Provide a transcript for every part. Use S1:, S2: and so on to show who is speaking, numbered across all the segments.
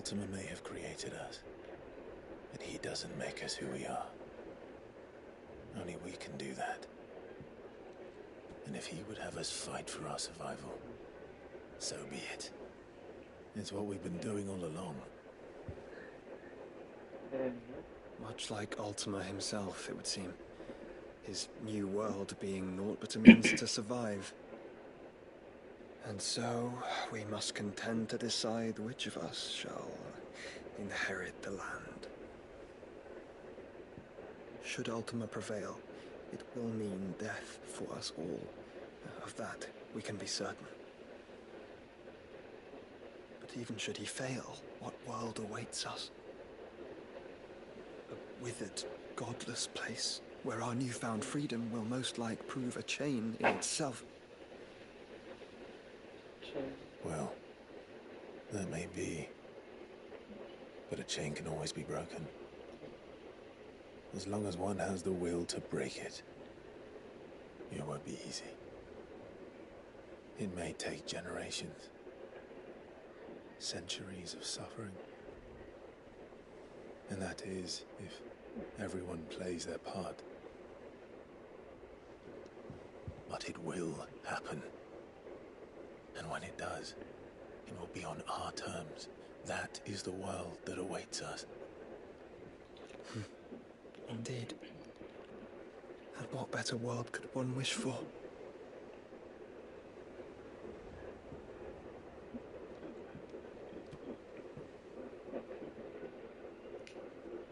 S1: Ultima may have created us, but he doesn't make us who we are. Only we can do that. And if he would have us fight for our survival, so be it. It's what we've been doing all along.
S2: Much like Ultima himself, it would seem. His new world being naught but a means to survive. And so, we must contend to decide which of us shall inherit the land. Should Ultima prevail, it will mean death for us all. Of that, we can be certain. But even should he fail, what world awaits us? A withered, godless place, where our newfound freedom will most like prove a chain in itself.
S1: Well, that may be. But a chain can always be broken. As long as one has the will to break it. It won't be easy. It may take generations. Centuries of suffering. And that is if everyone plays their part. But it will happen. And when it does, it will be on our terms. That is the world that awaits us.
S2: Indeed. And what better world could one wish for?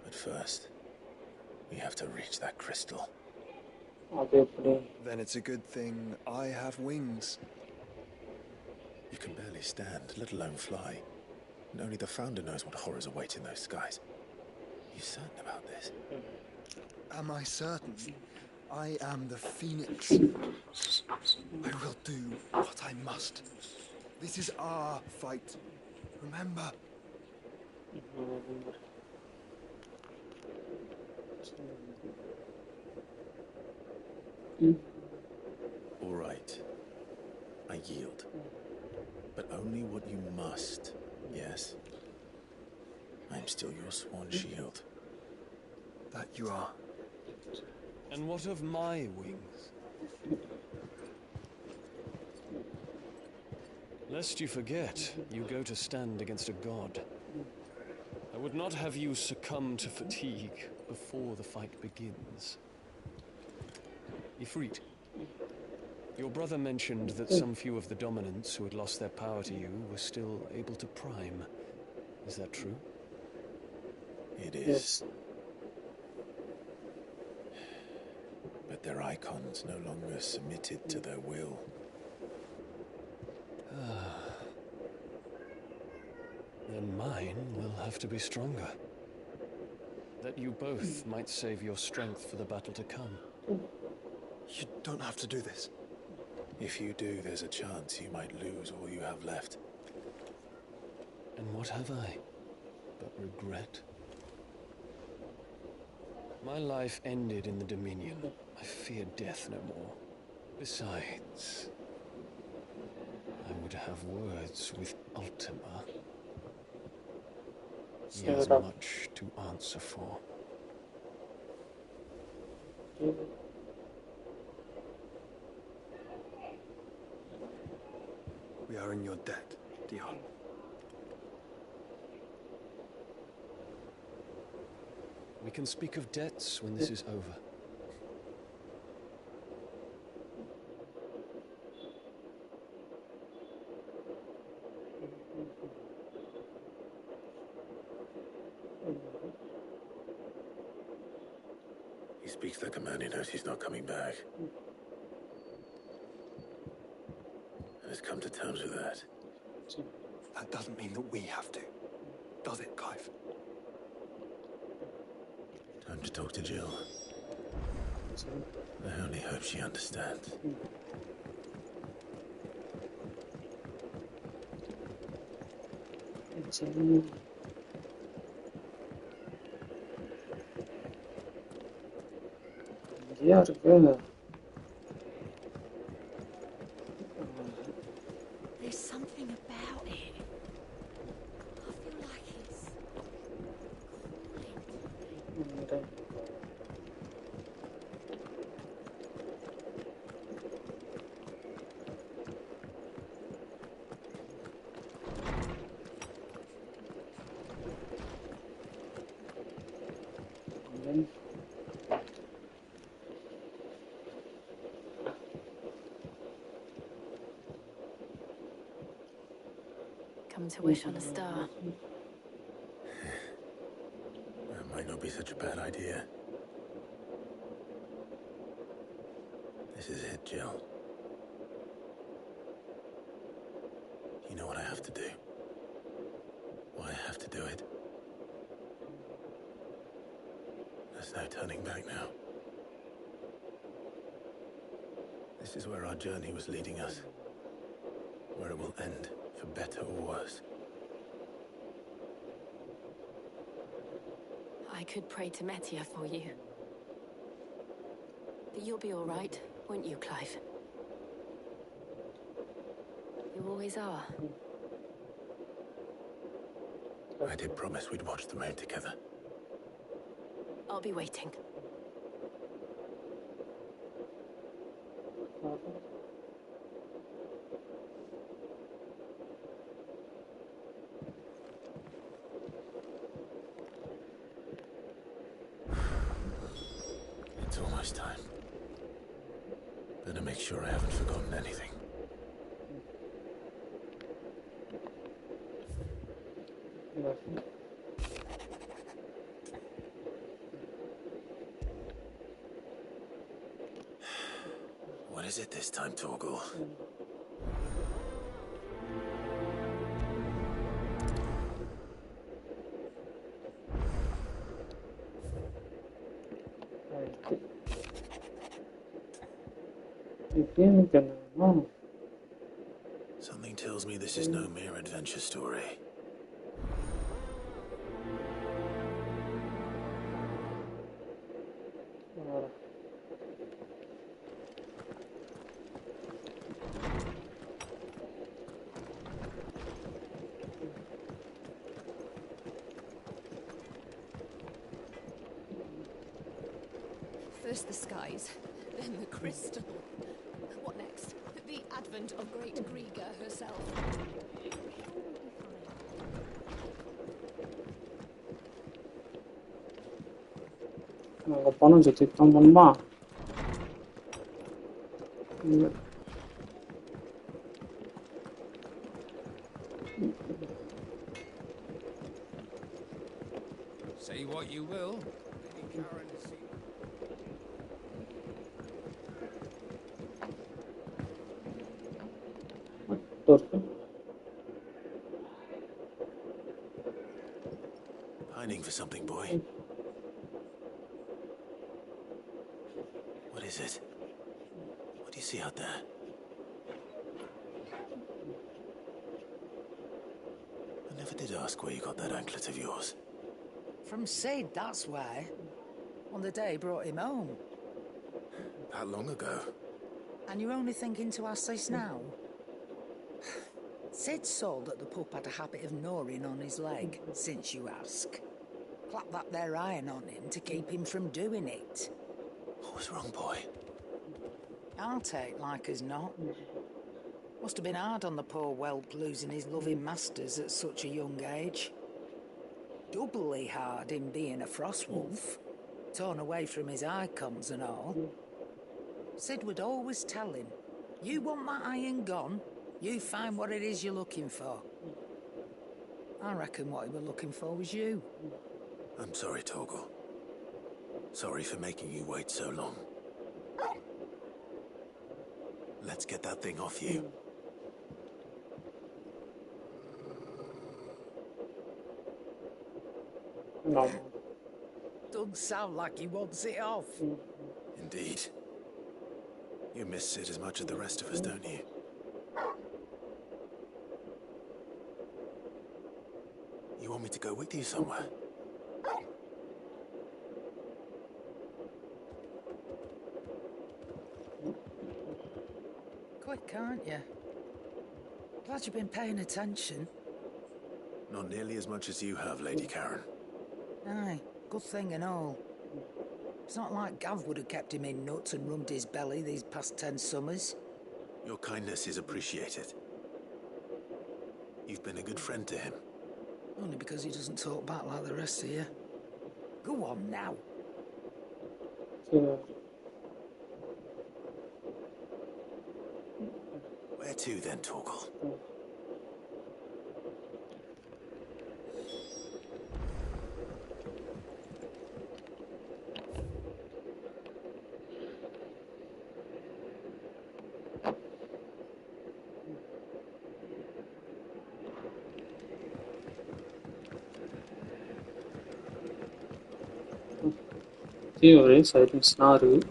S1: But first, we have to reach that crystal.
S2: Then it's a good thing I have wings.
S1: You can barely stand, let alone fly. And only the Founder knows what horrors await in those skies. Are you certain about this?
S2: Am I certain? I am the Phoenix. I will do what I must. This is our fight. Remember?
S1: All right. I yield. But only what you must, yes? I'm still your sworn shield.
S2: That you are.
S3: And what of my wings? Lest you forget, you go to stand against a god. I would not have you succumb to fatigue before the fight begins. Ifrit, your brother mentioned that some few of the dominants who had lost their power to you were still able to prime. Is that true?
S1: It is. But their icons no longer submitted to their will.
S3: Then mine will have to be stronger. That you both might save your strength for the battle to come.
S2: You don't have to do this.
S1: If you do, there's a chance you might lose all you have left.
S3: And what have I but regret? My life ended in the Dominion. I fear death no more. Besides, I would have words with Ultima. He has much to answer for.
S2: We are in your debt, Dion.
S3: We can speak of debts when this is over.
S1: He speaks like a man who knows he's not coming back. And has come to terms with that.
S2: That doesn't mean that we have to, does it, Clive?
S1: Time to talk to Jill. I only hope she understands.
S4: There's something about it. I feel like Bastante. Bien.
S5: Come to wish on a star.
S1: That might not be such a bad idea. This is it, Jill. You know what I have to do. Why I have to do it. There's no turning back now. This is where our journey was leading us. Where it will end, for better or worse.
S5: I could pray to Metia for you. But you'll be all right, won't you, Clive? You always are.
S1: I did promise we'd watch the moon together.
S5: I'll be waiting.
S1: It's almost time. Better make sure I haven't forgotten anything. What is it this time, Torgal?
S4: No.
S1: Something tells me this is no mere adventure story.
S5: First the skies, then the crystal. What next? The advent of Great Griga herself.
S4: Ako paano dito itong mama?
S6: Say what you will. Lady Karen is seen.
S1: Pining for something, boy. What is it? What do you see out there? I never did ask where you got that anklet of yours.
S7: From Sid, that's why. On the day he brought him home.
S1: That long ago?
S7: And you're only thinking to ask this now? Sid saw that the pup had a habit of gnawing on his leg, since you ask. Clap that there iron on him to keep him from doing it.
S1: What was wrong, boy?
S7: I'll take like as not. Must have been hard on the poor whelp losing his loving masters at such a young age. Doubly hard in being a frostwolf, torn away from his icons and all. Sid would always tell him, you want that iron gone, you find what it is you're looking for. I reckon what he was looking for was you.
S1: I'm sorry, Torgal. Sorry for making you wait so long. Let's get that thing off you.
S4: No.
S7: Doesn't sound like he wants it off.
S1: Indeed. You miss Sid as much as the rest of us, don't you? You want me to go with you somewhere?
S7: Quick, aren't you? Glad you've been paying attention.
S1: Not nearly as much as you have, Lady Karen.
S7: Aye, good thing and all. It's not like Gav would have kept him in nuts and rubbed his belly these past 10 summers.
S1: Your kindness is appreciated. You've been a good friend to him.
S7: Only because he doesn't talk back like the rest of you. Go on now.
S4: Yeah.
S1: Where to then, Torgal?
S4: ஒரே சைலன்ஸ்னா இருக்கு.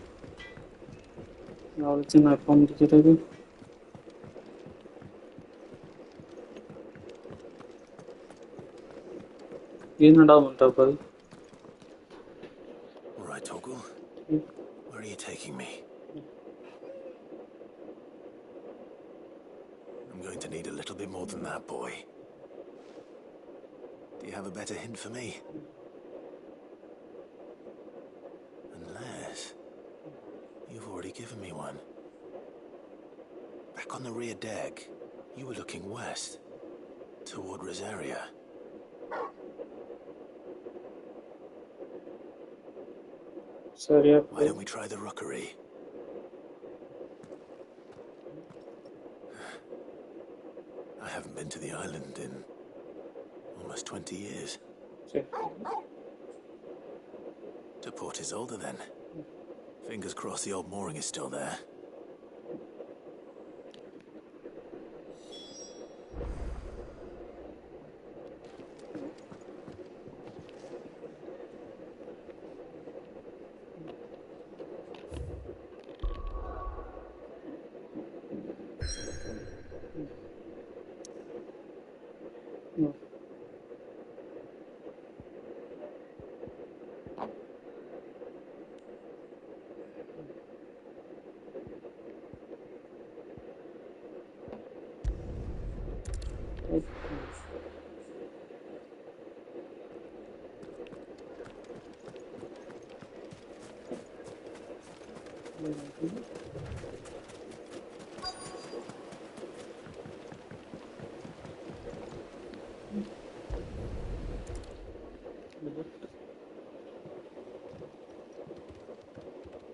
S4: அவளுக்கு நான் எப்போ முடிக்கிறது? என்னடா பண்றப்ப?
S1: All right, Torgal. Where are you taking me? I'm going to need a little bit more than that, boy. Do you have a better hint for me? Unless you've already given me one. Back on the rear deck, you were looking west, toward Rosaria.
S4: சரியா
S1: Why don't we try the rookery? I haven't been to the island in almost 20 years.
S4: சரி.
S1: To Port Isolde, then. Fingers crossed the old mooring is still there.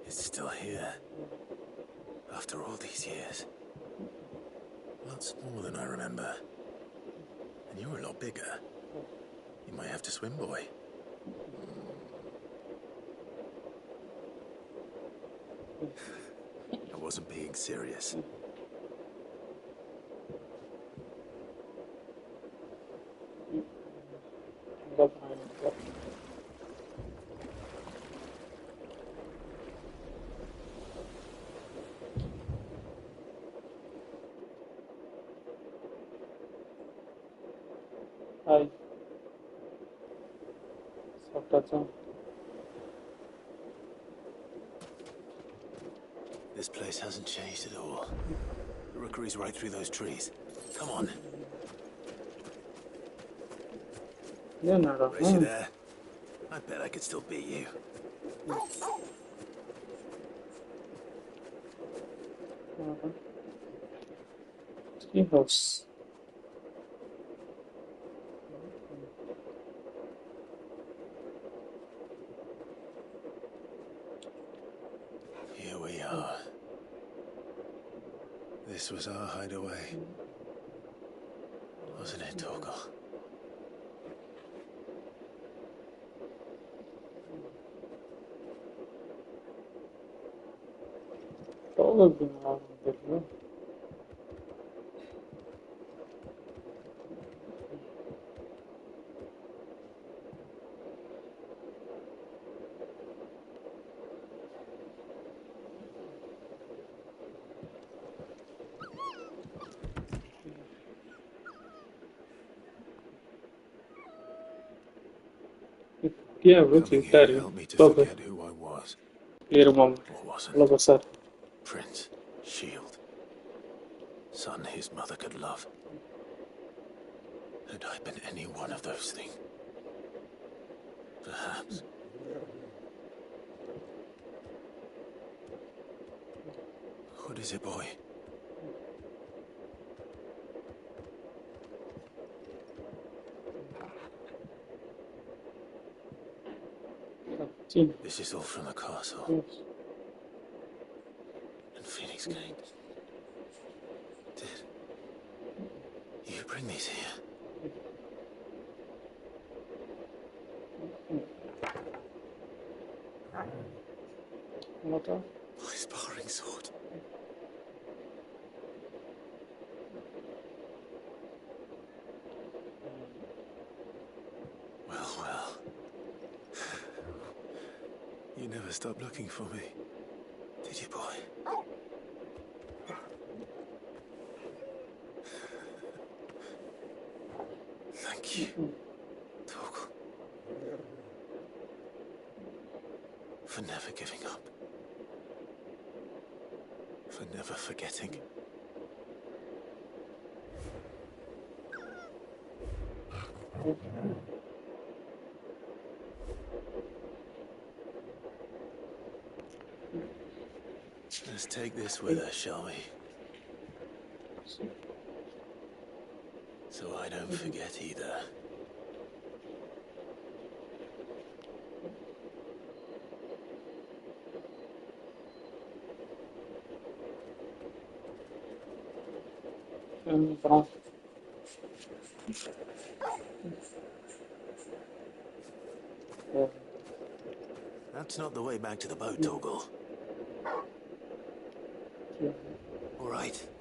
S1: It's still here. After all these years. Lots more than I remember. And you were a lot bigger. You might have to swim, boy. I wasn't being serious.
S4: Hi. சாப்பிட்டாச்சா?
S1: This place hasn't changed at all. The rookery's right through those trees. Come on.
S4: என்னடா?
S1: Race you there. I bet I could still beat you.
S4: Tree house.
S1: Here we are. This was our hideaway. Wasn't it, Torgal?
S4: Probably not தெரியல. Yeah,
S1: Coming
S4: look,
S1: here helped me to forget who I was.
S4: Clear mom.
S1: Or wasn't.
S4: Hello, sir.
S1: Prince, Shield. Son his mother could love. Had I been any one of those things? Perhaps. What is it, boy?
S4: Key.
S1: This is all from the castle.
S4: Yes.
S1: And Phoenix Gate. Did you bring these here?
S4: What are?
S1: My sparring sword. Well, well. You never stopped looking for me, did you, boy? Thank you, Torgal, for never giving up, for never forgetting. Let's take this with us, shall we? So I don't forget either.
S4: Brown.
S1: That's not the way back to the boat, Torgal.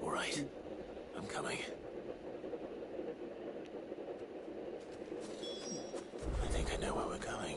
S1: All right. I'm coming. I think I know where we're going.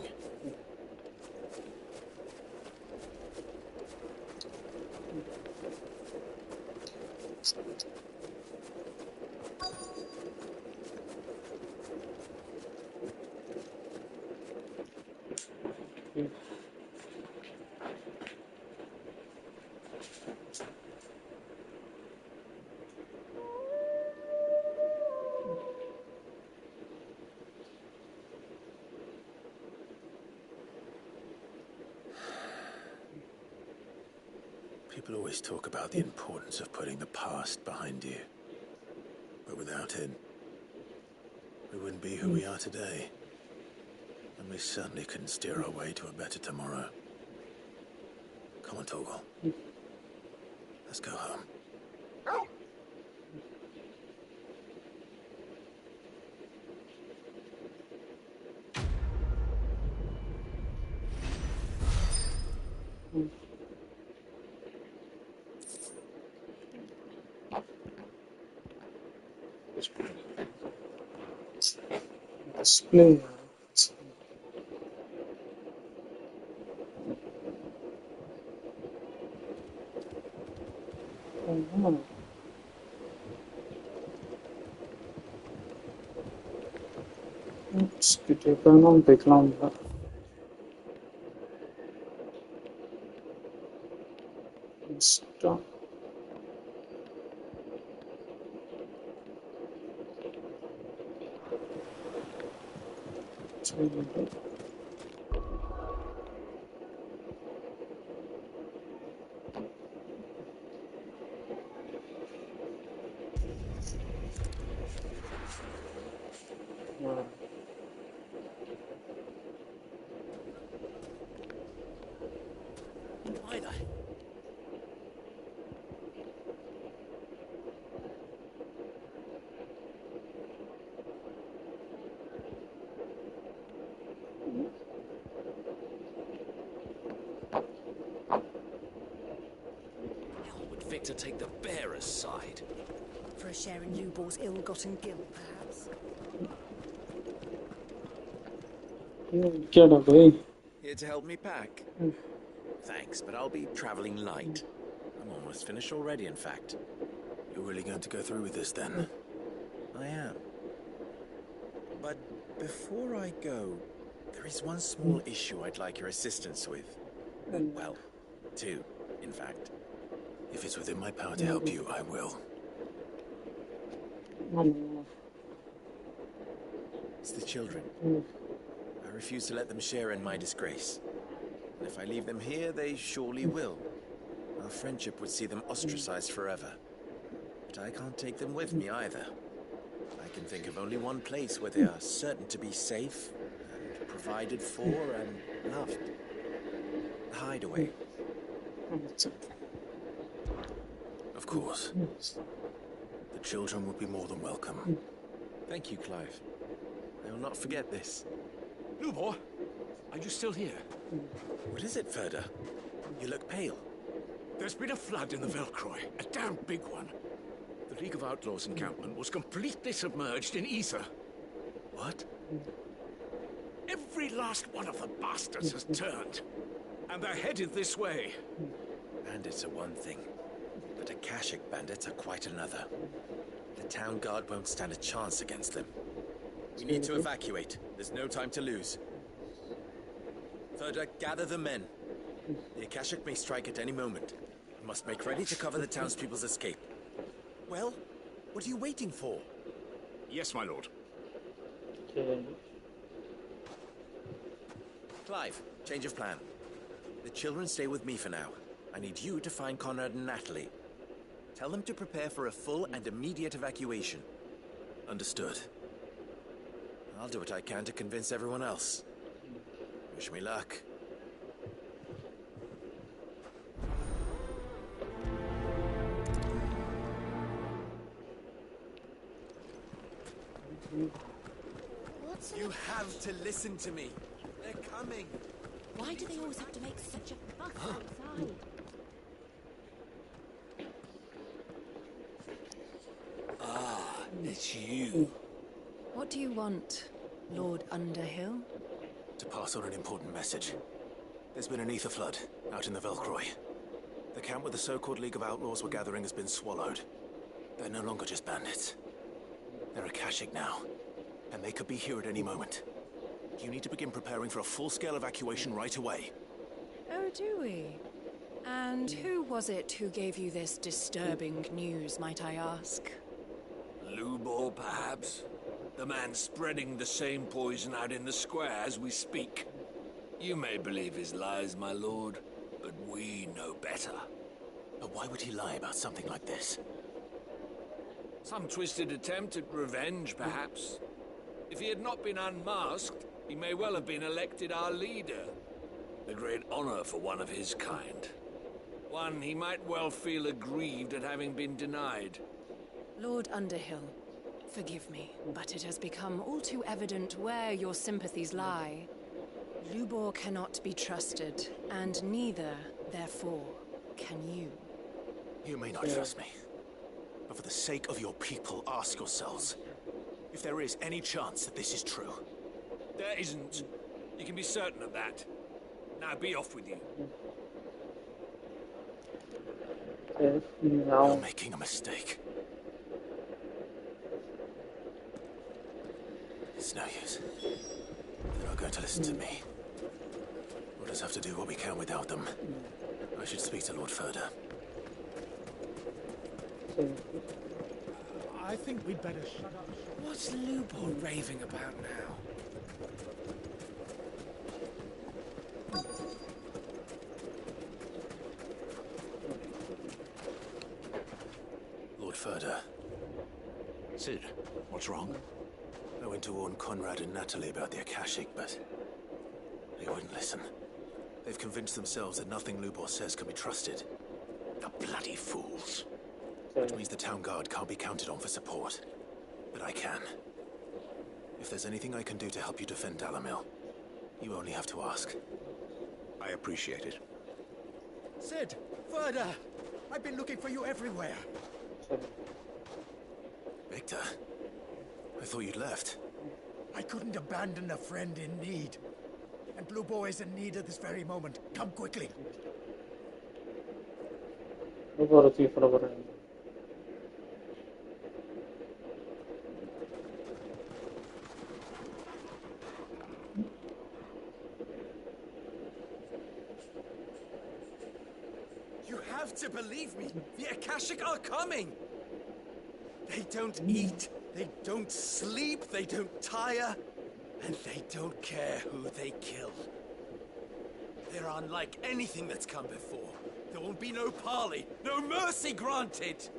S1: People always talk about the importance of putting the past behind you. But without it, we wouldn't be who we are today. And we certainly couldn't steer our way to a better tomorrow. Come on, Torgal. Let's go home.
S4: Display. Speed on background. Stop.
S1: Either.
S6: Hell would Victor take the bearer's side?
S5: For a share in Lubor's ill-gotten guilt, perhaps.
S4: Get away.
S8: Here to help me pack? Thanks, but I'll be traveling light.
S1: I'm almost finished already, in fact. You're really going to go through with this, then?
S8: I am. But before I go, there is one small issue I'd like your assistance with. Well, two, in fact.
S1: If it's within my power to help you, I will.
S8: It's the children. I refuse to let them share in my disgrace. And if I leave them here, they surely will. Our friendship would see them ostracized forever. But I can't take them with me either. I can think of only one place where they are certain to be safe, and provided for, and loved. The Hideaway.
S1: Of course. The children would be more than welcome.
S8: Thank you, Clive. I will not forget this.
S9: Lubor, are you still here?
S8: What is it, Ferda? You look pale.
S9: There's been a flood in the Velcroy, a damn big one. The League of Outlaws encampment was completely submerged in ether.
S8: What?
S9: Every last one of the bastards has turned, and they're headed this way.
S8: Bandits are one thing, but Akashic bandits are quite another. The town guard won't stand a chance against them. We need to evacuate. There's no time to lose. Ferda, gather the men. The Akashic may strike at any moment. We must make ready to cover the townspeople's escape. Well, what are you waiting for?
S9: Yes, my lord.
S8: Clive, change of plan. The children stay with me for now. I need you to find Conrad and Natalie. Tell them to prepare for a full and immediate evacuation.
S1: Understood.
S8: I'll do what I can to convince everyone else. Wish me luck.
S5: What's
S8: You have to listen to me. They're coming.
S5: Why do they always have to make such a fuss outside?
S9: It's you.
S5: What do you want, Lord Underhill?
S1: To pass on an important message. There's been an ether flood out in the Velcroy. The camp where the so-called League of Outlaws were gathering has been swallowed. They're no longer just bandits. They're Akashic now, and they could be here at any moment. You need to begin preparing for a full-scale evacuation right away.
S5: Oh, do we? And who was it who gave you this disturbing news, might I ask?
S9: Lubor, perhaps? The man spreading the same poison out in the square as we speak. You may believe his lies, my lord, but we know better.
S1: But why would he lie about something like this?
S9: Some twisted attempt at revenge, perhaps. If he had not been unmasked, he may well have been elected our leader. A great honor for one of his kind. One he might well feel aggrieved at having been denied.
S5: Lord Underhill, forgive me, but it has become all too evident where your sympathies lie. Lubor cannot be trusted, and neither, therefore, can you.
S1: You may not trust me, but for the sake of your people, ask yourselves if there is any chance that this is true.
S9: There isn't. You can be certain of that. Now be off with you.
S1: You're making a mistake. It's no use. They're not going to listen to me. We'll just have to do what we can without them. I should speak to Lord Ferda.
S10: I think we'd better shut up.
S6: What's Lubor raving about now?
S1: Lord Ferda.
S9: Sid, what's wrong?
S1: I went to warn Conrad and Natalie about the Akashic, but they wouldn't listen. They've convinced themselves that nothing Lubor says can be trusted.
S9: The bloody fools.
S1: Which means the town guard can't be counted on for support. But I can. If there's anything I can do to help you defend Dalamil, you only have to ask.
S9: I appreciate it.
S10: Sid! Ferda! I've been looking for you everywhere.
S1: Victor, I thought you'd left.
S10: I couldn't abandon a friend in need. And Lubor is in need at this very moment. Come quickly.
S8: You have to believe me. The Akashic are coming. They don't eat, they don't sleep, they don't tire, and they don't care who they kill. They're unlike anything that's come before. There won't be no parley, no mercy granted!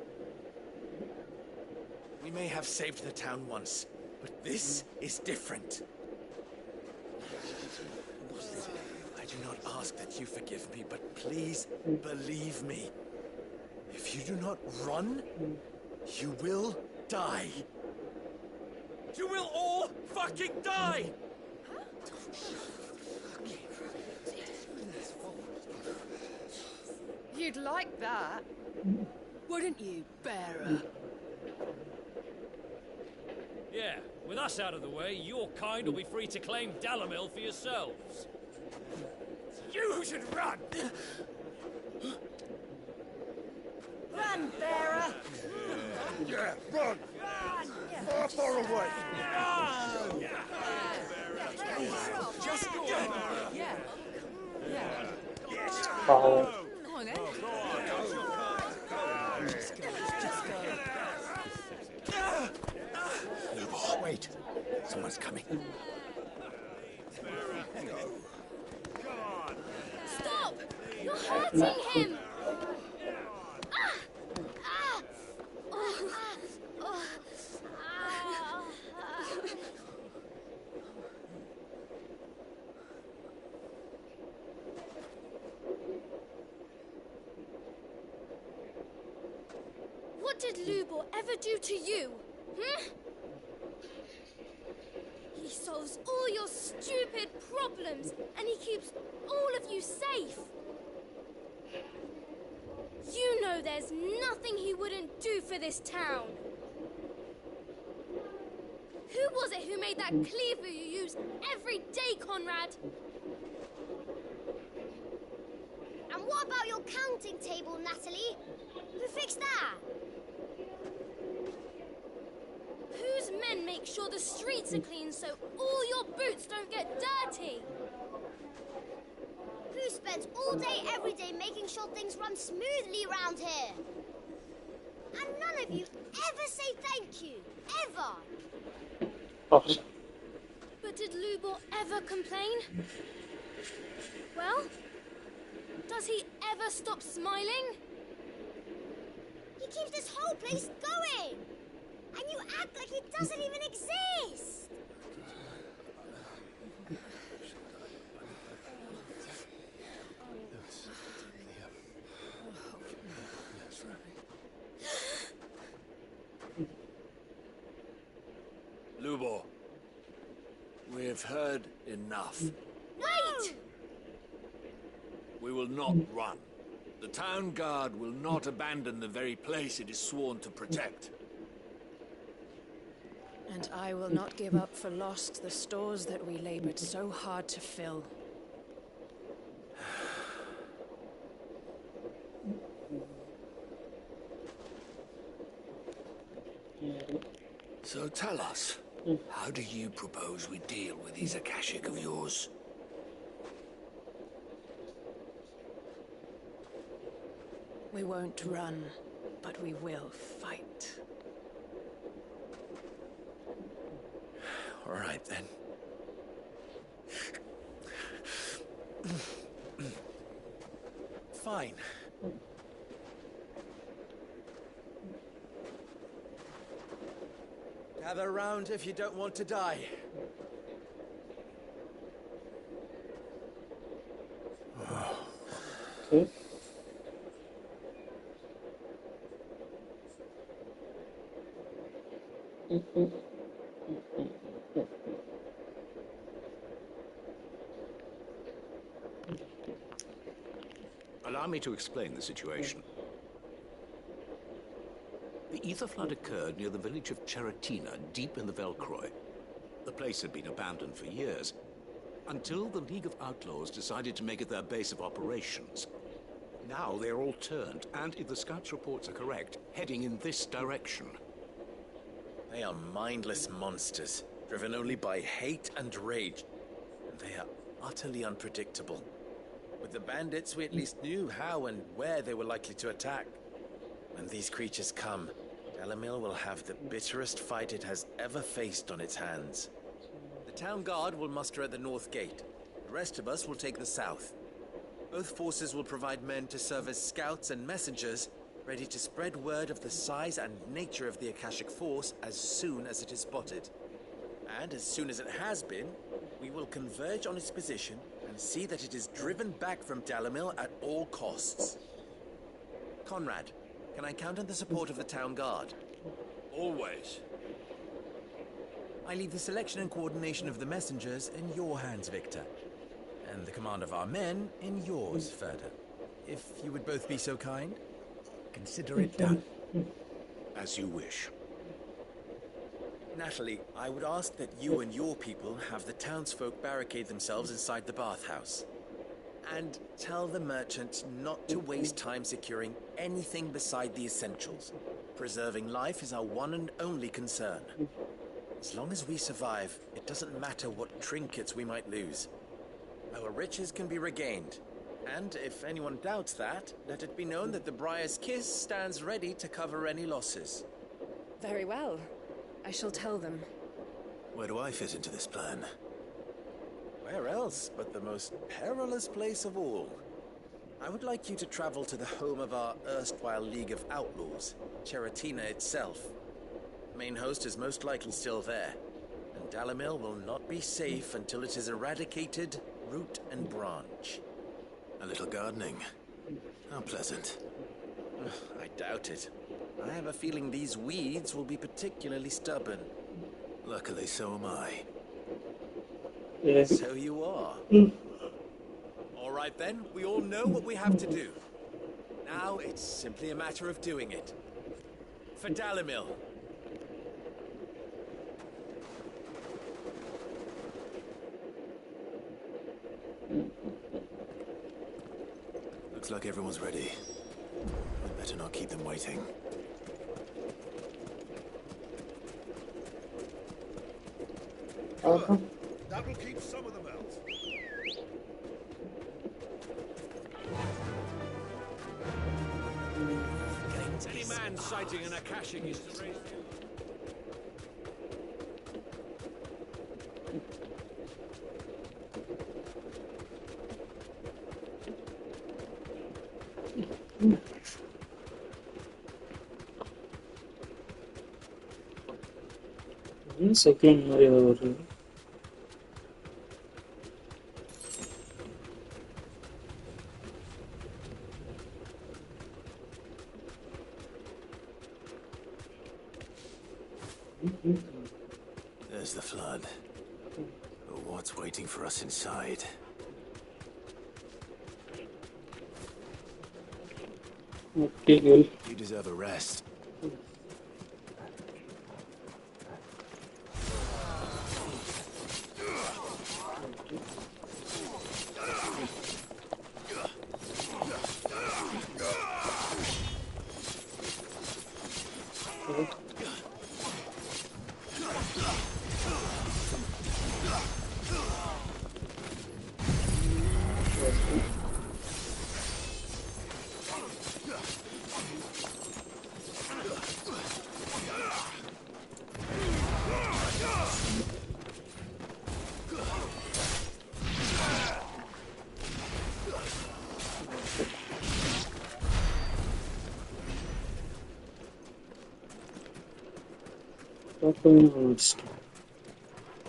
S8: We may have saved the town once, but this is different. I do not ask that you forgive me, but please believe me. If you do not run, you will die. You will all fucking die!
S5: You'd like that, wouldn't you, bearer?
S11: Yeah, with us out of the way, your kind will be free to claim Dalamil for yourselves.
S10: You should run!
S7: Run, bearer!
S10: Yeah, run! Far, far away!
S7: Just go! Yeah. Yeah.
S4: Oh,
S5: Come on, then.
S8: Wait, someone's coming.
S12: Stop! You're hurting him! What did Lubor ever do to you? Hmm? He solves all your stupid problems, and he keeps all of you safe. You know there's nothing he wouldn't do for this town. Who was it who made that cleaver you use every day, Conrad? And what about your counting table, Natalie? Who fixed that? Whose men make sure the streets are clean so all your boots don't get dirty? Who spends all day, every day making sure things run smoothly around here? And none of you ever say thank you, ever.
S4: gosh.
S12: But did Lubor ever complain? Well, does he ever stop smiling? He keeps this whole place going! And you act like it doesn't even exist!
S9: Lubor, we have heard enough.
S12: Wait!
S9: We will not run. The town guard will not abandon the very place it is sworn to protect.
S5: And I will not give up for lost the stores that we labored so hard to fill.
S9: So tell us, how do you propose we deal with these Akashic of yours?
S5: We won't run, but we will fight.
S8: All right, then. Fine. Gather round if you don't want to die.
S4: Okay.
S13: Allow me to explain the situation. The ether flood occurred near the village of Cheratina, deep in the Velcroy. The place had been abandoned for years, until the League of Outlaws decided to make it their base of operations. Now they're all turned, and if the scouts' reports are correct, heading in this direction.
S8: They are mindless monsters, driven only by hate and rage. And they are utterly unpredictable. With the bandits, we at least knew how and where they were likely to attack. When these creatures come, Dalamil will have the bitterest fight it has ever faced on its hands. The town guard will muster at the north gate. The rest of us will take the south. Both forces will provide men to serve as scouts and messengers, ready to spread word of the size and nature of the Akashic Force as soon as it is spotted. And as soon as it has been, we will converge on its position and see that it is driven back from Dalamil at all costs. Conrad, can I count on the support of the town guard?
S9: Always.
S8: I leave the selection and coordination of the messengers in your hands, Victor. And the command of our men in yours, Ferda. If you would both be so kind.
S10: Consider it done.
S13: As you wish.
S8: Natalie, I would ask that you and your people have the townsfolk barricade themselves inside the bathhouse. And tell the merchants not to waste time securing anything beside the essentials. Preserving life is our one and only concern. As long as we survive, it doesn't matter what trinkets we might lose. Our riches can be regained. And if anyone doubts that, let it be known that the Briar's Kiss stands ready to cover any losses.
S5: Very well. I shall tell them.
S1: Where do I fit into this plan?
S8: Where else but the most perilous place of all? I would like you to travel to the home of our erstwhile League of Outlaws, Cheratina itself. The main host is most likely still there, and Dalamil will not be safe until it is eradicated, root and branch.
S1: A little gardening. How pleasant.
S8: I doubt it. I have a feeling these weeds will be particularly stubborn.
S1: Luckily, so am I.
S4: Yes.
S8: So you are. All right then, we all know what we have to do. Now it's simply a matter of doing it. For Dalamil.
S1: Looks like everyone's ready. I'd better not keep them waiting.
S14: That will keep some of them out.
S9: Any man sighting an Akashic is to raise...
S4: Second மாதிரி ஏதோ வருது.
S1: There's the flood. But what's waiting for us inside?
S4: Okay, good.
S1: You deserve a rest.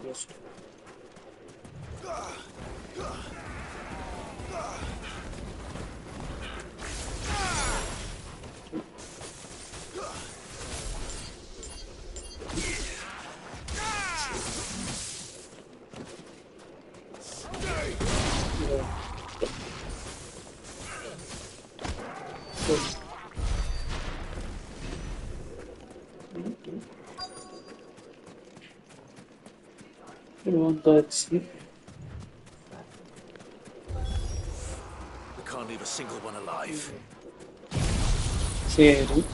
S4: Yes. That's it.
S1: We can't leave a single one alive.
S4: சரி.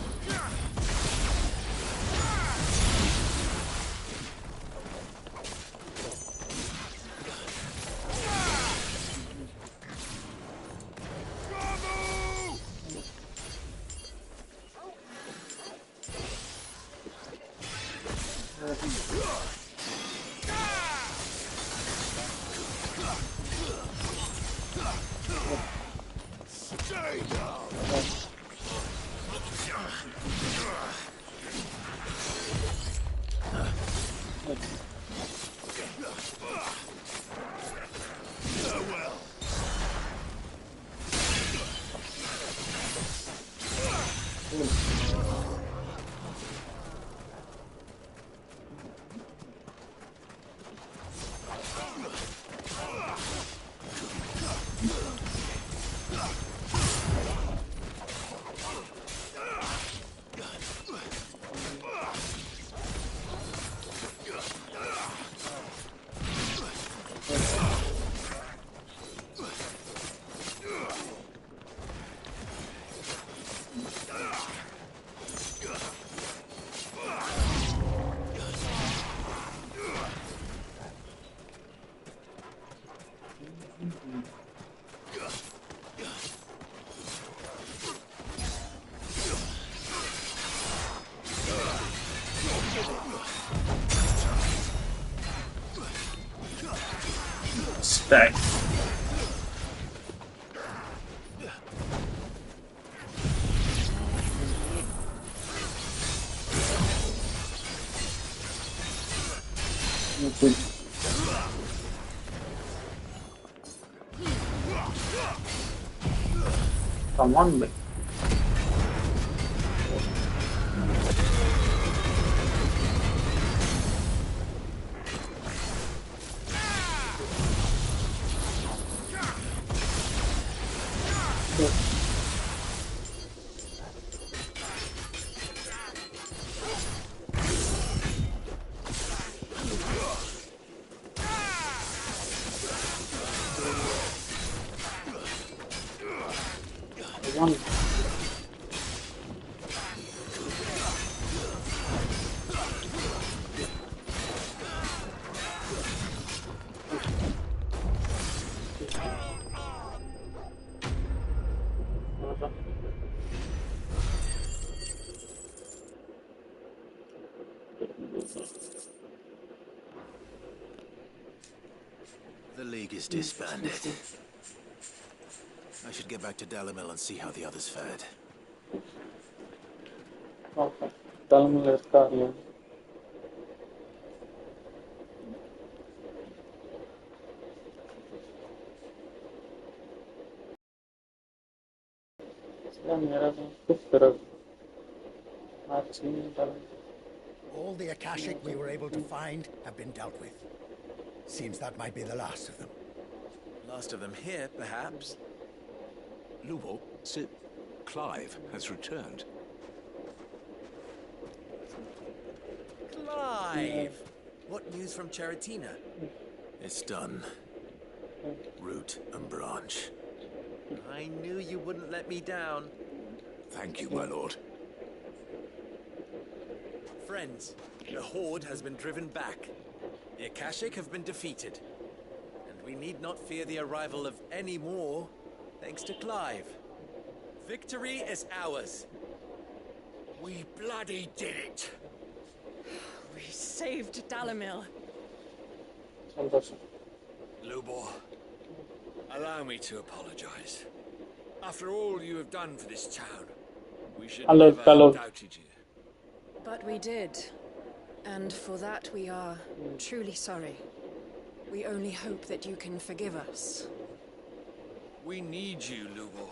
S4: Stack. Okay. Come on, babe. One.
S1: The League is disbanded. I should get back to Dalamil and see how the others fared.
S4: Okay. Dalamil está bien.
S10: All the Akashic we were able to find have been dealt with. Seems that might be the last of them.
S8: Last of them here, perhaps.
S13: Lubo, Sir Clive has returned.
S8: Clive! What news from Charatina?
S1: It's done. Root and branch.
S8: I knew you wouldn't let me down.
S13: Thank you, my lord.
S8: Friends, the Horde has been driven back. The Akashic have been defeated. And we need not fear the arrival of any more, thanks to Clive. Victory is ours.
S9: We bloody did it.
S5: We saved Dalamil.
S9: Lubor, allow me to apologize. After all you have done for this town, we should never have doubted you.
S5: But we did. And for that we are truly sorry. We only hope that you can forgive us.
S9: We need you, Lubor.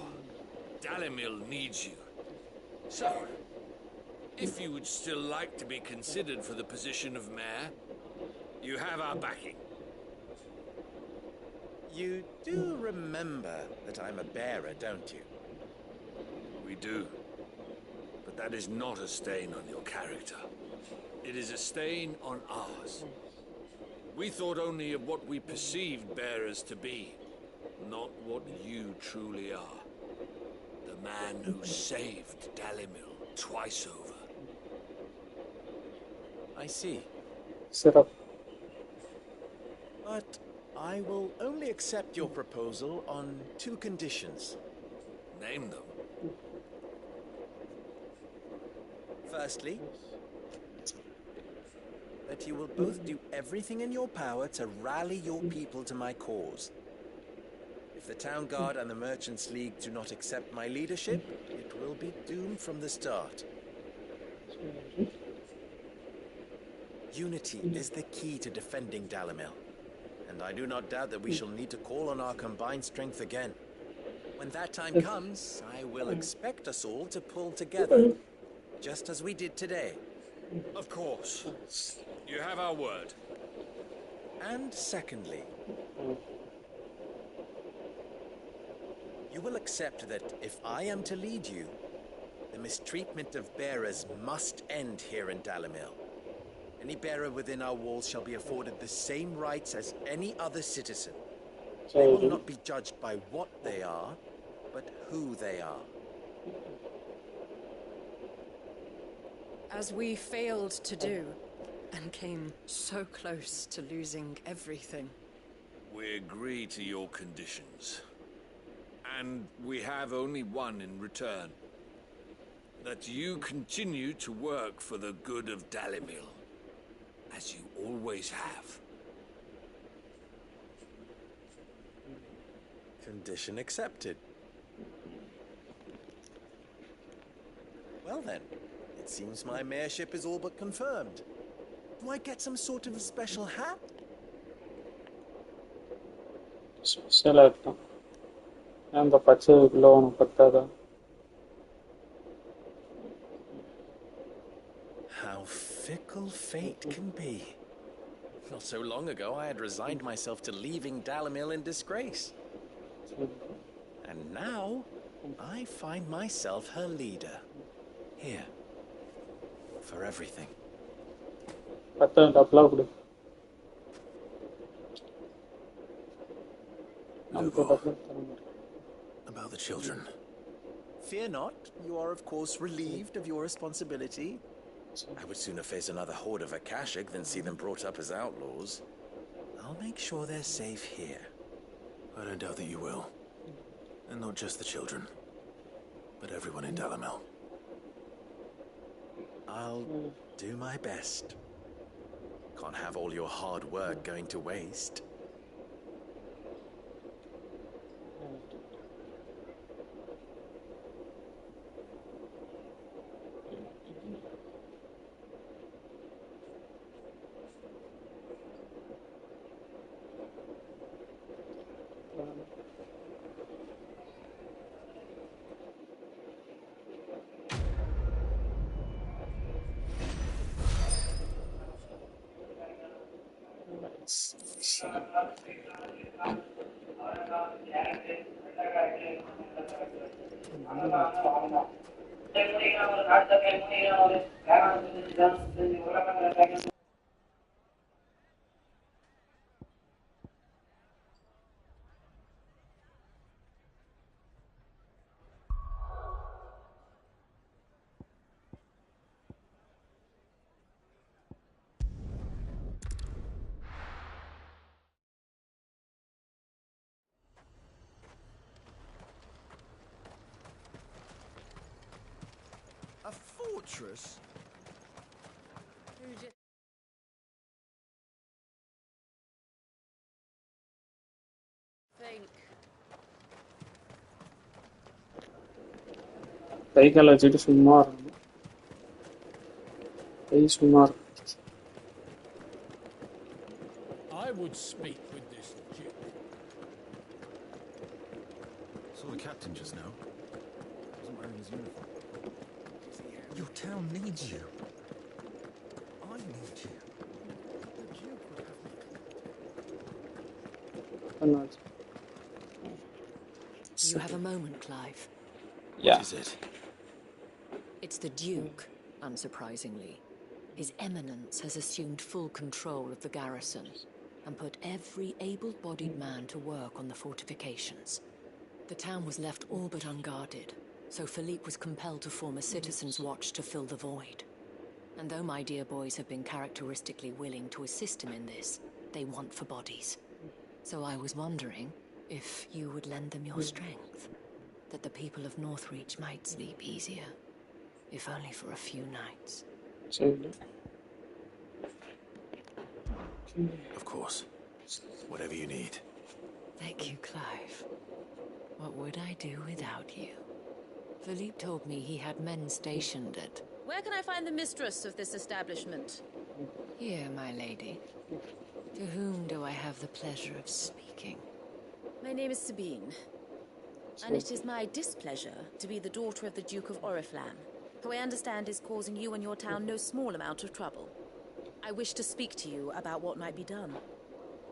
S9: Dalamil needs you. So, if you would still like to be considered for the position of mayor, you have our backing.
S8: You do remember that I'm a bearer, don't you?
S9: We do. But that is not a stain on your character. It is a stain on ours. We thought only of what we perceived bearers to be, not what you truly are. The man who saved Dalamil twice over.
S8: I see.
S4: Set up.
S8: But I will only accept your proposal on 2 conditions.
S9: Name them.
S8: Firstly, that you will both do everything in your power to rally your people to my cause. If the Town Guard and the Merchants League do not accept my leadership, it will be doomed from the start. Unity is the key to defending Dalimil, and I do not doubt that we shall need to call on our combined strength again. When that time comes, I will expect us all to pull together, just as we did today.
S9: Of course. You have our word.
S8: And secondly, you will accept that if I am to lead you, the mistreatment of bearers must end here in Dalimil. Any bearer within our walls shall be afforded the same rights as any other citizen. They will not be judged by what they are, but who they are.
S5: As we failed to do, and came so close to losing everything.
S9: We agree to your conditions. And we have only one in return. That you continue to work for the good of Dalimil, as you always have.
S8: Condition accepted. Well then, it seems my mayorship is all but confirmed. Do I get some sort of a special hat?
S4: Special hat. And the pacha blown patada.
S8: How fickle fate can be. Not so long ago, I had resigned myself to leaving Dalimil in disgrace. And now, I find myself her leader. Here. For everything.
S1: Lubo, about the children.
S8: Fear not. You are, of course, relieved of your responsibility. I would sooner face another horde of Akashic than see them brought up as outlaws. I'll make sure they're safe here.
S1: I don't doubt that you will. And not just the children, but everyone in Dalimil.
S8: I'll do my best. Can't have all your hard work going to waste.
S10: A fortress?
S4: Vehicle வச்சுட்டு சும்மா இருக்கணும். சும்மா இருக்கு.
S11: I would speak with this Duke.
S1: Saw the captain just now. Wasn't wearing his uniform.
S10: Your town needs you. I need you.
S5: You have a moment, Clive.
S4: Yeah.
S1: What is it?
S5: It's the Duke, unsurprisingly. His Eminence has assumed full control of the garrison and put every able-bodied man to work on the fortifications. The town was left all but unguarded, so Philippe was compelled to form a citizens' watch to fill the void. And though my dear boys have been characteristically willing to assist him in this, they want for bodies. So I was wondering if you would lend them your strength, that the people of Northreach might sleep easier, if only for a few nights.
S1: Of course. Whatever you need.
S5: Thank you, Clive.
S15: What would I do without you? Philippe told me he had men stationed at...
S16: Where can I find the mistress of this establishment?
S15: Here, my lady. To whom do I have the pleasure of speaking?
S16: My name is Sabine, and it is my displeasure to be the daughter of the Duke of Oriflamme, who I understand is causing you and your town no small amount of trouble. I wish to speak to you about what might be done.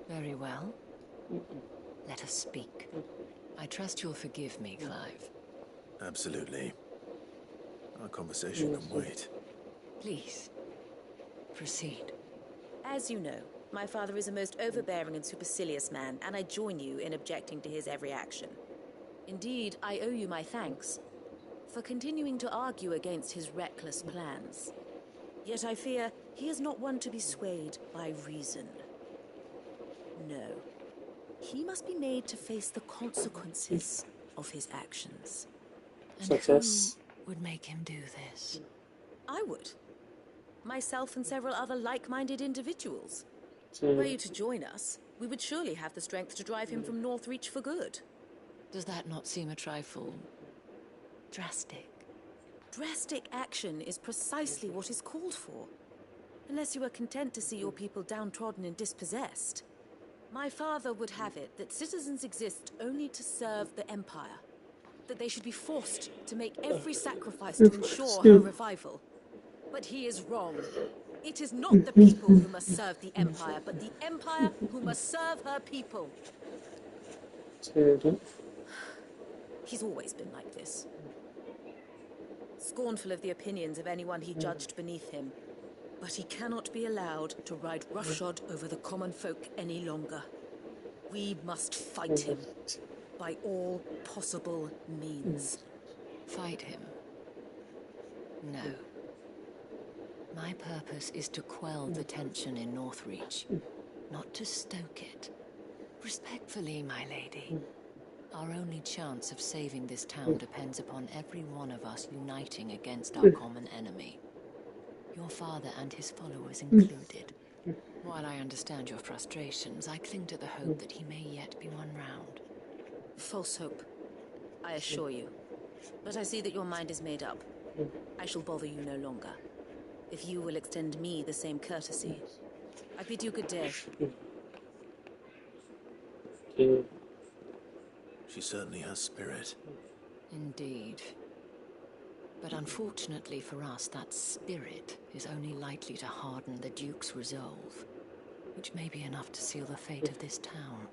S15: Very well. Let us speak. I trust you'll forgive me, Clive.
S1: Absolutely. Our conversation can wait.
S15: Please, proceed.
S16: As you know, my father is a most overbearing and supercilious man, and I join you in objecting to his every action. Indeed, I owe you my thanks for continuing to argue against his reckless plans. Yet I fear he is not one to be swayed by reason. No. He must be made to face the consequences of his actions.
S15: And who would make him do this?
S16: I would. Myself and several other like-minded individuals. Were you to join us, we would surely have the strength to drive him from Northreach for good.
S15: Does that not seem a trifle... drastic?
S16: Drastic action is precisely what is called for. Unless you are content to see your people downtrodden and dispossessed. My father would have it that citizens exist only to serve the Empire. That they should be forced to make every sacrifice to ensure her revival. But he is wrong. It is not the people who must serve the Empire, but the Empire who must serve her people. He's always been like this. Scornful of the opinions of anyone he judged beneath him. But he cannot be allowed to ride roughshod over the common folk any longer. We must fight him by all possible means.
S15: Fight him? No. My purpose is to quell the tension in Northreach, not to stoke it. Respectfully, my lady. Our only chance of saving this town depends upon every one of us uniting against our common enemy. Your father and his followers included. While I understand your frustrations, I cling to the hope that he may yet be won round.
S16: False hope, I assure you. But I see that your mind is made up. I shall bother you no longer. If you will extend me the same courtesy, I bid you good day.
S1: She certainly has spirit.
S15: Indeed. But unfortunately for us, that spirit is only likely to harden the Duke's resolve, which may be enough to seal the fate of this town.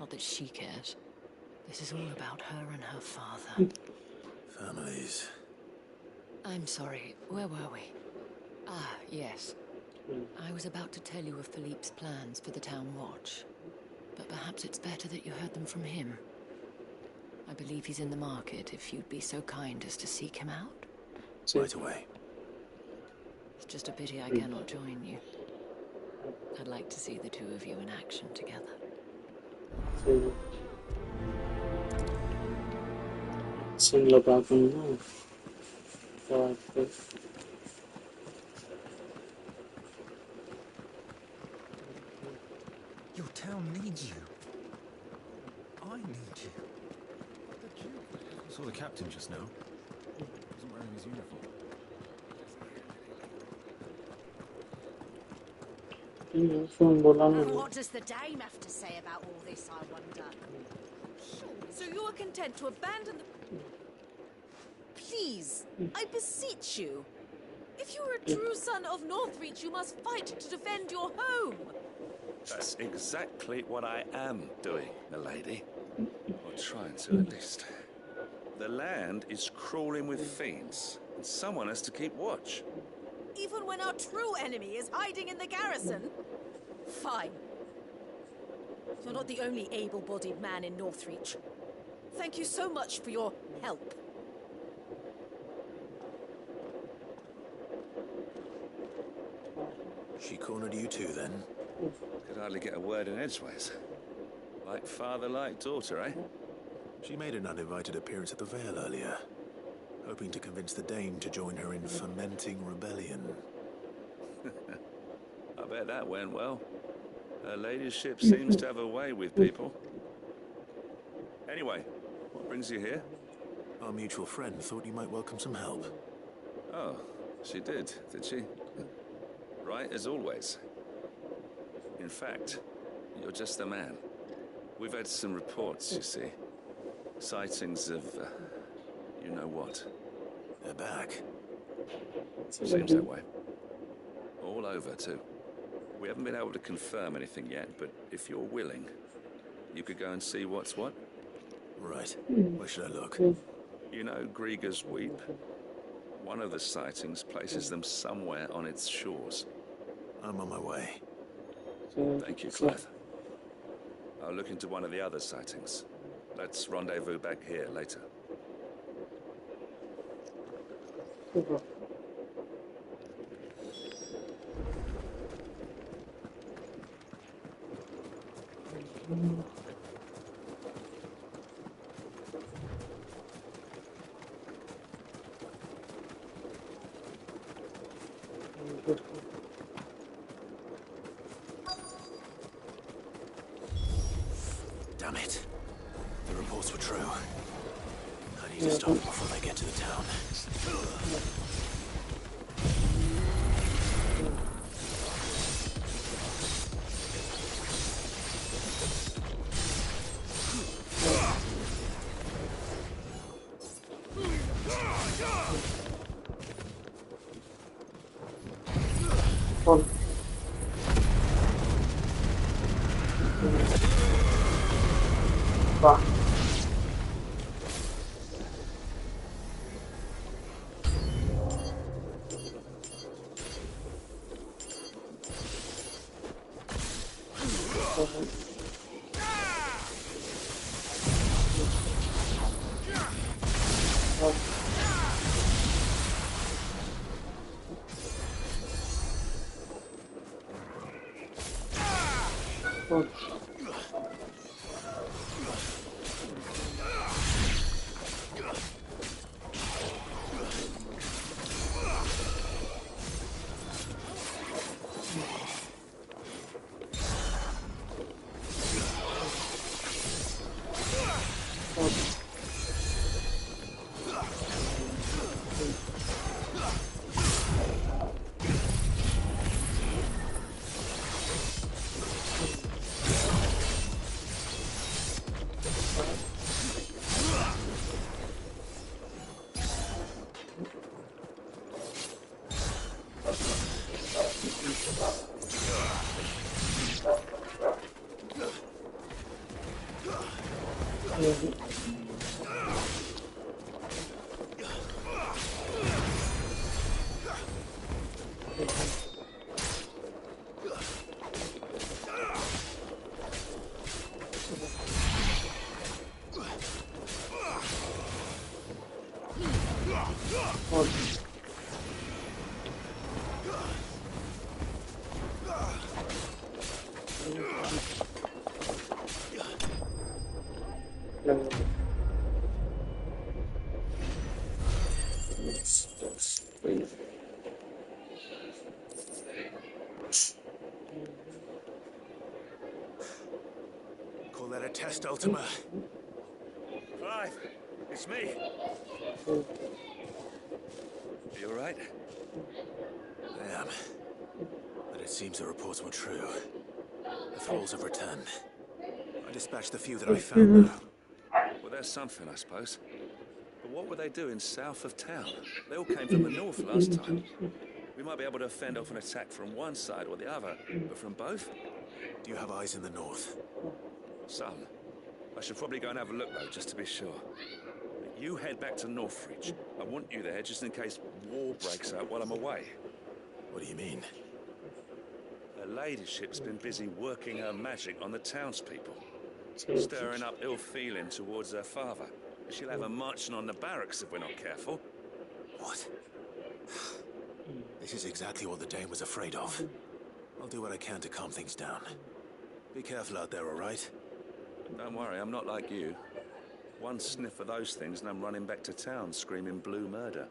S15: Not that she cares. This is all about her and her father.
S1: Families.
S15: I'm sorry, where were we? Ah, yes. I was about to tell you of Philippe's plans for the town watch, but perhaps it's better that you heard them from him. I believe he's in the market, if you'd be so kind as to seek him out.
S1: Right away.
S15: It's just a pity I cannot join you. I'd like to see the two of you in action together.
S17: Your town needs you. I need you.
S3: I saw the captain just now. He wasn't wearing his uniform.
S5: And what does the dame have to say about all this, I wonder?
S16: So you are content to abandon the... Please, I beseech you. If you are a true son of Northreach, you must fight to defend your home.
S18: That's exactly what I am doing, milady. Or trying to, at least. The land is crawling with fiends, and someone has to keep watch.
S16: Even when our true enemy is hiding in the garrison? Fine. You're not the only able-bodied man in Northreach. Thank you so much for your help.
S1: She cornered you too, then?
S18: Could hardly get a word in edgeways. Like father, like daughter, eh?
S1: She made an uninvited appearance at the Vale earlier, hoping to convince the Dame to join her in fomenting rebellion.
S18: I bet that went well. Her ladyship seems to have a way with people. Anyway, What brings you here?
S1: Our mutual friend thought you might welcome some help.
S18: Oh, she did she? Right, as always. In fact, you're just the man. We've had some reports, you see. Sightings of, you know what.
S1: They're back.
S18: Seems that way. All over, too. We haven't been able to confirm anything yet, but if you're willing, you could go and see what's what.
S1: Right. Where should I look?
S18: You know Grieger's Weep? One of the sightings places them somewhere on its shores.
S1: I'm on my way.
S18: Thank you, Clive. I'll look into one of the other sightings. Let's rendezvous back here later.
S1: Damn it. The reports were true. I need to stop them before they get to the town. Call that a test, Ultima?
S18: Clive, it's me. You all right?
S1: I am. But it seems the reports were true. The thralls have returned. I dispatched the few that I found, though.
S18: Well, there's something, I suppose. But what were they doing south of town? They all came from the north last time. We might be able to fend off an attack from one side or the other, but from both?
S1: Do you have eyes in the north?
S18: Some. I should probably go and have a look, though, just to be sure. You head back to Northreach. I want you there just in case war breaks out while I'm away.
S1: What do you mean?
S18: Her ladyship's been busy working her magic on the townspeople, stirring up ill feeling towards her father. She'll have her marching on the barracks if we're not careful.
S1: What? This is exactly what the Dane was afraid of. I'll do what I can to calm things down. Be careful out there, all right?
S18: Don't worry, I'm not like you. One sniff of those things and I'm running back to town screaming blue murder.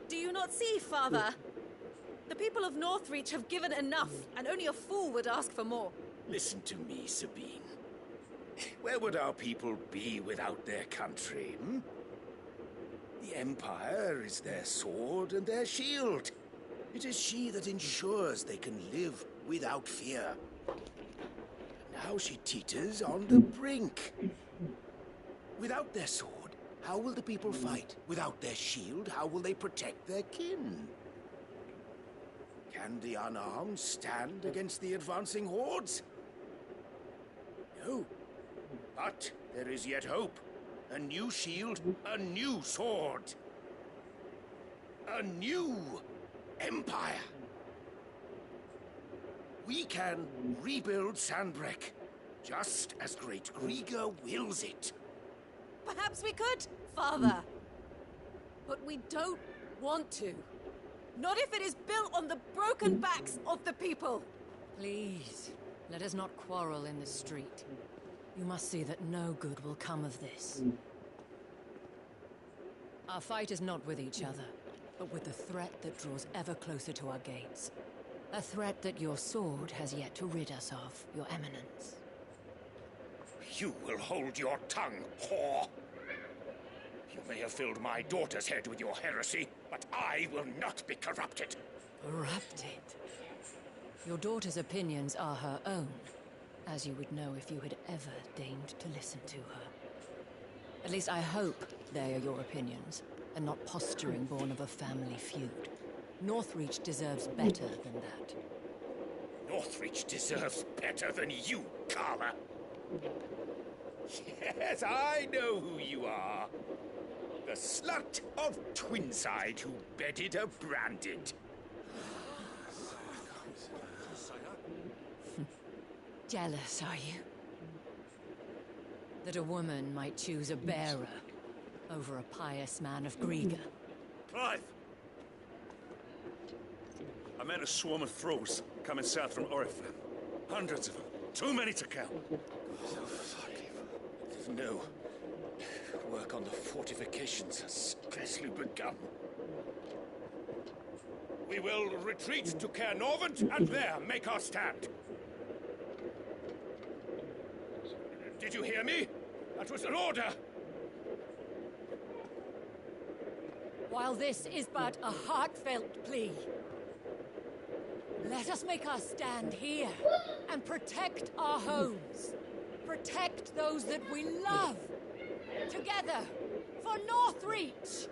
S16: Do you not see, Father? The people of Northreach have given enough, and only a fool would ask for more.
S19: Listen to me, Sabine. Where would our people be without their country, hmm? The Empire is their sword and their shield. It is she that ensures they can live without fear. Now she teeters on the brink. Without their sword, how will the people fight? Without their shield, how will they protect their kin? Can the unarmed stand against the advancing hordes? No. But there is yet hope. A new shield, a new sword. A new empire. We can rebuild Sandbreck, just as Great Grieger wills it.
S16: Perhaps we could, Father. But we don't want to. Not if it is built on the broken backs of the people.
S15: Please, let us not quarrel in the street. You must see that no good will come of this. Our fight is not with each other, but with the threat that draws ever closer to our gates. A threat that your sword has yet to rid us of, Your Eminence.
S19: You will hold your tongue, whore. You may have filled my daughter's head with your heresy, but I will not be corrupted.
S15: Corrupted? Your daughter's opinions are her own, as you would know if you had ever deigned to listen to her. At least I hope they are your opinions, and not posturing born of a family feud. Northreach deserves better than that.
S19: Northreach deserves better than you, Carla. Yes, I know who you are. The slut of Twinside who bedded a branded.
S15: Jealous, are you? That a woman might choose a bearer over a pious man of Grieger.
S18: Clive! I met a swarm of thralls coming south from Oriflamme. Hundreds of them. Too many to count.
S19: No. Work on the fortifications has scarcely begun. We will retreat to Caer Norvent and there make our stand. Did you hear me? That was an order.
S15: While this is but a heartfelt plea, let us make our stand here and protect our homes. Protect those that we love. Together, for Northreach!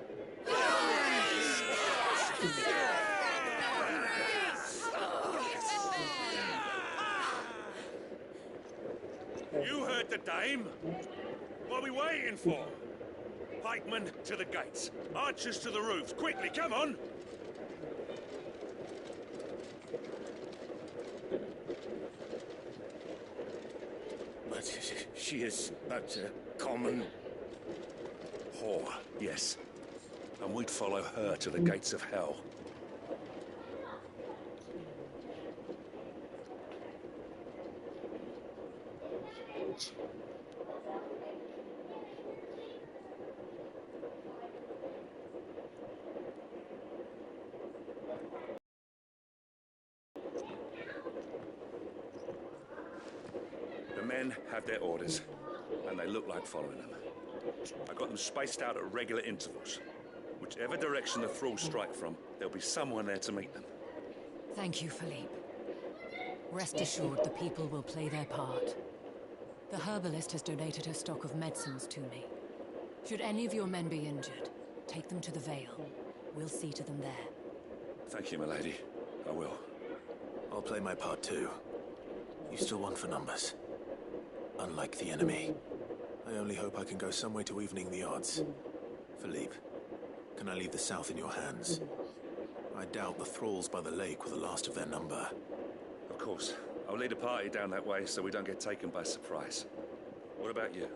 S18: You heard the dame. What are we waiting for? Pikemen to the gates. Archers to the roofs. Quickly, come on!
S19: But she is but a common
S18: whore, yes. And we'd follow her to the gates of hell. The men have their orders, and they look like following them. I got them spaced out at regular intervals. Whichever direction the thralls strike from, there'll be someone there to meet them.
S15: Thank you, Philippe. Rest assured the people will play their part. The herbalist has donated her stock of medicines to me. Should any of your men be injured, take them to the Vale. We'll see to them there.
S18: Thank you, milady. I will.
S1: I'll play my part too. You still want for numbers. Unlike the enemy. I only hope I can go some way to evening the odds. Philippe, can I leave the south in your hands? I doubt the thralls by the lake were the last of their number.
S18: Of course. I'll lead a party down that way so we don't get taken by surprise. What about you?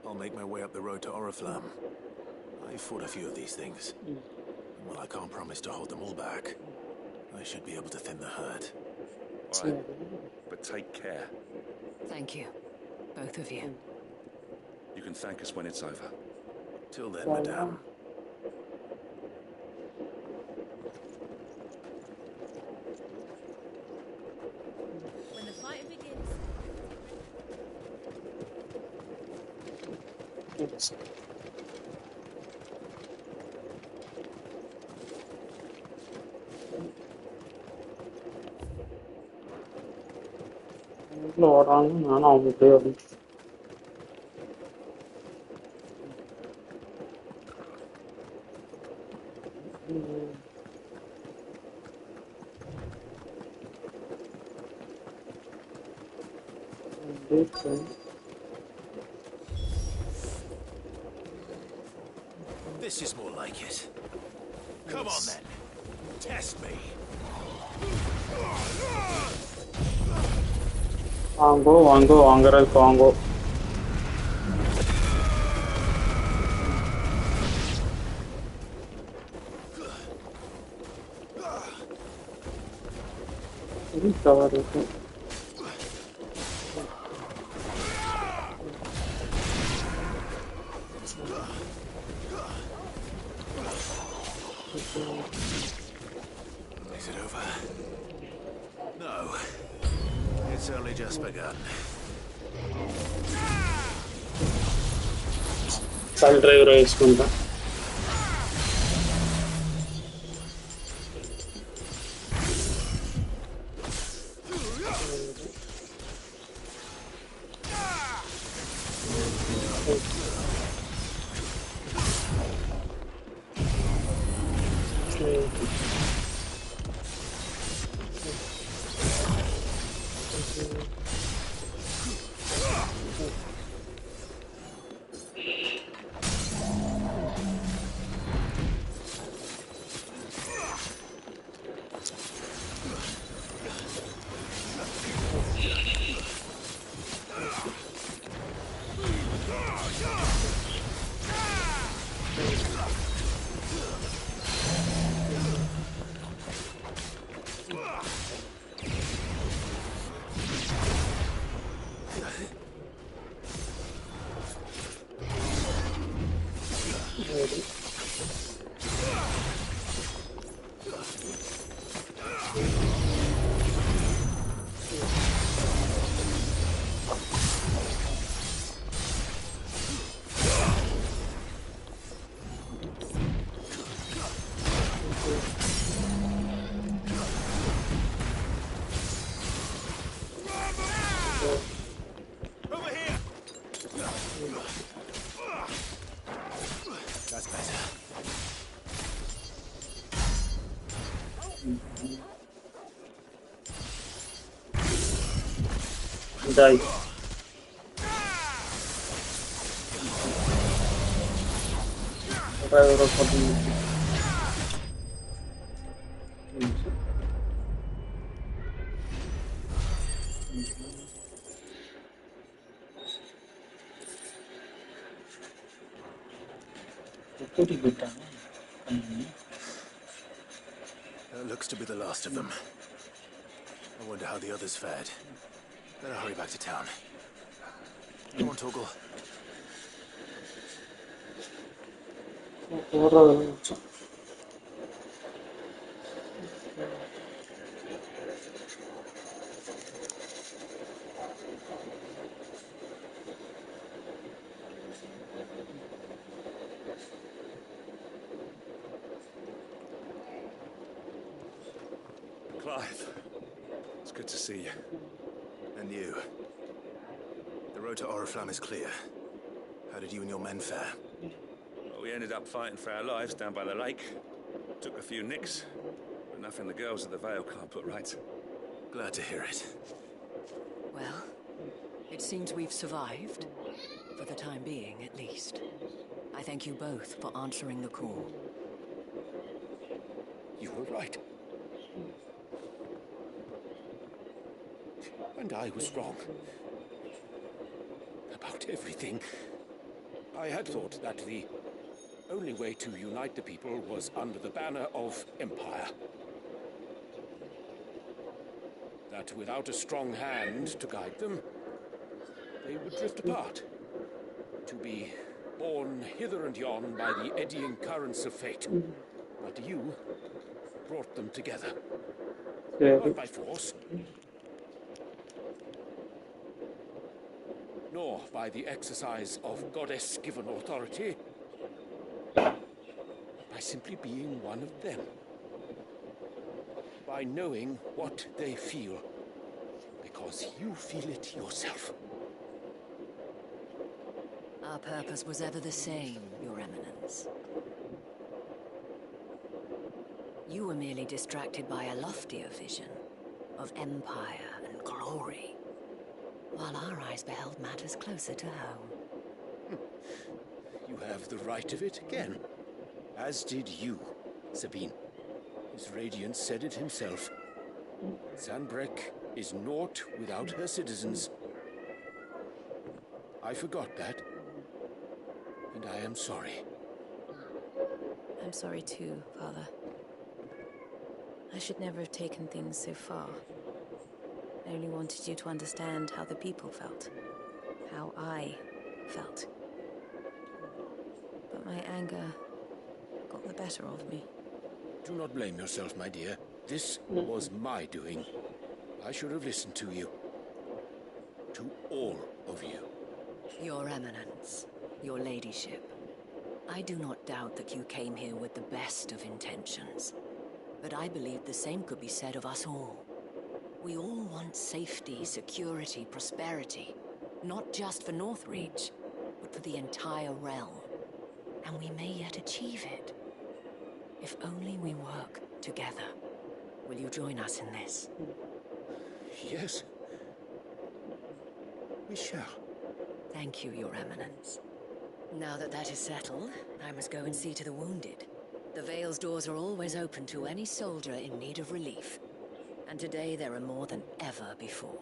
S1: I'll make my way up the road to Oriflamme. I've fought a few of these things. And while I can't promise to hold them all back, I should be able to thin the herd.
S18: All right. But take care.
S15: Thank you. Both of you.
S18: You can thank us when it's over.
S1: Till then, madame.
S16: When the fight begins.
S4: Yes. ஓடுறாங்க நானும் அவங்க போய் அப்படி
S1: This is more like it. Come on then. Test me.
S4: வாங்கோ வாங்கோ வாங்குறதுக்கு வாங்கோ cover இருக்கு
S1: Is it over? No. It's only just begun.
S4: Side driver వేసుకుంటా
S1: That's better.
S4: Die. Driver of
S1: That looks to be the last of them. I wonder how the others fared. Better hurry back to town. Come on, Torgal.
S18: Clive, it's good to see you.
S1: And you. The road to Oriflamme is clear. How did you and your men fare?
S18: Well, we ended up fighting for our lives down by the lake. Took a few nicks, but nothing the girls of the Vale can't put right.
S1: Glad to hear it.
S15: Well, it seems we've survived. For the time being, at least. I thank you both for answering the call.
S18: You were right. And I was wrong. About everything. I had thought that the only way to unite the people was under the banner of Empire. That without a strong hand to guide them, they would drift apart. To be
S9: borne hither and yon by the eddying currents of fate. But you brought them together. Not by force, nor by the exercise of goddess-given authority, by simply being one of them. By knowing what they feel, because you feel it yourself.
S15: Our purpose was ever the same, Your Eminence. You were merely distracted by a loftier vision of empire and glory, while our eyes beheld matters closer to home.
S9: You have the right of it again. As did you, Sabine. His Radiance said it himself. Sanbreque is naught without her citizens. I forgot that. And I am sorry.
S16: I'm sorry too, Father. I should never have taken things so far. I only wanted you to understand how the people felt. How I felt. But my anger got the better of me.
S9: Do not blame yourself, my dear. This was my doing. I should have listened to you. To all of you.
S15: Your Eminence, your Ladyship, I do not doubt that you came here with the best of intentions. But I believe the same could be said of us all. We all want safety, security, prosperity. Not just for Northreach, but for the entire realm. And we may yet achieve it. If only we work together. Will you join us in this?
S9: Yes. We shall.
S15: Thank you, Your Eminence. Now that that is settled, I must go and see to the wounded. The Vale's doors are always open to any soldier in need of relief. And today there are more than ever before.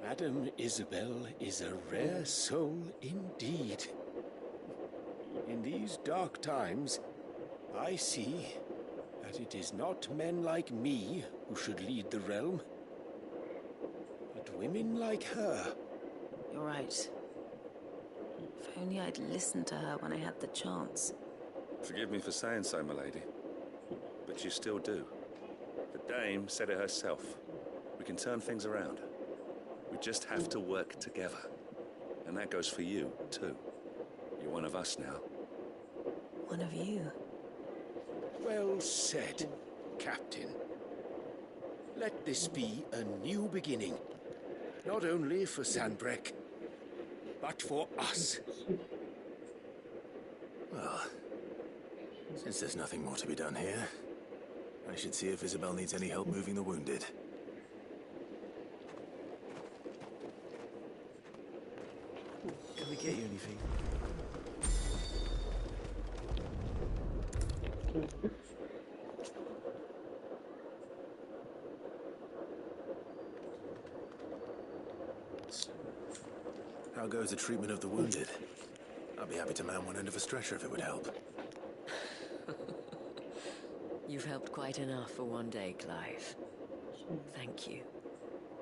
S9: Madame Isabel is a rare soul indeed. In these dark times, I see that it is not men like me who should lead the realm, but women like her.
S16: You're right. If only I'd listened to her when I had the chance.
S18: Forgive me for saying so, my lady, but you still do. The Dame said it herself. We can turn things around. We just have to work together. And that goes for you, too. You're one of us now.
S16: One of you.
S9: Well said, Captain. Let this be a new beginning. Not only for Sanbreque, but for us.
S1: Well, since there's nothing more to be done here, I should see if Isabel needs any help moving the wounded. Can we get you anything? How goes the treatment of the wounded? I'd be happy to man one end of a stretcher if it would help.
S15: You've helped quite enough for one day, Clive. Thank you.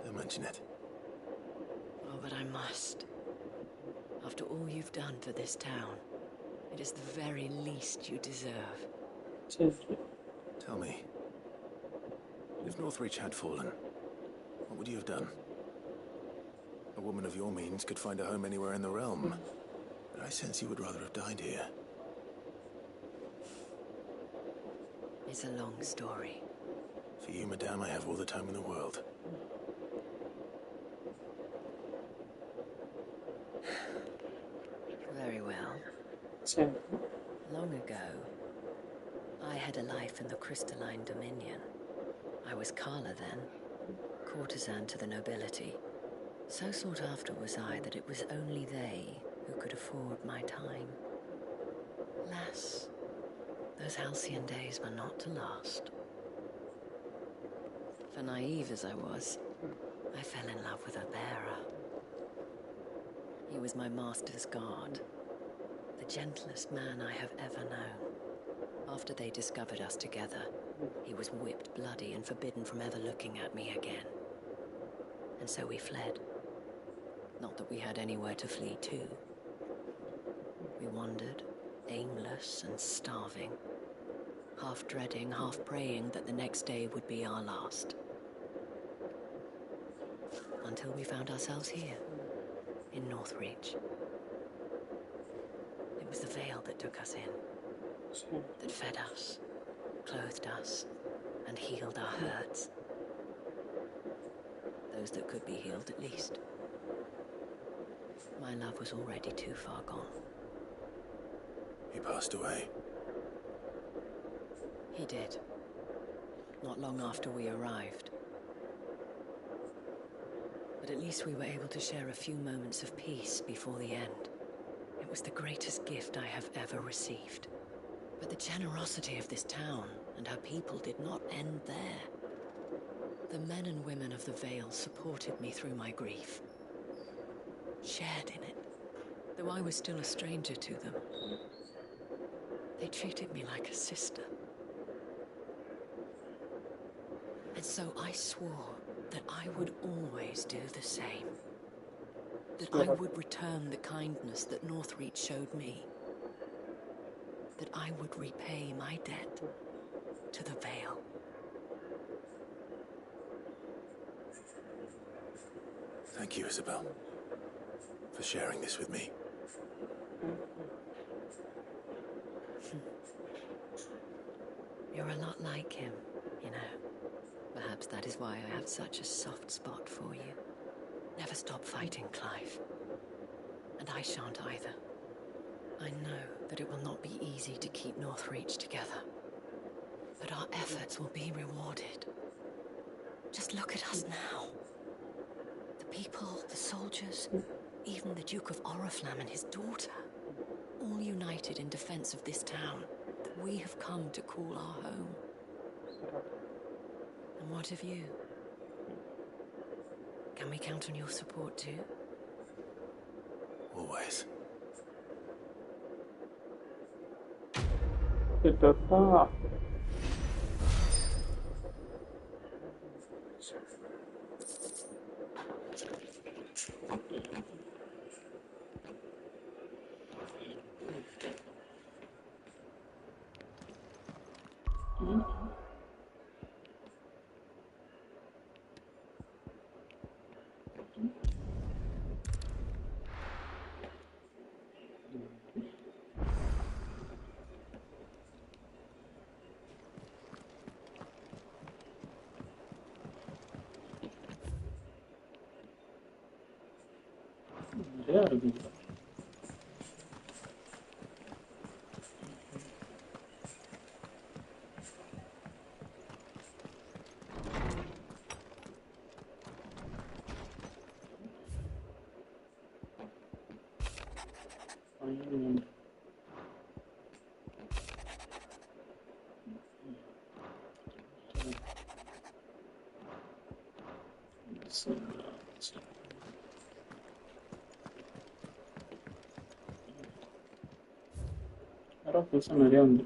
S1: Don't mention it.
S15: Oh, but I must. After all you've done for this town, it is the very least you deserve.
S1: Tell me, if Northreach had fallen, what would you have done? A woman of your means could find a home anywhere in the realm, but I sense you would rather have died here.
S15: It's a long story.
S1: For you, madame, I have all the time in the world.
S15: Very well. Long ago, I had a life in the Crystalline Dominion. I was Carla then, courtesan to the nobility. So sought after was I that it was only they who could afford my time. Alas, those halcyon days were not to last. For naive as I was, I fell in love with a bearer. He was my master's guard, the gentlest man I have ever known. After they discovered us together, He was whipped bloody and forbidden from ever looking at me again. And so we fled. Not that we had anywhere to flee to. We wandered, aimless and starving, half dreading, half praying that the next day would be our last. Until we found ourselves here, in Northreach. It was the Veil that took us in, that fed us, clothed us, and healed our hurts. Those that could be healed, at least. My love was already too far gone.
S1: He passed away.
S15: He did. Not long after we arrived. But at least we were able to share a few moments of peace before the end. It was the greatest gift I have ever received. But the generosity of this town and her people did not end there. The men and women of the Vale supported me through my grief. Shared in it, though I was still a stranger to them. They treated me like a sister. And so I swore that I would always do the same. That I would return the kindness that Northreach showed me. That I would repay my debt to the Vale.
S1: Thank you, Isabel, for sharing this with me.
S15: You're a lot like him, you know. Perhaps that is why I have such a soft spot for you. Never stop fighting, Clive. And I shan't either. I know that it will not be easy to keep Northreach together. But our efforts will be rewarded. Just look at us now. The people, the soldiers, even the Duke of Oriflamme and his daughter. All united in defense of this town that we have come to call our home. And what of you? Can we count on your support too?
S1: Always.
S4: புதுசாக நிறையா வந்து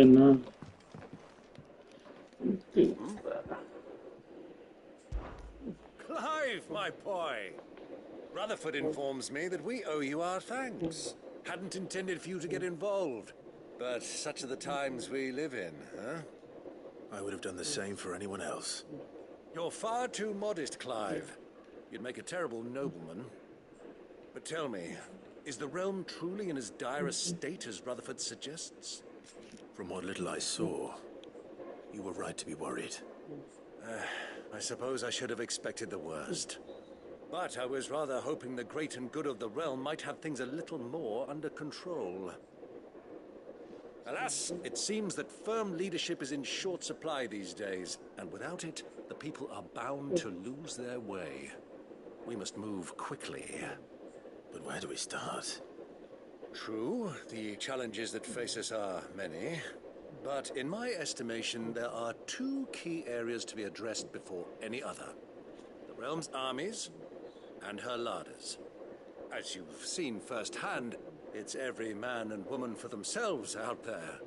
S4: என்ன
S18: Clive, my boy! Rutherford informs me that we owe you our thanks. Hadn't intended for you to get involved, but such are the times we live in, huh?
S1: I would have done the same for anyone else.
S18: You're far too modest, Clive. You'd make a terrible nobleman. But tell me, is the realm truly in as dire a state as Rutherford suggests?
S1: From what little I saw, you were right to be worried.
S18: I suppose I should have expected the worst. But I was rather hoping the great and good of the realm might have things a little more under control. Alas, it seems that firm leadership is in short supply these days, and without it, the people are bound to lose their way.
S1: We must move quickly. But where do we start? True, the challenges that face us are many. But in my estimation, there are two key areas to be addressed before any other. The realm's armies and her larders. As you've seen firsthand, it's every man and woman for themselves out there.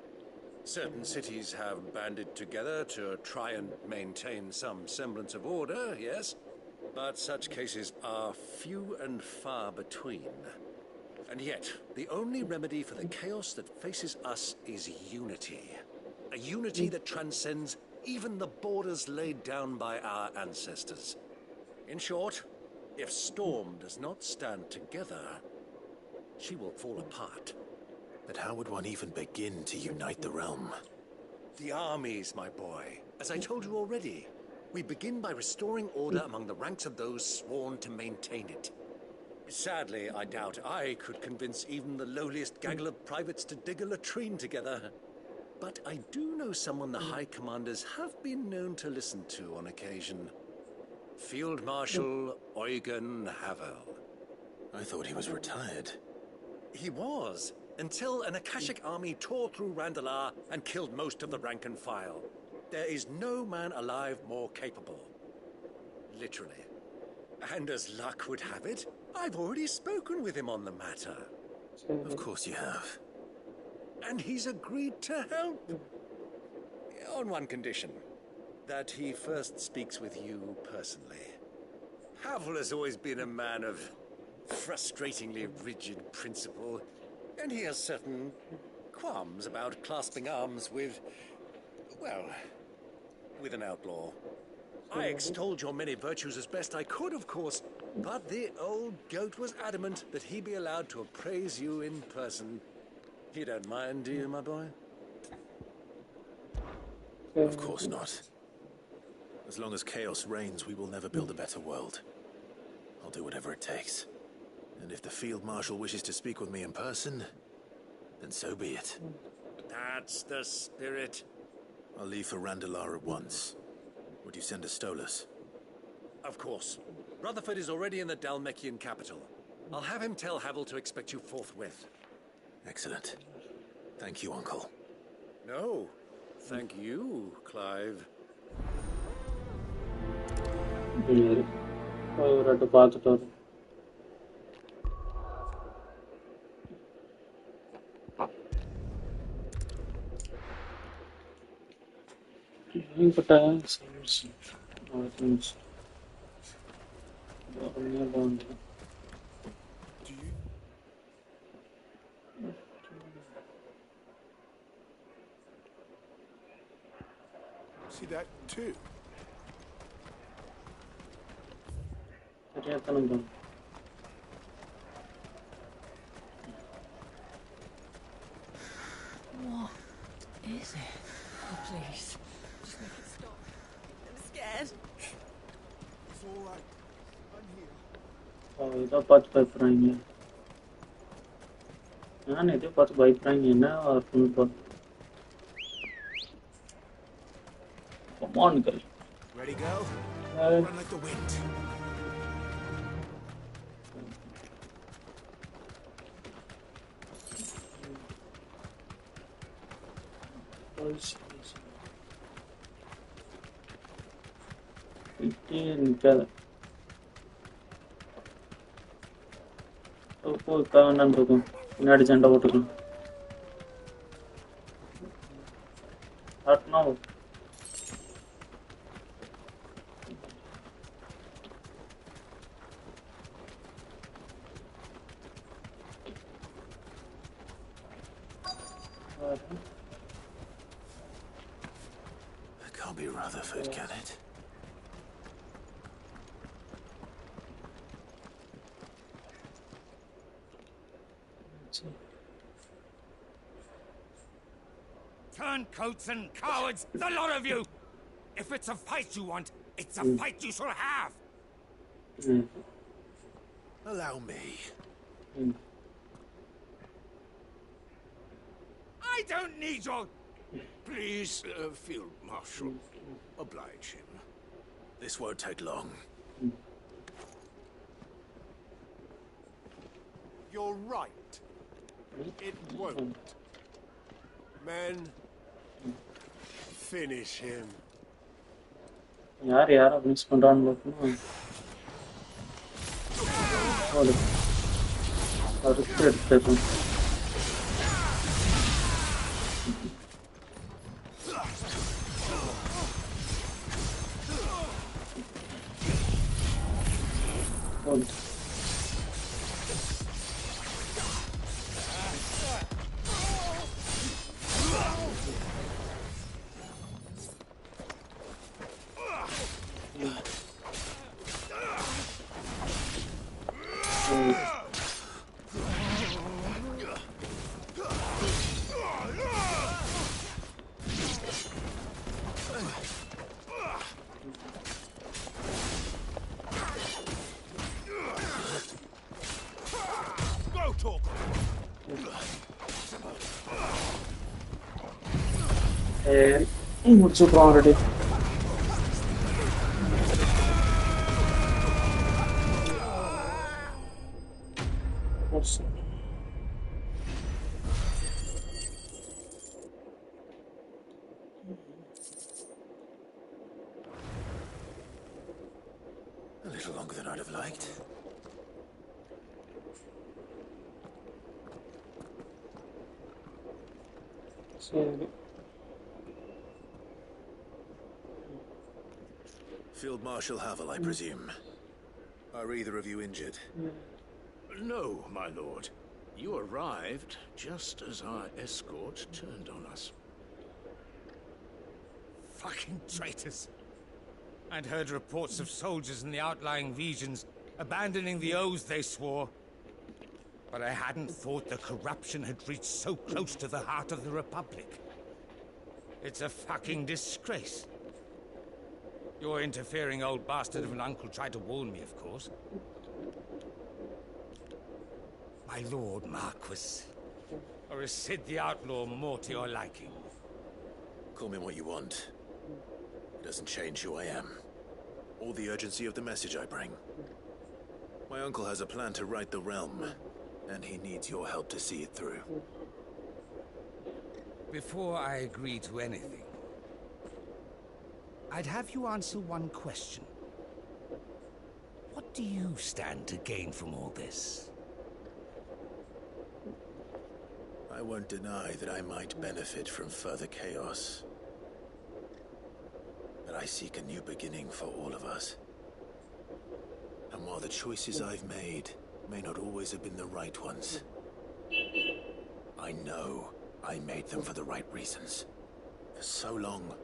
S1: Certain cities have banded together to try and maintain some semblance of order, yes? But such cases are few and far between. And yet, the only remedy for the chaos that faces us is unity. A unity that transcends even the borders laid down by our ancestors. In short, if Storm does not stand together, she will fall apart. But how would one even begin to unite the realm? The armies, my boy. As I told you already, we begin by restoring order among the ranks of those sworn to maintain it. Sadly, I doubt I could convince even the lowliest gaggle of privates to dig a latrine together. But I do know someone the High Commanders have been known to listen to on occasion. Field Marshal Eugen Havel. I thought he was retired. He was, until an Akashic army tore through Randalar and killed most of the rank and file. There is no man alive more capable. Literally. And as luck would have it, I've already spoken with him on the matter. Of course you have. And he's agreed to help. On one condition. That he first speaks with you personally. Havel has always been a man of frustratingly rigid principle, and he has certain qualms about clasping arms with, well, with an outlaw. I extolled your many virtues as best I could, of course, but the old goat was adamant that he be allowed to appraise you in person. You don't mind, do you, my boy? Of course not. As long as chaos reigns, we will never build a better world. I'll do whatever it takes. And if the Field Marshal wishes to speak with me in person, then so be it. That's the spirit. I'll leave for Randalar at once. Would you send a Stolas? Of course. Rutherford is already in the Dalmekian capital. I'll have him tell Havel to expect you forthwith. Excellent. Thank you, Uncle. No. Thank you, Clive.
S14: See that too?
S15: What is it? Oh, please. Just make it stop. I'm scared.
S14: It's all right. I'm here.
S4: Oh, itu pas vibranya. Nah, itu pas vibranya na or full. Come on, girl.
S10: Ready, go? Run like the wind.
S4: பின்னாடி சண்டை போட்டுக்கலாம்
S1: That can't be Rutherford, can it?
S10: Turncoats and cowards, the lot of you! If it's a fight you want, it's a fight you shall have!
S1: Allow me.
S10: I don't need your...
S18: Please, Field Marshal, oblige him.
S1: This won't take long.
S14: you're right. It won't. Men, finish him.
S4: यार अब miss पண்றான் लोग ஓடு அறுத்து எடுத்துறோம் ஓடு முடிச்சுக்கிறோம் already
S1: A little longer than I'd have liked.
S4: சரி
S1: Field Marshal Havel, I presume. Are either of you injured?
S13: No, my lord. You arrived just as our escort turned on us.
S10: Fucking traitors. I'd heard reports of soldiers in the outlying regions abandoning the oaths they swore. But I hadn't thought the corruption had reached so close to the heart of the Republic. It's a fucking disgrace. Your interfering old bastard of an uncle tried to warn me, of course. My lord Marquis. Or is Sid the Outlaw more to your liking?
S1: Call me what you want. It doesn't change who I am. Or the urgency of the message I bring. My uncle has a plan to right the realm, and he needs your help to see it through.
S10: Before I agree to anything, I'd have you answer one question. What do you stand to gain from all this?
S1: I won't deny that I might benefit from further chaos. But I seek a new beginning for all of us. And while the choices I've made may not always have been the right ones, I know I made them for the right reasons. For so long,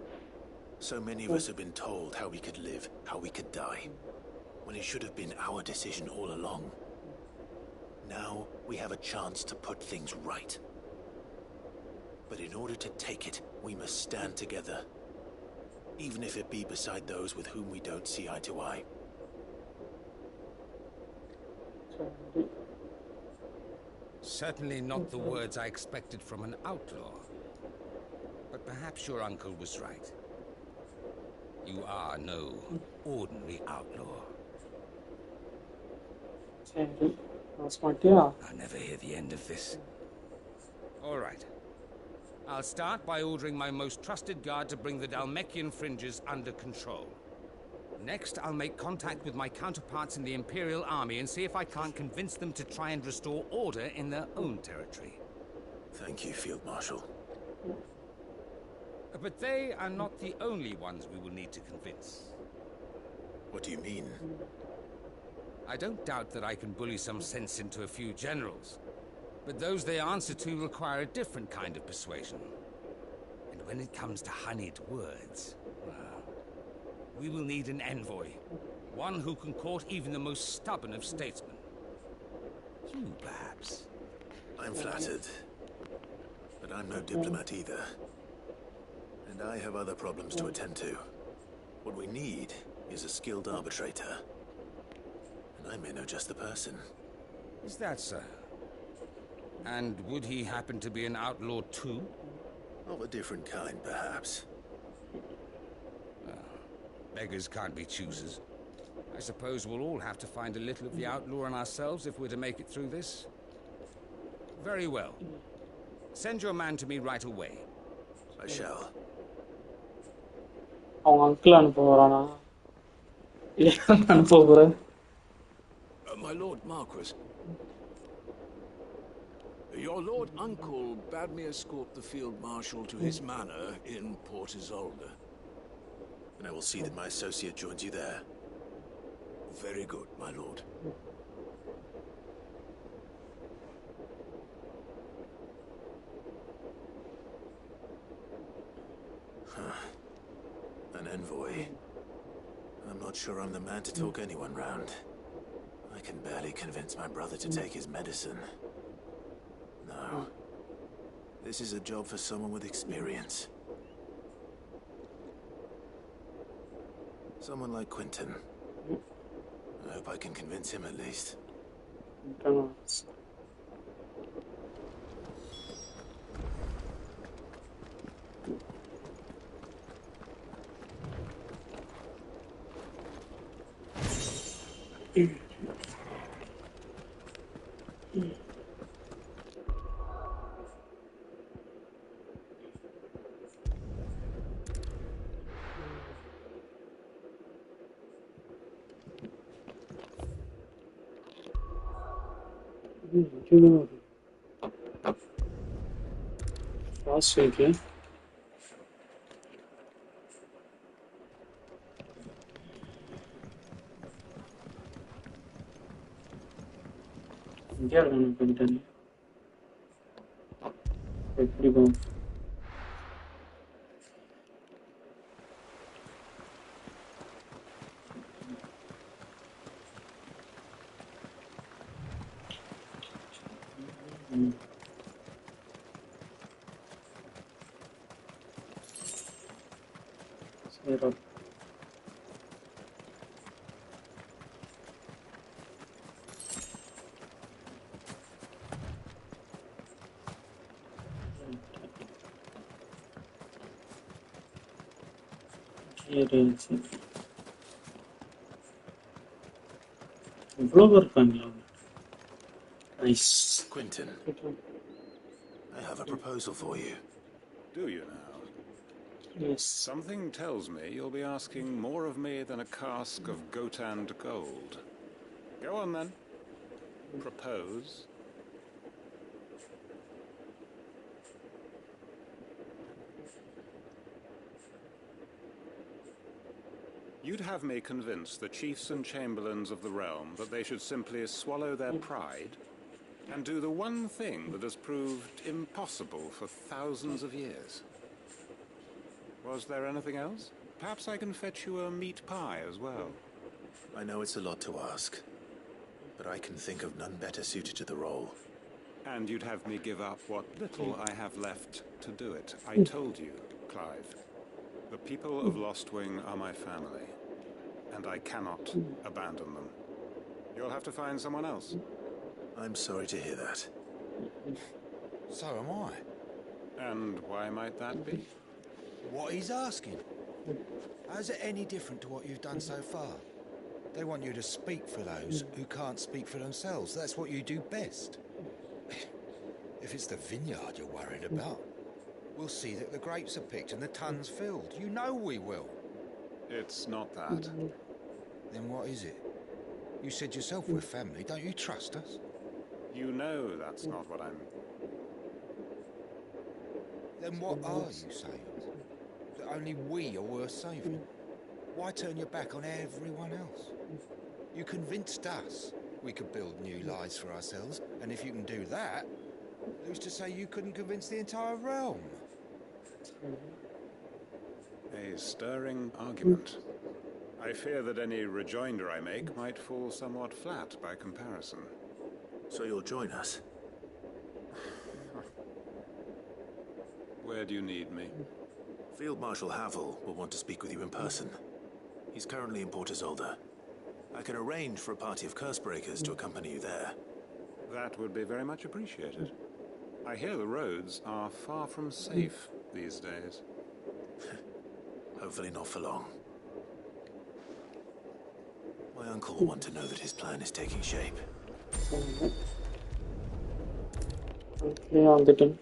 S1: so many of us have been told how we could live, how we could die, when it should have been our decision all along. Now we have a chance to put things right. But in order to take it, we must stand together, even if it be beside those with whom we don't see eye to eye.
S10: Certainly not the words I expected from an outlaw. But perhaps your uncle was right. You are no ordinary outlaw. I'll never hear the end of this. All right. I'll start by ordering my most trusted guard to bring the Dalmekian fringes under control. Next, I'll make contact with my counterparts in the Imperial Army and see if I can't convince them to try and restore order in their own territory.
S1: Thank you, Field Marshal.
S10: But they are not the only ones we will need to convince.
S1: What do you mean?
S10: I don't doubt that I can bully some sense into a few generals, but those they answer to require a different kind of persuasion. And when it comes to honeyed words, well, we will need an envoy, one who can court even the most stubborn of statesmen. You, perhaps.
S1: I'm flattered, but I'm no diplomat either. And I have other problems to attend to. What we need is a skilled arbitrator. And I may know just the person.
S10: Is that so? And would he happen to be an outlaw too?
S1: Of a different kind, perhaps.
S10: Beggars can't be choosers. I suppose we'll all have to find a little of the outlaw in ourselves if we're to make it through this. Very well. Send your man to me right away.
S8: I shall.
S4: அவங்க uncle அனுப்ப போறானா இல்ல அனுப்ப போற
S9: My lord Marquis. Your lord uncle bade me escort the field marshal to his manor in Port Isolde.
S1: And I will see that my associate joins you there.
S9: Very good, my lord.
S1: An envoy. I'm not sure I'm the man to talk anyone round. I can barely convince my brother to take his medicine. No. This is a job for someone with experience. Someone like Quentin. I hope I can convince him at least.
S4: Fast okay. இங்கே இருக்கணும் பண்ணிட்டேன் எப்படி போகும் சரி இவ்வளவு இருக்காங்களா nice
S1: Quentin, I have a proposal for you.
S20: Do you now?
S4: Yes.
S20: Something tells me you'll be asking more of me than a cask of Gotand gold. Go on then. Propose. You'd have me convince the chiefs and chamberlains of the realm that they should simply swallow their pride and do the one thing that has proved impossible for thousands of years. Was there anything else? Perhaps I can fetch you a meat pie as well.
S1: I know it's a lot to ask, but I can think of none better suited to the role.
S20: And you'd have me give up what little I have left to do it. I told you, Clive. The people of Lostwing are my family, and I cannot abandon them. You'll have to find someone else.
S1: I'm sorry to hear that.
S17: So am I.
S20: And why might that be?
S17: What he's asking. How's it any different to what you've done so far? They want you to speak for those who can't speak for themselves. That's what you do best. If it's the vineyard you're worried about, we'll see that the grapes are picked and the tons filled. You know we will.
S20: It's not that.
S17: Then what is it? You said yourself we're family. Don't you trust us?
S20: You know that's not what I'm...
S17: Then what are you saying? That only we are worth saving? Why turn your back on everyone else? You convinced us we could build new lives for ourselves, and if you can do that, who's to say you couldn't convince the entire realm?
S20: A stirring argument. I fear that any rejoinder I make might fall somewhat flat by comparison.
S1: So you'll join us?
S20: Where do you need me?
S1: Field Marshal Havel will want to speak with you in person. He's currently in Port Isolde. I can arrange for a party of Cursebreakers to accompany you there.
S20: That would be very much appreciated. I hear the roads are far from safe these days.
S1: Hopefully not for long. My uncle will want to know that his plan is taking shape.
S4: வந்துட்டேன்.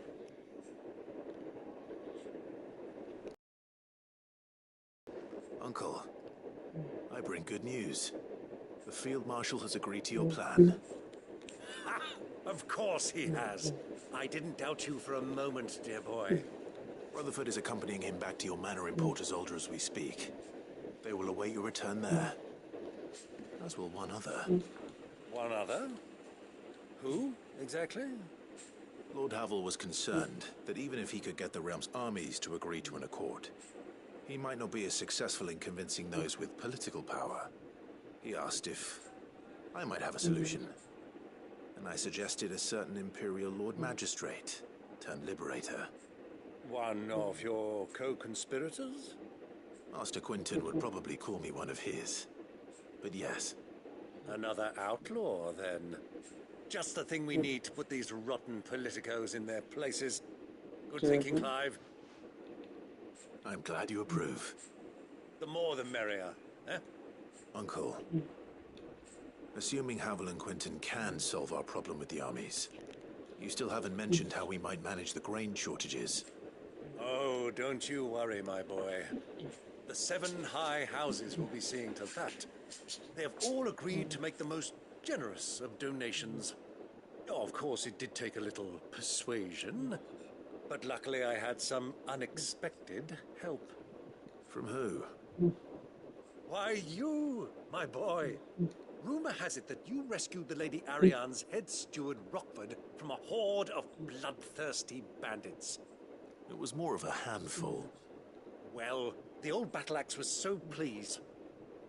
S1: Uncle, I bring good news. The Field Marshal has agreed to your plan.
S21: Of course he has. I didn't doubt you for a moment, dear boy.
S1: Rutherford is accompanying him back to your manor in Porter's Alder as we speak. They will await your return there. As will one other.
S21: One other? Who, exactly?
S1: Lord Havel was concerned that even if he could get the realm's armies to agree to an accord, he might not be as successful in convincing those with political power. He asked if I might have a solution, and I suggested a certain Imperial Lord Magistrate turned liberator.
S21: One of your co-conspirators?
S1: Master Quinton would probably call me one of his, but yes.
S21: Another outlaw, then. Just the thing we need to put these rotten politicos in their places. Good thinking, Clive.
S1: I'm glad you approve.
S21: The more the merrier, eh?
S1: Uncle, assuming Havel and Quinton can solve our problem with the armies, you still haven't mentioned how we might manage the grain shortages.
S21: Oh, don't you worry, my boy. The 7 high houses will be seeing to that. They have all agreed to make the most generous of donations. Oh, of course, it did take a little persuasion, but luckily I had some unexpected help.
S1: From who?
S21: Why, you, my boy. Rumor has it that you rescued the Lady Ariane's head steward Rockford from a horde of bloodthirsty bandits.
S1: It was more of a handful.
S21: Well, the old battle axe was so pleased.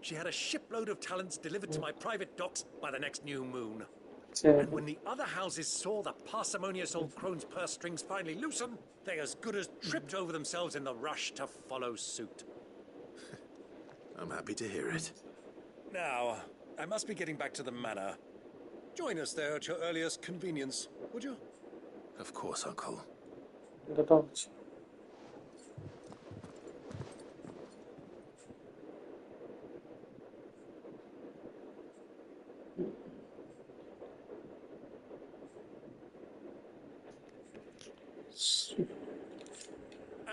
S21: She had a shipload of talents delivered to my private docks by the next new moon. And when the other houses saw the parsimonious old crone's purse strings finally loosen, they as good as tripped over themselves in the rush to follow suit.
S1: I'm happy to hear it.
S21: Now, I must be getting back to the manor. Join us there at your earliest convenience, would you?
S1: Of course, Uncle.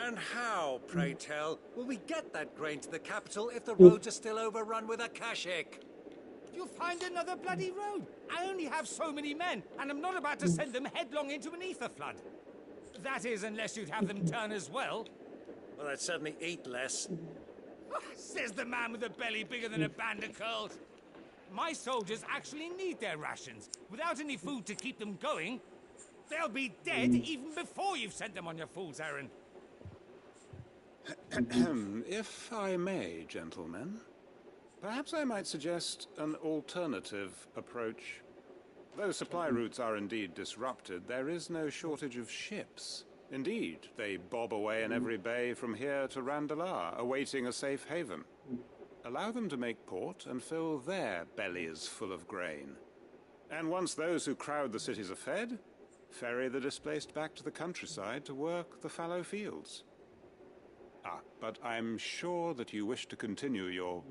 S21: And how, pray tell, will we get that grain to the capital if the roads are still overrun with akashic?
S10: You'll find another bloody road. I only have so many men, and I'm not about to send them headlong into an ether flood. That is, unless you'd have them turn as well.
S21: Well, I'd certainly eat less.
S10: Says the man with a belly bigger than a band of curls. My soldiers actually need their rations. Without any food to keep them going, they'll be dead even before you've sent them on your fool's errand.
S20: If I may, gentlemen, perhaps I might suggest an alternative approach. Though supply routes are indeed disrupted, there is no shortage of ships. Indeed, they bob away in every bay from here to Randalar, awaiting a safe haven. Allow them to make port and fill their bellies full of grain. And once those who crowd the cities are fed, ferry the displaced back to the countryside to work the fallow fields. But I'm sure that you wish to continue your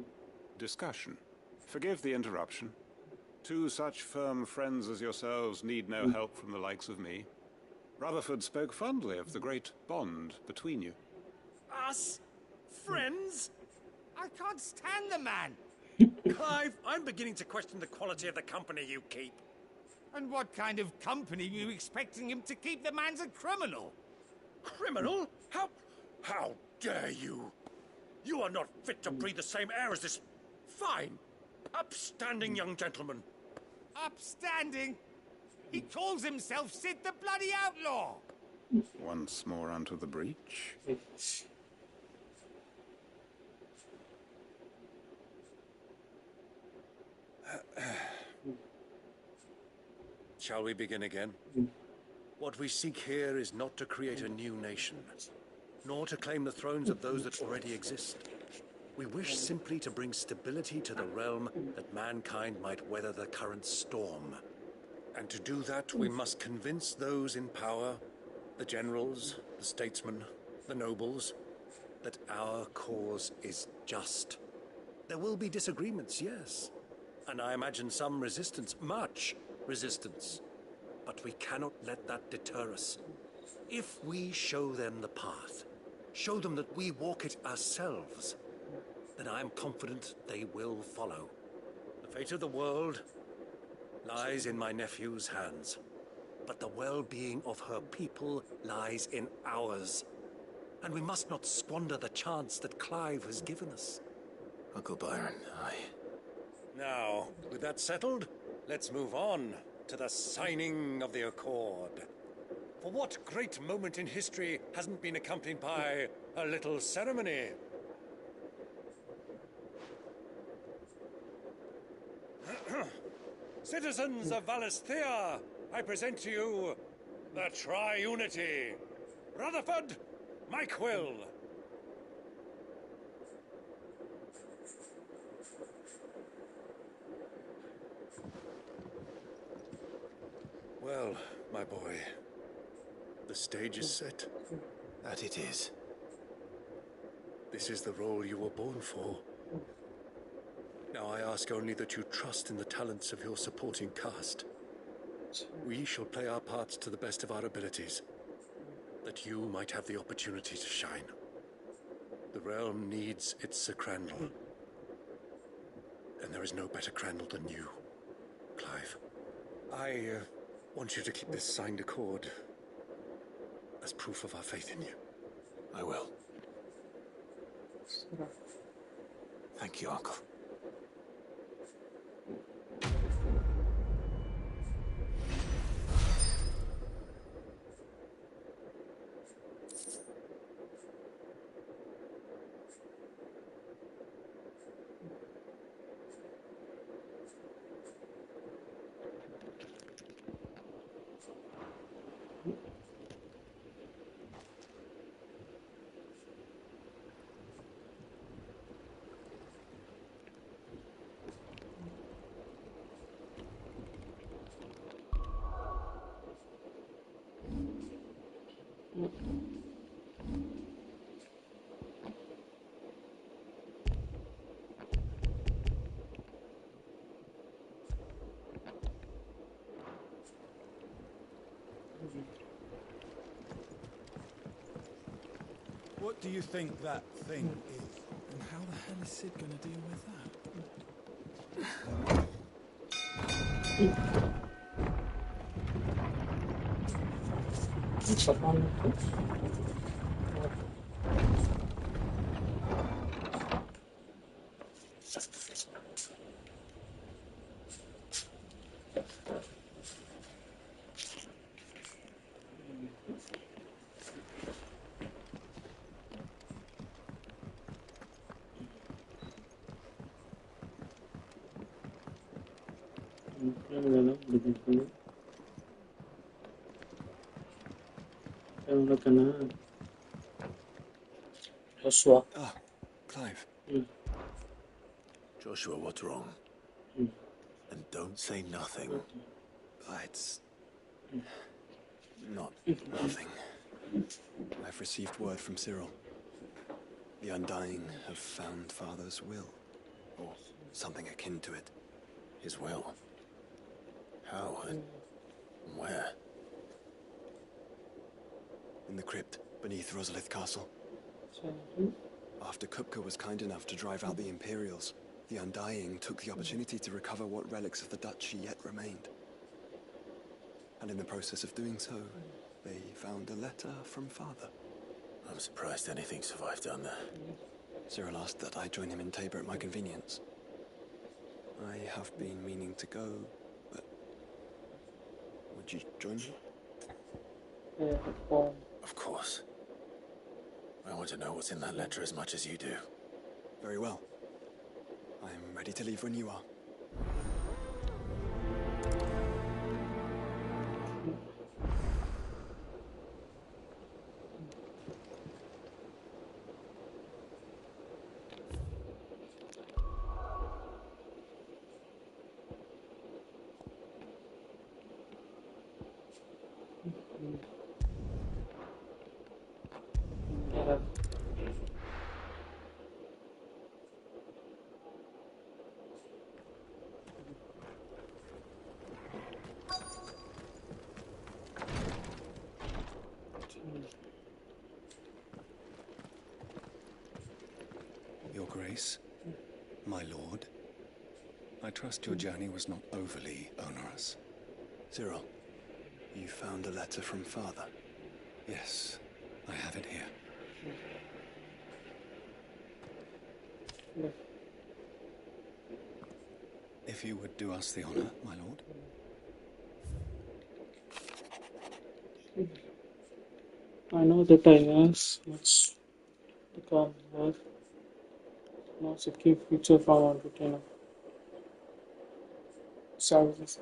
S20: discussion. Forgive the interruption. 2 such firm friends as yourselves need no help from the likes of me. Rutherford spoke fondly of the great bond between you.
S21: Us? Friends?
S10: I can't stand the man.
S21: Clive, I'm beginning to question the quality of the company you keep.
S10: And what kind of company were you expecting him to keep? The man's a criminal.
S21: Criminal? How dare you? You are not fit to breathe the same air as this fine, upstanding young gentleman.
S10: Upstanding? He calls himself Sid the Bloody Outlaw.
S20: Once more onto the breach.
S21: Shall we begin again? What we seek here is not to create a new nation, nor to claim the thrones of those that already exist. We wish simply to bring stability to the realm that mankind might weather the current storm. And to do that, we must convince those in power, the generals, the statesmen, the nobles, that our cause is just. There will be disagreements, yes. And I imagine some resistance, much resistance.
S2: But we cannot let that deter us. If we show them the path, show them that we walk it ourselves, then I am confident they will follow. The fate of the world lies in my nephew's hands, but the well-being of her people lies in ours. And we must not squander the chance that Clive has given us.
S1: Uncle Byron,
S2: Now, with that settled, let's move on to the signing of the Accord. For what great moment in history hasn't been accompanied by a little ceremony? Citizens of Valisthea, I present to you the Tri-Unity. Rutherford, Mike Will. Well, my boy, the stage is set.
S1: That it is.
S2: This is the role you were born for. Now I ask only that you trust in the talents of your supporting cast. We shall play our parts to the best of our abilities, that you might have the opportunity to shine. The realm needs its Sir Crandall, and there is no better Crandall than you, Clive. I want you to keep this signed accord as proof of our faith in you.
S1: I will. Thank you, Uncle.
S14: What do you think that thing is? And how the hell is Sid gonna deal with
S4: Joshua.
S1: Ah, Clive. Joshua, what's wrong? And don't say nothing. It's not nothing. I've received word from Cyril. The Undying have found Father's will, or something akin to it. His will? How and where? In the crypt beneath Rosalith Castle. After Kupka was kind enough to drive out the Imperials, the Undying took the opportunity to recover what relics of the Duchy yet remained. And in the process of doing so, they found a letter from Father. I'm surprised anything survived down there. Cyril asked that I join him in Tabor at my convenience. I have been meaning to go, but would you join me? Of course. I want to know what's in that letter as much as you do. Very well. I'm ready to leave when you are.
S2: Your Grace, my lord, I trust your journey was not overly onerous.
S1: Cyril, you found a letter from Father?
S2: Yes, I have it here. If you would do us the honor, my lord.
S4: I know that I asked much to come here. No secure feature from on retainer. Services.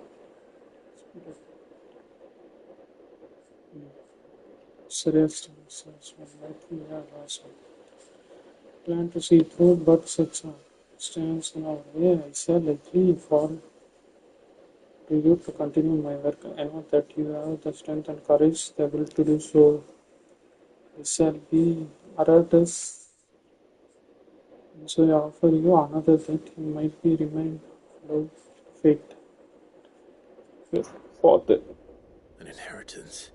S4: Serious plan to see through, but such a stands in our way. I shall agree for to you to continue my work. I know that you have the strength and courage, the ability to do so. I shall be Aratus. So I offer you another that you might be remain of fate. Your father.
S1: An inheritance.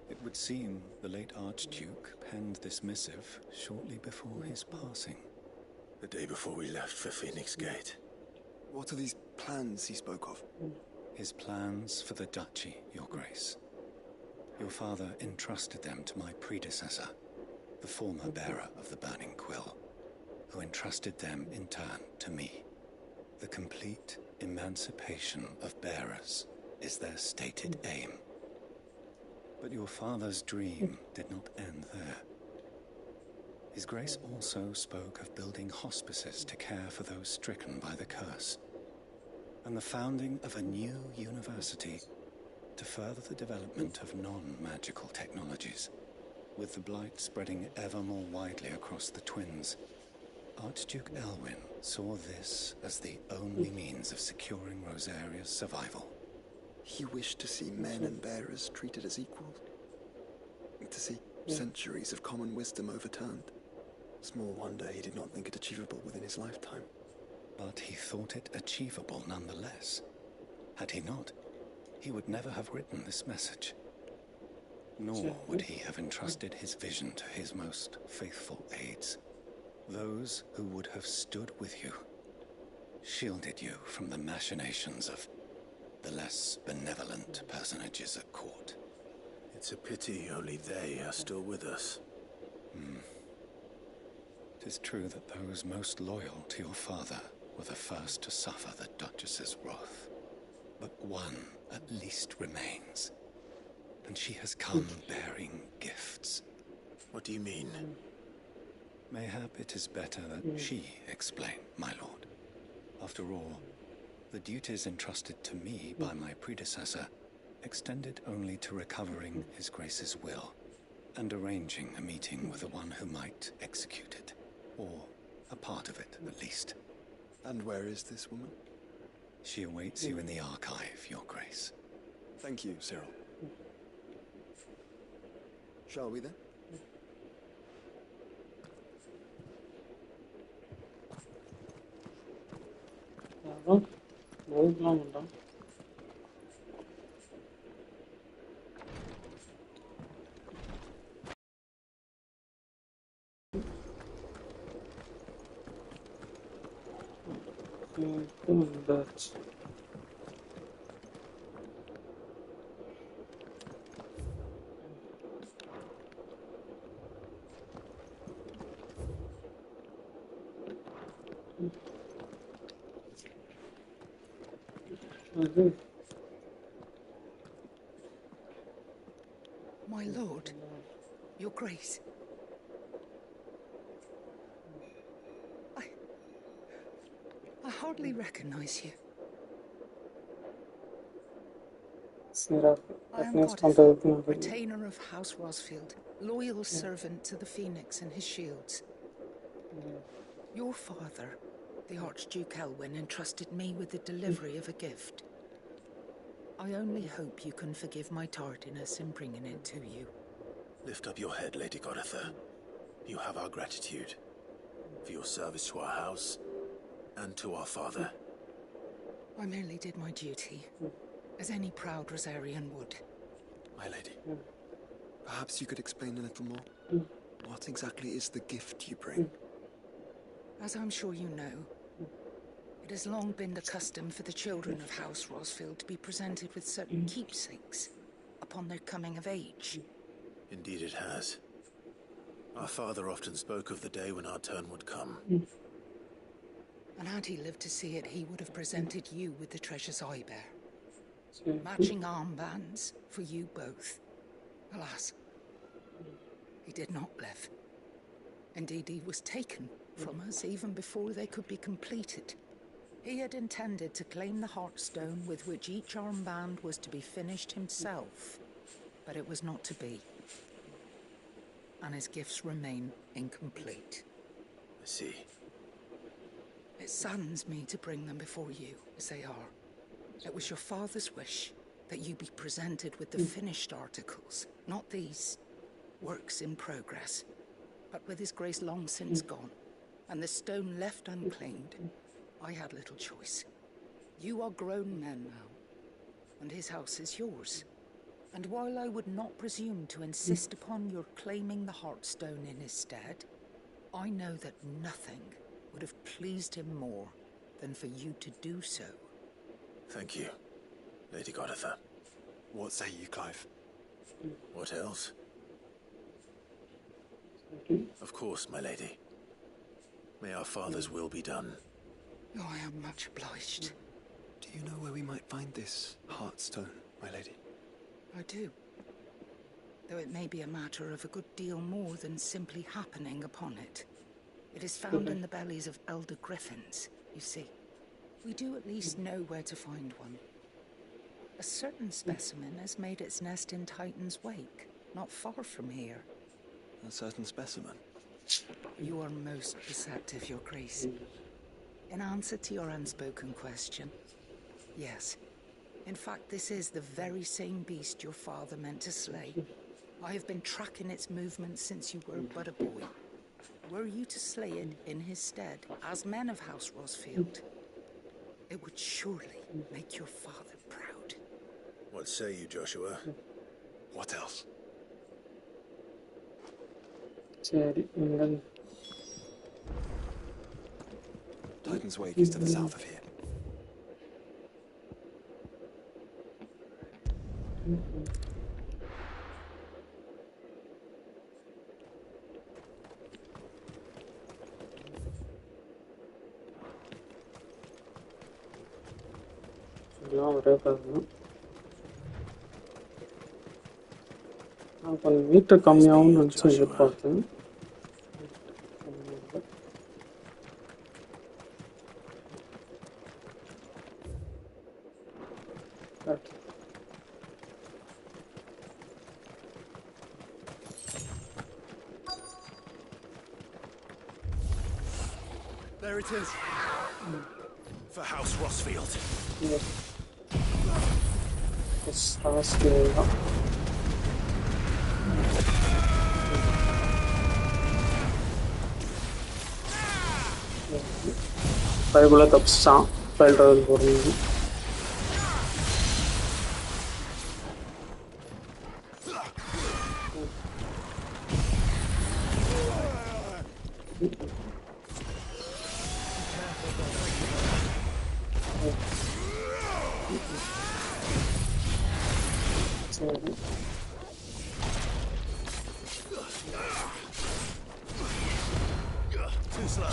S2: It would seem the late Archduke penned this missive shortly before his passing.
S1: The day before we left for Phoenix Gate.
S6: What are these plans he spoke of?
S2: His plans for the duchy, Your Grace. Your father entrusted them to my predecessor, the former bearer of the Burning Quill, who entrusted them in turn to me. The complete emancipation of bearers is their stated aim. But your father's dream did not end there. His Grace also spoke of building hospices to care for those stricken by the curse, and the founding of a new university to further the development of non-magical technologies. With the blight spreading ever more widely across the twins, Archduke Elwyn saw this as the only means of securing Rosaria's survival.
S6: He wished to see men and bearers treated as equals. To see centuries of common wisdom overturned. Small wonder he did not think it achievable within his lifetime.
S2: But he thought it achievable nonetheless. Had he not, he would never have written this message. Nor would he have entrusted his vision to his most faithful aides. Those who would have stood with you, shielded you from the machinations of the less benevolent personages at court.
S1: It's a pity only they are still with us.
S2: It is true that those most loyal to your father were the first to suffer the Duchess's wrath. But one at least remains, and she has come bearing gifts.
S1: What do you mean?
S2: Mayhap it is better that she explain, my lord. After all, the duties entrusted to me by my predecessor extended only to recovering His Grace's will and arranging a meeting with the one who might execute it, or a part of it at least.
S6: And where is this woman?
S2: She awaits you in the archive, Your Grace.
S6: Thank you, Cyril. Shall we then?
S4: That's
S7: My lord, your grace. I hardly recognize you. I am Godfrey, retainer of House Rosfield, loyal servant to the Phoenix and his shields. Your father, the Archduke Elwyn, entrusted me with the delivery of a gift. I only hope you can forgive my tardiness in bringing it to you.
S1: Lift up your head, Lady Goditha. You have our gratitude for your service to our house and to our father.
S7: I merely did my duty, as any proud Rosarian would.
S6: My lady, perhaps you could explain a little more? What exactly is the gift you bring?
S7: As I'm sure you know, it has long been the custom for the children of House Rosfield to be presented with certain keepsakes upon their coming of age.
S1: Indeed it has. Our father often spoke of the day when our turn would come.
S7: And had he lived to see it, he would have presented you with the treasures I bear. Matching armbands for you both. Alas, he did not live. Indeed, he was taken from us even before they could be completed. He had intended to claim the Heartstone with which each armband was to be finished himself, but it was not to be. And his gifts remain incomplete.
S1: I see.
S7: It saddens me to bring them before you, as they are. It was your father's wish that you be presented with the finished articles, not these works in progress, but with his grace long since gone, and the stone left unclaimed. I had little choice. You are grown men now, and his house is yours. And while I would not presume to insist upon your claiming the Heartstone in his stead, I know that nothing would have pleased him more than for you to do so.
S1: Thank you, Lady Goditha.
S6: What say you, Clive?
S1: What else? Of course, my lady. May our father's will be done.
S7: Oh, I am much obliged.
S6: Do you know where we might find this Heartstone, my lady?
S7: I do. Though it may be a matter of a good deal more than simply happening upon it. It is found in the bellies of elder griffins, you see. We do at least know where to find one. A certain specimen has made its nest in Titan's Wake, not far from here.
S6: A certain specimen?
S7: You are most perceptive, Your Grace. In answer to your unspoken question, yes. In fact, this is the very same beast your father meant to slay. I have been tracking its movements since you were but a boy. Were you to slay it in his stead, as men of House Rosfield, it would surely make your father proud.
S1: What say you, Joshua?
S6: What else? Titan's Wake is to the south of here.
S4: கொஞ்சம் metre கம்மியாகவும் நினச்சி எதிர்பார்த்தேன்.
S1: There it is. For House Rosfield.
S4: Yes. Scale. Fire தப்பிச்சான் file travel போடுறது.
S1: Too slow.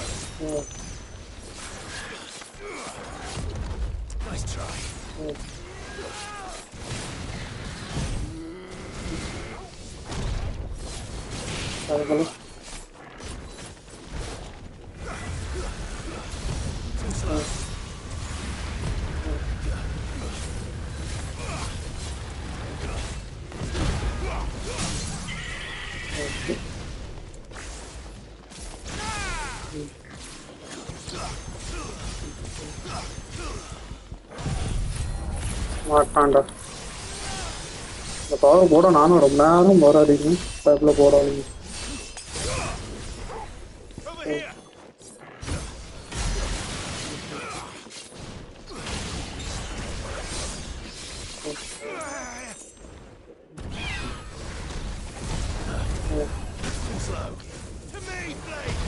S1: Nice try. Too slow.
S4: மாட்டான்டா. இந்த power போட நானும் ரொம்ப நேரம் போராடிங்க. பைப்பில் போடாதீங்க.
S1: Too slow. To me, Blake.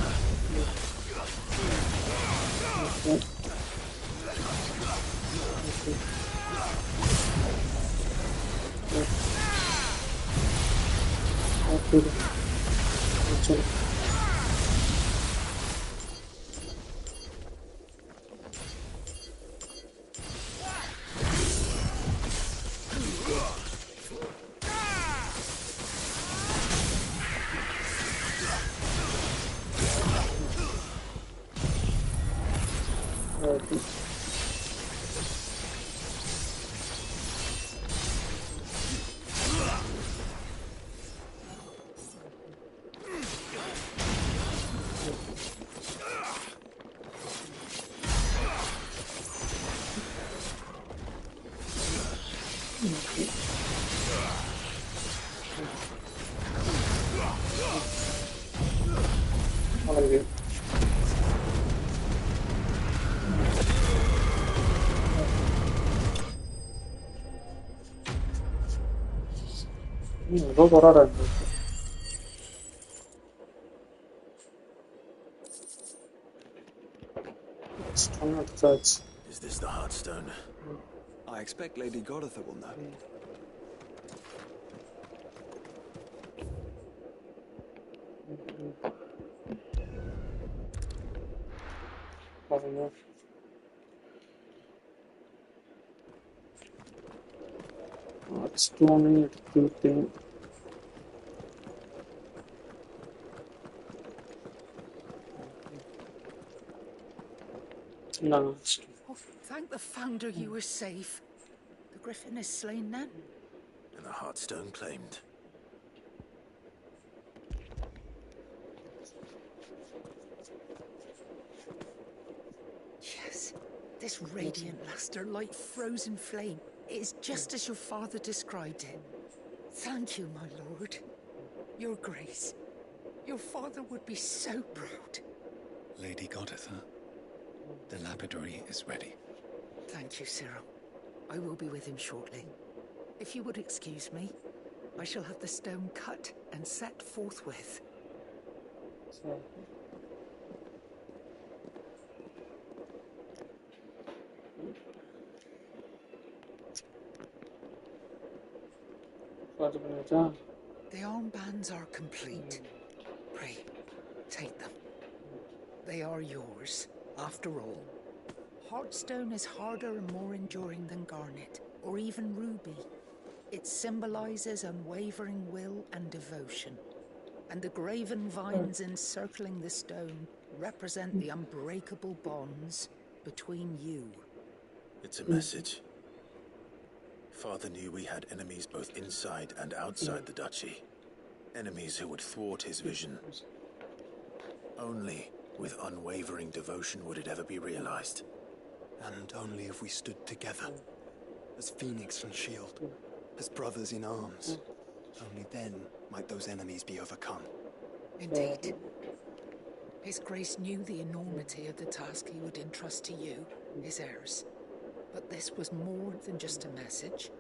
S4: to actually. Go for it.
S1: Is this the Heartstone?
S6: I expect Lady Goditha will know.
S4: Heartstone thing. No.
S7: Oh, thank the Founder you were safe. The Griffin is slain then?
S1: And the Heartstone claimed.
S7: Yes. This radiant luster like frozen flame. It is just as your father described it. Thank you, my lord. Your Grace. Your father would be so proud.
S2: Lady Goditha, the lapidary is ready.
S7: Thank you, Cyril. I will be with him shortly. If you would excuse me, I shall have the stone cut and set forthwith.
S4: The
S7: armbands are complete. Pray, take them. They are yours, after all. Heartstone is harder and more enduring than garnet, or even ruby. It symbolizes unwavering will and devotion. And the graven vines encircling the stone represent the unbreakable bonds between you.
S1: It's a message. Father knew we had enemies both inside and outside the duchy. Enemies who would thwart his vision. Only with unwavering devotion would it ever be realized.
S6: And only if we stood together, as Phoenix and Shield, as brothers in arms. Only then might those enemies be overcome.
S7: Indeed. His Grace knew the enormity of the task he would entrust to you, his heirs. But this was more than just a message.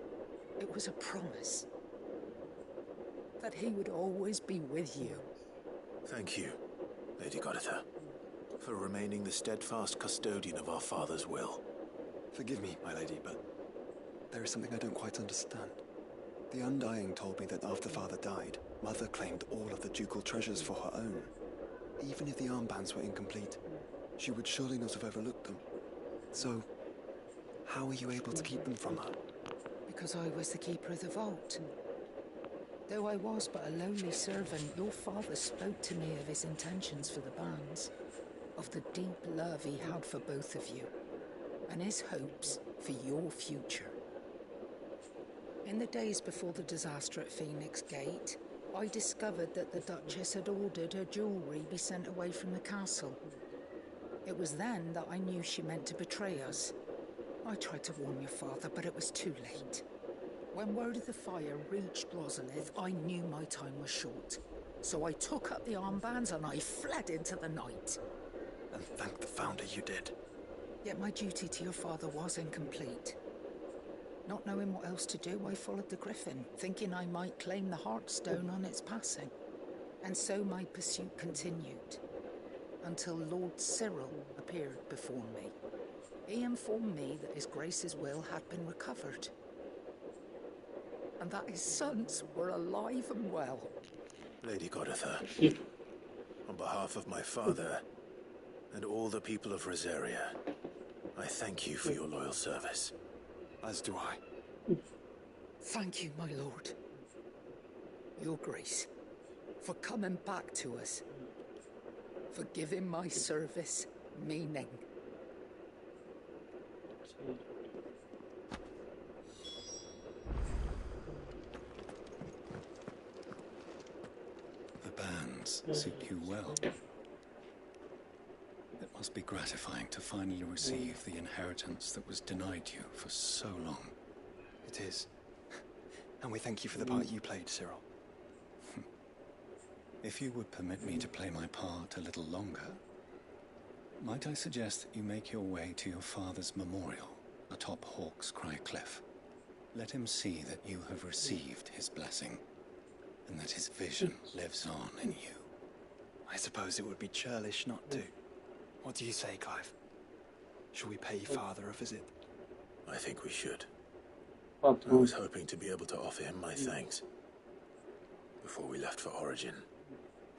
S7: It was a promise. That he would always be with you.
S1: Thank you, Lady Goditha, for remaining the steadfast custodian of our father's will.
S6: Forgive me, my lady, but there is something I don't quite understand. The Undying told me that after Father died, Mother claimed all of the ducal treasures for her own. Even if the armbands were incomplete, she would surely not have overlooked them. So, how were you able to keep them from her?
S7: Because I was the keeper of the vault. Though I was but a lowly servant, your father spoke to me of his intentions for the bands, of the deep love he had for both of you, and his hopes for your future. In the days before the disaster at Phoenix Gate, I discovered that the Duchess had ordered her jewelry be sent away from the castle. It was then that I knew she meant to betray us. I tried to warn your father, but it was too late. When word of the fire reached Rosalith, I knew my time was short. So I took up the armbands and I fled into the night.
S6: And thank the Founder you did.
S7: Yet my duty to your father was incomplete. Not knowing what else to do, I followed the Griffin, thinking I might claim the Heartstone on its passing. And so my pursuit continued, until Lord Cyril appeared before me. He informed me that His Grace's will had been recovered, and that his sons were alive and well.
S1: Lady Goditha, on behalf of my father and all the people of Rosaria, I thank you for your loyal service.
S6: As do I.
S7: Thank you, my lord. Your Grace, for coming back to us, for giving my service meaning.
S2: The bands suit you well. It must be gratifying to finally receive the inheritance that was denied you for so long.
S6: It is. And we thank you for the part you played, Cyril.
S2: If you would permit me to play my part a little longer, might I suggest that you make your way to your father's memorial atop Hawk's Cry Cliff. Let him see that you have received his blessing, and that his vision lives on in you.
S6: I suppose it would be churlish not to. What do you say, Clive? Shall we pay father a visit?
S1: I think we should. I was hoping to be able to offer him my thanks before we left for Origin.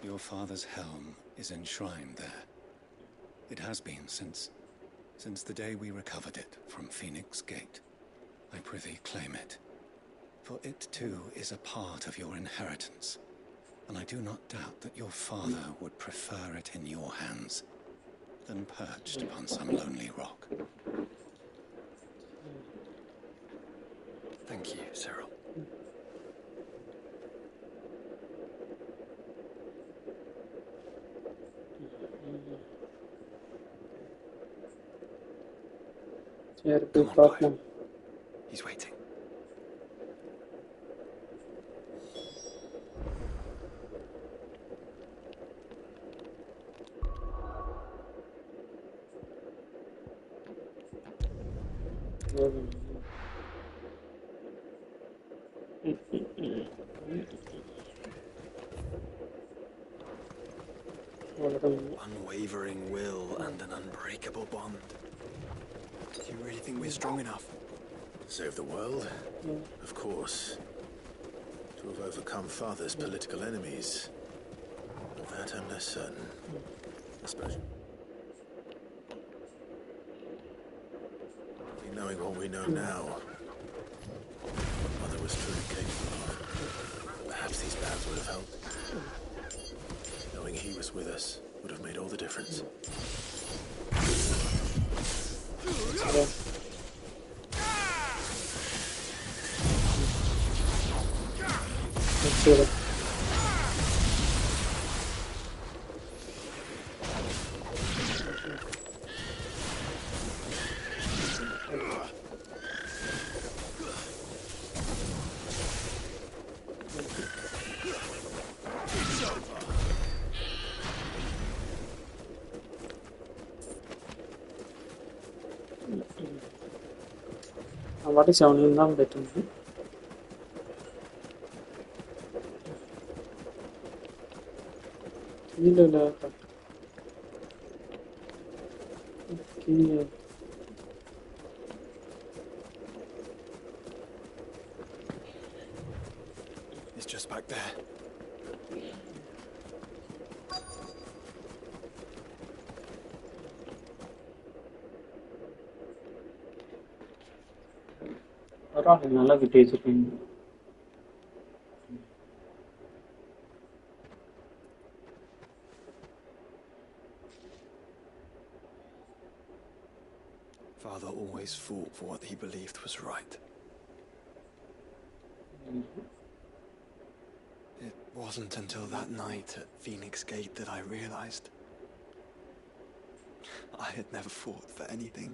S2: Your father's helm is enshrined there. It has been since the day we recovered it from Phoenix Gate. I prithee claim it, for it too is a part of your inheritance, and I do not doubt that your father would prefer it in your hands than perched upon some lonely rock.
S6: Thank you, Cyril.
S4: Come on, Clive.
S6: He's waiting. Unwavering will and an unbreakable bond. Do you really think we're strong enough?
S1: To save the world? Of course. To have overcome Father's political enemies. Of that I'm less certain. Especially knowing all we know now. What Mother was truly capable of. Perhaps these bands would have helped. Knowing he was with us would have made all the difference.
S4: Let's see. What is your name now? Okay.
S6: It's just back there.
S4: நல்லா கிட்டே வச்சிருக்கீங்க.
S6: Father always fought for what he believed was right. It wasn't until that night at Phoenix Gate that I realized I had never fought for anything.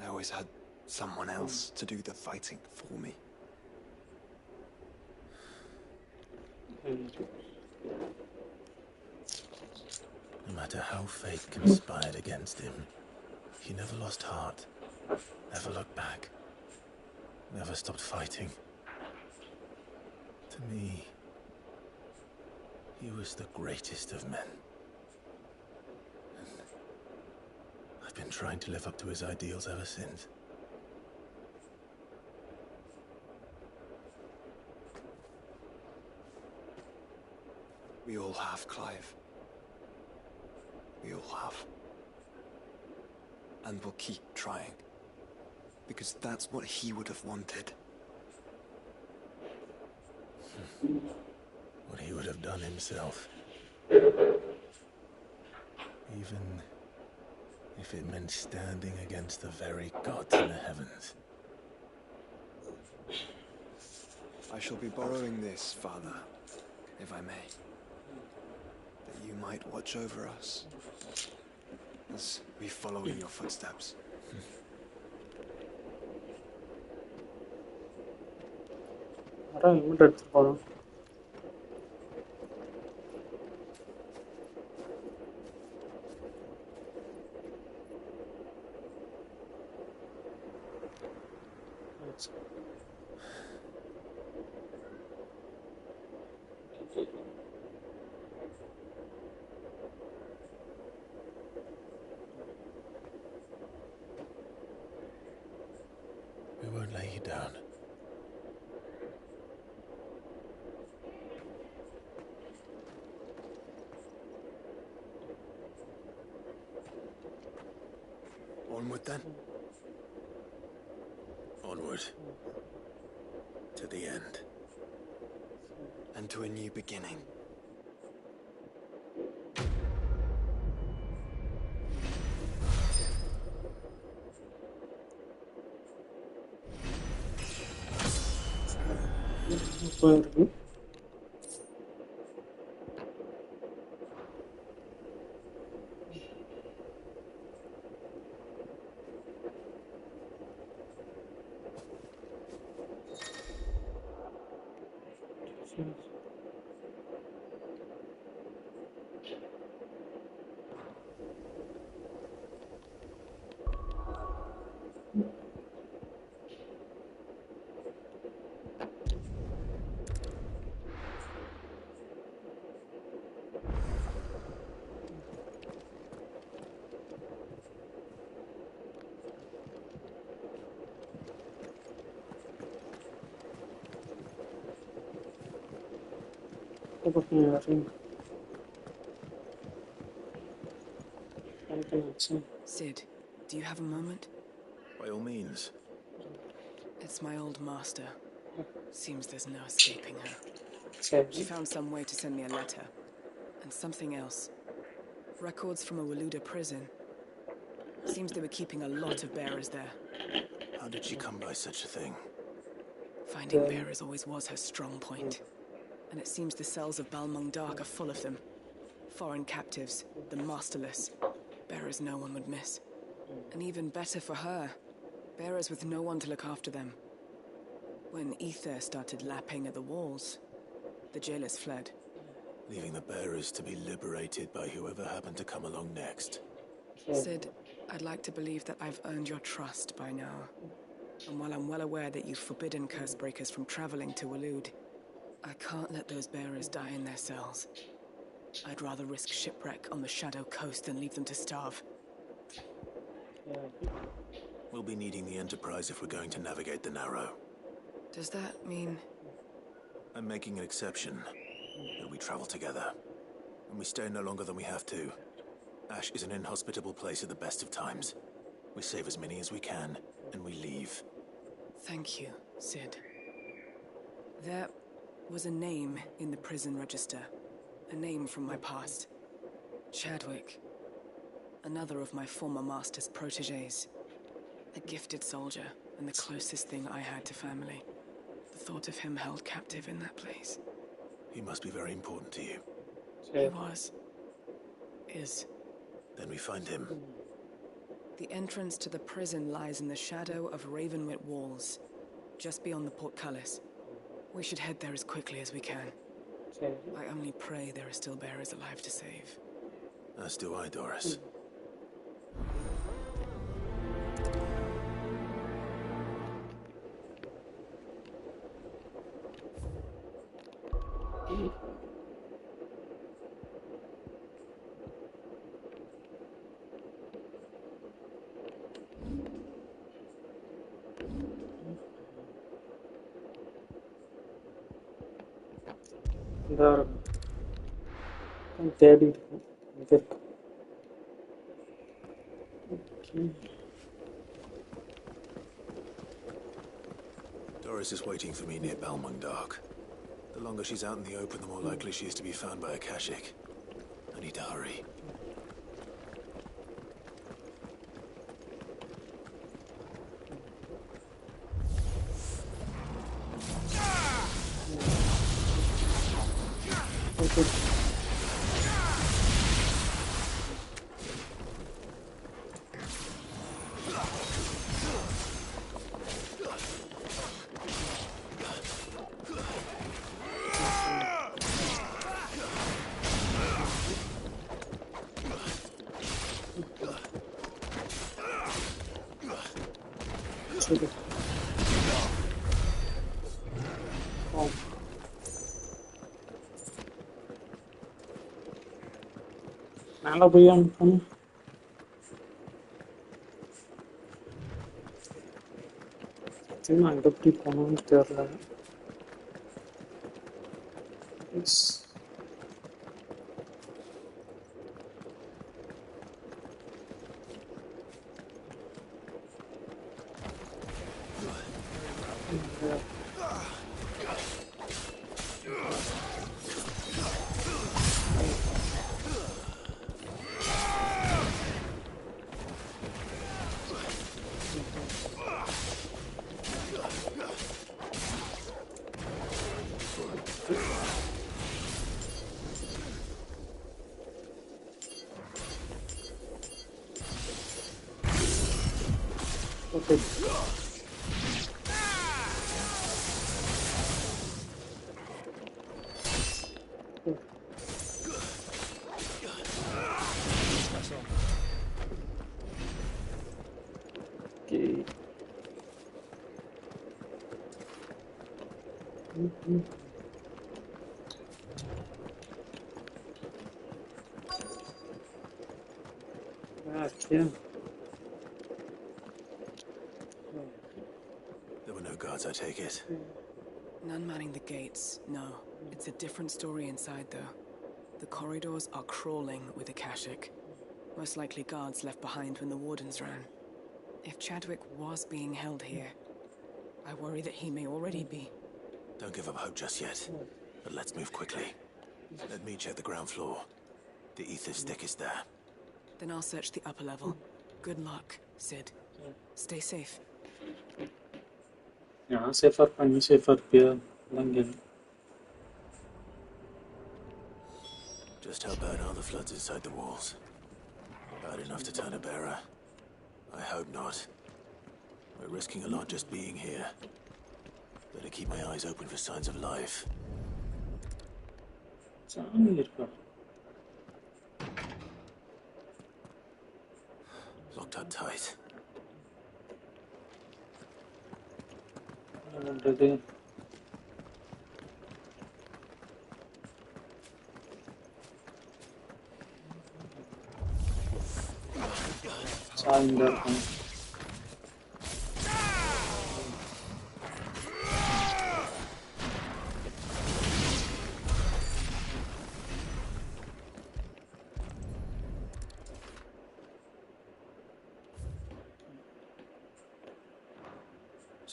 S6: I always had someone else to do the fighting for me.
S1: No matter how fate conspired against him, he never lost heart, never looked back, never stopped fighting. To me, he was the greatest of men. And I've been trying to live up to his ideals ever since.
S6: We all have, Clive. We all have. And we'll keep trying. Because that's what he would have wanted.
S1: What he would have done himself. Even if it meant standing against the very gods in the heavens.
S6: I shall be borrowing this, Father, if I may. That you might watch over us as we follow in your footsteps.
S1: We won't lay you down.
S6: Onward then.
S1: Onward. To the end.
S6: And to a new beginning.
S5: Sid, do you have a moment?
S1: By all means.
S5: It's my old master. Seems there's no escaping her. She found some way to send me a letter. And something else. Records from a Waluda prison. Seems they were keeping a lot of bearers there.
S1: How did she come by such a thing?
S5: Finding bearers always was her strong point. And it seems the cells of Balmung Dark are full of them. Foreign captives, the masterless. Bearers no one would miss. And even better for her, bearers with no one to look after them. When ether started lapping at the walls, the jailers fled.
S1: Leaving the bearers to be liberated by whoever happened to come along next.
S5: Sid, I'd like to believe that I've earned your trust by now. And while I'm well aware that you've forbidden Cursebreakers from traveling to Waloed, I can't let those bearers die in their cells. I'd rather risk shipwreck on the Shadow Coast than leave them to starve.
S1: We'll be needing the Enterprise if we're going to navigate the Narrow.
S5: Does that mean...
S1: I'm making an exception. That we travel together. And we stay no longer than we have to. Ash is an inhospitable place at the best of times. We save as many as we can, and we leave.
S5: Thank you, Sid. There was a name in the prison register. A name from my past. Chadwick. Another of my former master's protégés. A gifted soldier, and the closest thing I had to family. The thought of him held captive in that place.
S1: He must be very important to you.
S5: He was. Is.
S1: Then we find him.
S5: The entrance to the prison lies in the shadow of Ravenwit Walls, just beyond the portcullis. We should head there as quickly as we can. I only pray there are still bearers alive to save.
S1: As do I, Doris.
S4: The தேடி இருக்கும் இங்க இருக்கு. Okay.
S1: Doris is waiting for me near Balmung Dock. The longer she's out in the open, the more likely she is to be found by a Kashik. I need to hurry.
S4: மேலே போய் அனுப்பணும். அங்கே எப்படி போகணும்னு தெரியல. Okay. Okay. Yeah.
S1: There were no guards, I take it.
S12: None manning the gates, no. It's a different story inside, though. The corridors are crawling with Akashic. Most likely guards left behind when the wardens ran. If Chadwick was being held here, I worry that he may already be.
S1: Don't give up hope just yet. But let's move quickly. Let me check the ground floor. The ether stick is there.
S12: Then I'll search the upper level. Good luck, Sid. Stay safe.
S4: Yeah, safer பண்ணி safer peer langen.
S1: Just how bad are the floods inside the walls? Bad enough to turn a bearer? I hope not. We're risking a lot just being here. Better keep my eyes open for signs of life. Locked up tight.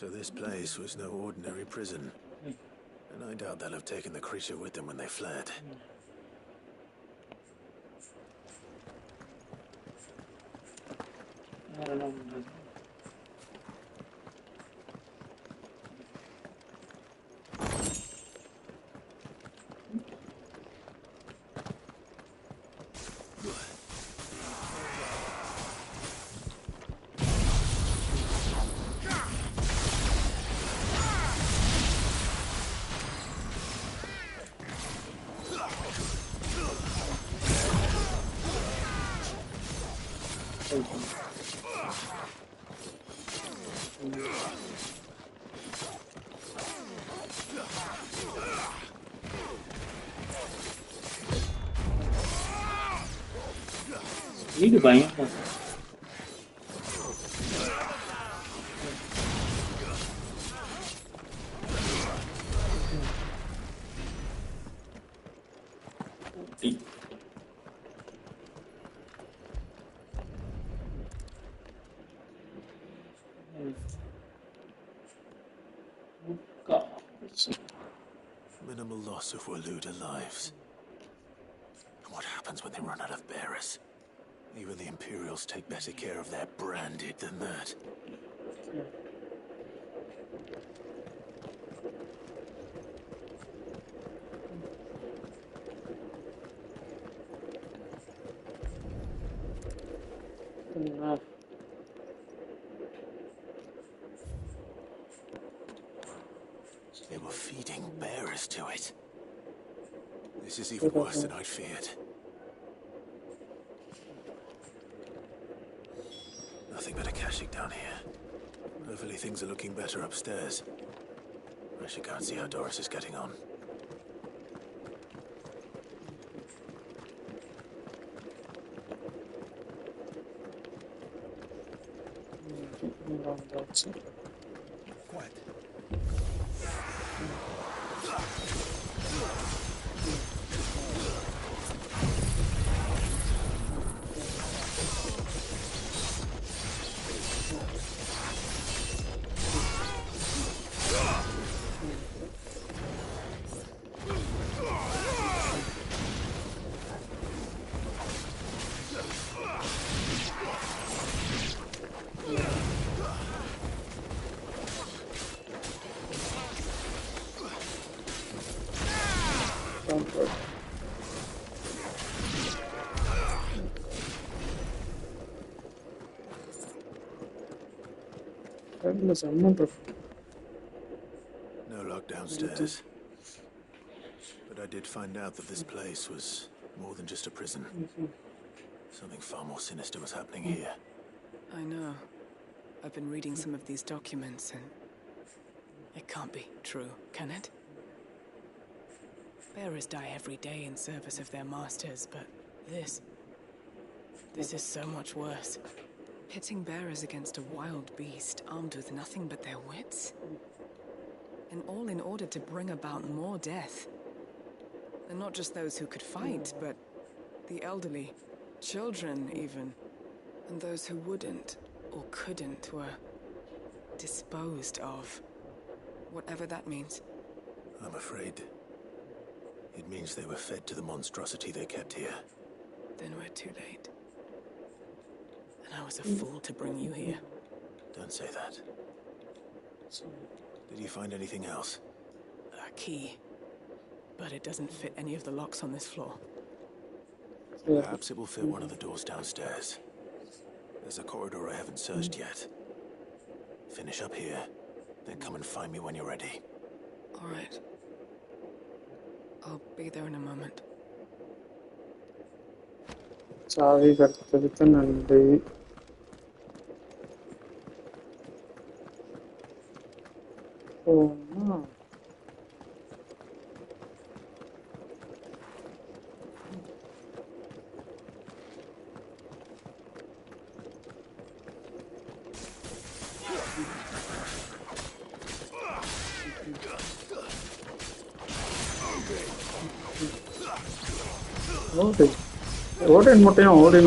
S1: So this place was no ordinary prison. And I doubt they'll have taken the creature with them when they fled.
S4: I don't know. Speed பயங்கரம்.
S1: Minimal loss of Waluda lives. What happens when they run out of bearers? Even the Imperials take better care of their branded than that. They were feeding bearers to it. This is even worse than I'd feared. Nothing but a Akashic down here. Hopefully things are looking better upstairs. I should go and see how Doris is getting on.
S17: Quiet.
S1: No lock downstairs. But I did find out that this place was more than just a prison. Something far more sinister was happening here.
S12: I know. I've been reading some of these documents and it can't be true, can it? Bearers die every day in service of their masters, but this is so much worse. Pitting bearers against a wild beast armed with nothing but their wits? And all in order to bring about more death. And not just those who could fight, but the elderly, children even. And those who wouldn't or couldn't were disposed of. Whatever that means.
S1: I'm afraid it means they were fed to the monstrosity they kept here.
S12: Then we're too late. And I was a fool to bring you here.
S1: Don't say that. Did you find anything else?
S12: A key. But it doesn't fit any of the locks on this floor.
S1: Perhaps it will fit one of the doors downstairs. There's a corridor I haven't searched yet. Finish up here, then come and find me when you're ready.
S12: All right. I'll be there in a moment.
S4: చావి కడుగుతానండి. Oh no.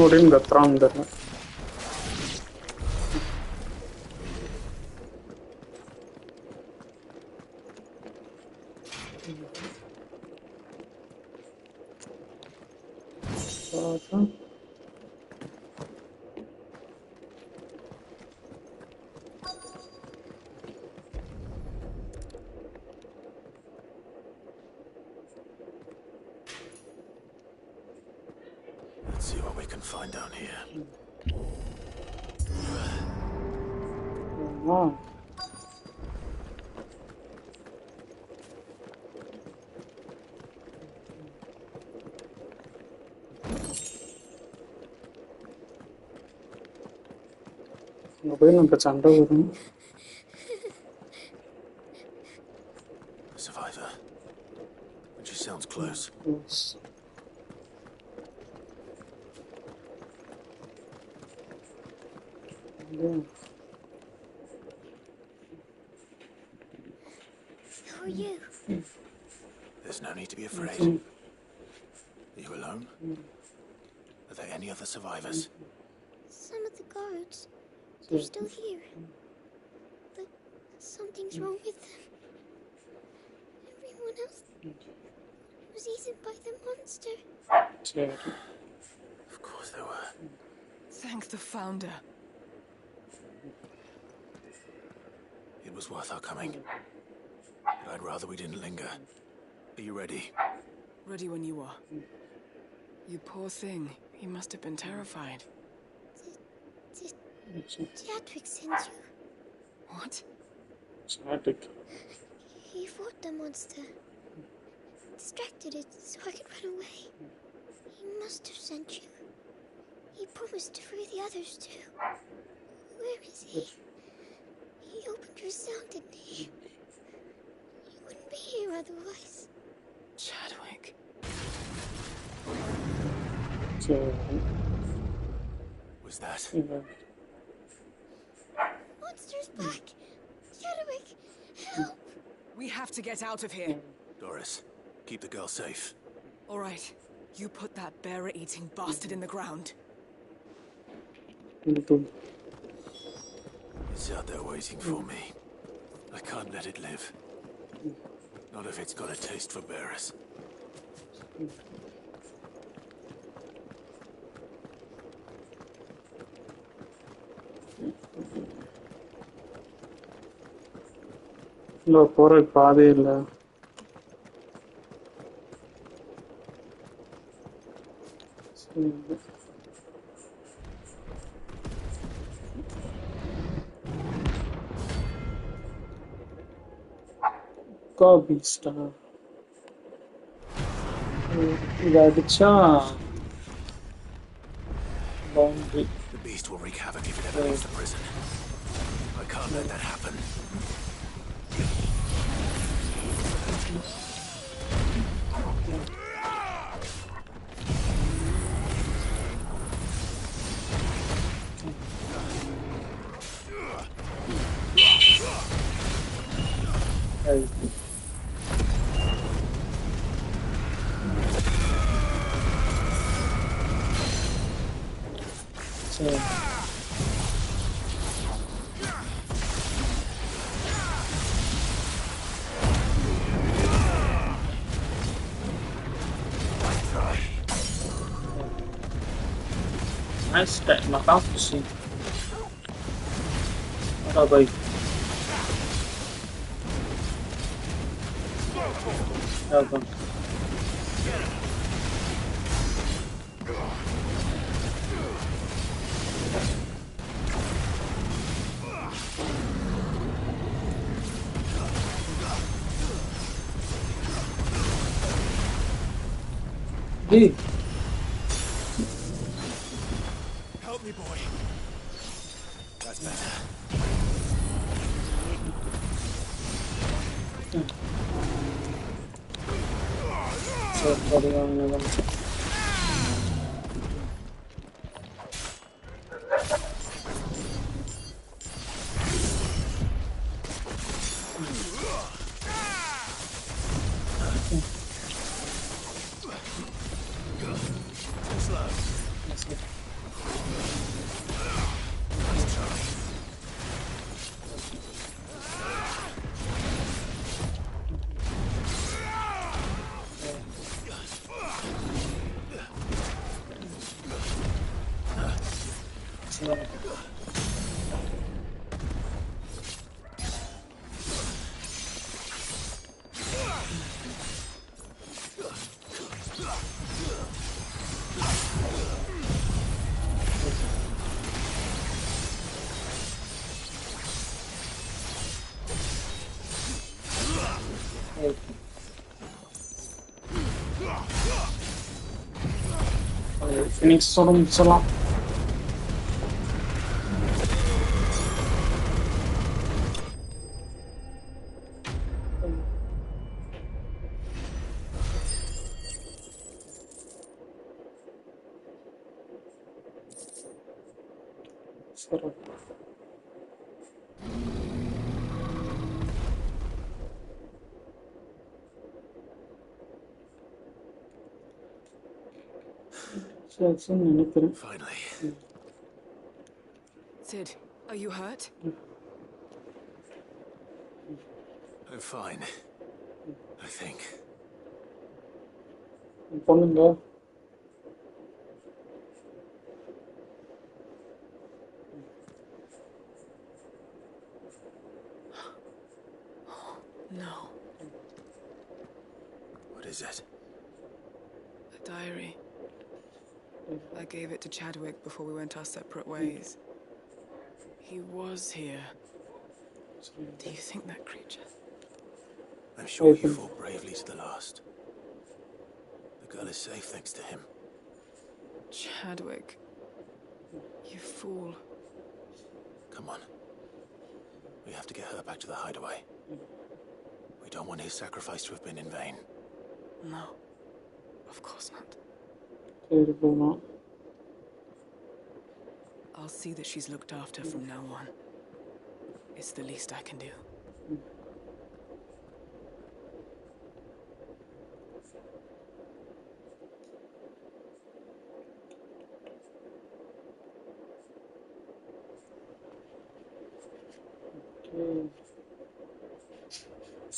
S4: ഓടിൻ കത്രാൻ തന്നെ.
S1: Let's see what we can find down here.
S4: Wow.
S1: A survivor. And she sounds close.
S4: Yes. Yeah.
S11: Who are you?
S1: There's no need to be afraid. Are you alone? Are there any other survivors?
S11: Some of the guards. They're still here. But something's wrong with them. else was eaten by the monster.
S1: Of course there were.
S12: Thank the Founder.
S1: It was worth our coming. But I'd rather we didn't linger. Are you ready?
S12: Ready when you are. You poor thing. He must have been terrified.
S11: Chadwick sent you.
S12: What?
S4: Chadwick.
S11: He fought the monster. Distracted it so I could run away. He must have sent you. He promised to free the others too. Where is he? He opened your cell, didn't he? You wouldn't be here otherwise.
S12: Chadwick.
S1: Was that?
S11: Monster's back! Chadwick, help!
S12: We have to get out of here.
S1: Doris, keep the girl safe.
S12: All right. You put that bearer-eating bastard in the ground.
S1: It's out there waiting for me. I can't let it live. Not if it's got a taste for bearers.
S4: இல்ல போற பாதே இல்ல. பீஸ்டா இது அடிச்சா boundary.
S1: The beast will wreak havoc if it ever leaves the prison. I can't let that happen.
S4: Nice step, my mouth to see. Oh boy. Oh god. Hey.
S1: Help me, boy. That's better. Phoenix sorun salam. Finally.
S12: Sid, are you hurt?
S1: I'm fine. I think.
S4: பொண்ணுங்க
S12: No.
S1: What is it?
S12: A diary. I gave it to Chadwick before we went our separate ways. He was here. Do you think that creature?
S1: I'm sure he fought bravely to the last. The girl is safe thanks to him.
S12: Chadwick. You fool.
S1: Come on. We have to get her back to the hideaway. We don't want his sacrifice to have been in vain.
S12: No. Of course not.
S4: சரி போகணும்
S12: I'll see that she's looked after from now on. It's the least I can do.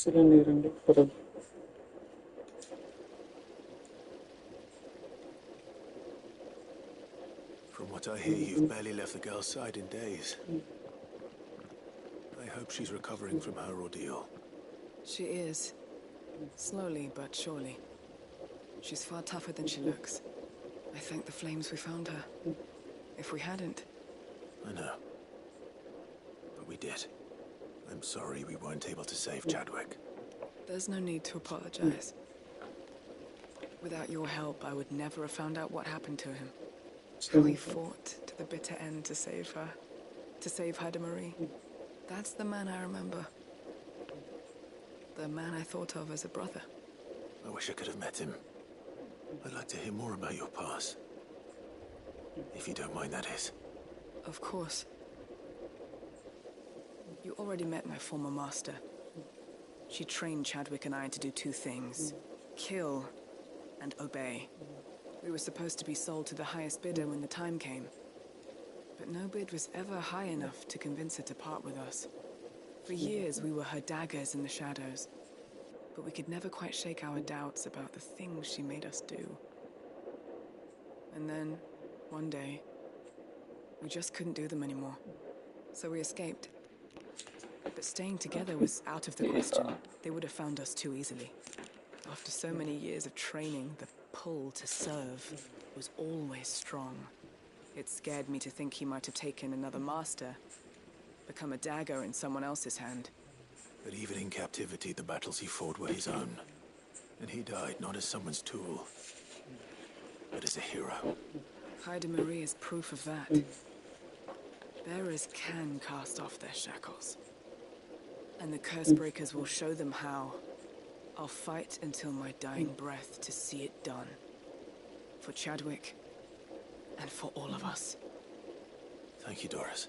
S4: சில நேரங்கள் பிறகு
S1: From what I hear, you've barely left the girl's side in days. I hope she's recovering from her ordeal.
S12: She is. Slowly but surely. She's far tougher than she looks. I thank the flames we found her. If we hadn't...
S1: I know. But we did. I'm sorry we weren't able to save Chadwick.
S12: There's no need to apologize. Without your help, I would never have found out what happened to him. We fought to the bitter end to save her. To save Haida Marie. That's the man I remember. The man I thought of as a brother.
S1: I wish I could have met him. I'd like to hear more about your past. If you don't mind, that is.
S12: Of course. You already met my former master. She trained Chadwick and I to do two things. Kill and obey. We were supposed to be sold to the highest bidder when the time came. But no bid was ever high enough to convince her to part with us. For years we were her daggers in the shadows. But we could never quite shake our doubts about the things she made us do. And then, one day, we just couldn't do them anymore. So we escaped. But staying together was out of the question. They would have found us too easily. After so many years of training, the pull to serve was always strong. It scared me to think he might have taken another master, become a dagger in someone else's hand.
S1: But even in captivity, the battles he fought were his own. And he died not as someone's tool, but as a hero.
S12: Haida Marie is proof of that. Bearers can cast off their shackles. And the curse breakers will show them how. I'll fight until my dying breath to see it done. For Chadwick, and for all of us.
S1: Thank you, Doris.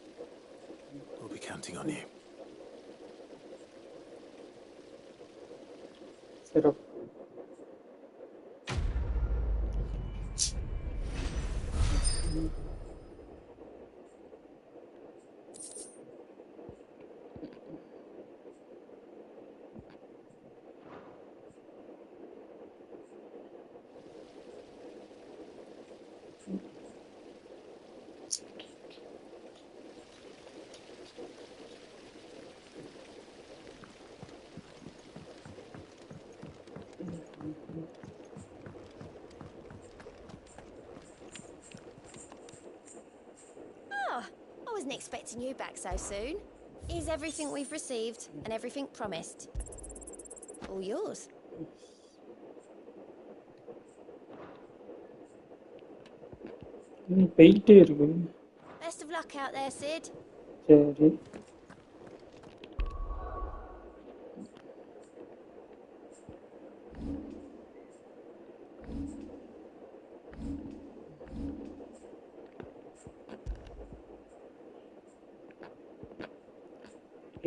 S1: We'll be counting on you.
S4: Set up.
S11: I wasn't expecting you back so soon. Here's everything we've received and everything promised. All yours.
S4: போயிட்டே இருக்கு
S11: Best of luck out there, Sid.
S4: சரி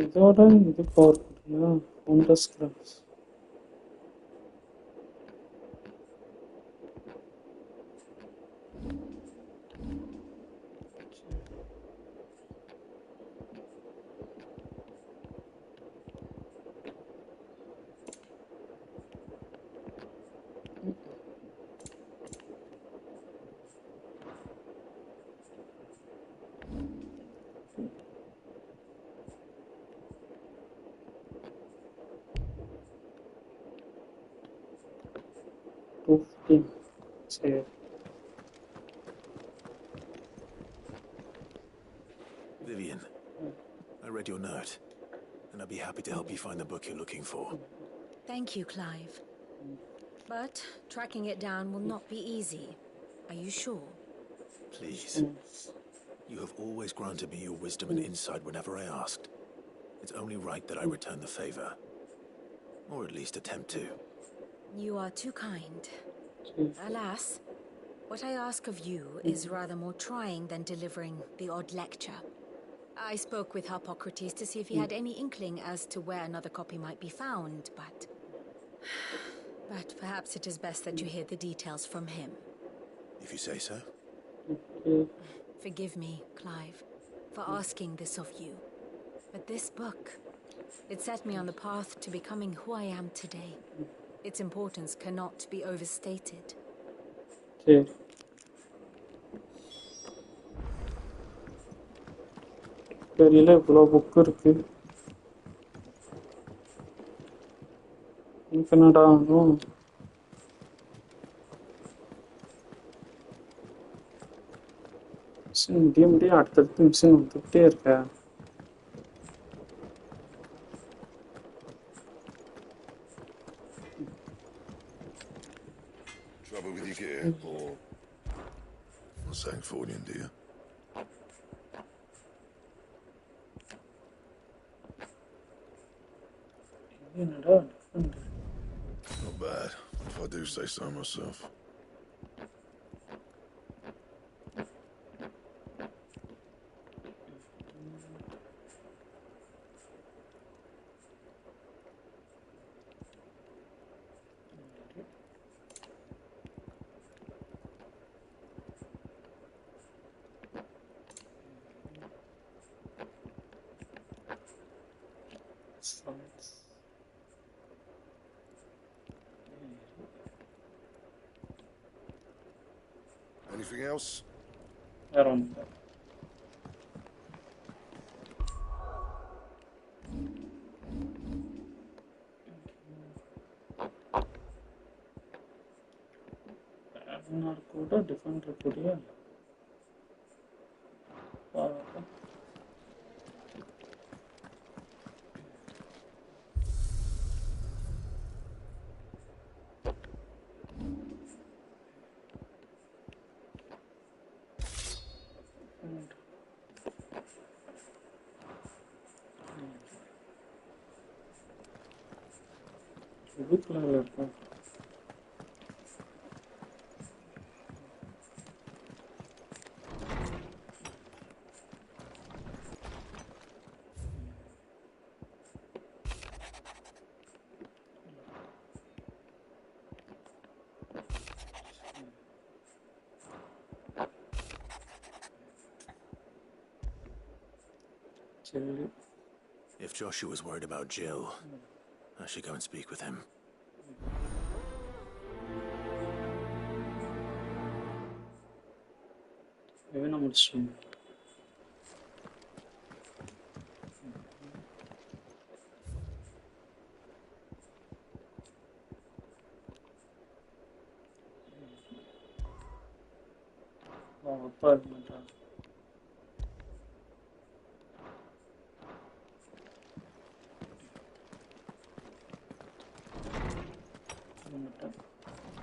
S4: இதோட இது போறதுயா wonders class 15. Save.
S1: Vivian, I read your note, and I'd be happy to help you find the book you're looking for.
S5: Thank you, Clive. But tracking it down will not be easy. Are you sure?
S1: Please. You have always granted me your wisdom and insight whenever I asked. It's only right that I return the favor. Or at least attempt to.
S5: You are too kind. Alas, what I ask of you is rather more trying than delivering the odd lecture. I spoke with Hippocrates to see if he had any inkling as to where another copy might be found, but perhaps it is best that you hear the details from him.
S1: If you say so.
S5: Forgive me, Clive, for asking this of you. But this book, it set me on the path to becoming who I am today. Its importance cannot be overstated.
S4: Okay. தெரியல இவ்வளோ book இருக்கு என்னடா முடிய அடுத்தடுத்து machine வந்துகிட்டே இருக்க
S3: Trouble with your gear, or Sancfordian, do you? Not bad, if I do say so myself. Anything else?
S4: I don't know. కూడా different కొడియా
S1: If Joshua's worried about Jill, I should go and speak with him.
S4: Even I'm listening.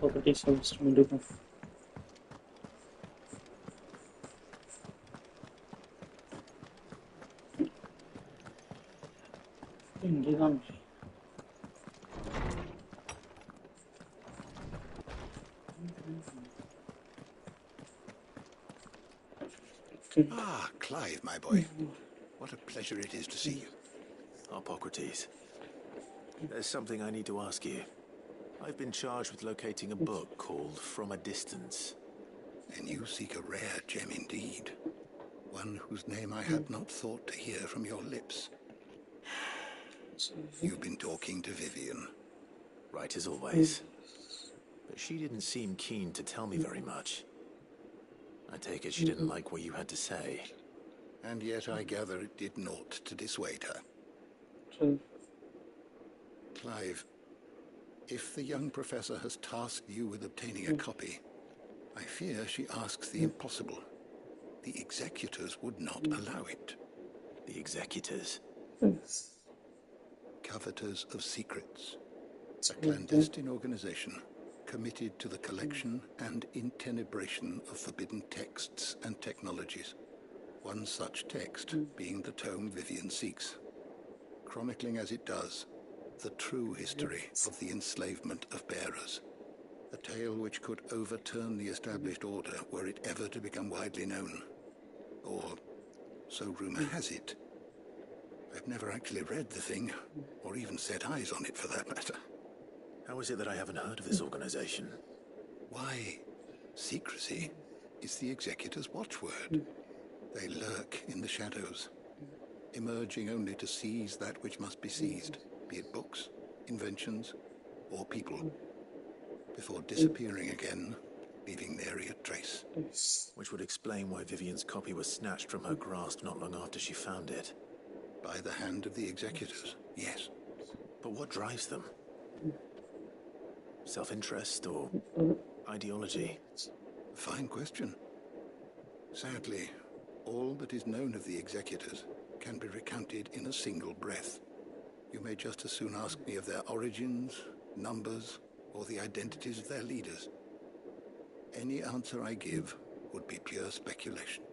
S4: ఒకటి semester ఉండిపోయి ఇంకేదాన్ని
S17: Ah, Clive, my boy. What a pleasure it is to see you.
S1: Hippocrates, there's something I need to ask you. I've been charged with locating a book called From a Distance.
S17: And you seek a rare gem indeed. One whose name I had not thought to hear from your lips. You've been talking to Vivian.
S1: Right as always. But she didn't seem keen to tell me very much. I take it she didn't like what you had to say.
S17: And yet I gather it did naught to dissuade her. Clive,
S19: If the young professor has tasked you with obtaining a copy, I fear she asks the impossible. The executors would not allow it.
S1: The executors?
S19: Coveters of secrets. A clandestine organization committed to the collection and intenebration of forbidden texts and technologies. One such text being the tome Vivian seeks, chronicling as it does the true history of the enslavement of bearers. A tale which could overturn the established order were it ever to become widely known. Or so rumor has it. I've never actually read the thing, or even set eyes on it for that matter.
S1: How is it that I haven't heard of this organization?
S19: Why, secrecy is the executor's watchword. They lurk in the shadows, emerging only to seize that which must be seized, be it books, inventions, or people, before disappearing again, leaving nary a trace.
S1: Which would explain why Vivian's copy was snatched from her grasp not long after she found it.
S19: By the hand of the executors, yes.
S1: But what drives them? Self-interest or ideology?
S19: Fine question. Sadly, all that is known of the executors can be recounted in a single breath. You may just as soon ask me of their origins, numbers, or the identities of their leaders. Any answer I give would be pure speculation.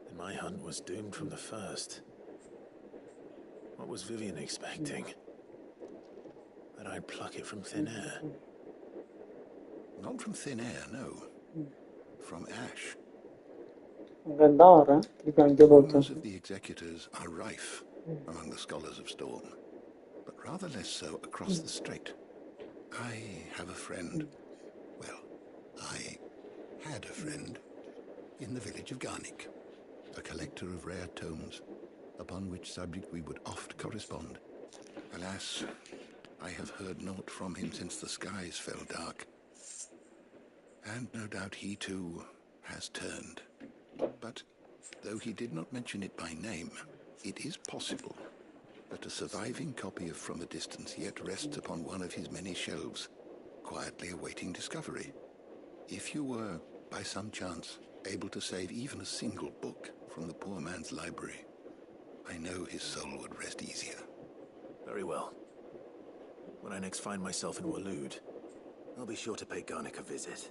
S1: And my hunt was doomed from the first. What was Vivian expecting? That I'd pluck it from thin air?
S19: Not from thin air, no. From ash. Rumors of the executors are rife among the scholars of Storm, but rather less so across the strait. I have a friend. Well, I had a friend in the village of Garnik, a collector of rare tomes, upon which subject we would oft correspond. Alas, I have heard naught from him since the skies fell dark. And no doubt he too has turned. But though he did not mention it by name, it is possible that a surviving copy of From a Distance yet rests upon one of his many shelves, quietly awaiting discovery. If you were, by some chance, able to save even a single book from the poor man's library, I know his soul would rest easier.
S1: Very well. When I next find myself in Waloed, I'll be sure to pay Garnik a visit.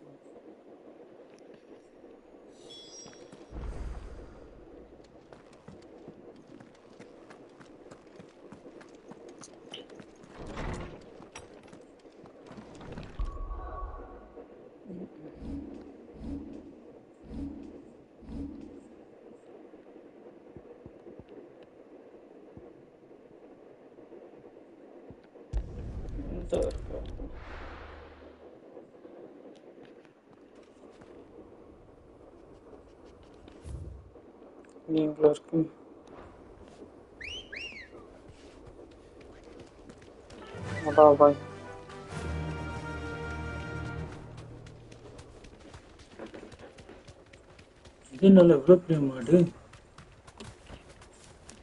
S4: Bye.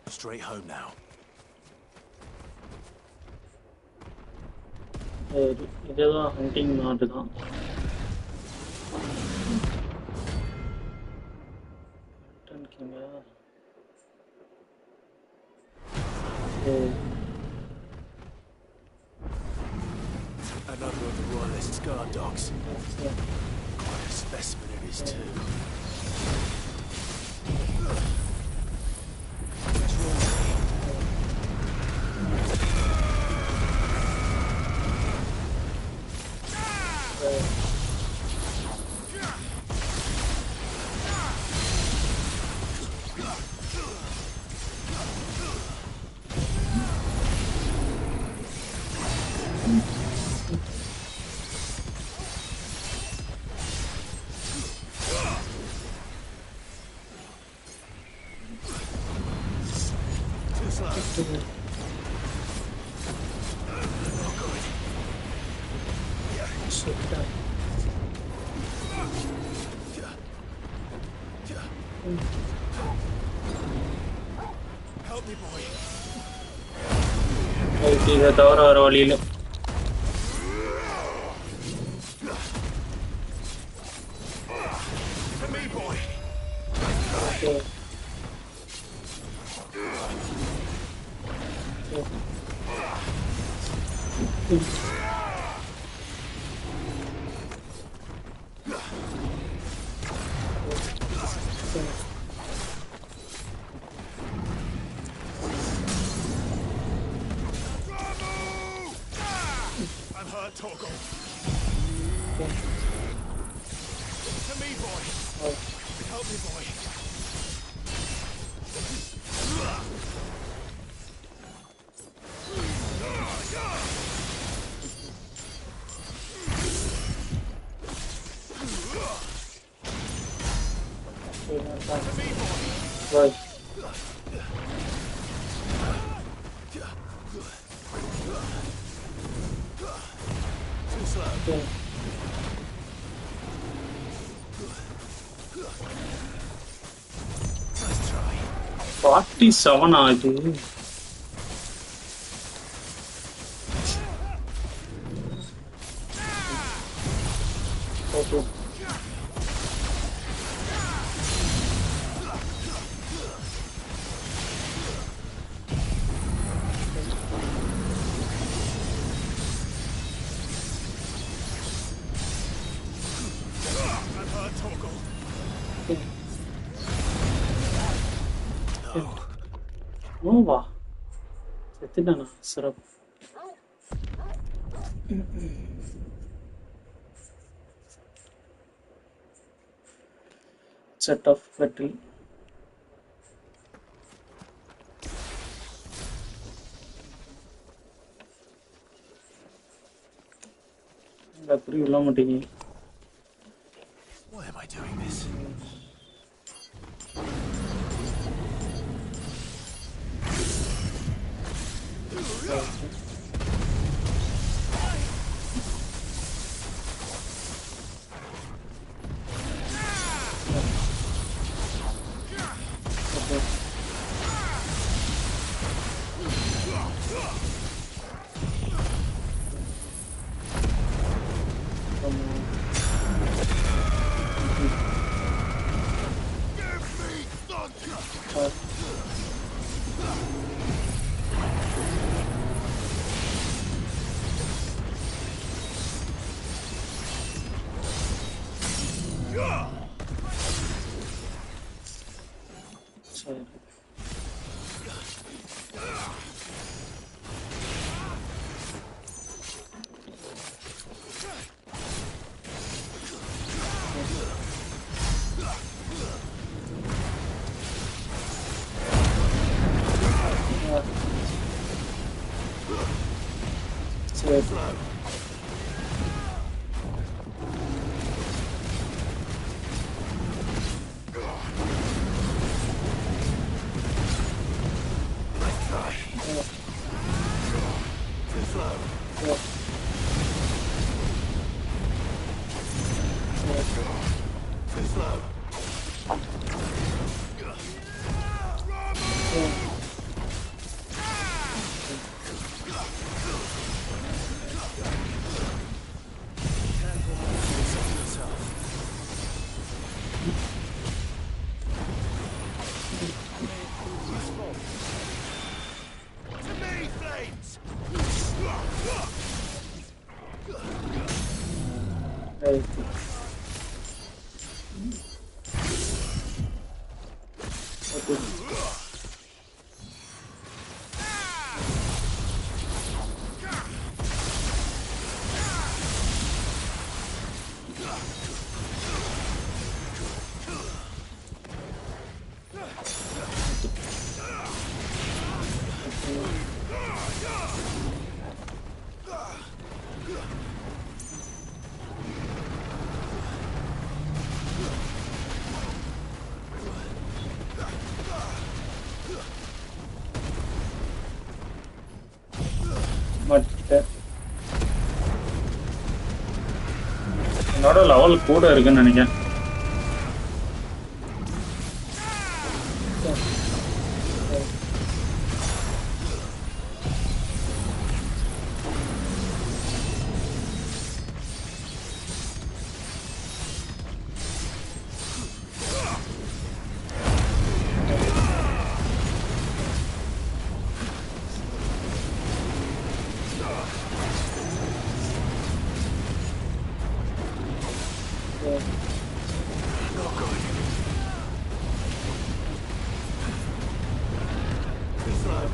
S1: Straight home now.
S4: இதெல்லாம் hunting மாடு தான்.
S1: Another of the royalist guard dogs. Quite a specimen it is too.
S4: இதை தவிர வர வழியில்
S9: I'm hurt, Torgal. To me, boy. Help me, boy.
S4: Right.
S9: Too slow.
S4: Okay. 47 ஆகுது. Okay.
S9: I'm hurt, Torgal.
S4: Noah செத்துட்டானா சிறப்பு. Set of வெற்றி. அப்படி விட மாட்டேங்க.
S1: Why am I doing this?
S4: என்னோட லெவல் கூட இருக்குன்னு நினைக்கிறேன்.
S1: Not good. Slow.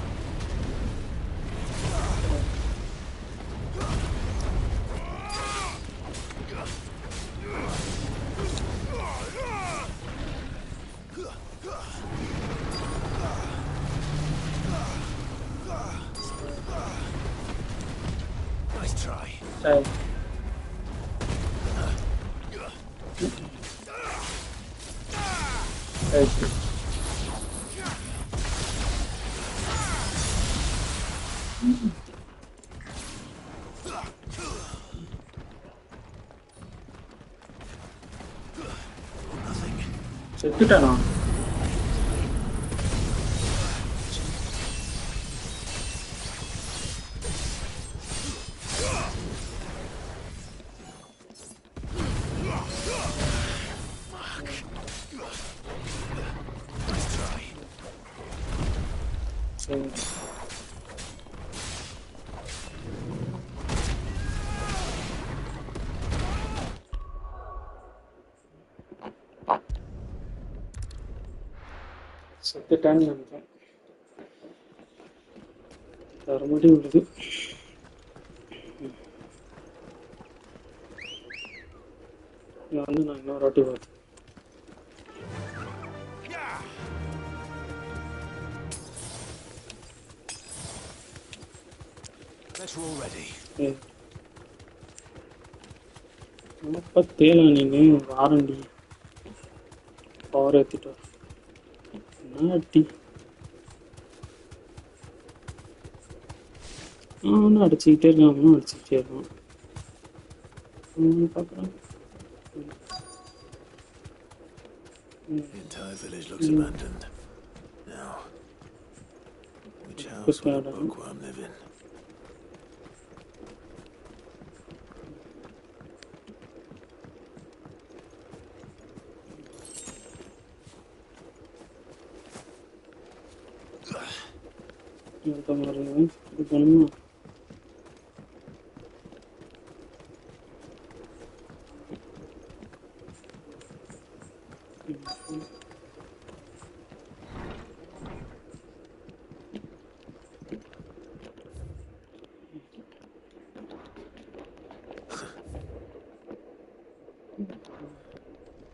S1: Nice try.
S4: செத்துட்டானா? செத்துட்டான்னு நினைக்கிறேன். தரமுடி உள்ளது. நான் இன்னொரு வாட்டி பார்த்தேன்.
S1: Let's roll ready.
S4: தேலா நீங்க வாரண்டி பவர் ஏத்திட்டு அடி அவனும் அடிச்சுக்கிட்டே இருக்கான். அவனும் அடிச்சுக்கிட்டே இருக்கான். பார்க்குறான்.
S1: The entire village looks abandoned. Now, which house will the bookworm live in?
S4: இது பண்ணுமா?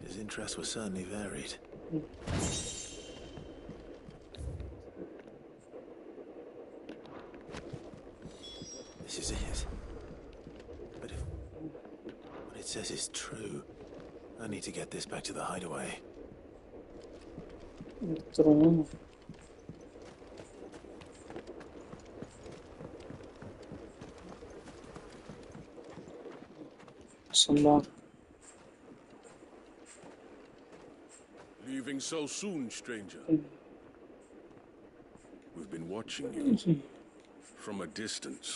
S1: His interests were certainly varied. This is it. But if what it says is true, I need to get this back to the hideaway.
S2: Leaving so soon, stranger. We've been watching you from a distance,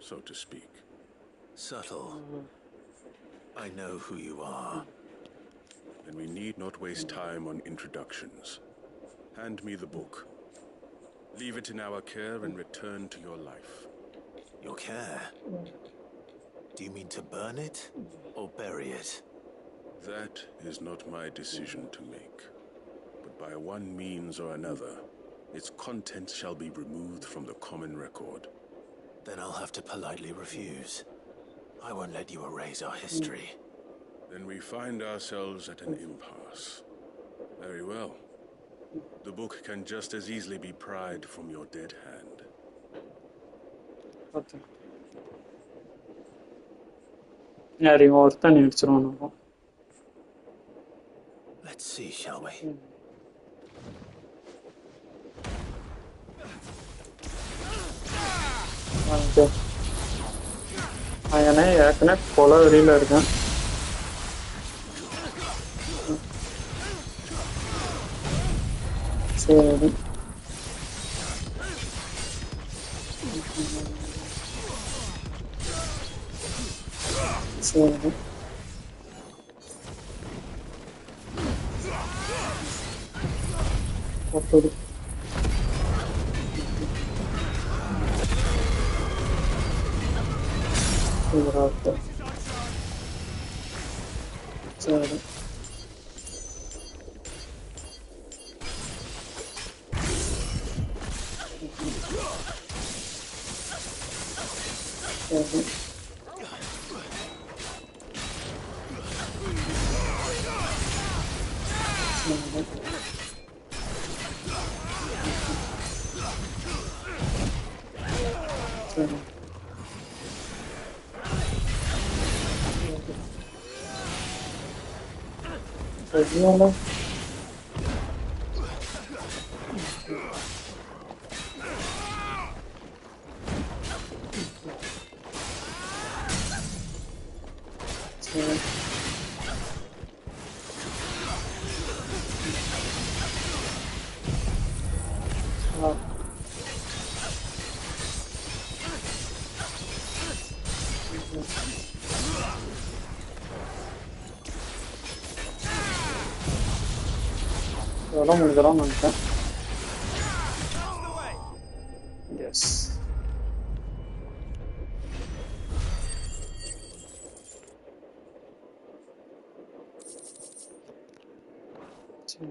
S2: so to speak.
S1: Subtle. I know who you are.
S2: Then we need not waste time on introductions. Hand me the book. Leave it in our care and return to your life.
S1: Your care? Do you mean to burn it or bury it?
S2: That is not my decision to make. But by one means or another, its contents shall be removed from the common record.
S1: Then I'll have to politely refuse. I won't let you erase our history.
S2: Then we find ourselves at an impasse. Very well. The book can just as easily be pried from your dead hand.
S4: Okay. யாரையும் ஒருத்தன் அடிச்சிருவானோ.
S1: Let's see, shall we?
S4: ஏற்கனவே கொலை வெளியில இருக்கேன். சரி சரி அப்படி சரி சரி சரி சரியால சரி இதெல்லாம் முடிஞ்சிடலாம் நினைச்சேன் எஸ் சரி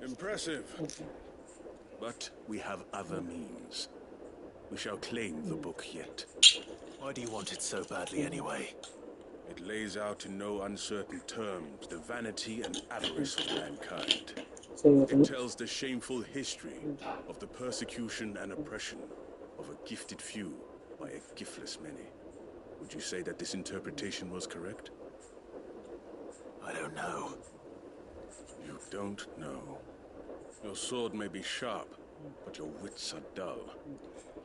S18: Impressive. But we have other means. We shall claim the book yet.
S1: Why do you want it so badly anyway?
S18: It lays out in no uncertain terms the vanity and avarice of mankind. It tells the shameful history of the persecution and oppression of a gifted few by a giftless many. Would you say that this interpretation was correct?
S1: I don't know.
S18: You don't know. Your sword may be sharp, but your wits are dull.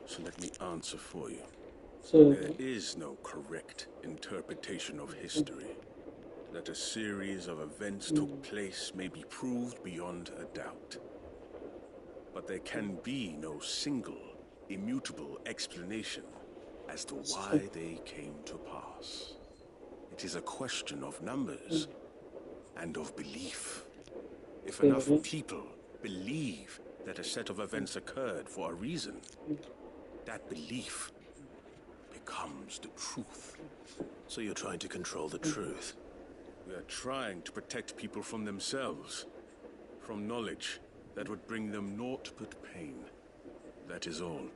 S18: So let me answer for you. There is no correct interpretation of history. That a series of events took place may be proved beyond a doubt. But there can be no single, immutable explanation as to why they came to pass. It is a question of numbers and of belief. If enough people believe that a set of events occurred for a reason, that belief becomes the truth.
S1: So you're trying to control the truth?
S18: We are trying to protect people from themselves, from knowledge that would bring them naught but pain. That is all.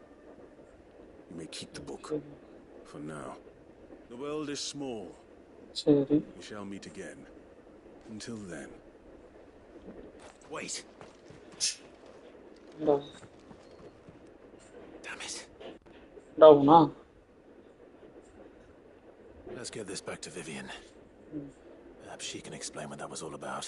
S18: You may keep the book, for now. The world is small.
S4: சரி
S18: We shall meet again. Until then.
S1: Wait.
S4: டவுனா
S1: Damn it. Let's get this back to Vivian. Perhaps she can explain what that was all about.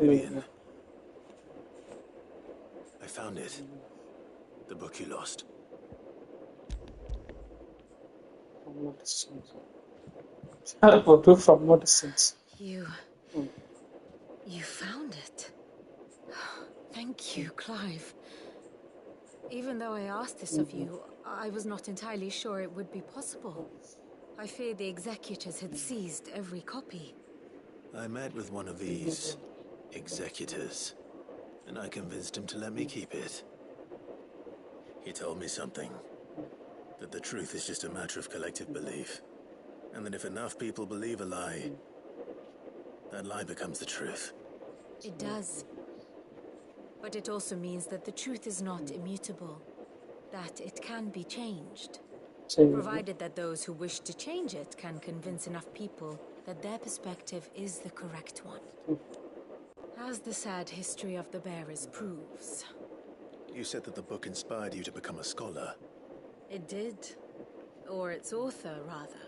S1: Vivian. I found it. The book you lost.
S4: From what distance? From what distance?
S5: You found it. Thank you, Clive. Even though I asked this of you, I was not entirely sure it would be possible. I feared the executors had seized every copy.
S1: I met with one of these executors, and I convinced him to let me keep it. He told me something. That the truth is just a matter of collective belief. And that if enough people believe a lie, that lie becomes the truth.
S5: It does. But it also means that the truth is not immutable. That it can be changed. Provided that those who wish to change it can convince enough people that their perspective is the correct one. As the sad history of the bearers proves.
S1: You said that the book inspired you to become a scholar.
S5: It did. Or its author, rather.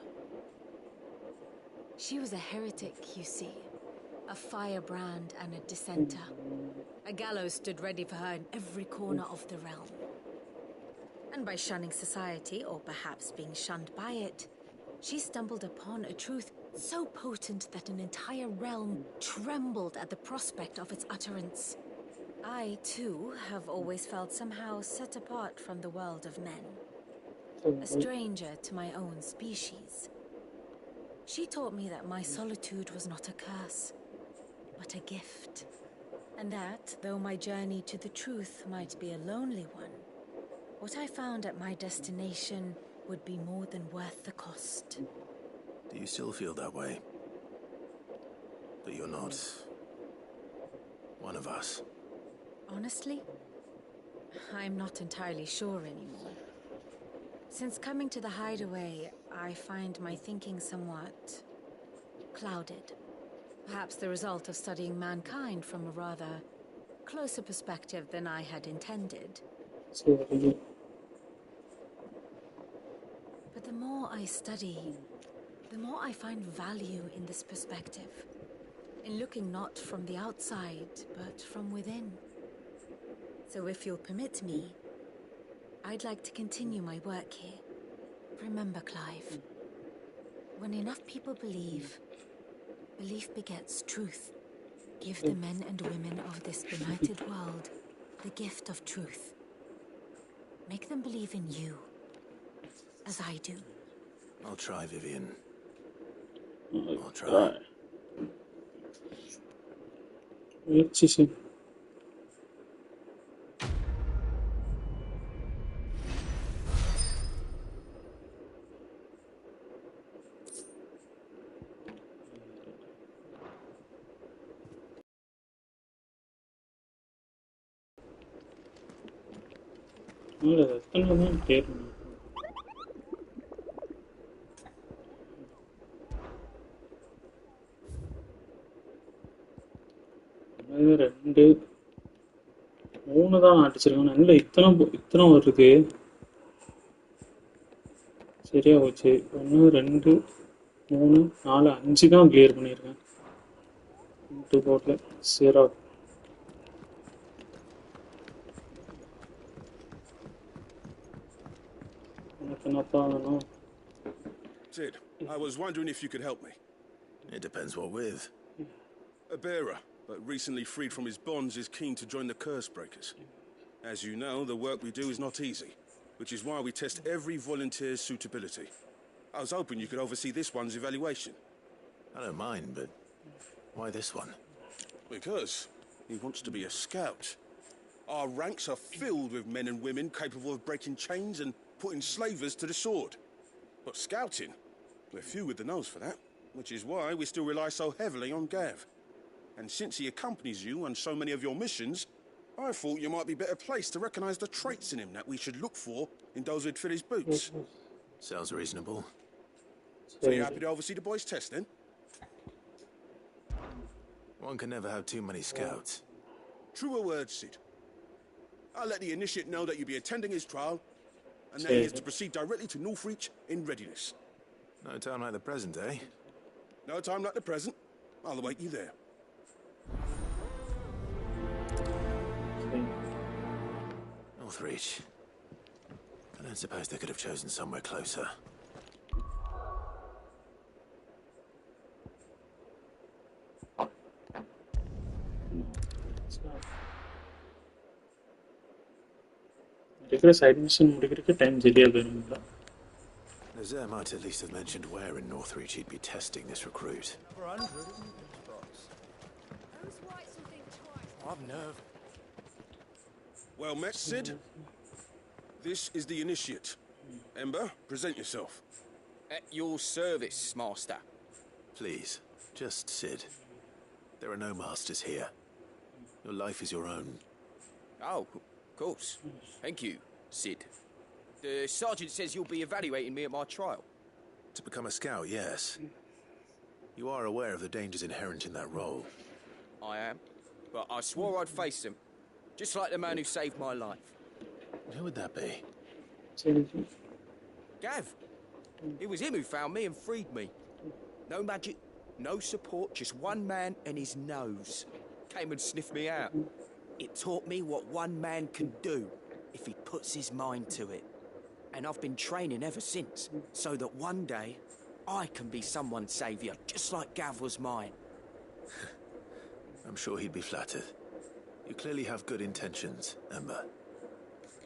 S5: She was a heretic, you see. A firebrand and a dissenter. A gallows stood ready for her in every corner of the realm. And by shunning society, or perhaps being shunned by it, she stumbled upon a truth so potent that an entire realm trembled at the prospect of its utterance. I
S16: I, too, have always felt somehow set apart from the world of men. A stranger to my own species. She taught me that my solitude was not a curse, but a gift. And that, though my journey to the truth might be a lonely one, what I found at my destination would be more than worth the cost.
S1: Do you still feel that way? That you're not one of us?
S16: Honestly, I'm not entirely sure anymore. Since coming to the hideaway, I find my thinking somewhat clouded. Perhaps the result of studying mankind from a rather closer perspective than I had intended. But the more I study, the more I find value in this perspective. In looking not from the outside, but from within. So if you'll permit me, I'd like to continue my work here. Remember, Clive, when enough people believe, belief begets truth. Give the men and women of this benighted world the gift of truth. Make them believe in you, as I do.
S1: I'll try, Vivian. I'll try.
S4: ரெண்டு மூணு தான் அடிச்சிருக்கேன். இல்லை இத்தனை வருது. சரியா போச்சு. 1 2 3 4 5 தான் கிளியர் பண்ணியிருக்கேன். 2 போர்ட்ல 0.
S3: Sid, I was wondering if you could help me.
S1: It depends what with.
S3: A bearer, but recently freed from his bonds, is keen to join the Curse Breakers. As you know, the work we do is not easy, which is why we test every volunteer's suitability. I was hoping you could oversee this one's evaluation.
S1: I don't mind, but why this one?
S3: Because he wants to be a scout. Our ranks are filled with men and women capable of breaking chains and putting slavers to the sword. But scouting, we're few with the nose for that, which is why we still rely so heavily on Gav. And since he accompanies you on so many of your missions, I thought you might be better placed to recognize the traits in him that we should look for in those who'd fill his boots.
S1: Sounds reasonable.
S3: So you happy to oversee the boys' test, then?
S1: One can never have too many scouts.
S3: Truer words, Sid. I'll let the initiate know that you'll be attending his trial, and that he is to proceed directly to Northreach in readiness.
S1: No time like the present, eh?
S3: No time like the present. I'll await you there.
S1: Northreach. I don't suppose they could have chosen somewhere closer.
S4: side mission time
S1: Nazaire might at least have mentioned where in Northreach he'd be testing this recruit.
S10: I've nerve.
S3: Well met, Sid. This is the initiate. Ember, present yourself.
S22: At your service, Master.
S1: Please, just Sid. There are no masters here. Your life is your own.
S22: Oh, of course. Thank you, Sid. The sergeant says you'll be evaluating me at my trial.
S1: To become a scout, yes. You are aware of the dangers inherent in that role.
S22: I am. But I swore I'd face them. Just like the man who saved my life.
S1: Who would that be?
S22: Gav. It was him who found me and freed me. No magic, no support, just one man and his nose. Came and sniffed me out. It taught me what one man can do if he puts his mind to it. And I've been training ever since, so that one day I can be someone's saviour, just like Gav was mine.
S1: I'm sure he'd be flattered. You clearly have good intentions, Ember.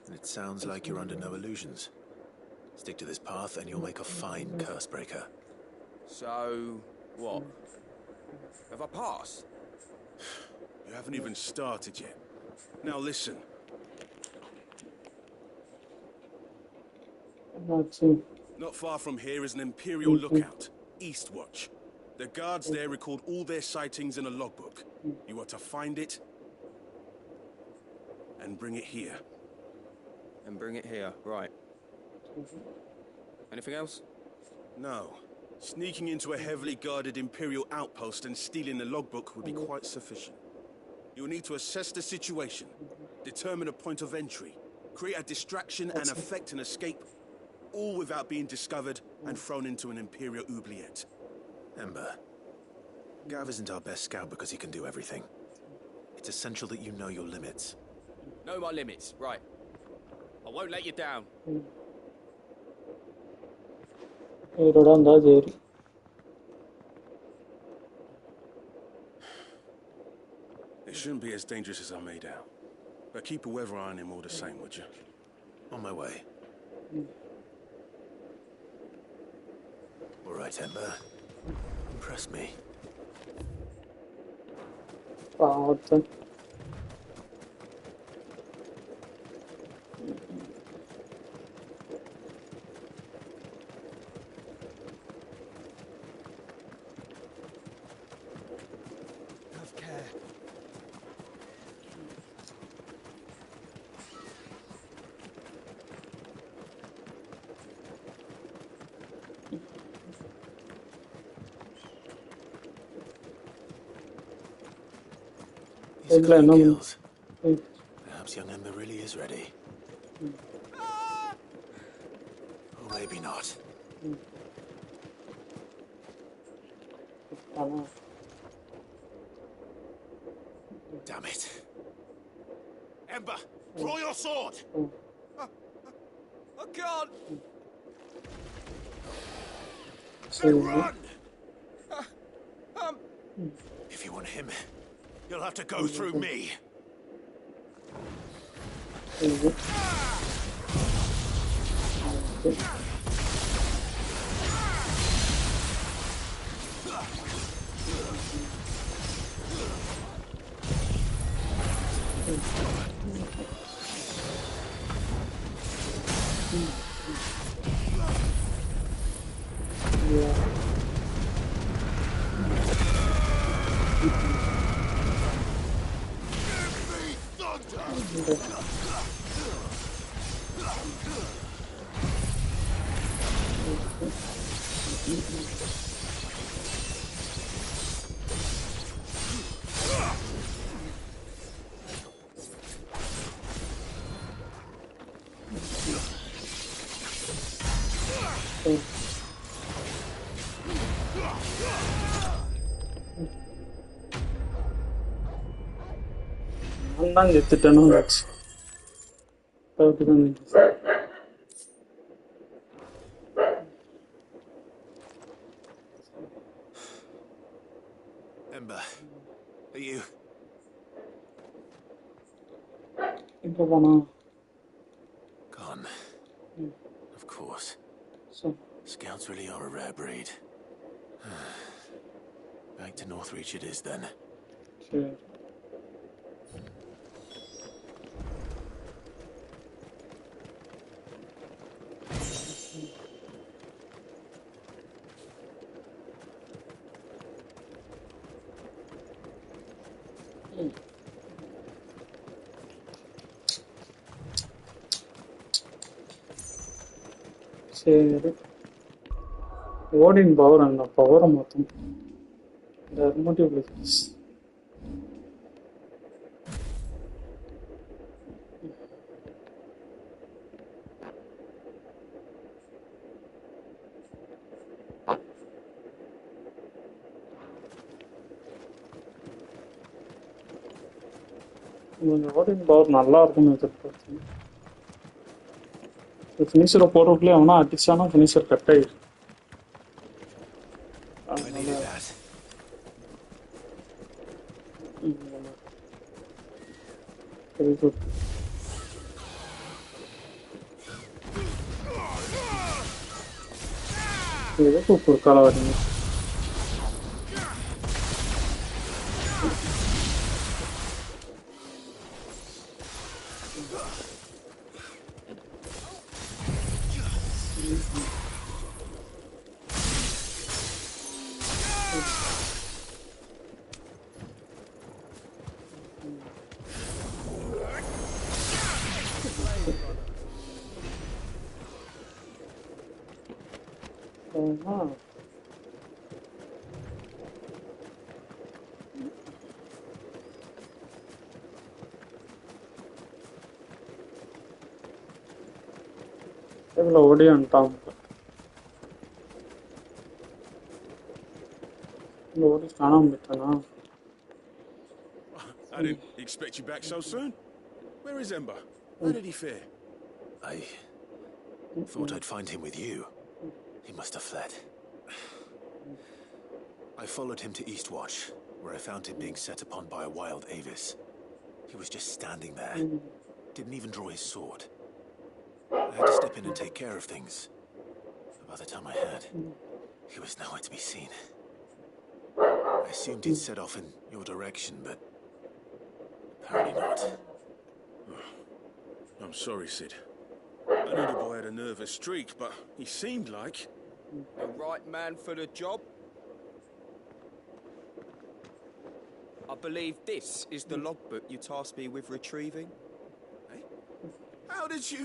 S1: And it sounds like you're under no illusions. Stick to this path and you'll make a fine curse breaker.
S22: So, what? Have I passed?
S3: You haven't even started yet. Now listen. Not far from here is an Imperial lookout, Eastwatch. The guards there record all their sightings in a logbook. You are to find it and bring it here.
S22: And bring it here, right. Anything else?
S3: No. Sneaking into a heavily guarded Imperial outpost and stealing the logbook would be quite sufficient. You'll need to assess the situation, determine a point of entry, create a distraction and effect an escape, all without being discovered and thrown into an Imperial oubliette.
S1: Ember, Gav isn't our best scout because he can do everything. It's essential that you know your limits.
S22: Know my limits, right. I won't let you down.
S3: It shouldn't be as dangerous as I made out. But keep a weather eye on him all the same, would you?
S1: On my way. All right, Ember. Impress me.
S17: Have care.
S1: These are good kills. Perhaps young Ember really is ready. Or maybe not. Damn it.
S3: Ember, draw your sword!
S22: I can't!
S3: Then run!
S1: If you want him, you'll have to go through me.
S4: நான் எடுத்துட்டேன்னு வச்சு
S1: Ember, are you?
S4: இப்போ போனா
S1: Gone. Of course. Scouts really are a rare breed. Back to Northreach it is then.
S4: சரி சரி ஓடின் power அந்த பவரை மொத்தம் டெர்மோட்டிபிலிட்டிஸ் ஓடின் power நல்லா இருக்கும்னு எதிர்பார்த்தேன் ஃபினிஷரை போடுறதுக்குள்ளே அவனா அடிச்சானா ஃபினிஷர் கட் ஆயிடுச்சு Very good. ഇതൊക്കെ കൊടുക്കാനുള്ള വരുന്നു. ഓടി ഉണ്ടാവും. ഓടി കാണാൻ പറ്റണോ?
S3: I didn't expect you back so soon. Where is Ember? How did he fare?
S1: I thought I'd find him with you. He must have fled. I followed him to Eastwatch, where I found him being set upon by a wild Avis. He was just standing there. Didn't even draw his sword. I had to step in and take care of things. But by the time I had, he was nowhere to be seen. I assumed he'd set off in your direction, but apparently not.
S3: I'm sorry, Sid. I knew the boy had a nervous streak, but he seemed like...
S22: The right man for the job? I believe this is the logbook you tasked me with retrieving.
S3: Hey? How did you...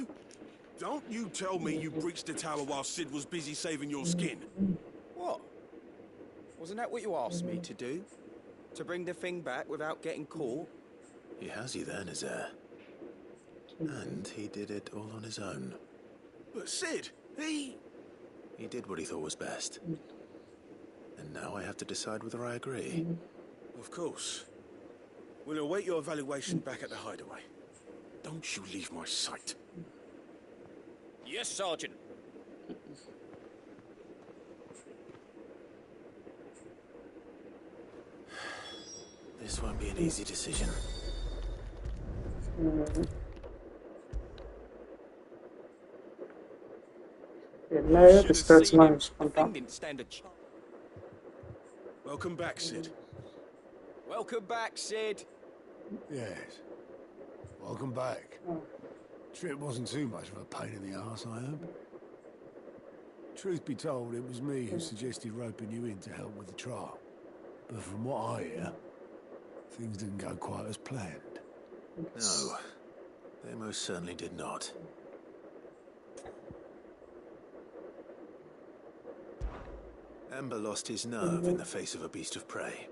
S3: Don't you tell me you breached the tower while Sid was busy saving your skin.
S22: What? Wasn't that what you asked me to do? To bring the thing back without getting caught?
S1: He has you there, Nazaire. And he did it all on his own.
S3: But Sid,
S1: He did what he thought was best. And now I have to decide whether I agree.
S3: Of course. We'll await your evaluation back at the hideaway. Don't you leave my sight.
S22: Yes, Sergeant.
S1: This won't be an easy decision.
S3: Welcome back, Sid.
S22: Welcome back, Sid.
S13: Yes. Welcome back. Trip wasn't too much of a pain in the arse, I hope. Truth be told, it was me who suggested roping you in to help with the trial. But from what I hear, things didn't go quite as planned.
S1: No, they most certainly did not. Ember lost his nerve in the face of a beast of prey,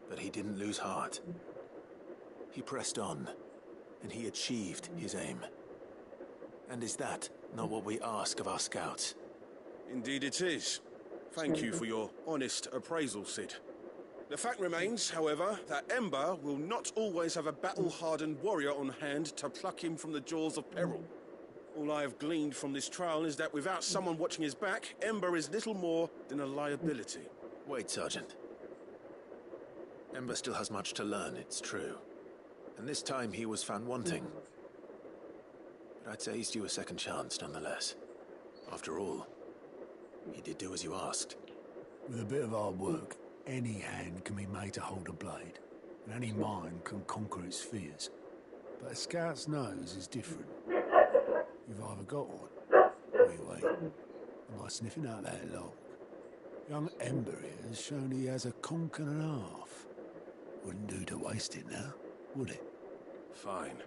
S1: but he didn't lose heart. He pressed on, and he achieved his aim. And is that not what we ask of our scouts?
S3: Indeed it is. Thank you for your honest appraisal, Sid. The fact remains, however, that Ember will not always have a battle-hardened warrior on hand to pluck him from the jaws of peril. All I have gleaned from this trial is that without someone watching his back, Ember is little more than a liability.
S1: Wait, Sergeant. Ember still has much to learn, it's true. And this time he was found wanting. But I'd say he's due a second chance, nonetheless. After all, he did do as you asked.
S13: With a bit of hard work, any hand can be made to hold a blade, and any mind can conquer its fears. But a scout's nose is different. You've either got one, or you ain't. Am I sniffing out that log? Young Ember here has shown he has a conk and a half. Wouldn't do to waste it now, would it?
S3: Fine.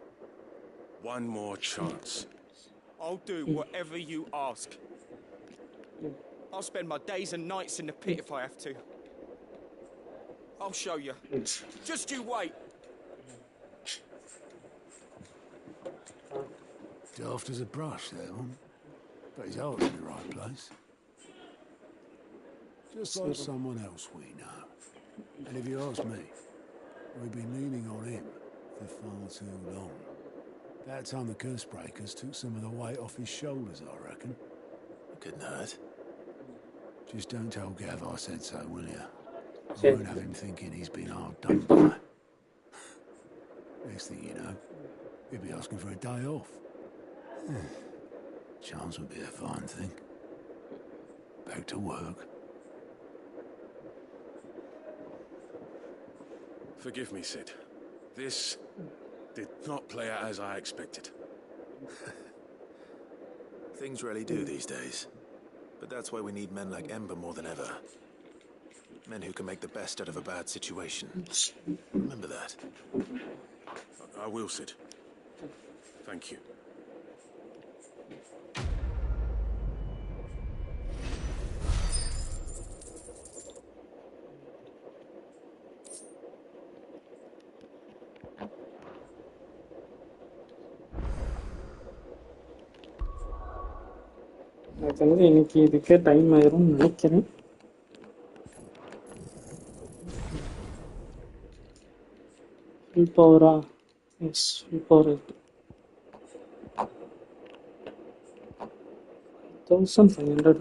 S3: One more chance.
S22: I'll do whatever you ask. I'll spend my days and nights in the pit if I have to. I'll show you. Just you wait.
S13: Daft as a brush, that one. But his heart's in the right place. Just like someone else we know. And if you ask me, we've been leaning on him for far too long. That time the curse breakers took some of the weight off his shoulders, I reckon.
S1: It couldn't hurt.
S13: Just don't tell Gav I said so, will you? I won't have him thinking he's been hard done by. Next thing you know, He'd be asking for a day off. Chance would be a fine thing. Back to work.
S3: Forgive me, Sid. This did not play out as I expected.
S1: Things really do these days. But that's why we need men like Ember more than ever. Men who can make the best out of a bad situation. Remember that.
S3: I will, Sid. Thank you.
S4: எனக்கு வந்து இன்னைக்கு இதுக்கே time ஆயிரும்னு நினைக்கிறேன். Full பவரா? S, full power இருக்கு. 1500.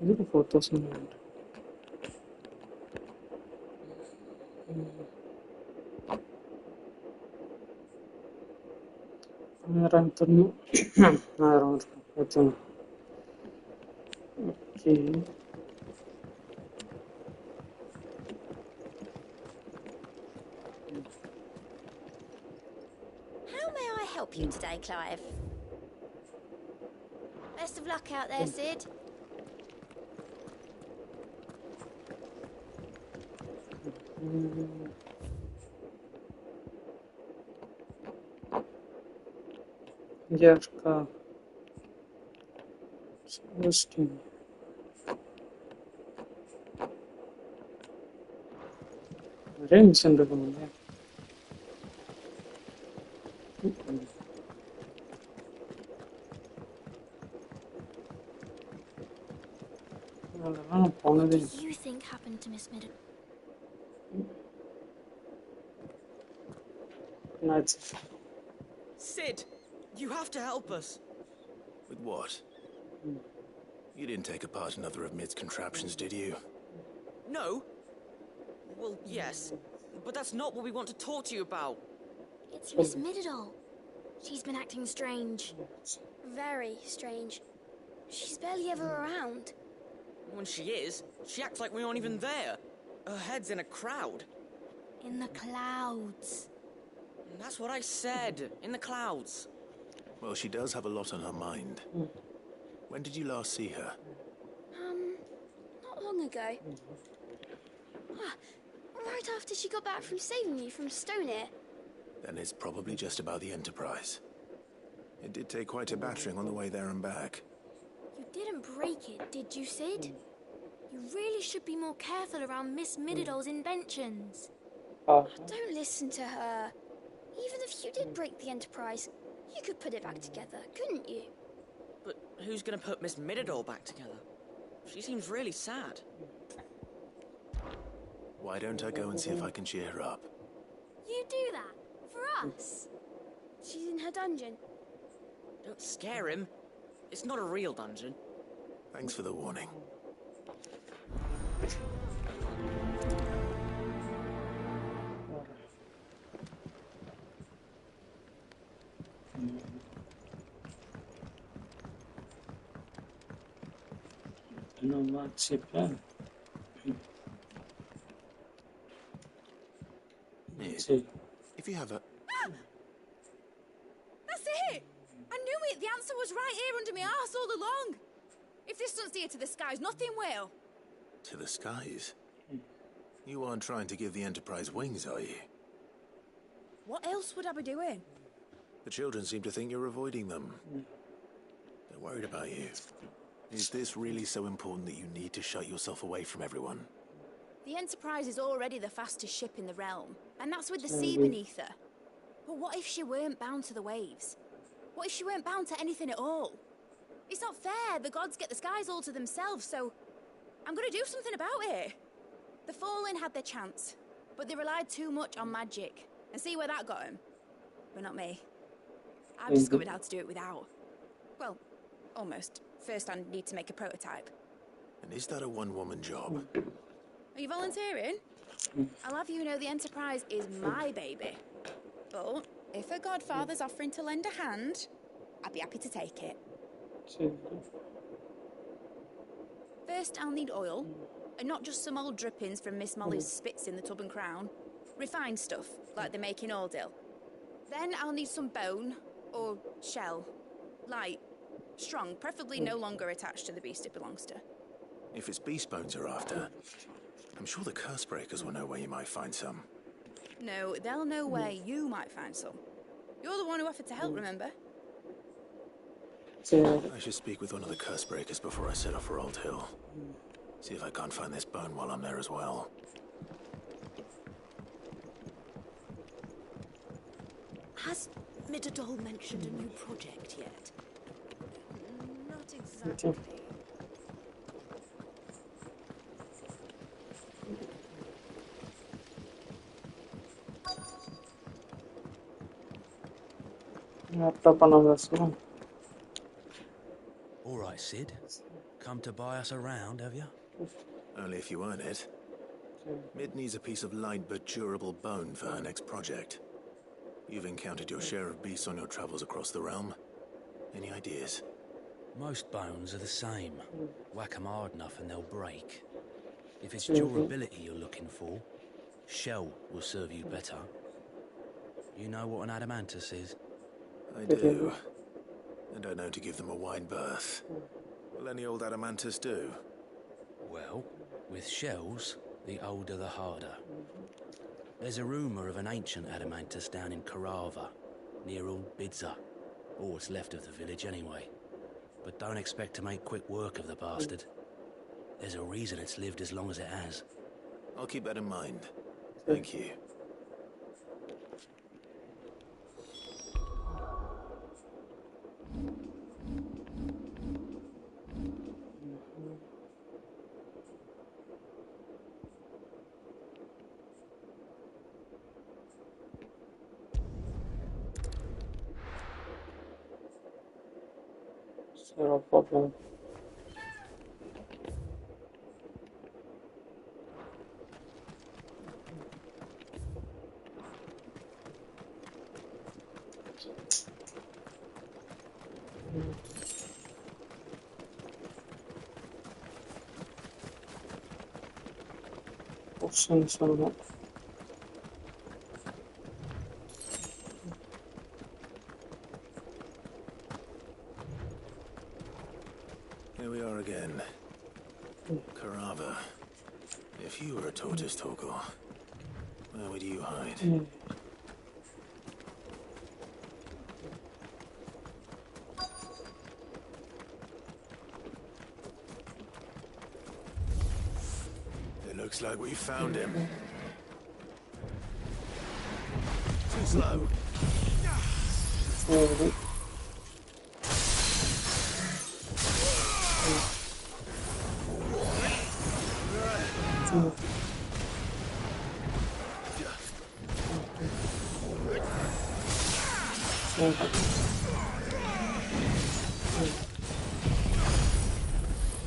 S4: இதுக்கு 4900. ஆயிரம் தரணும். 1000 வச்சுங்க. Okay.
S11: How may I help you today, Clive? Best of luck out there, Sid.
S4: இங்கே இருக்கா? Suggesting. நிறைய மிஷன் இருக்குங்க.
S11: What do you think happened to Miss Middleton?
S8: Sid, you have to help us.
S1: With what? You didn't take apart another of Mid's contraptions, did you?
S8: No? Well, yes. But that's not what we want to talk to you about.
S11: It's Miss Middledal. She's been acting strange. Very strange. She's barely ever around.
S8: When she is, she acts like we aren't even there. Her head's in a crowd.
S11: In the clouds.
S8: That's what I said. In the clouds.
S1: Well, she does have a lot on her mind. When did you last see her?
S11: Not long ago. Right after she got back from saving you from Stoneham.
S1: Then it's probably just about the Enterprise. It did take quite a battering on the way there and back.
S11: You didn't break it, did you, Sid? You really should be more careful around Miss Middledal's inventions. Don't listen to her. Even if you did break the Enterprise, you could put it back together, couldn't you?
S8: But who's going to put Miss Middledal back together? She seems really sad.
S1: Why don't I go and see if I can cheer her up?
S11: You do that? For us? She's in her dungeon.
S8: Don't scare him. It's not a real dungeon.
S1: Thanks for the warning.
S4: No much plan.
S1: If you have a...
S15: That's it! I knew it! The answer was right here under my arse all along! If this doesn't steer to the skies, nothing will.
S1: To the skies? You aren't trying to give the Enterprise wings, are you?
S15: What else would I be doing?
S1: The children seem to think you're avoiding them. They're worried about you. Is this really so important that you need to shut yourself away from everyone?
S15: The Enterprise is already the fastest ship in the realm, and that's with the sea beneath her. But what if she weren't bound to the waves? What if she weren't bound to anything at all? It's not fair. The gods get the skies all to themselves, so I'm gonna do something about it. The Fallen had their chance, but they relied too much on magic. And see where that got them? But not me. I've discovered how to do it without. Well, almost. First I need to make a prototype.
S1: And is that a one-woman job?
S15: Are you volunteering? I'll have you know the Enterprise is my baby. But if her godfather's offering to lend a hand, I'd be happy to take it. First, I'll need oil, and not just some old drippings from Miss Molly's spits in the Tub and Crown. Refined stuff, like they make in Ordill. Then I'll need some bone, or shell. Light, strong, preferably no longer attached to the beast it belongs to.
S1: If it's beast bones you're after, I'm sure the curse breakers will know where you might find some.
S15: No, they'll know where you might find some. You're the one who offered to help, remember?
S1: I should speak with one of the curse breakers before I set off for Old Hill. See if I can't find this bone while I'm there as well.
S20: Has Midadol mentioned a new project yet?
S5: Not exactly.
S21: All right, Sid. Come to buy us around, have you?
S1: Only if you earn it. Mid needs a piece of light but durable bone for her next project. You've encountered your share of beasts on your travels across the realm. Any ideas?
S21: Most bones are the same. Whack 'em hard enough and they'll break. If it's durability you're looking for, shell will serve you better. You know what an adamantus is?
S1: I do. And I know to give them a wide berth. Will any old adamantus do?
S21: Well, with shells, the older the harder. There's a rumour of an ancient adamantus down in Carava, near Old Bidza, or what's left of the village anyway. But don't expect to make quick work of the bastard. There's a reason it's lived as long as it has.
S1: I'll keep that in mind. Thank you.
S4: No problem. Options are not.
S1: Here we are again. Carava. If you were a tortoise talker, where would you hide? It looks like we found him. Too slow.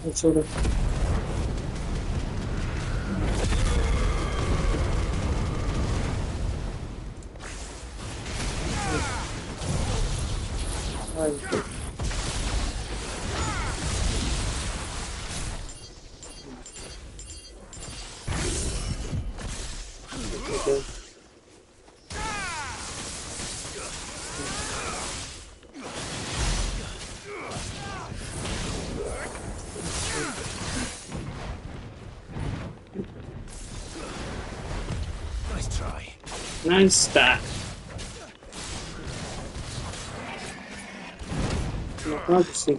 S4: It's over.
S1: Nice try.
S4: Nice start. Let's see.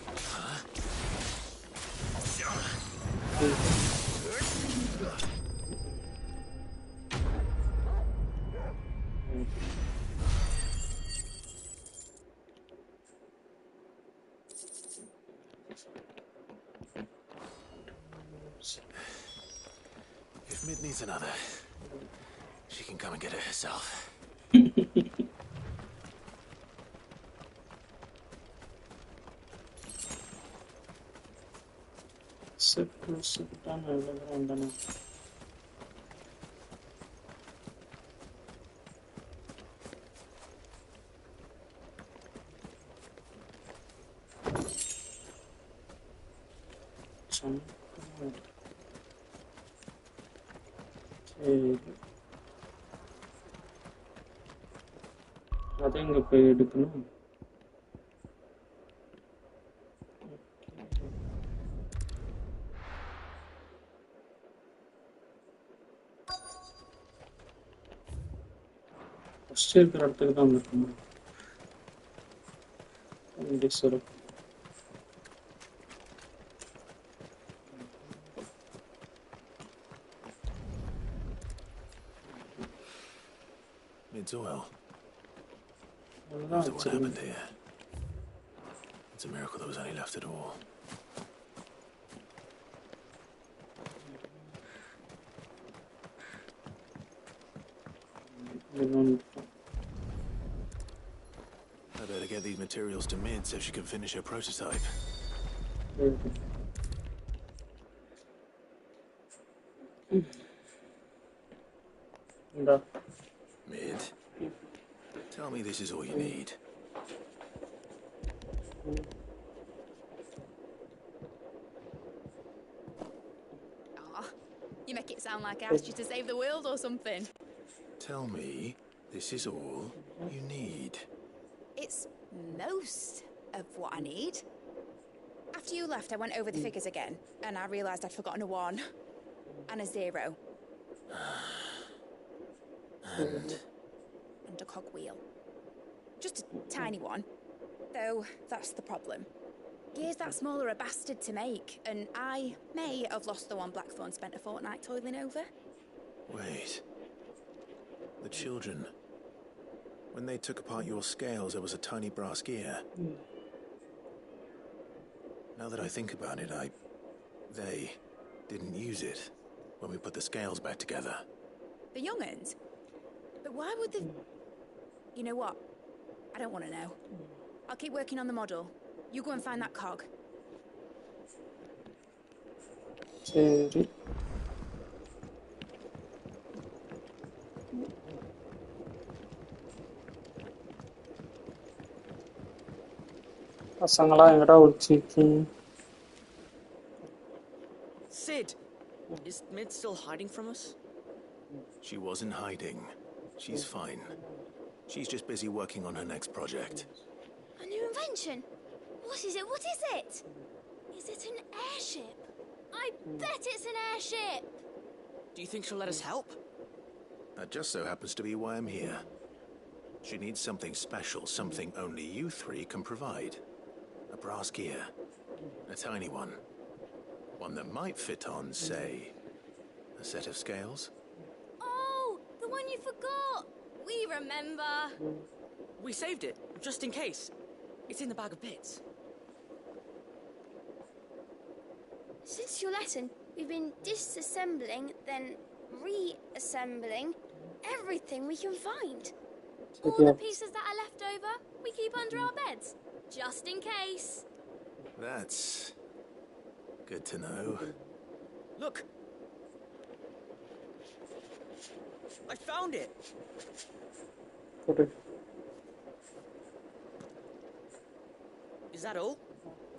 S1: If Mid needs another, she can come and get it herself.
S4: வச்சேன். சரி, அதை இங்கே போய் எடுக்கணும். First இருக்கிற இடத்துக்கு தான் இருக்கணும். சரி.
S1: Mid's oil. After what happened here, it's a miracle there was any left at all. I better get these materials to Mid so she can finish her prototype. Mid, tell me this is all you need.
S15: Aw, you make it sound like I asked you to save the world or something.
S1: Tell me this is all you need.
S15: It's most of what I need. After you left, I went over the figures again, and I realised I'd forgotten a 1 and a 0. And a cogwheel. Just a tiny one. Though, that's the problem. Gears that small are a bastard to make, and I may have lost the one Blackthorn spent a fortnight toiling over.
S1: Wait. The children. When they took apart your scales, there was a tiny brass gear. Now that I think about it, they didn't use it when we put the scales back together.
S15: The young'uns? But why would they... You know what? I don't want to know. I'll keep working on the model. You go and find that cog.
S4: சரி. பசங்களா எங்கடா ஒளிச்சிருக்கீங்க?
S8: Sid, is Mid still hiding from us?
S1: She wasn't hiding. She's fine. She's just busy working on her next project.
S11: A new invention? What is it? What is it? Is it an airship? I bet it's an airship!
S8: Do you think she'll let us help?
S1: That just so happens to be why I'm here. She needs something special, something only you three can provide. A brass gear. A tiny one. One that might fit on, say, a set of scales.
S11: Oh, the one you forgot! We remember!
S8: We saved it, just in case. It's in the bag of bits.
S11: Since your lesson, we've been disassembling, then reassembling everything we can find. All the pieces that are left over, we keep under our beds, just in case.
S1: That's good to know.
S8: Look! I found it!
S4: Okay.
S8: Is that all?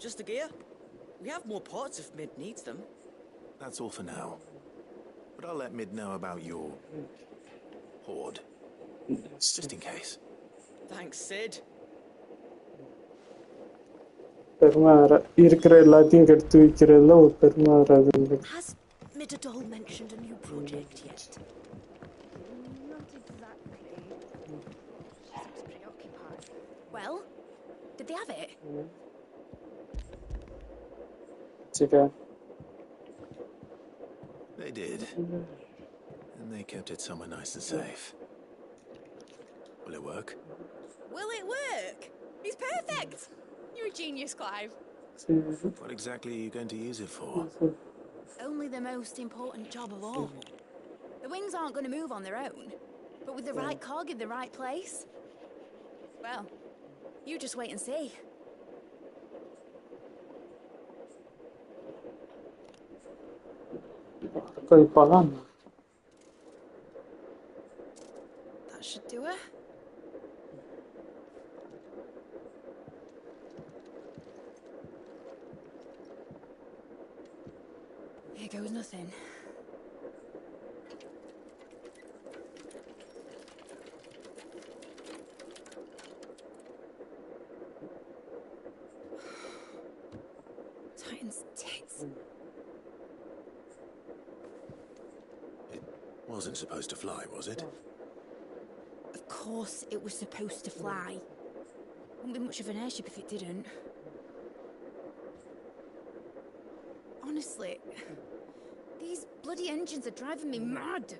S8: Just the gear? We have more parts if Mid needs them.
S1: That's all for now. But I'll let Mid know about your hoard. Just in case.
S8: Thanks, Sid.
S4: பெருமை இருக்கிற எல்லாத்தையும் கெடுத்து வைக்கிறதுல ஒரு பெருமை வராது.
S20: Has Midadol mentioned a new project yet?
S15: Not exactly. She seems preoccupied. Well, did they have it?
S4: சரி.
S1: They did. And they kept it somewhere nice and safe. Will it work?
S15: Will it work? It's perfect! You're a genius, Clive.
S1: What exactly are you going to use it for?
S15: Only the most important job of all. The wings aren't going to move on their own, but with the right cog in the right place, well, you just wait and see. That should do it. There goes nothing. Titan's tits.
S1: It wasn't supposed to fly, was it?
S15: Of course it was supposed to fly. Wouldn't be much of an airship if it didn't. Honestly, these bloody engines are driving me mad.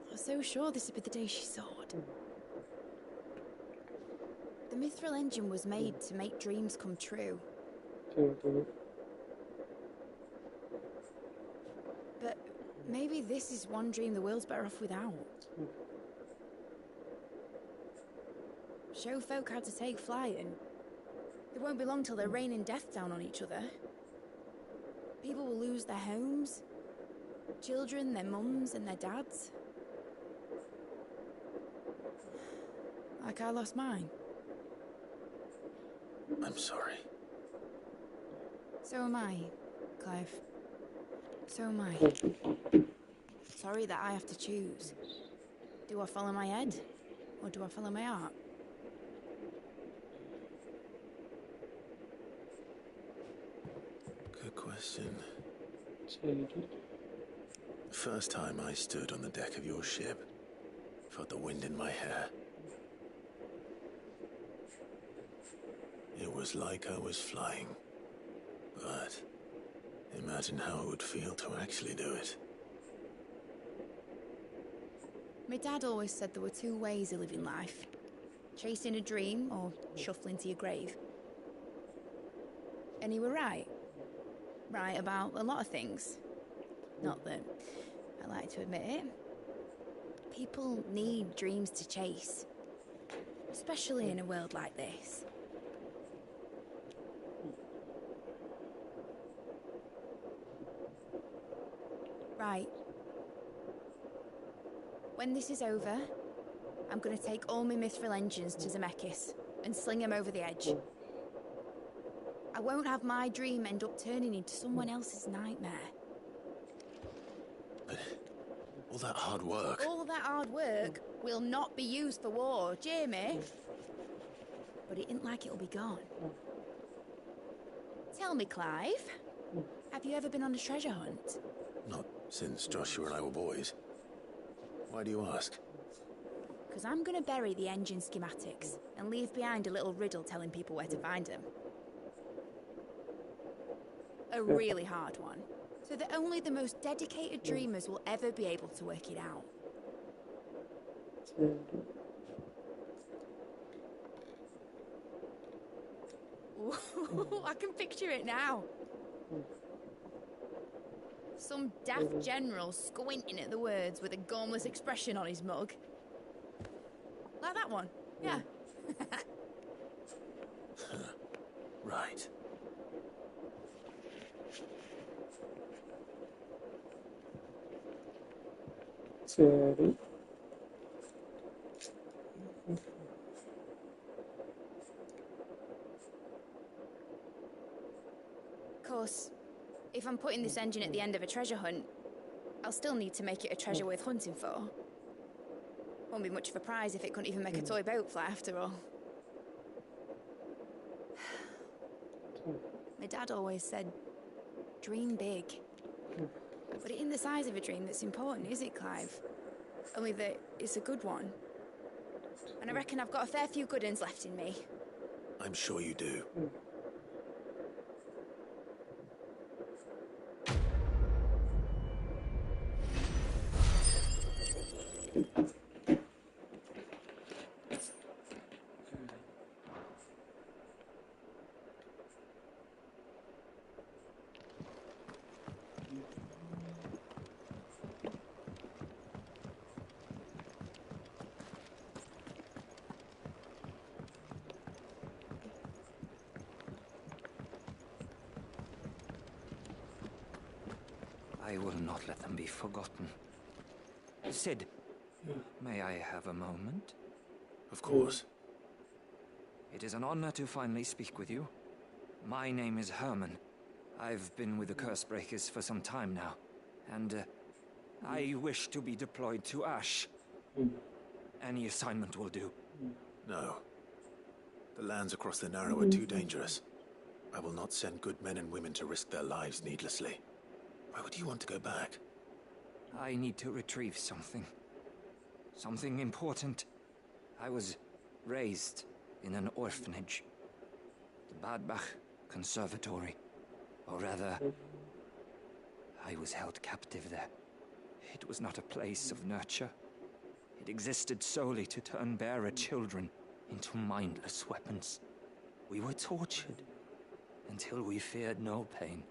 S15: I was so sure this would be the day she soared. The Mithril engine was made to make dreams come true. But maybe this is one dream the world's better off without. Show folk how to take flying. It won't be long till they're raining death down on each other. People will lose their homes. Children, their mums and their dads. Like I lost mine.
S1: I'm sorry.
S15: So am I, Clive. So am I. Sorry that I have to choose. Do I follow my head? Or do I follow my heart?
S1: Good question. First time I stood on the deck of your ship, felt the wind in my hair. It was like I was flying. But imagine how it would feel to actually do it.
S15: My dad always said there were two ways of living life. Chasing a dream or shuffling to your grave. And he were right. Right about a lot of things. Not that I like to admit it. People need dreams to chase. Especially in a world like this. Right. When this is over, I'm going to take all my Mithril engines to Zemeckis and sling them over the edge. I won't have my dream end up turning into someone else's nightmare.
S1: But all that hard work...
S15: All that hard work will not be used for war, Jamie. But it isn't like it'll be gone. Tell me, Clive, have you ever been on a treasure hunt?
S1: Not since Joshua and I were boys. Why do you ask?
S15: Because I'm going to bury the engine schematics and leave behind a little riddle telling people where to find them. A really hard one, so that only the most dedicated dreamers will ever be able to work it out. Ooh, I can picture it now. Some daft general squinting at the words with a gormless expression on his mug. Like that one, yeah.
S1: Right.
S4: சரி.
S15: Of course, if I'm putting this engine at the end of a treasure hunt, I'll still need to make it a treasure worth hunting for. Won't be much of a prize if it couldn't even make a toy boat fly after all. My dad always said, dream big. But it ain't the size of a dream that's important, is it, Clive? Only that it's a good one. And I reckon I've got a fair few good uns left in me.
S1: I'm sure you do.
S7: I will not let them be forgotten. Sid, may I have a moment?
S1: Of course.
S7: It is an honor to finally speak with you. My name is Herman. I've been with the Cursebreakers for some time now, and I wish to be deployed to Ash. Any assignment will do.
S1: No. The lands across the Narrow are too dangerous. I will not send good men and women to risk their lives needlessly. Why would you want to go back?
S7: I need to retrieve something. Something important. I was raised in an orphanage. The Badbach Conservatory. Or rather, I was held captive there. It was not a place of nurture. It existed solely to turn bearer children into mindless weapons. We were tortured until we feared no pain.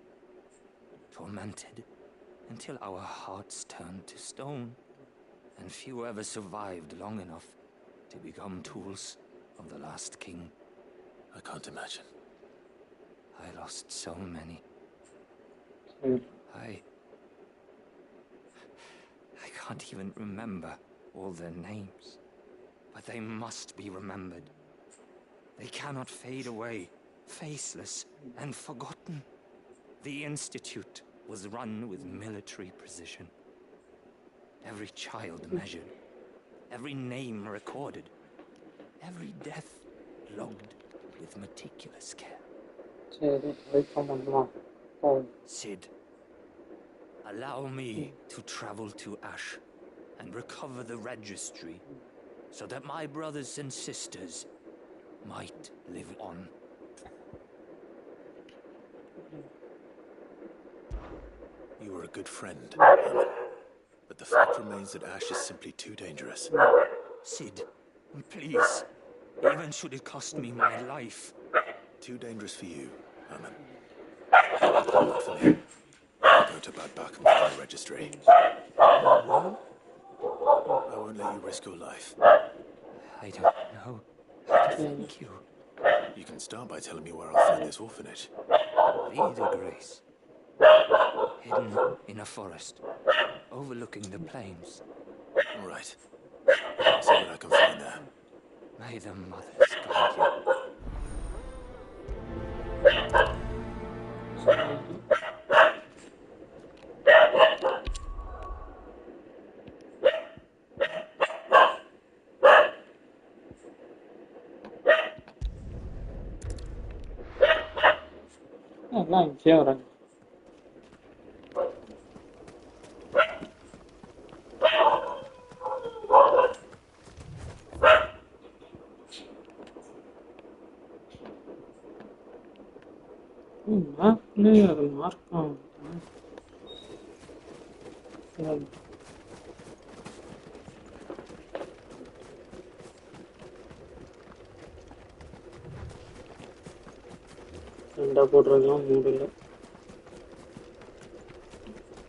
S7: Tormented until our hearts turned to stone. And few ever survived long enough to become tools of the last king.
S1: I can't imagine.
S7: I lost so many. I can't even remember all their names. But they must be remembered. They cannot fade away, faceless and forgotten. The Institute was run with military precision. Every child measured, every name recorded, every death logged with meticulous care. Sid, allow me to travel to Ash and recover the registry so that my brothers and sisters might live on.
S1: You were a good friend, Herman. But the fact remains that Ash is simply too dangerous.
S7: Sid, please, even should it cost me my life.
S1: Too dangerous for you, Herman. Not for me. I'll go to Badbach and find the registry. I won't let you risk your life.
S7: I don't know how to thank you.
S1: You can start by telling me where I'll find this orphanage.
S7: Vida Grace. Hidden in a forest, overlooking the plains.
S1: All right. I'll see what I can find there.
S7: May the mothers guide you.
S4: எல்லாம் இங்கேயே வராங்க. மேப்லேயே அது mark ஆகும். ரெண்டா போடுறதுலாம் மூடு இல்லை.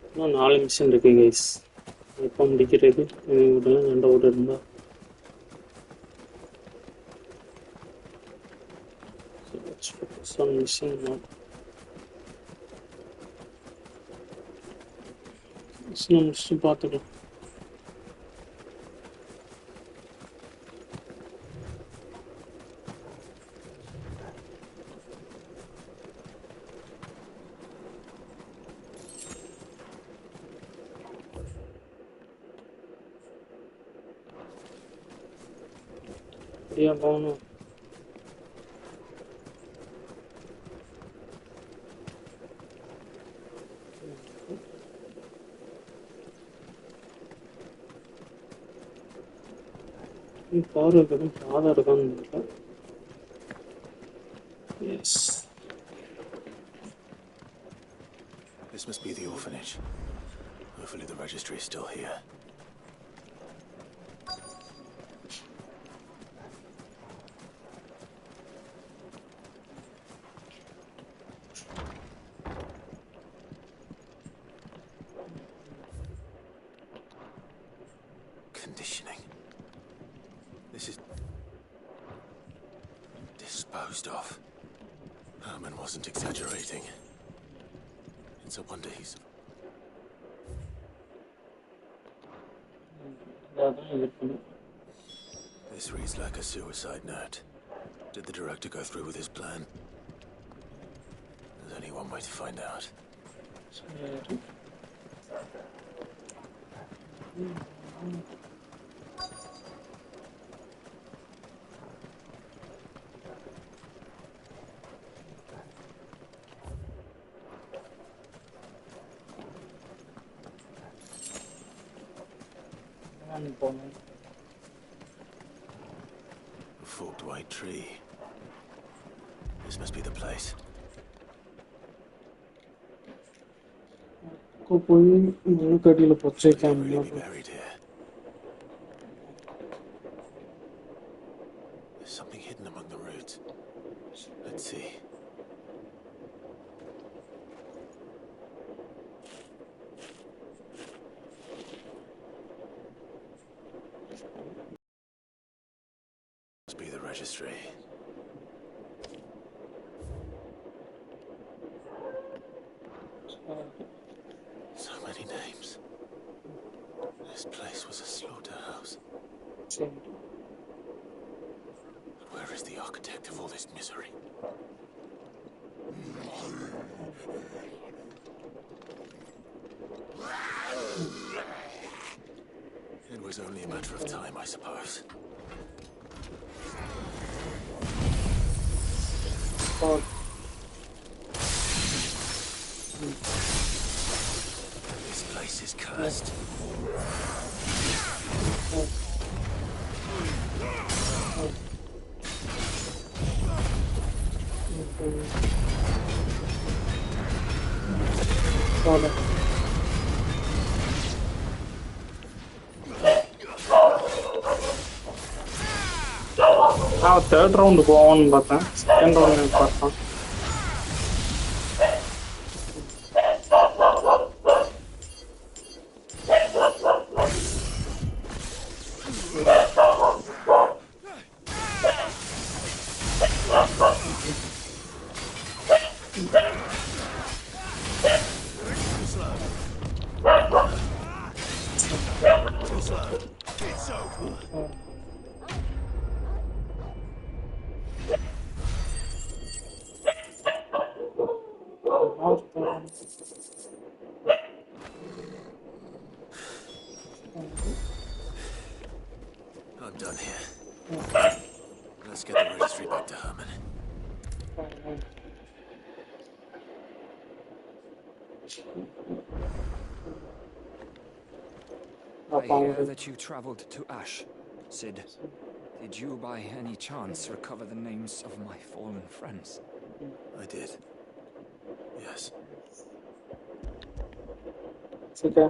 S4: இன்னும் 4 mission இருக்கு guys. எப்போ முடிக்கிறது? இதெல்லாம் ரெண்டா ஓடு இருந்தா some mission now. முடிச்சு பார்த்துக்கலாம். அப்படியா போகணும்? பார்வைக்கு பாதம் இருக்கான்னு தெரியல. Yes.
S1: This must be the orphanage. Hopefully the registry is still here. Conditioning. This is disposed of. Herman wasn't exaggerating. It's a wonder he's... This reads like a suicide note. Did the director go through with his plan? There's only one way to find out. A forked white tree. This must be the place.
S4: Buried
S1: here. There's something hidden among the roots. Let's see. Must be the registry. So many names. This place was a slaughterhouse. But where is the architect of all this misery? It was only a matter of time, I suppose. This place is cursed.
S4: Now third round go on, but second round is better. I'm done here. Let's get the registry back to Herman.
S7: I hear that you traveled to Ash. Sid, did you by any chance recover the names of my fallen friends?
S1: I did. Yes.
S4: It's okay.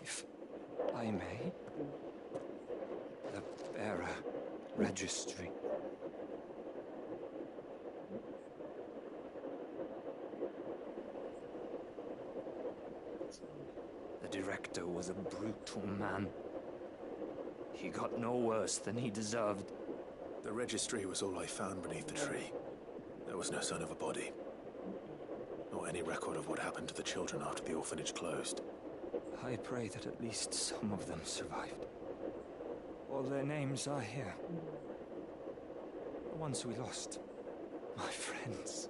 S7: If I may, the bearer registry. The director was a brutal man. He got no worse than he deserved.
S1: The registry was all I found beneath the tree. There was no sign of a body. Nor any record of what happened to the children after the orphanage closed.
S7: I pray that at least some of them survived. All their names are here. The ones we lost. My friends.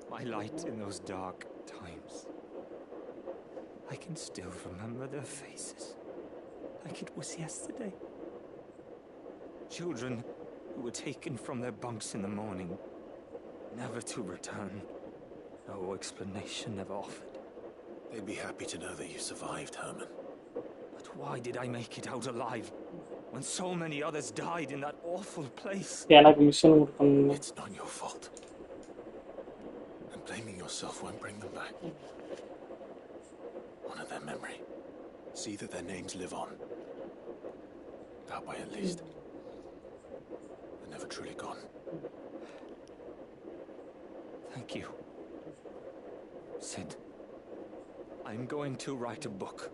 S7: My light in those dark times. I can still remember their faces. Like it was yesterday. Children who were taken from their bunks in the morning. Never to return. No explanation ever offered.
S1: They'd be happy to know that you survived, Herman.
S7: But why did I make it out alive? When so many others died in that awful place?
S1: It's not your fault. And blaming yourself won't bring them back. Honor their memory. See that their names live on. That way, at least. They're never truly gone.
S7: Thank you. Sid, I'm going to write a book.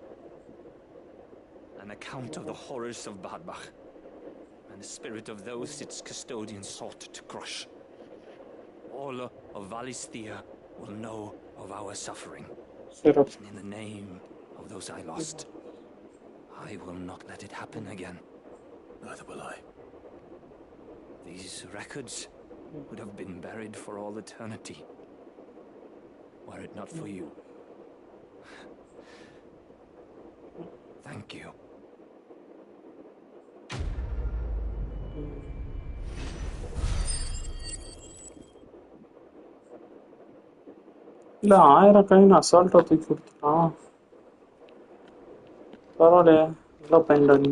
S7: An account of the horrors of Badbach, and the spirit of those its custodians sought to crush. All of Valisthea will know of our suffering. And in the name of those I lost, I will not let it happen again.
S1: Neither will I.
S7: These records would have been buried for all eternity, were it not for you. Thank you.
S4: இல்ல 1000 coin அசால்ட்டா தூக்கி கொடுத்துட்டான். பரவாயில்லையே, நல்லா பையன்டா நீ.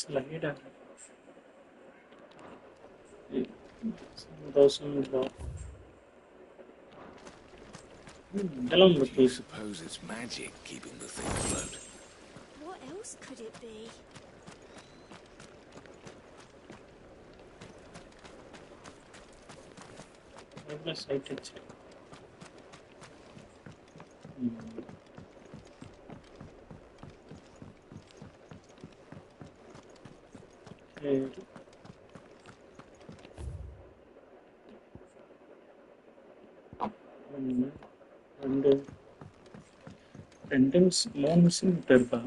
S4: Slider. 1000
S1: Do you suppose it's magic keeping the thing afloat?
S15: What else could it be?
S4: Wireless high touch. ரெண்டும் ஸ்மோன்ஸும் இருக்கா?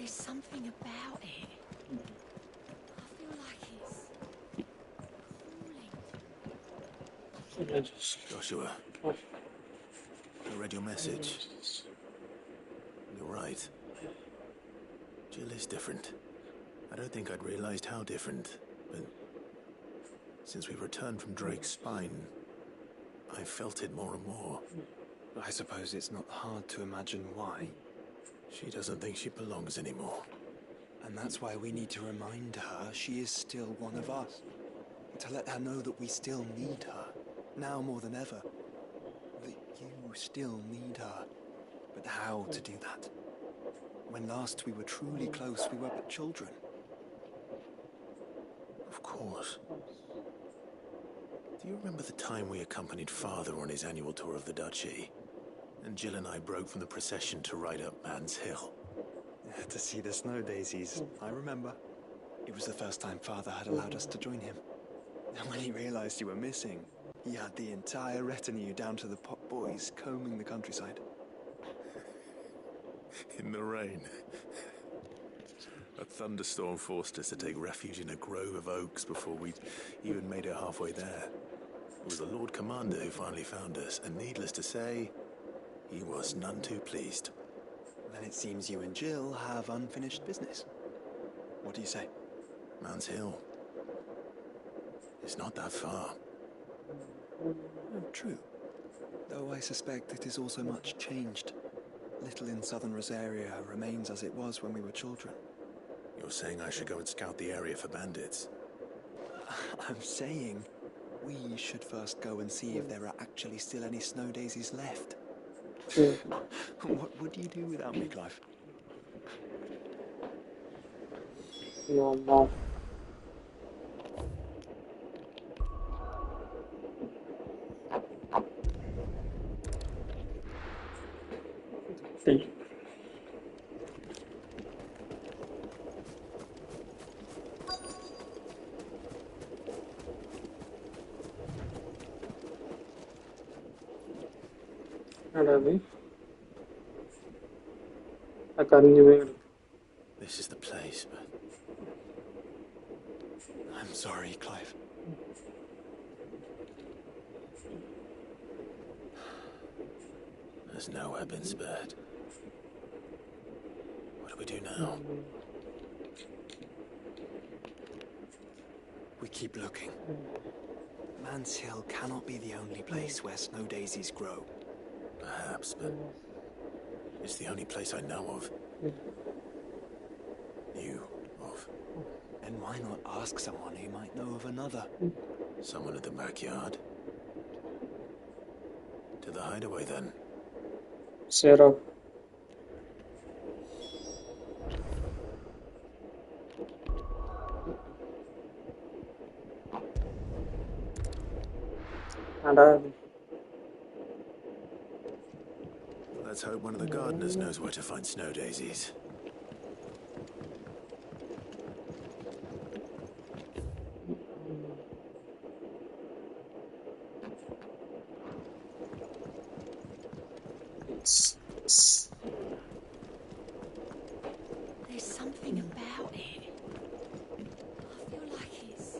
S15: There's something about it. I feel like it's calling.
S1: Joshua, I read your message. You're right. Jill is different. I don't think I'd realized how different, but since we returned from Drake's spine, I felt it more and more.
S6: I suppose it's not hard to imagine why.
S1: She doesn't think she belongs anymore.
S6: And that's why we need to remind her she is still one of us. To let her know that we still need her, now more than ever. That you still need her. But how to do that? When last we were truly close, we were but children.
S1: Of course. Do you remember the time we accompanied Father on his annual tour of the Duchy? And Jill and I broke from the procession to ride up Man's Hill.
S6: To see the snow daisies, I remember. It was the first time Father had allowed us to join him. And when he realized you were missing, he had the entire retinue down to the pot boys combing the countryside.
S1: In the rain. A thunderstorm forced us to take refuge in a grove of oaks before we'd even made it halfway there. It was the Lord Commander who finally found us, and needless to say, he was none too pleased.
S6: Then it seems you and Jill have unfinished business. What do you say?
S1: Man's Hill. It's not that far.
S6: True. Though I suspect it is also much changed. Little in southern Rosaria remains as it was when we were children.
S1: You're saying I should go and scout the area for bandits?
S6: I'm saying we should first go and see if there are actually still any snow daisies left. What would you do without me, Clive?
S4: No, no.
S1: This is the place, but
S6: I'm sorry, Clive.
S1: there's nowhere been spared. What do we do now?
S6: We keep looking. Man's Hill cannot be the only place where snow daisies grow.
S1: Perhaps, but it's the only place I know of. Knew of.
S6: And why not ask someone who might know of another?
S1: Someone at the backyard? To the hideaway, then.
S4: Sarah.
S1: Let's hope one of the gardeners knows where to find snow daisies.
S16: There's something about it. I feel like it's...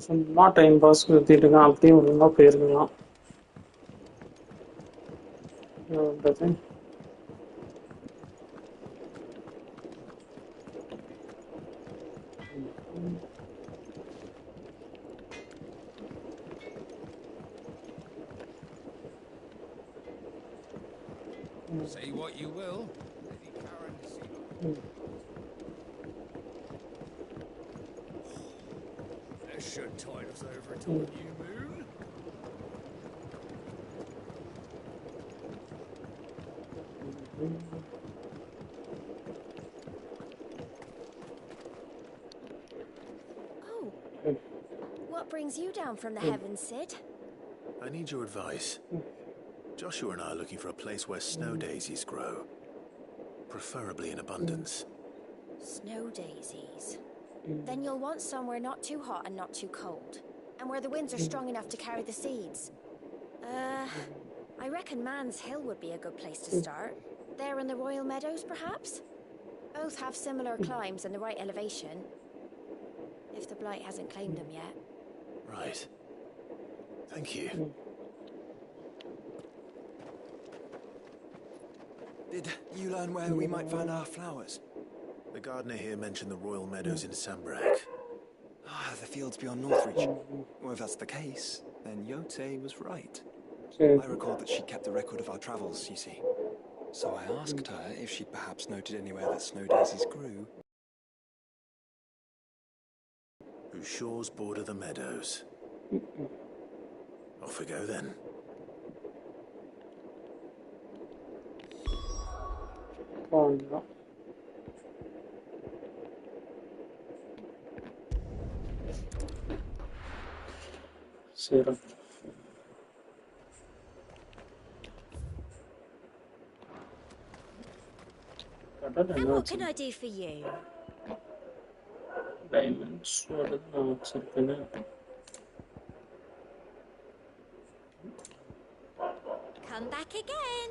S4: சும்மா time pass நிறுத்திட்டு இருக்கான் அப்படியே ஒழுங்கா போயிருக்கலாம்
S10: Say what you will. Lady Karen, that should tide us over to a new moon.
S15: Oh. What brings you down from the heavens, Sid?
S1: I need your advice. Joshua and I are looking for a place where snow daisies grow. Preferably in abundance.
S15: Snow daisies. Then you'll want somewhere not too hot and not too cold. And where the winds are strong enough to carry the seeds. I reckon Man's Hill would be a good place to start. There in the Royal Meadows, perhaps? Both have similar climbs and the right elevation. If the Blight hasn't claimed them yet.
S1: Right. Thank you.
S6: Did you learn where we might find our flowers?
S1: The gardener here mentioned the Royal Meadows in Sambrak.
S6: Ah, the fields beyond Northreach. Well, if that's the case, then Yote was right. I recalled that she kept a record of our travels, you see. So I asked her if she'd perhaps noted anywhere that snow daisies grew.
S1: Whose shores border the meadows. Off we go then.
S4: Oh no. Sarah.
S15: And what can I do for you?
S4: Diamonds. What is
S15: Come back again.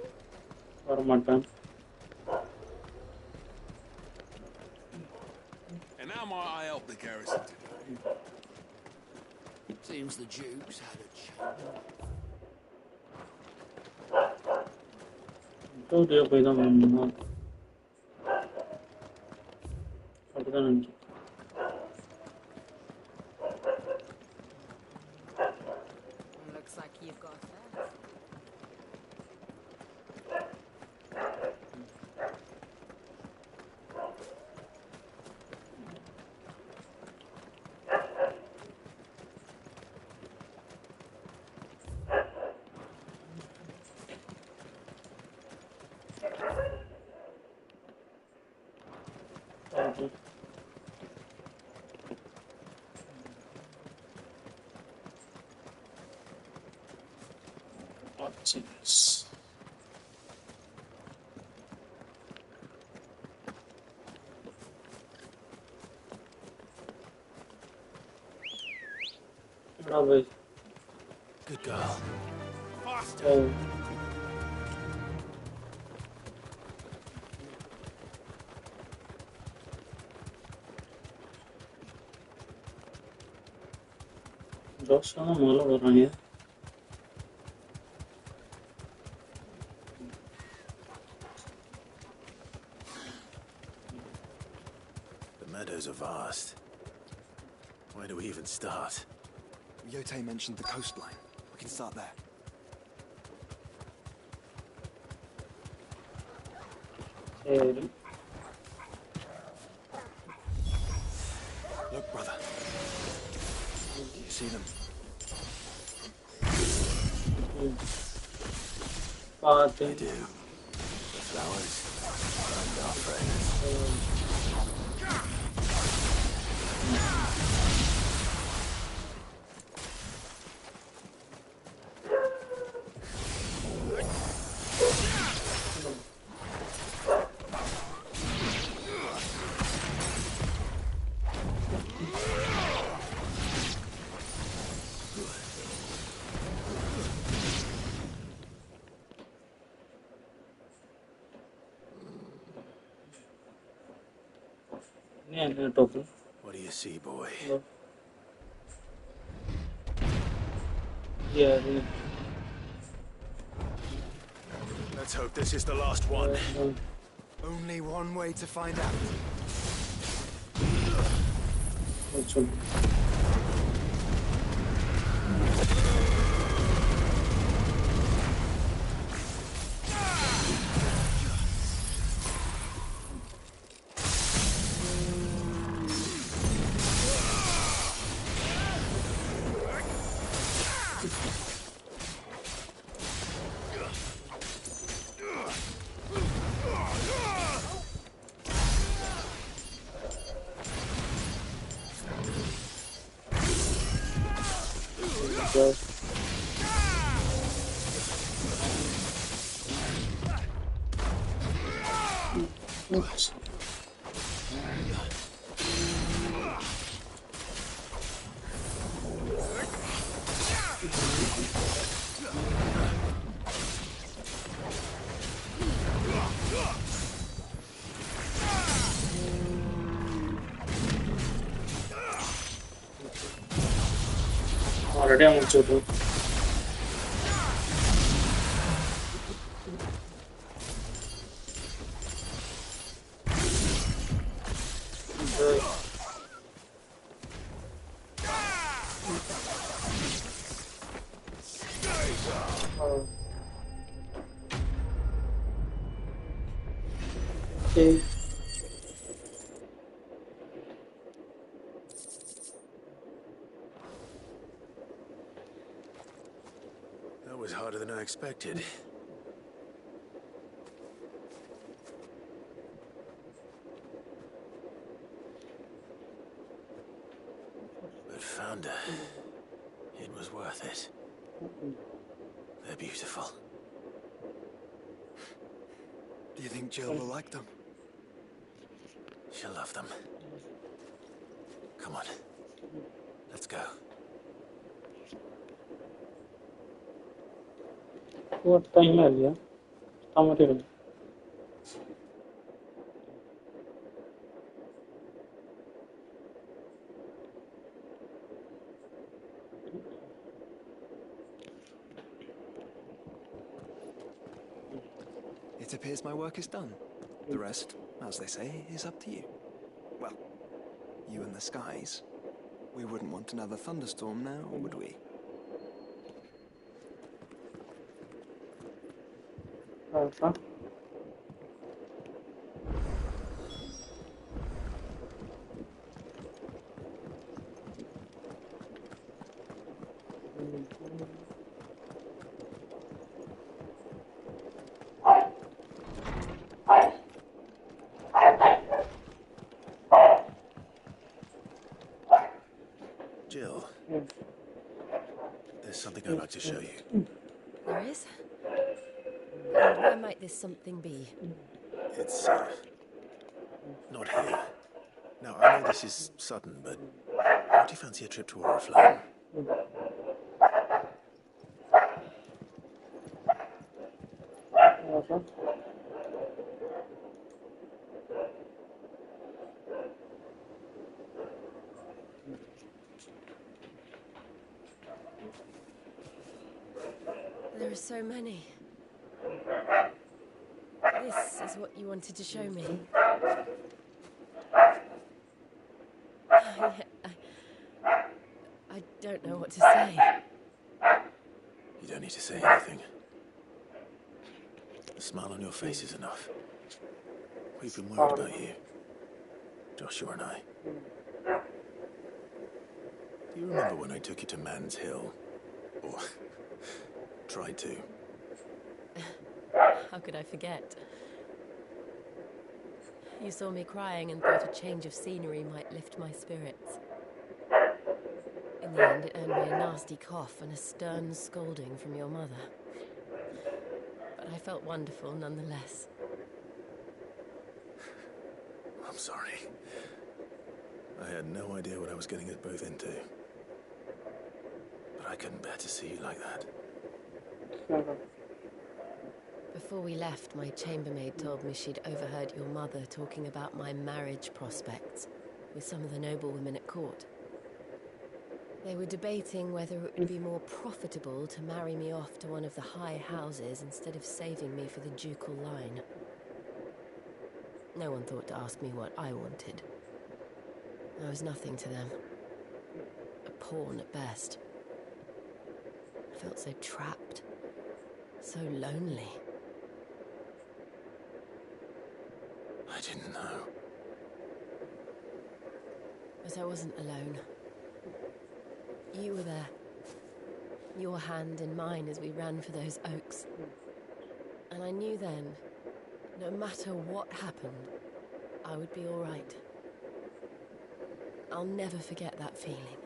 S4: Varmatan.
S9: And how might I help the garrison today? Seems the Duke's had a change.
S4: Dia போய் தான் பண்ணணும் அப்படிதான் நினைக்கிறேன் Okay. What's this? Good
S1: girl.
S4: Oh. Joshua malah orang ya.
S1: The meadows are vast. Where do we even start?
S6: Yote mentioned the coastline. We can start there.
S4: Hey.
S6: Look, brother. Do you see them?
S1: I do. The flowers and our friends. What do you see, boy?
S4: Yeah.
S1: Let's hope this is the last one.
S6: Only one way to find out.
S4: Oops. Already I'm on Okay.
S1: That was harder than I expected. But found her. It was worth it. They're beautiful.
S6: Do you think Jill will like them?
S1: She'll love them. Come on. Let's go.
S4: What time are you? Amateur.
S6: It appears my work is done. The rest, as they say, is up to you. Well, you and the skies. We wouldn't want another thunderstorm now, would we?
S1: Jill, there's something I'd like to show you.
S12: There is? And where might this something be?
S1: It's, not here. Now, I know this is sudden, but would you fancy a trip to Oriflamme?
S12: There are so many. This is what you wanted to show me. I don't know what to say.
S1: You don't need to say anything. The smile on your face is enough. We've been worried about you, Joshua and I. Do you remember when I took you to Man's Hill? Or tried to?
S12: How could I forget? You saw me crying and thought a change of scenery might lift my spirits. In the end, it earned me a nasty cough and a stern scolding from your mother. But I felt wonderful nonetheless.
S1: I'm sorry. I had no idea what I was getting us both into. But I couldn't bear to see you like that.
S12: Before we left, my chambermaid told me she'd overheard your mother talking about my marriage prospects with some of the noblewomen at court. They were debating whether it would be more profitable to marry me off to one of the high houses instead of saving me for the ducal line. No one thought to ask me what I wanted. I was nothing to them. A pawn at best. I felt so trapped, so lonely.
S1: I didn't know.
S12: But I wasn't alone. You were there. Your hand in mine as we ran for those oaks. And I knew then, no matter what happened, I would be all right. I'll never forget that feeling.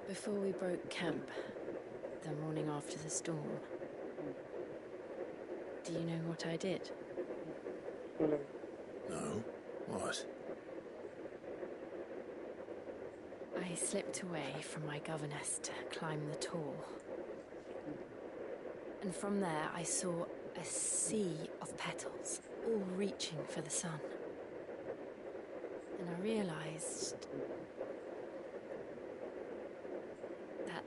S12: Before we broke camp, the morning after the storm, do you know what I did?
S1: No? What?
S12: I slipped away from my governess to climb the tor. And from there I saw a sea of petals, all reaching for the sun. And I realized that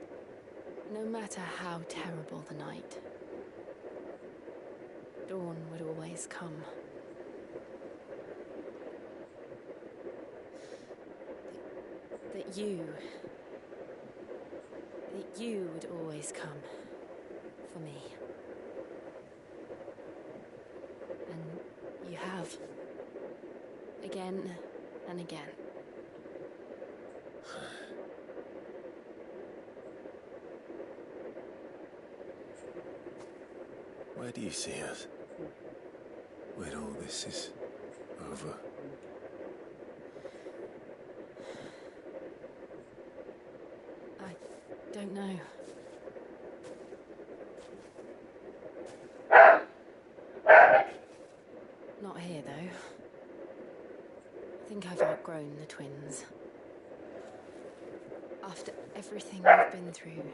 S12: no matter how terrible the night, dawn would always come. That you would always come for me. And you have. Again and again.
S1: Where do you see us? When all this is over?
S12: I don't know. Not here, though. I think I've outgrown the twins. After everything we've been through,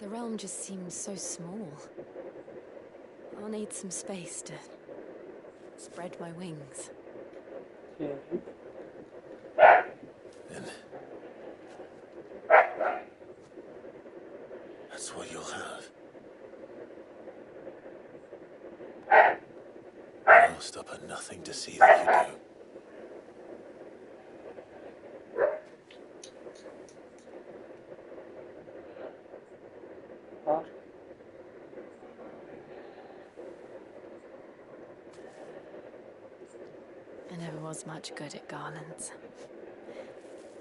S12: the realm just seems so small. I'll need some space to spread my wings.
S1: And that's what you'll have. I'll stop at nothing to see that you do.
S5: was much good at garlands,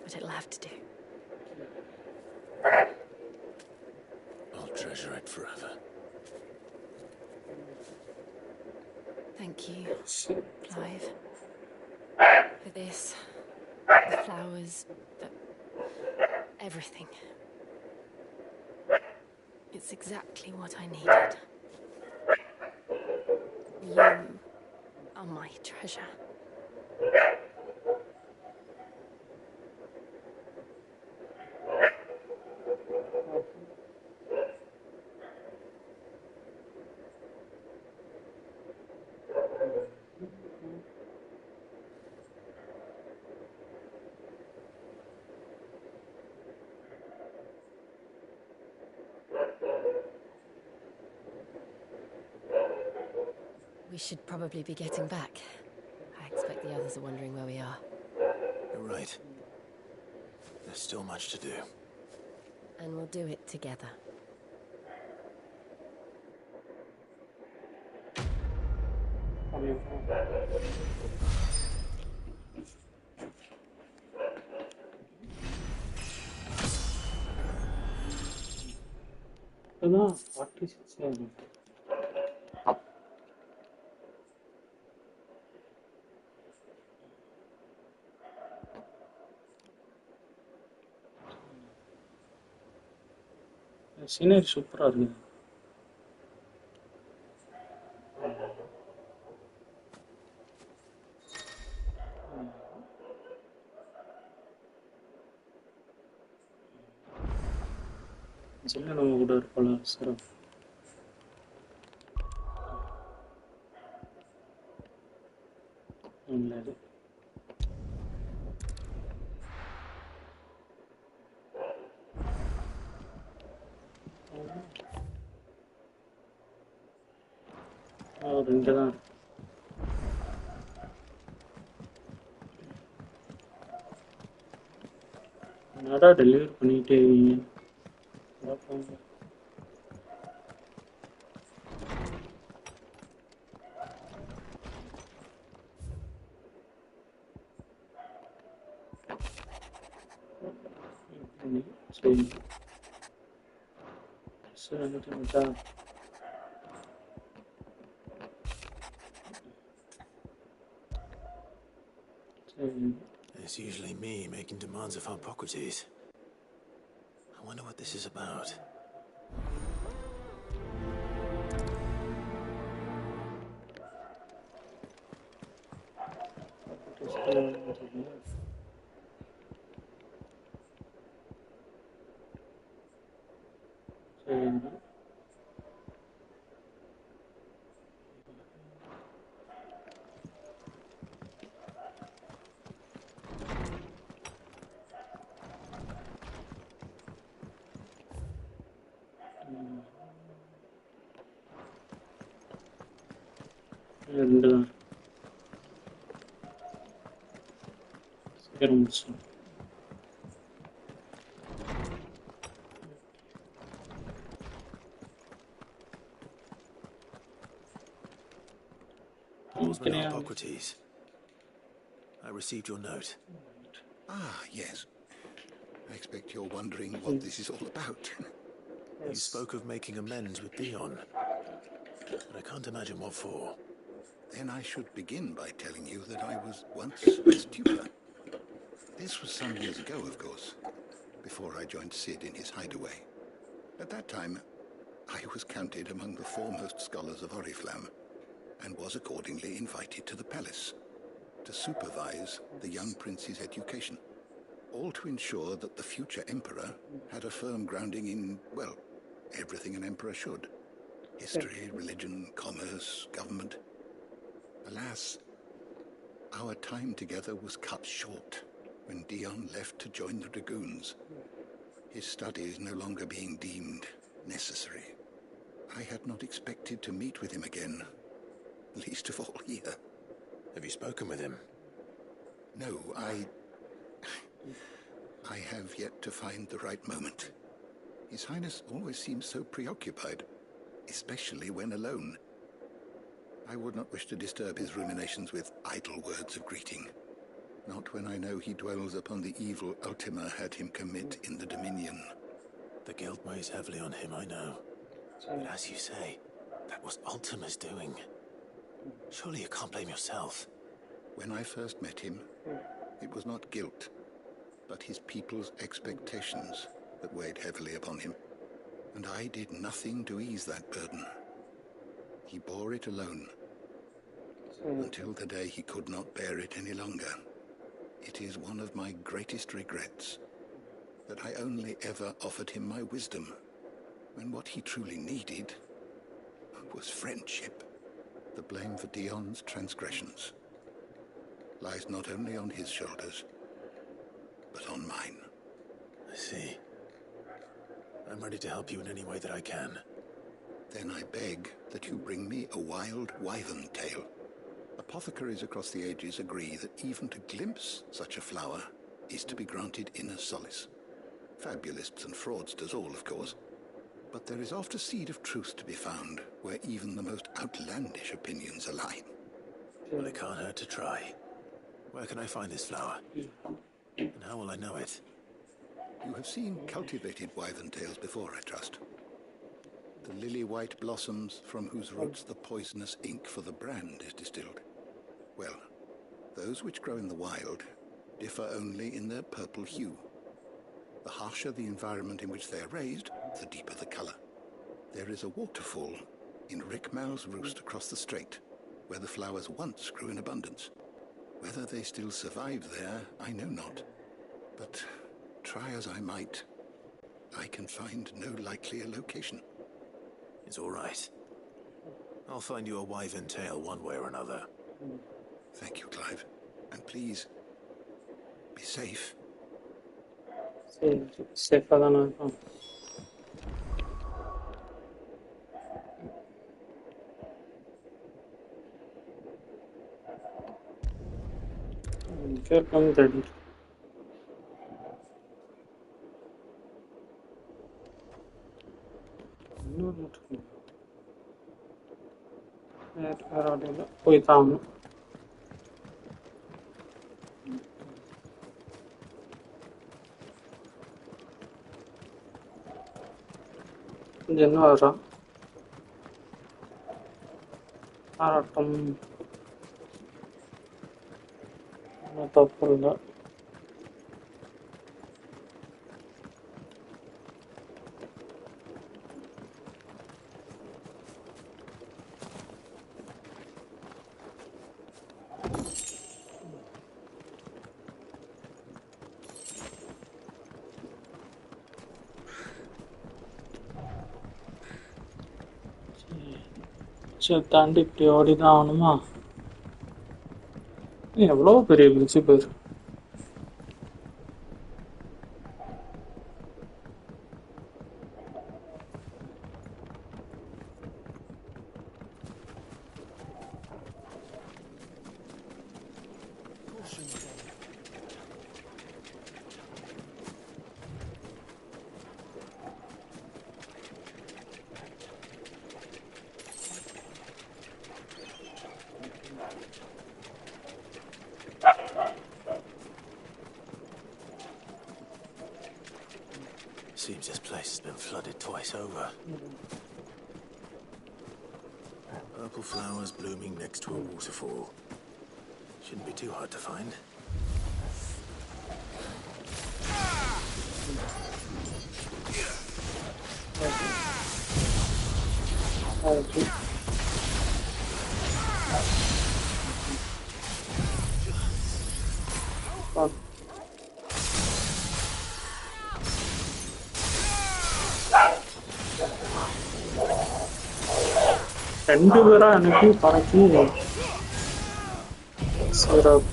S5: but it'll have to do.
S1: I'll treasure it forever.
S5: Thank you, Clive. For this, the flowers, for everything. It's exactly what I needed. You are my treasure. We should probably be getting back. I expect the others are wondering where we are.
S1: You're right. There's still much to do.
S12: And we'll do it together.
S4: No, what is it saying? Scenery super இருக்கு. ஜில்ல நம்ம கூட இருப்போம்ல sir. இல்ல ரெண்டு தான். என்னடா delivery பண்ணிட்டே இருக்கீங்க? சரி சரி
S1: It's usually me making demands of Hippocrates. I wonder what this is about. ரெண்டு தான். சீக்கிரம் முடிச்சு. Horseman Hippocrates. I received your note.
S14: Ah, yes. I expect you're wondering what this is all about.
S1: You spoke of making amends with Dion, but I can't imagine what for.
S14: Then I should begin by telling you that I was once his tutor. This was some years ago, of course, before I joined Sid in his hideaway. At that time, I was counted among the foremost scholars of Oriflamme, and was accordingly invited to the palace to supervise the young prince's education, all to ensure that the future emperor had a firm grounding in, well, everything an emperor should. History, religion, commerce, government. Alas, our time together was cut short when Dion left to join the Dragoons, his studies no longer being deemed necessary. I had not expected to meet with him again, least of all here.
S1: Have you spoken with him?
S14: No, I have yet to find the right moment. His Highness always seems so preoccupied, especially when alone. I would not wish to disturb his ruminations with idle words of greeting. Not when I know he dwells upon the evil Ultima had him commit in the Dominion.
S1: The guilt weighs heavily on him, I know. But as you say, that was Ultima's doing. Surely you can't blame yourself.
S14: When I first met him, it was not guilt, but his people's expectations that weighed heavily upon him. And I did nothing to ease that burden. He bore it alone, until the day he could not bear it any longer. It is one of my greatest regrets that I only ever offered him my wisdom, when what he truly needed was friendship. The blame for Dion's transgressions lies not only on his shoulders, but on mine.
S1: I see. I'm ready to help you in any way that I can.
S14: Then I beg that you bring me a wild wyvern tail. Apothecaries across the ages agree that even to glimpse such a flower is to be granted inner solace. Fabulists and fraudsters all, of course. But there is oft a seed of truth to be found where even the most outlandish opinions align.
S1: Well, it can't hurt to try. Where can I find this flower? And how will I know it?
S14: You have seen cultivated wyvern tails before, I trust. The lily-white blossoms from whose roots the poisonous ink for the brand is distilled. Well, those which grow in the wild differ only in their purple hue. The harsher the environment in which they are raised, the deeper the color. There is a waterfall in Rickmal's roost across the strait, where the flowers once grew in abundance. Whether they still survive there, I know not. But try as I might, I can find no likelier location.
S1: It's all right. I'll find you a wyvern tail one way or another.
S14: Thank you, Clive. And please, be safe.
S4: Safe than I Welcome, ready. പോയിത്താവുന്നു ജന്മ ആറട്ടം തപ്പില്ല தாண்டி இப்படி ஓடிதான் ஆகணுமா? எவ்வளோ பெரிய bridge பேர்.
S1: Seems this place has been flooded twice over. Purple flowers blooming next to a waterfall. Shouldn't be too hard to find.
S4: ரெண்டு பேரா எனக்கு பறக்கி சிறப்பு.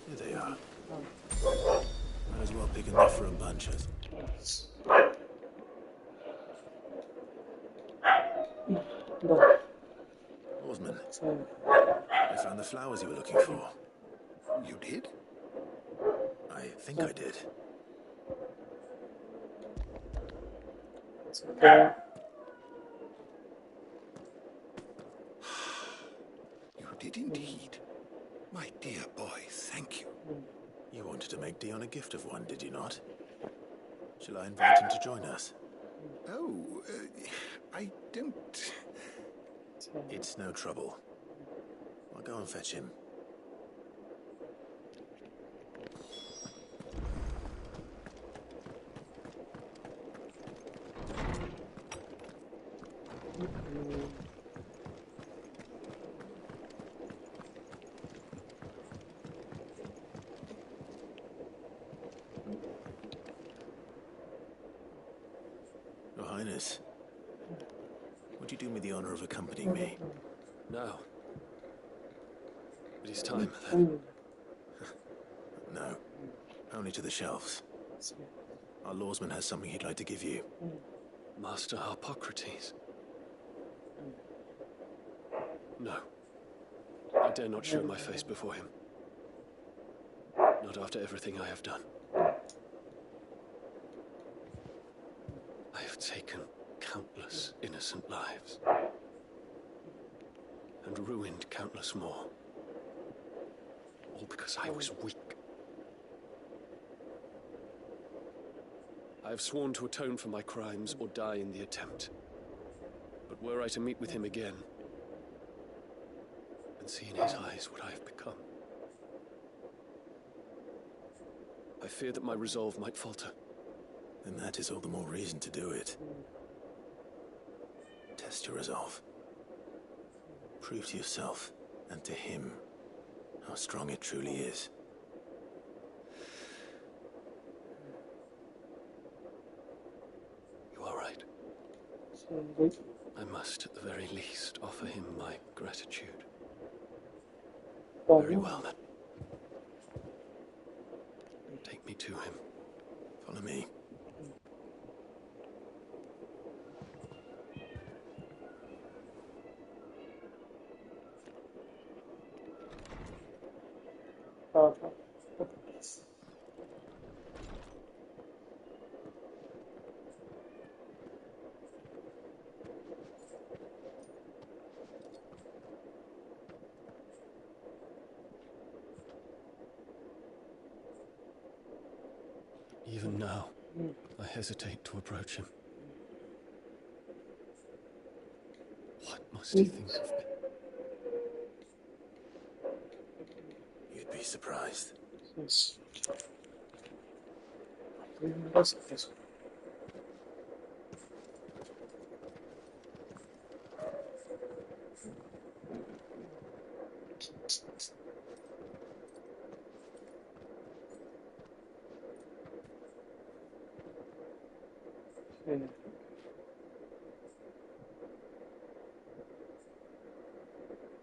S1: Here they are. Might as well pick enough for a bunch.
S4: So,
S1: I found the flowers you were looking for.
S14: You did?
S1: I think I did.
S4: it's okay.
S14: You did indeed. My dear boy, thank you.
S1: You wanted to make Dion a gift of one, did you not? Shall I invite him to join us?
S14: Oh, I don't...
S1: It's no trouble. I'll go and fetch him. Your Highness, would you do me the honor of accompanying me?
S2: No. It is time, then.
S1: No. Only to the shelves. Our lawsman has something he'd like to give you.
S2: Master Harpocrates. No. I dare not show my face before him. Not after everything I have done. I have taken countless innocent lives. And ruined countless more. All because I was weak. I have sworn to atone for my crimes or die in the attempt. But were I to meet with him again, and see in his eyes what I have become, I fear that my resolve might falter.
S1: Then that is all the more reason to do it. Test your resolve. Prove to yourself and to him how strong it truly is.
S2: You are right. I must, at the very least, offer him my gratitude. Very well, then. Take me to him.
S1: Follow me.
S2: Even now, I hesitate to approach him. What must he think of me?
S1: You'd be surprised.
S4: Yes.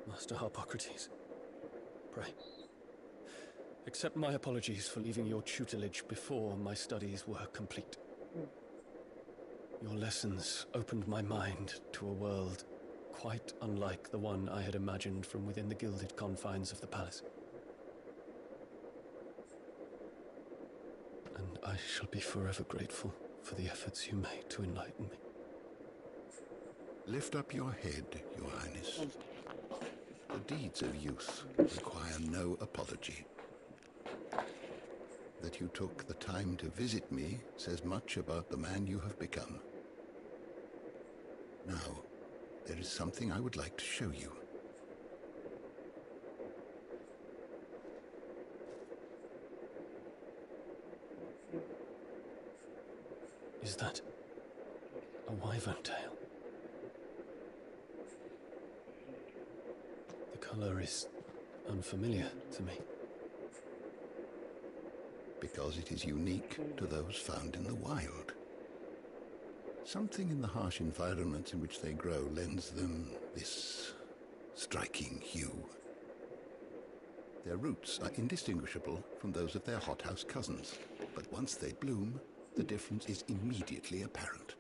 S2: Master Harpocrates, pray, accept my apologies for leaving your tutelage before my studies were complete. Your lessons opened my mind to a world quite unlike the one I had imagined from within the gilded confines of the palace. And I shall be forever grateful for the efforts you made to enlighten me.
S14: Lift up your head, Your Highness. The deeds of youth require no apology. That you took the time to visit me says much about the man you have become. Now, there is something I would like to show you.
S2: Is that a wyvern tail? The color is unfamiliar to me.
S14: Because it is unique to those found in the wild. Something in the harsh environments in which they grow lends them this striking hue. Their roots are indistinguishable from those of their hothouse cousins, but once they bloom, the difference is immediately apparent.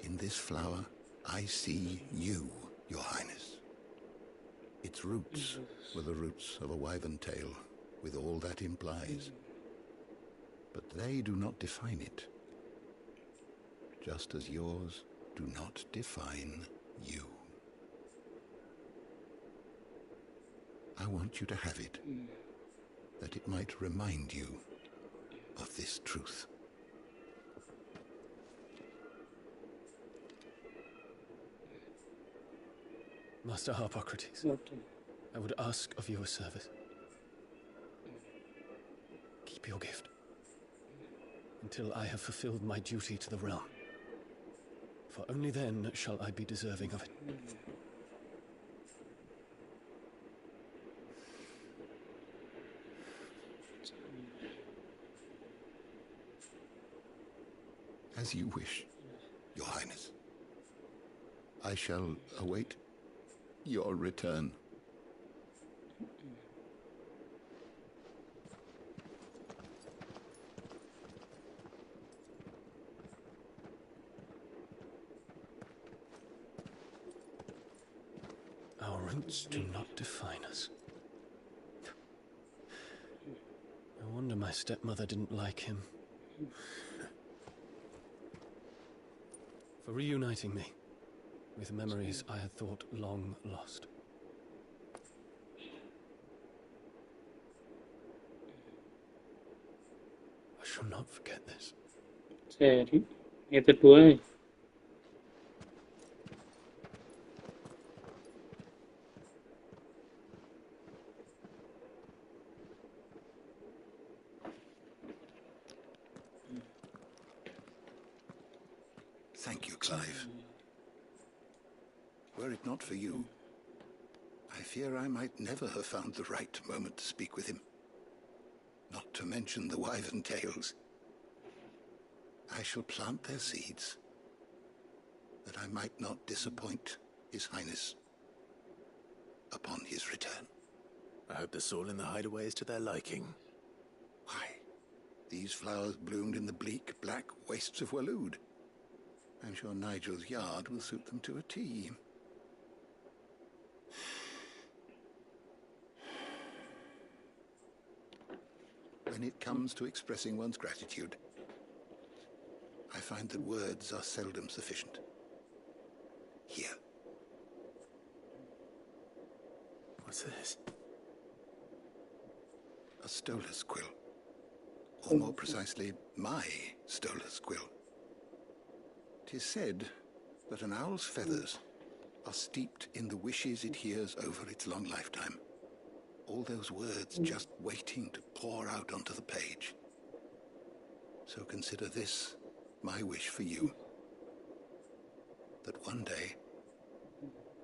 S14: In this flower, I see you, Your Highness. Its roots were the roots of a wyvern tale, with all that implies. But they do not define it, just as yours do not define you. I want you to have it, that it might remind you of this truth.
S2: Master Harpocrates, I would ask of you a service. Keep your gift until I have fulfilled my duty to the realm, for only then shall I be deserving of it.
S14: As you wish, Your Highness. I shall await your return.
S2: Our roots do not define us. No wonder my stepmother didn't like him. For reuniting me with memories I had thought long lost. I shall not forget this.
S4: சரி எடுத்துட்டு போய்
S14: Thank you, Clive. Were it not for you, I fear I might never have found the right moment to speak with him. Not to mention the wyvern tales. I shall plant their seeds, that I might not disappoint His Highness upon his return.
S1: I hope the soil in the hideaway is to their liking.
S14: Why, these flowers bloomed in the bleak, black wastes of Waloed. I'm sure Nigel's yard will suit them to a T. When it comes to expressing one's gratitude, I find that words are seldom sufficient. Here.
S1: What's this?
S14: A stolas quill. Or more precisely, my stolas quill. 'Tis said that an owl's feathers are steeped in the wishes it hears over its long lifetime. All those words just waiting to pour out onto the page. So consider this my wish for you. That one day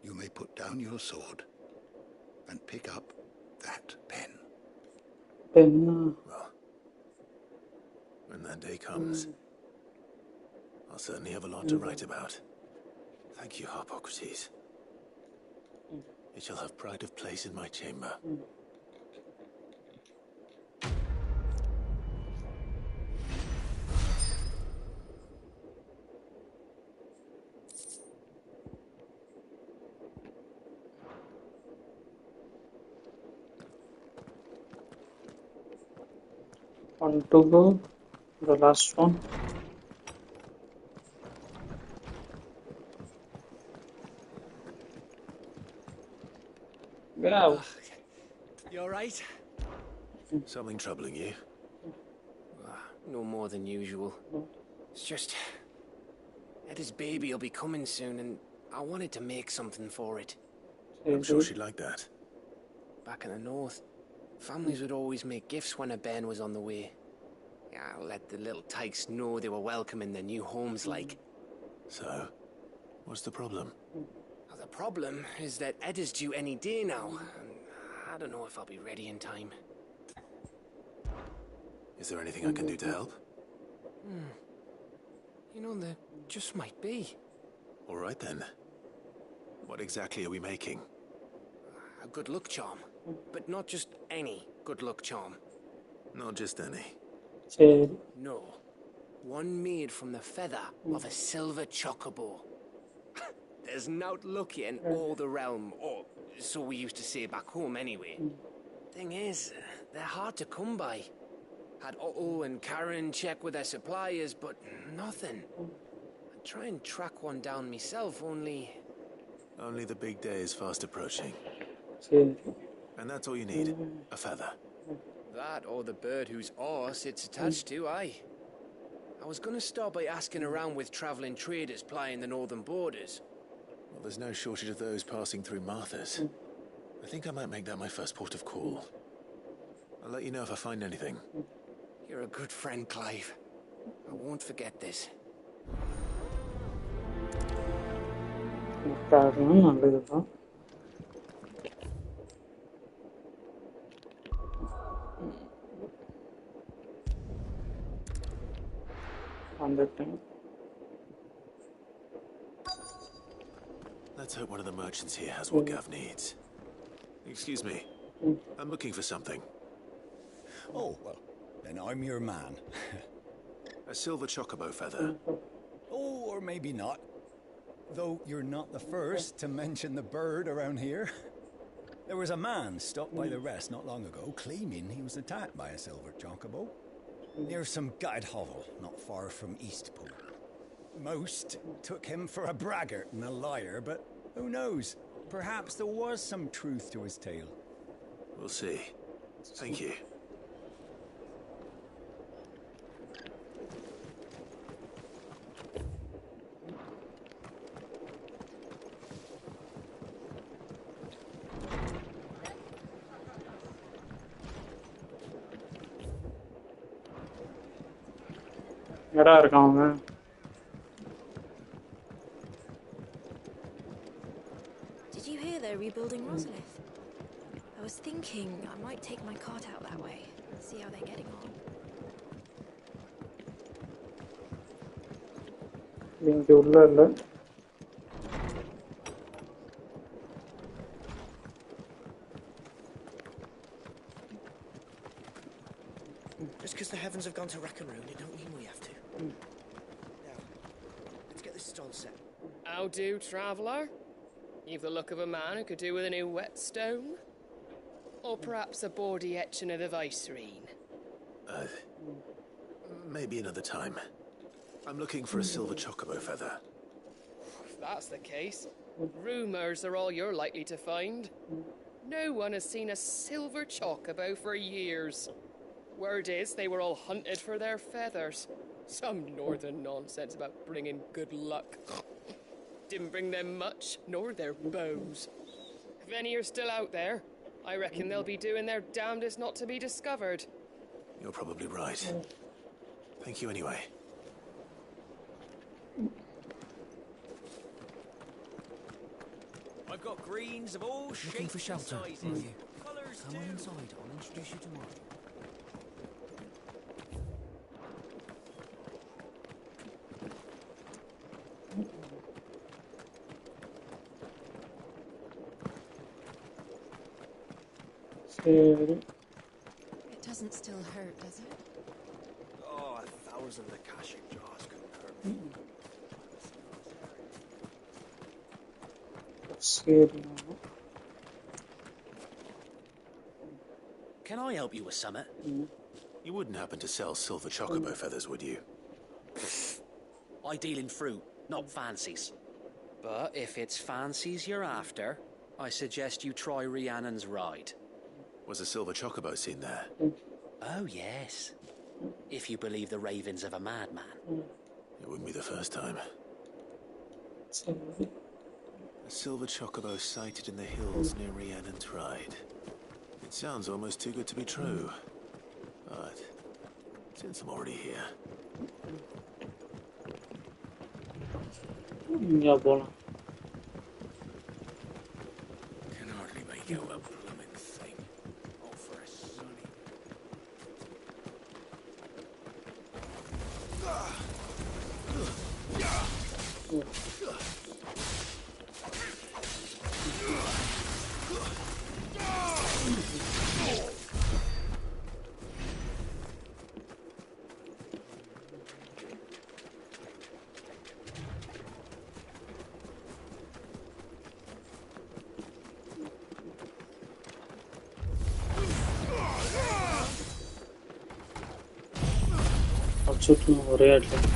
S14: you may put down your sword and pick up that pen.
S1: Well, when that day comes, I'll certainly have a lot to write about. Thank you, Harpocrates. It shall have pride of place in my chamber.
S4: One to go, the last one. Wow.
S18: You alright?
S1: Something troubling you?
S18: No more than usual. It's just... Eda's baby will be coming soon, and I wanted to make something for it.
S1: I'm sure she'd like that.
S18: Back in the north, families would always make gifts when a bairn was on the way. Yeah, let the little tykes know they were welcome in their new homes, like.
S1: So, what's the problem?
S18: Well, the problem is that Eda's due any day now, and I don't know if I'll be ready in time.
S1: Is there anything I can do to help?
S18: You know, there just might be.
S1: All right then. What exactly are we making?
S18: A good luck charm. But not just any good luck charm.
S1: Not just any.
S18: No. One made from the feather of a silver chocobo. There's naught luckier in all the realm, or So we used to say back home anyway. Thing is, they're hard to come by. Had Otto and Karen check with their suppliers, but nothing. I'd try and track one down myself, only...
S1: Only the big day is fast approaching.
S4: சரி.
S1: And that's all you need. A feather.
S18: That or the bird whose arse it's attached to, aye. I was gonna start by asking around with travelling traders plying the northern borders.
S1: Well, there's no shortage of those passing through Martha's. I think I might make that my first port of call. I'll let you know if I find anything.
S18: You're a good friend, Clive. I won't forget this.
S4: காரணம் நல்லதுதான். வந்துட்டேன்.
S1: Let's hope one of the merchants here has what Gav needs. Excuse me. I'm looking for something.
S17: Oh, well, then I'm your man.
S1: A silver chocobo feather.
S17: Oh, or maybe not. Though you're not the first to mention the bird around here. There was a man stopped by the rest not long ago claiming he was attacked by a silver chocobo near some gutted hovel not far from Eastport. Most took him for a braggart and a liar, but who knows? Perhaps there was some truth to his tale.
S1: We'll see. Thank you.
S4: எடா இருக்கான் அவன்.
S16: Did you hear they're rebuilding Rosalith? I was thinking I might take my cart out that way, see how they're getting on.
S4: இங்க உள்ள இல்ல.
S22: Just because the heavens have gone to Rackaroon, it don't mean we have to. Now, let's get this stall set.
S19: How do, traveller? You've the look of a man who could do with a new whetstone? Or perhaps a bawdy etching of the Vicerine?
S1: Maybe another time. I'm looking for a silver chocobo feather.
S19: If that's the case, rumours are all you're likely to find. No one has seen a silver chocobo for years. Word is they were all hunted for their feathers. Some northern nonsense about bringing good luck. Didn't bring them much, nor their bows. If any are still out there, I reckon they'll be doing their damnedest not to be discovered.
S1: You're probably right. Thank you anyway.
S22: I've got greens of all
S21: Looking
S22: shapes
S21: for shelter,
S22: and sizes.
S21: are you?
S22: Colours
S21: Come on
S22: too.
S21: inside. I'll introduce you tomorrow.
S4: சரி.
S5: It doesn't still hurt, does it?
S22: Oh, 1,000 Akashic jars couldn't hurt me.
S4: சரி.
S21: Can I help you with something?
S1: You wouldn't happen to sell silver chocobo feathers, would you?
S21: I deal in fruit, not fancies. But if it's fancies you're after, I suggest you try Rhiannon's ride.
S1: Was a silver chocobo seen there?
S21: Oh, yes. If you believe the ravings of a madman.
S1: It wouldn't be the first time.
S4: சரி.
S1: A silver chocobo sighted in the hills near Rhiannon's ride. It sounds almost too good to be true. But since I'm already here...
S4: இங்க போலாம்.
S9: Can hardly make out a blooming thing. Oh, for a sunny.
S4: சுற்றணும் ஒரே இடத்துல.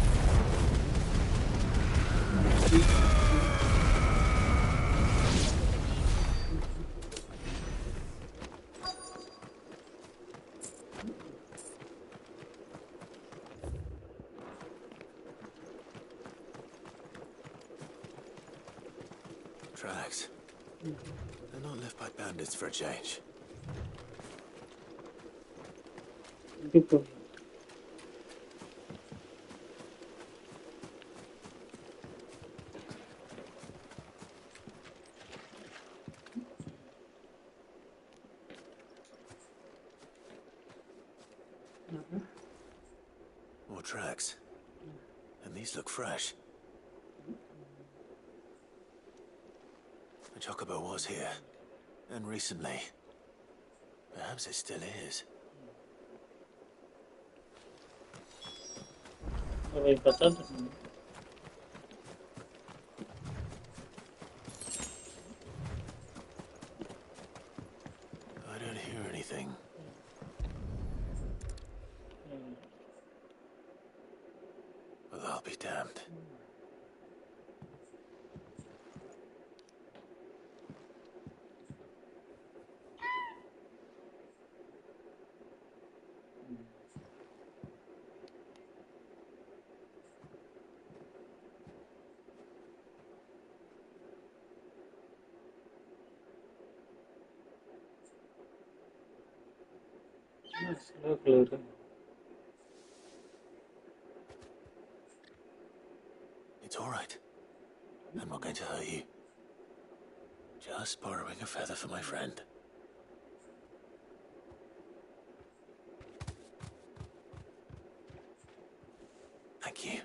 S1: Tracks. They're not left by bandits for a change.
S4: People.
S1: More tracks. And these look fresh. The chocobo was here. And recently. Perhaps it still is. I don't hear anything. Well, I'll be damned. It's all right. I'm not going to hurt you. Just borrowing a feather for my friend. Thank you.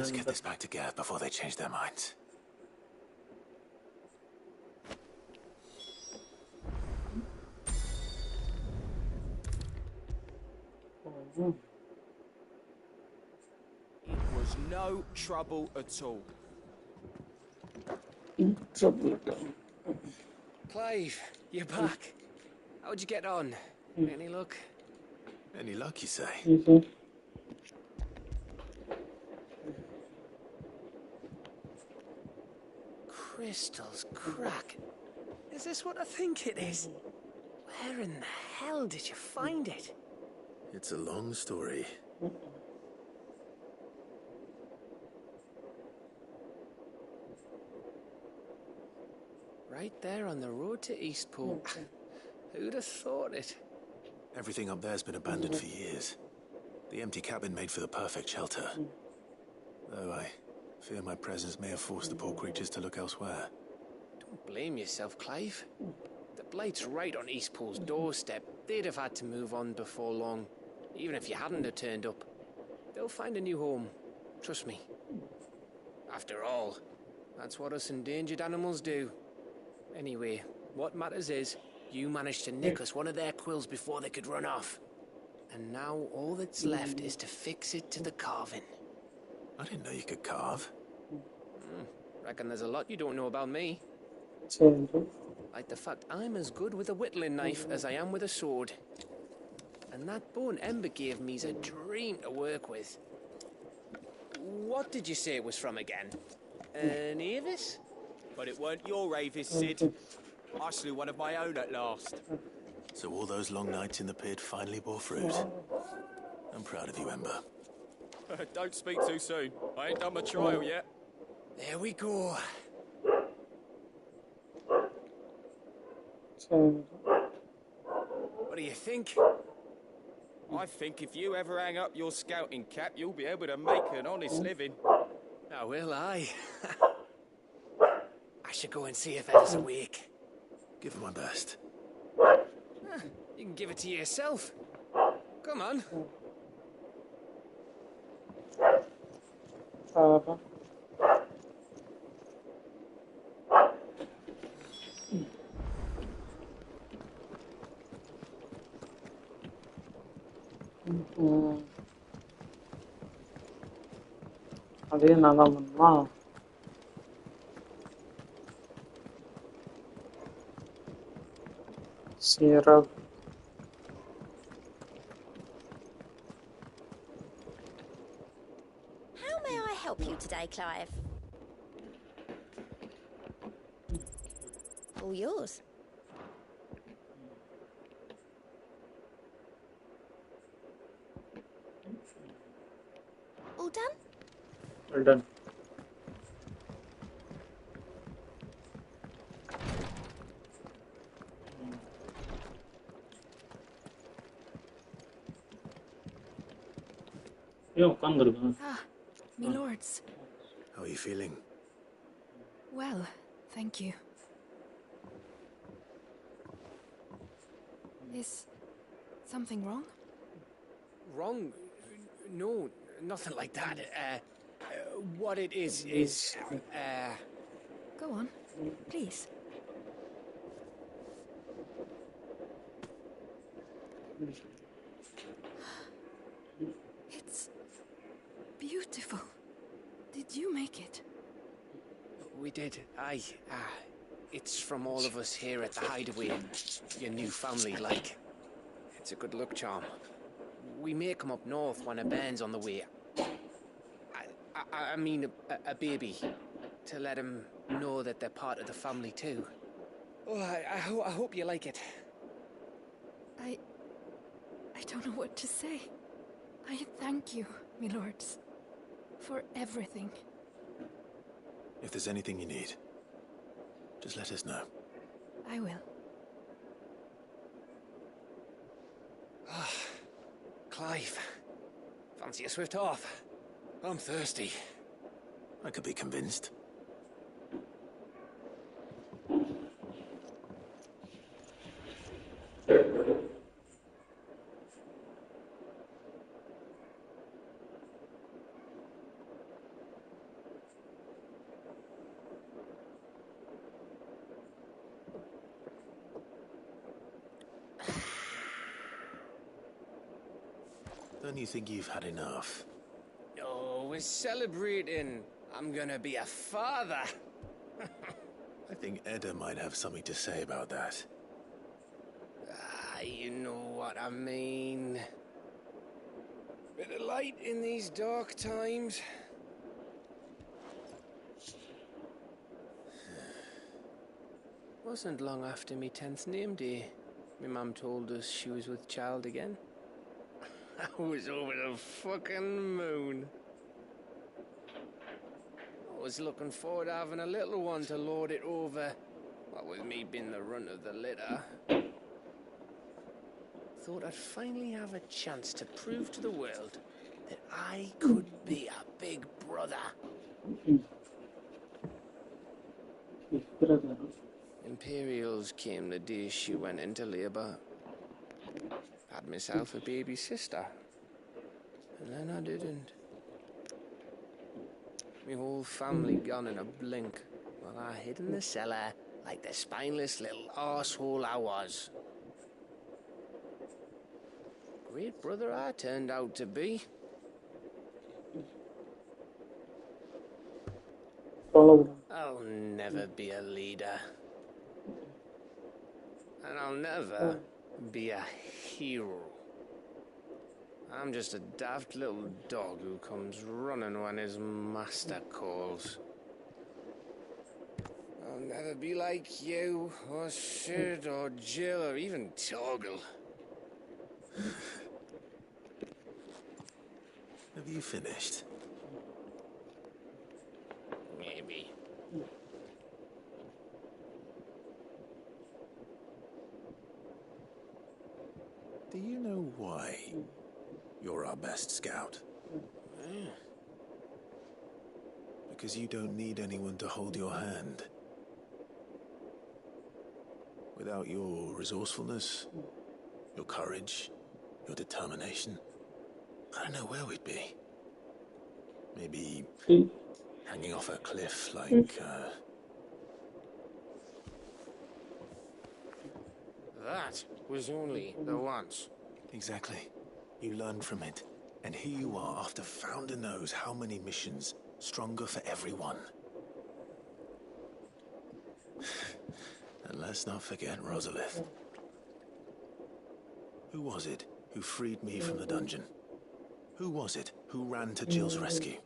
S1: Let's get this back to Gav before they change their minds.
S22: It was no trouble at all.
S18: Clive, you're back. How'd you get on? Any luck?
S1: Any luck, you say?
S18: Crystals crack. Is this what I think it is? Where in the hell did you find it?
S1: It's a long story.
S18: Right there on the road to Eastport. Who'd have thought it?
S1: Everything up there's been abandoned for years. The empty cabin made for the perfect shelter. Though I fear my presence may have forced the poor creatures to look elsewhere.
S18: Don't blame yourself, Clive. The Blight's right on Eastpool's doorstep. They'd have had to move on before long. Even if you hadn't have turned up. They'll find a new home. Trust me. After all, that's what us endangered animals do. Anyway, what matters is, you managed to nick us one of their quills before they could run off. And now all that's left is to fix it to the carving.
S1: I didn't know you could carve.
S18: Reckon there's a lot you don't know about me. Like the fact I'm as good with a whittling knife as I am with a sword. And that bone Ember gave me's a dream to work with. What did you say it was from again? An Avis?
S22: But it weren't your Avis, Sid. I slew one of my own at last.
S1: So all those long nights in the pit finally bore fruit. I'm proud of you, Ember.
S22: Don't speak too soon. I ain't done my trial yet.
S18: There we go. What do you think?
S22: I think if you ever hang up your scouting cap, you'll be able to make an honest living.
S18: Now will I? I should go and see if Ed is awake.
S1: Give it my best.
S18: You can give it to yourself. Come on.
S4: அதே நான் தான் பண்ணுமா syrup
S15: today, Clive? All yours. All done?
S4: Well done.
S5: Ah, me lords.
S1: How are you feeling?
S5: Well, thank you. Is something wrong?
S18: Wrong? No, nothing like that. What it is,
S5: Go on, please. It's beautiful. Did you make it?
S18: We did. Aye. It's from all of us here at the Hideaway and your new family, like. It's a good luck charm. We make 'em up north when a band's on the way. I mean a baby. To let 'em know that they're part of the family too. Oh, I hope you like it.
S5: I don't know what to say. I thank you, me lords, for everything.
S1: If there's anything you need, just let us know.
S5: I will.
S18: Clive, fancy a swift off? I'm thirsty.
S1: I could be convinced. Don't you think you've had enough?
S18: No, we're celebrating. I'm gonna be a father.
S1: I think Edda might have something to say about that.
S18: You know what I mean. Bit of light in these dark times. Wasn't long after me 10th name day. My mum told us she was with child again. I was over the fucking moon. I was looking forward to having a little one to lord it over. What with me being the runt of the litter. Thought I'd finally have a chance to prove to the world that I could be a big brother. Imperials came the day she went into labour. Had myself a baby sister. And then I didn't. My whole family gone in a blink, while I hid in the cellar like the spineless little arsehole I was. Great brother I turned out to be. I'll never be a leader. And I'll never be a hero. I'm just a daft little dog who comes running when his master calls. I'll never be like you, or Sid, or Jill, or even Torgal.
S1: Have you finished?
S18: Maybe.
S1: Do you know why you're our best scout? Because you don't need anyone to hold your hand. Without your resourcefulness, your courage, your determination, I don't know where we'd be. Maybe hanging off a cliff like,
S18: That was only the once.
S1: Exactly. You learned from it. And here you are after Founder knows how many missions, stronger for everyone. And let's not forget Rosalith. Who was it who freed me from the dungeon? Who was it who ran to Jill's rescue?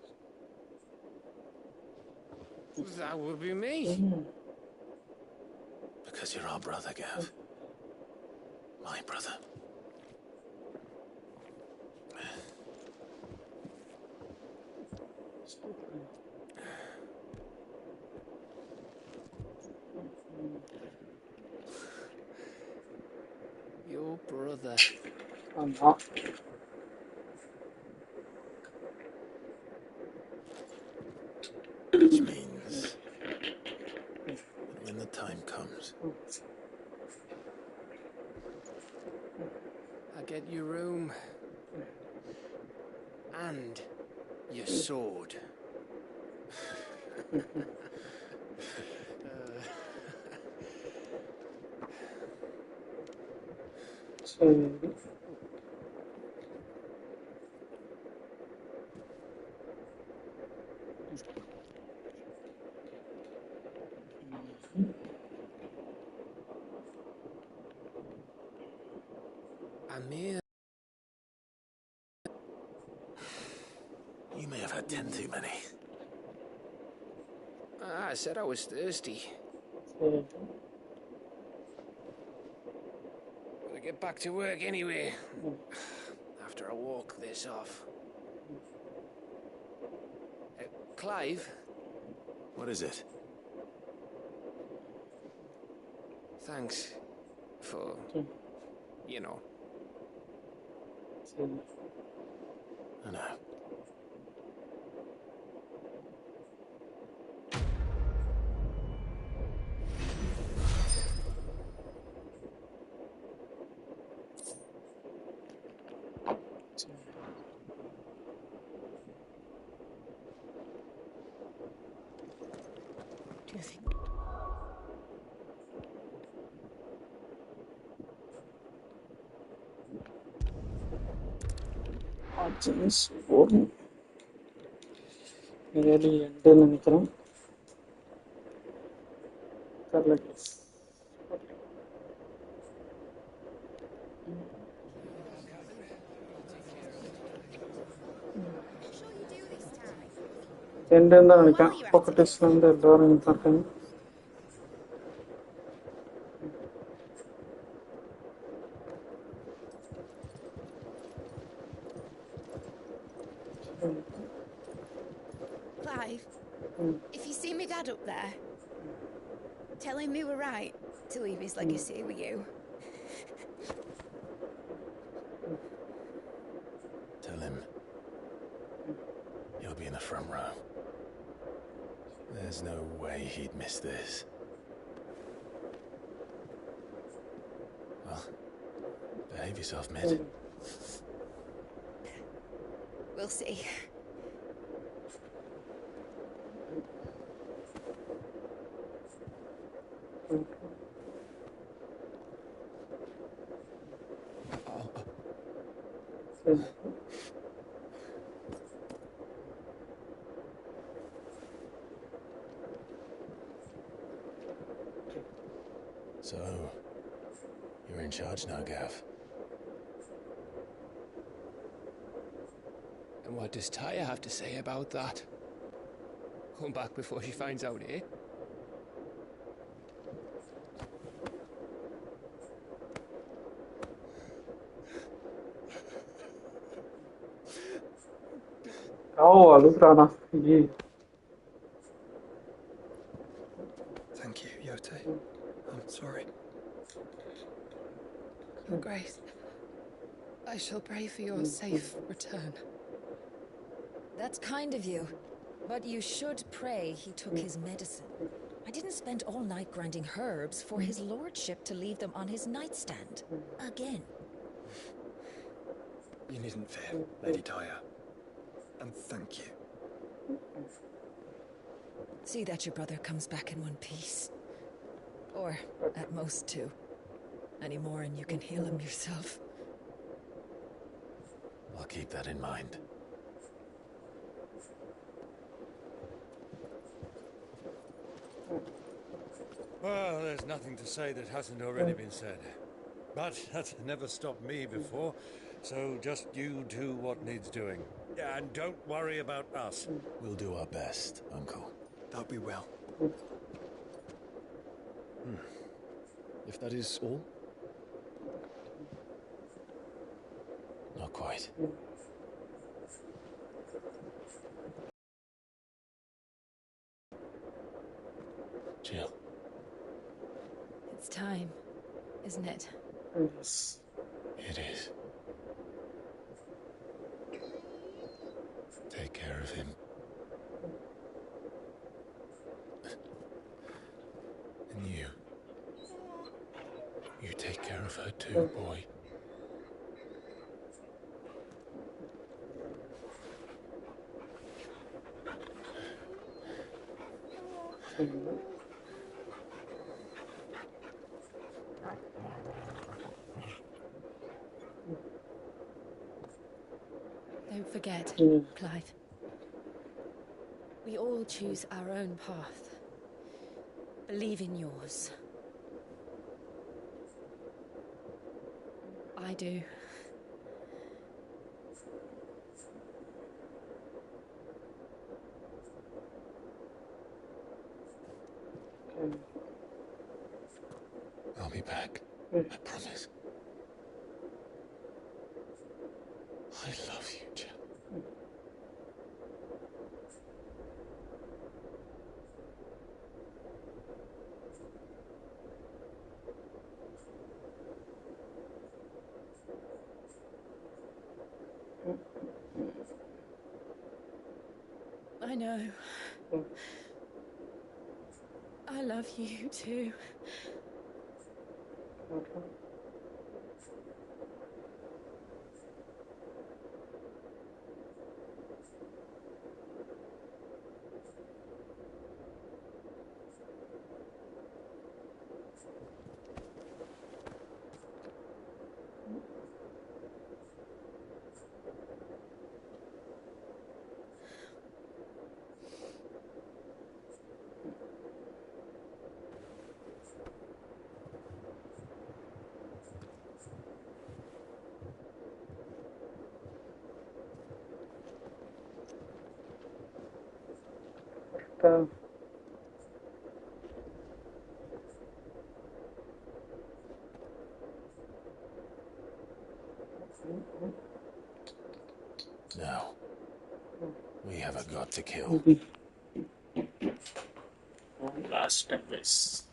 S18: That would be me.
S1: Because you're our brother, Gav. My brother.
S18: Your brother.
S4: I'm not.
S1: Which means that when the time comes,
S18: I get your room. And your sword.
S4: So,
S18: Amir.
S1: you may have had 10 too many.
S18: I said I was thirsty.
S4: so
S18: Gotta get back to work anyway. After I walk this off. Clive?
S1: What is it?
S18: Thanks for, you know.
S1: I know.
S16: Do you think?
S4: James Gordon. Really ended நினைக்கிறேன். Carlos. ended தான் நினைக்கிறேன். பாக்கெட்ஸ்ல இருந்து எல்லாரும் பார்க்கணும்.
S15: Clive, if you see me dad up there, tell him we were right to leave his legacy with you.
S1: Tell him he'll be in the front row. There's no way he'd miss this. Well, behave yourself, Mid.
S15: We'll see.
S1: So, you're in charge now, Gav.
S18: And what does Taya have to say about that? Come back before she finds out, eh?
S4: அழுகுறானா?
S6: Thank you, Yote. I'm sorry.
S5: Your Grace, I shall pray for your safe return.
S16: That's kind of you. But you should pray he took his medicine. I didn't spend all night grinding herbs for his lordship to leave them on his nightstand. Again.
S6: You needn't fear, Lady Taya. And thank you.
S16: See that your brother comes back in one piece. Or, at most, two. Any more and you can heal him yourself.
S1: I'll keep that in mind.
S10: Well, there's nothing to say that hasn't already been said. But that's never stopped me before, so just you do what needs doing. And don't worry about us.
S1: We'll do our best, Uncle.
S6: That'll be well.
S2: If that is all?
S1: Not quite. Jill.
S5: It's time, isn't it?
S4: Yes.
S1: It is. Take care of him. And you. You take care of her too, boy.
S5: Don't forget,
S4: Mm.
S5: Clive. We all choose our own path. Believe in yours. I do.
S1: I'll be back. I promise. I love you, Jill.
S5: I know. I love you too.
S1: Now, we have a god to kill.
S4: One last advice.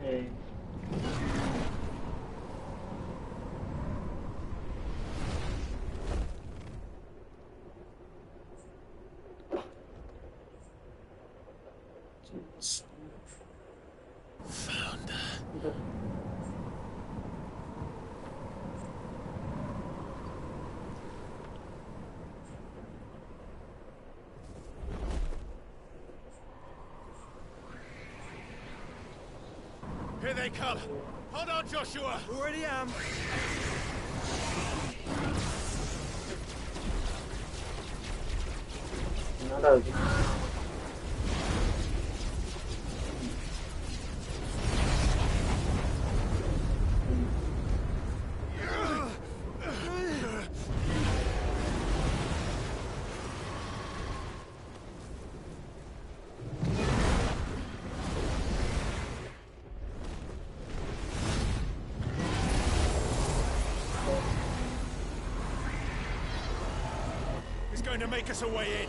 S4: Hey.
S1: Found her.
S10: Here they come. Hold on, Joshua.
S6: Already am.
S10: It's going to make us a way in.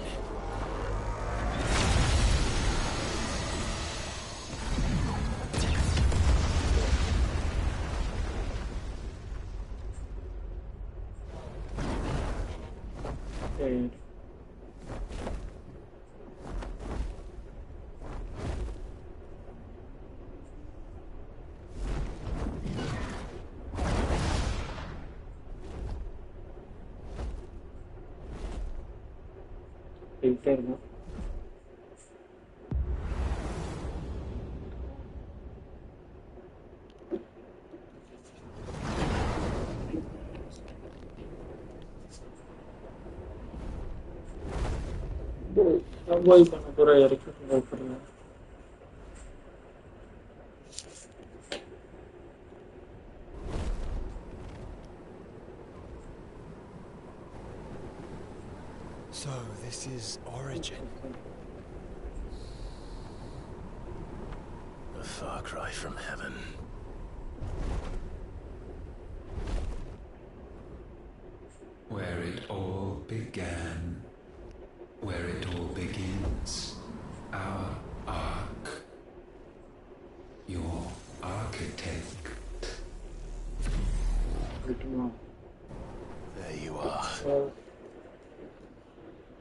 S4: Wait. Filter, no? Voy con por ahí, voy por ahí.
S6: So, this is Origin.
S1: A far cry from heaven.
S3: Where it all began. Where it all begins. Our ark. Your architect.
S1: There you are.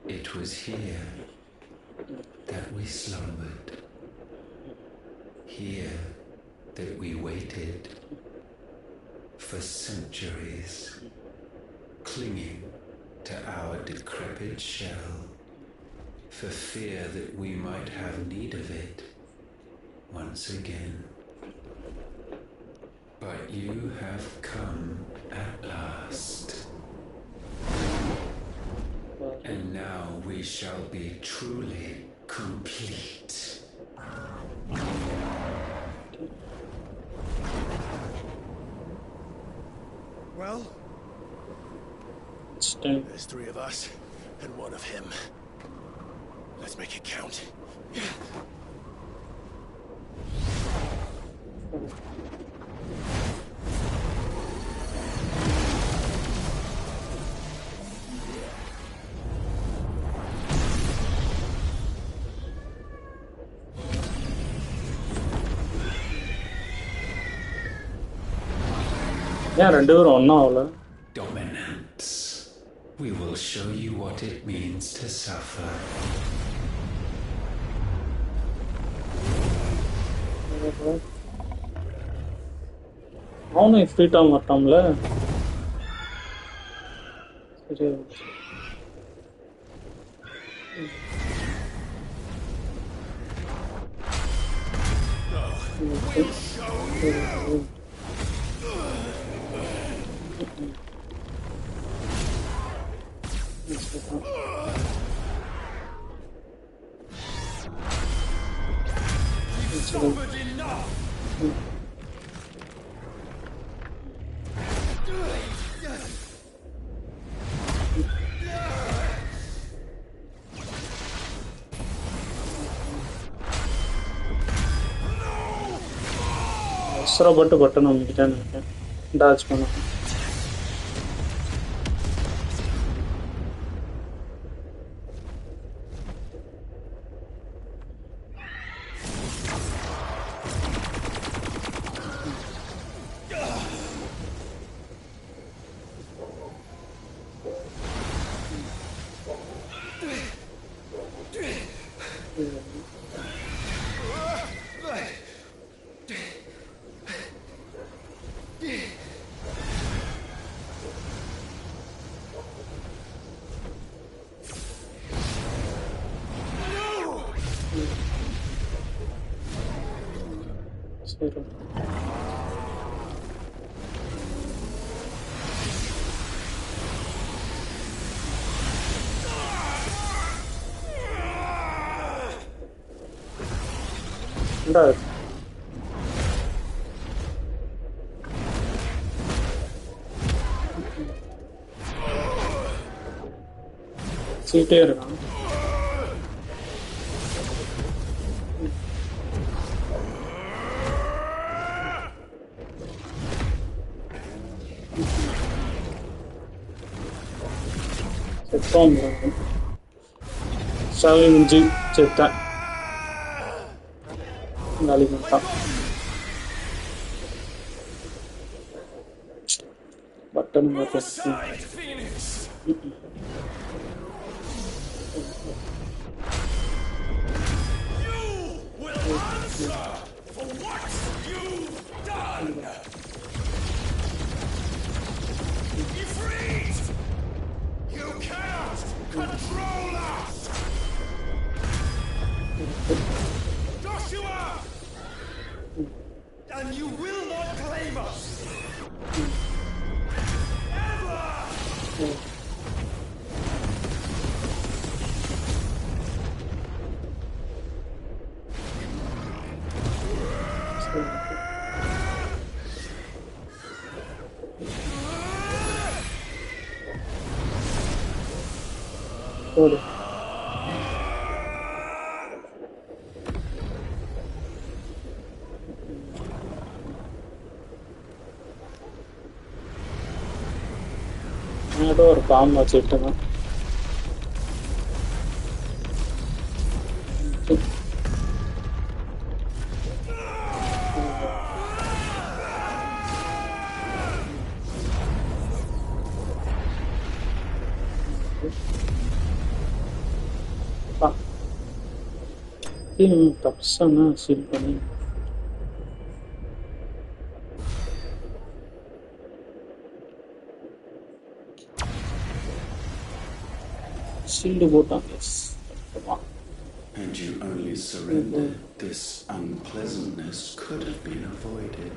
S3: It was here that we slumbered. Here that we waited for centuries, clinging to our decrepit shell, for fear that we might have need of it once again. But you have come at last. And now we shall be truly complete.
S6: Well?
S1: There's 3 of us and 1 of him. Let's make it count.
S3: Dominance. We will show you what it means to suffer.
S4: அவனும் ஃப்ரீட்டா மாட்டான்ல சரி அவசரப்பட்டு button அமைக்கிட்டேன்னு இருக்கேன் touch பண்ண சீட்டே இருக்கான் சாவிஞ்சி செத்தான் நாளைக்கு மட்டும் button
S9: answer for what you've done! Ifrit! You cannot control us! Joshua! And you will not claim us! Ever!
S4: Sorry. ஏதோ ஒரு பாம்பு வச்சுக்கிட்டேன். தப்ஸானா சீல் பண்ணி சீல்டு போட்டான். S.
S3: Had you only surrendered, this unpleasantness could have been avoided.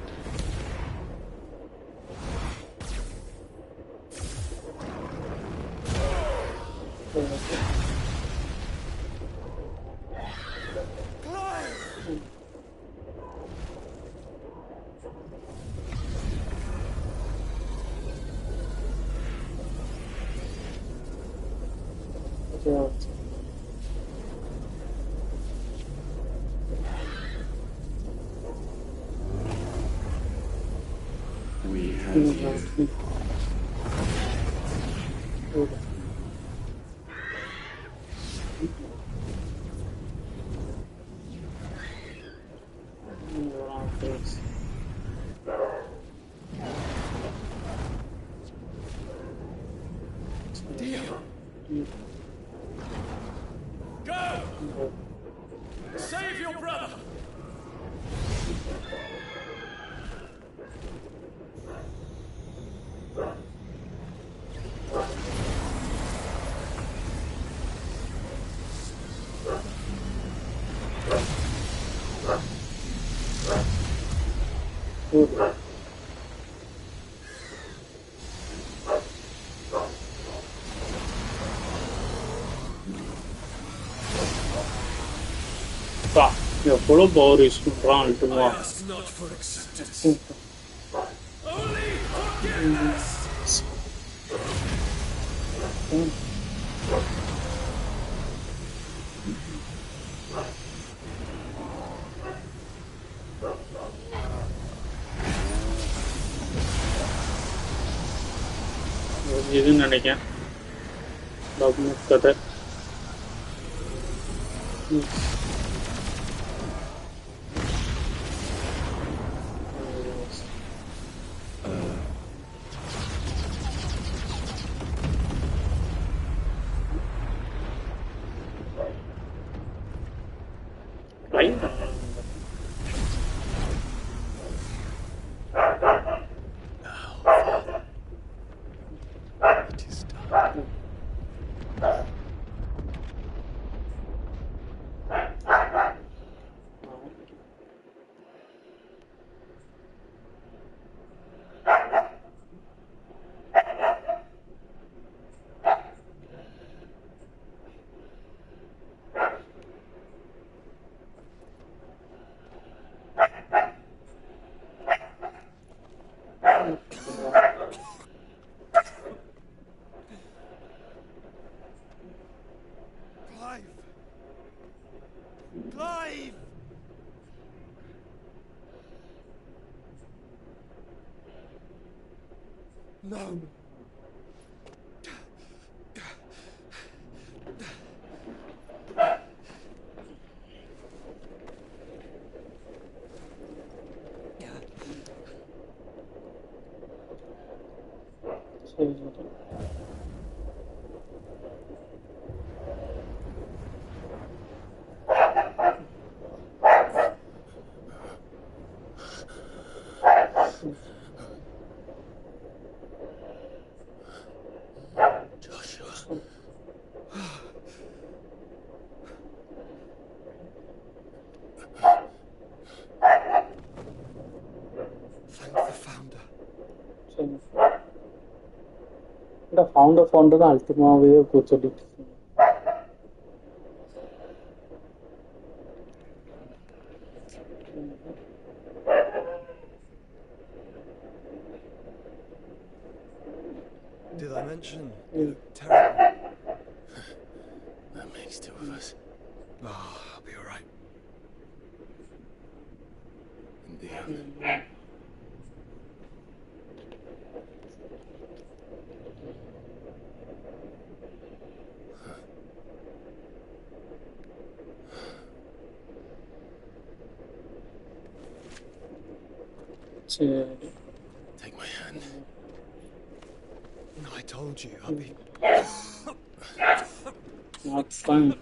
S3: We have you.
S9: Go! Save your brother!
S4: எவ்வளோ power use பண்ணுறான் அல்ட்டுமா. இதுன்னு நினைக்கிறேன் கதை.
S9: No.
S4: The founder ultimaவே கூச்சடிட்டு
S6: Did I mention you look terrible?
S1: That makes two of us.
S6: Oh, I'll be alright.
S1: And Dion. Take my hand.
S6: I told you I'll be...
S4: Not fine.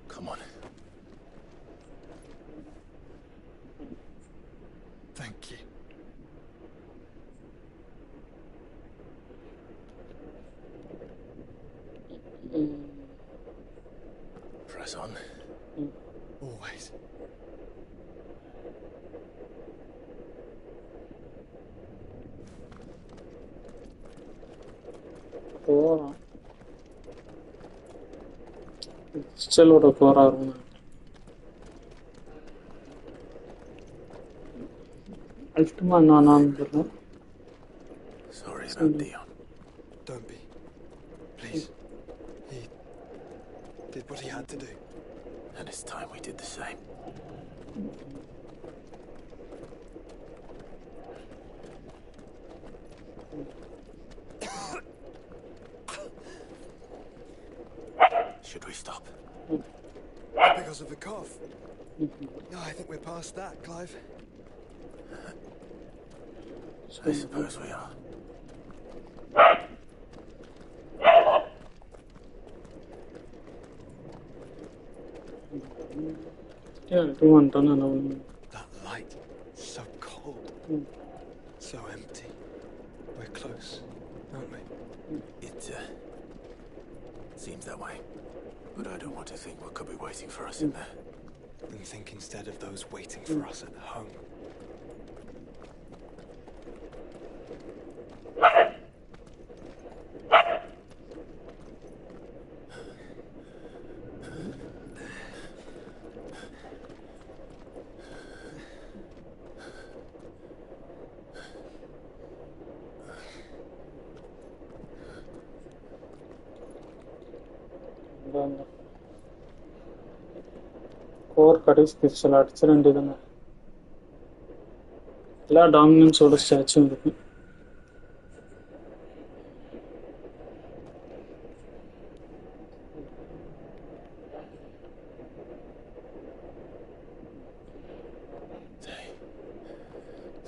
S1: Come on.
S6: Thank you.
S1: Press on.
S6: Always.
S4: போறான் பிக்சலோட போறாரு Ultima நான் தெரியல
S1: Sorry about Dion.
S6: Don't be. Please. He did what he had to do.
S1: And it's time we did the same. Should we stop?
S6: Because of the cough. No, I think we're past that, Clive.
S1: I suppose we are.
S6: That light, so cold, so empty. We're close, aren't we?
S1: It seems that way. But I don't want to think what could be waiting for us in there.
S6: And think instead of those waiting for us at home.
S4: Core கடைசி pixel அடிச்சிட வேண்டியதுங்க எல்லா டாமினன்ஸோட ஸ்டாச்சும் இருக்கு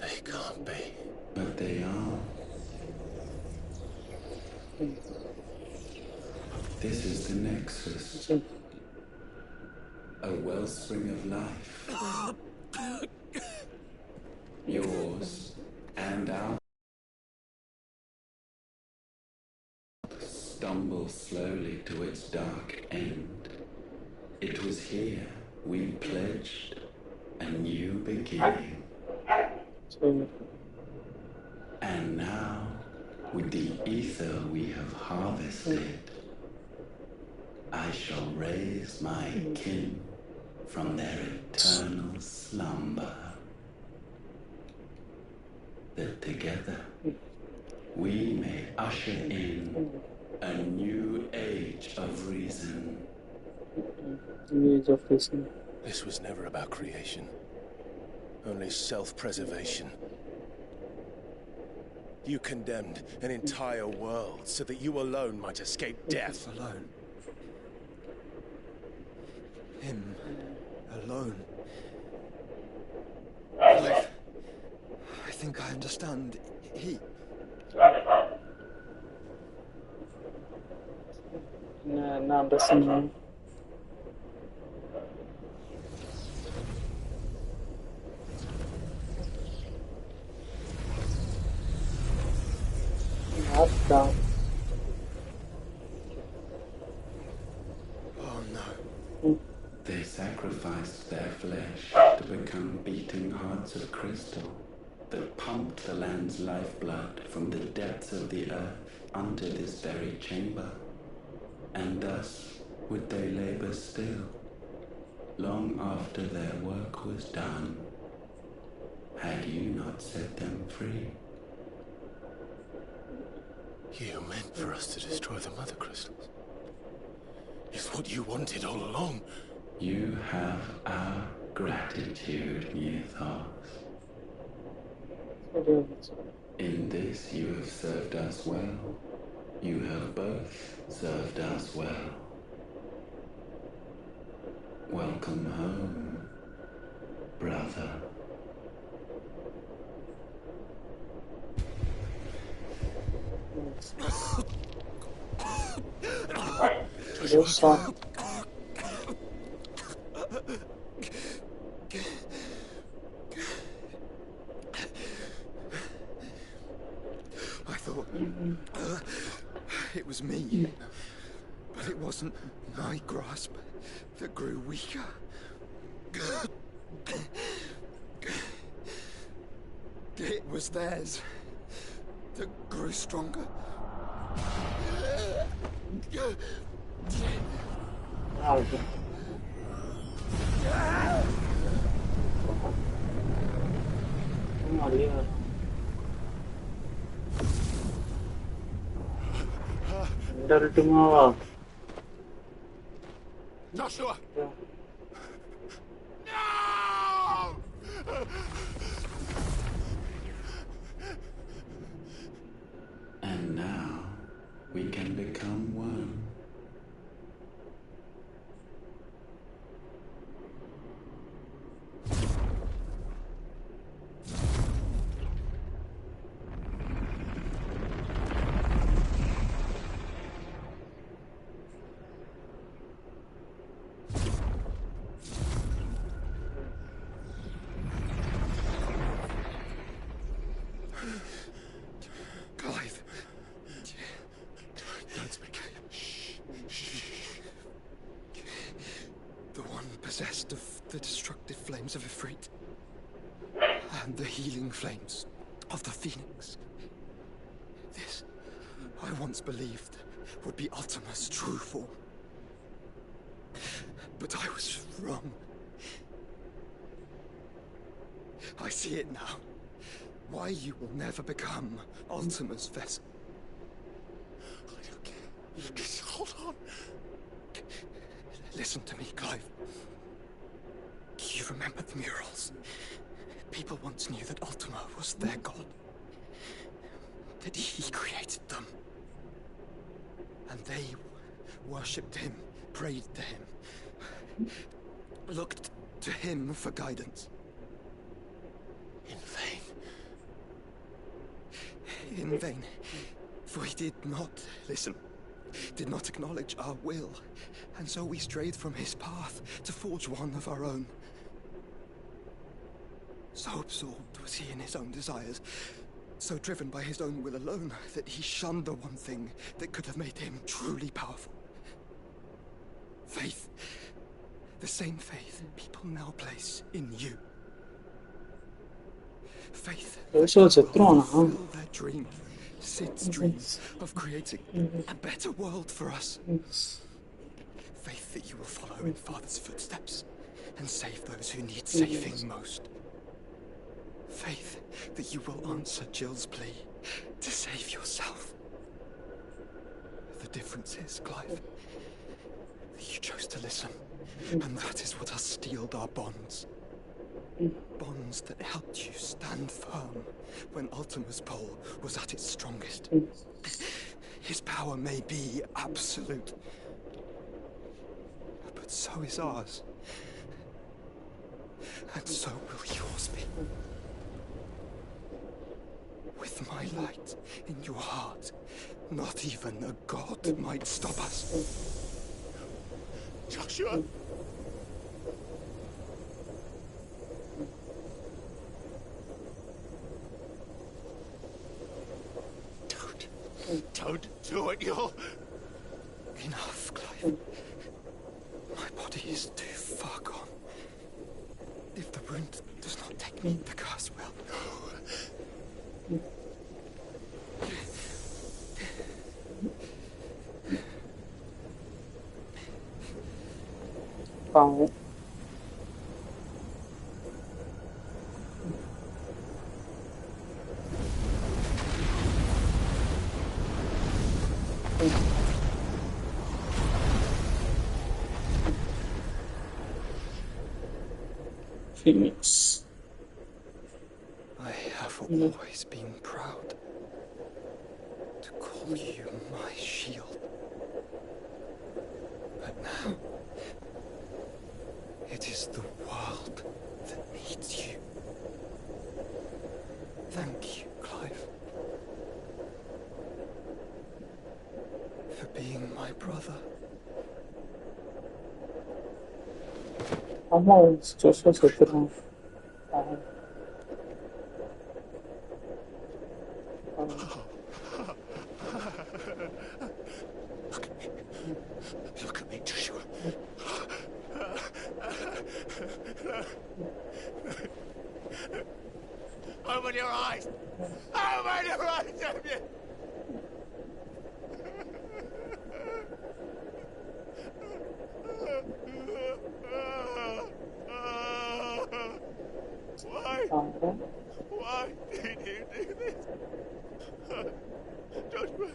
S1: They can't be.
S3: But they are. This is the Nexus. A wellspring of life. Yours and ours stumble slowly to its dark end. It was here we pledged a new beginning. And now, with the ether we have harvested, I shall raise my kin from their eternal slumber, that together we may usher in a new age of reason.
S4: Age of reason.
S1: This was never about creation, only self-preservation. You condemned an entire world so that you alone might escape death.
S6: Alone? Him alone? Clive, I think I understand. He...
S4: Now understand. Down.
S6: Oh no.
S3: They sacrificed their flesh to become beating hearts of crystal that pumped the land's lifeblood from the depths of the earth unto this very chamber. And thus would they labor still, long after their work was done, had you not set them free.
S1: You meant for us to destroy the mother crystals. It's what you wanted all along.
S3: You have our gratitude, Mythos. In this you have served us well. You have both served us well. Welcome home, brother.
S4: Joshua.
S6: I thought it was me, but it wasn't my grasp that grew weaker. It was theirs that grew stronger.
S9: Joshua!
S4: Yeah.
S9: No!
S3: And now we can become one.
S6: Clive.
S1: Don't speak.
S6: The one possessed of the destructive flames of Ifrit and the healing flames of the Phoenix. This, I once believed, would be Ultima's true form. But I was wrong. I see it now. Why you will never become Ultima's vessel.
S1: I don't care. Just hold on.
S6: Listen to me, Clive. You remember the murals? People once knew that Ultima was their god. That he created them. And they worshipped him, prayed to him, looked to him for guidance.
S1: In vain.
S6: In vain. For he did not listen, did not acknowledge our will, and so we strayed from his path to forge one of our own. So absorbed was he in his own desires, so driven by his own will alone, that he shunned the one thing that could have made him truly powerful. Faith. The same faith people now place in you. Faith that will fulfill their dream, Sid's dream of creating a better world for us. Faith that you will follow in Father's footsteps and save those who need saving most. Faith that you will answer Jill's plea to save yourself. The difference is, Clive, that you chose to listen, and that is what has steeled our bonds. Bonds that helped you stand firm when Ultima's pull was at its strongest. His power may be absolute, but so is ours. And so will yours be. With my light in your heart, not even a god might stop us.
S1: Joshua! Don't do it, you'll...
S6: Enough, Clive. My body is too far gone. If the rune does not take me, the curse will.
S4: Wow. Phoenix.
S6: I have always been proud to call you my shield. But now, it is the world that needs you. Thank you, Clive, for being my brother.
S4: It's just a second.
S6: Look at me, Joshua.
S9: Open your eyes! Open your eyes, Damien! Why? Why did you do this? Joshua!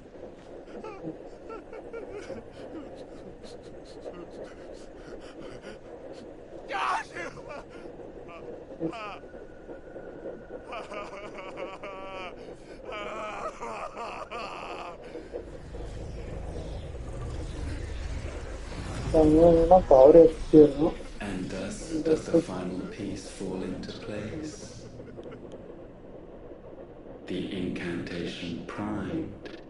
S9: Joshua!
S3: And thus does the final piece fall into place. The incantation primed,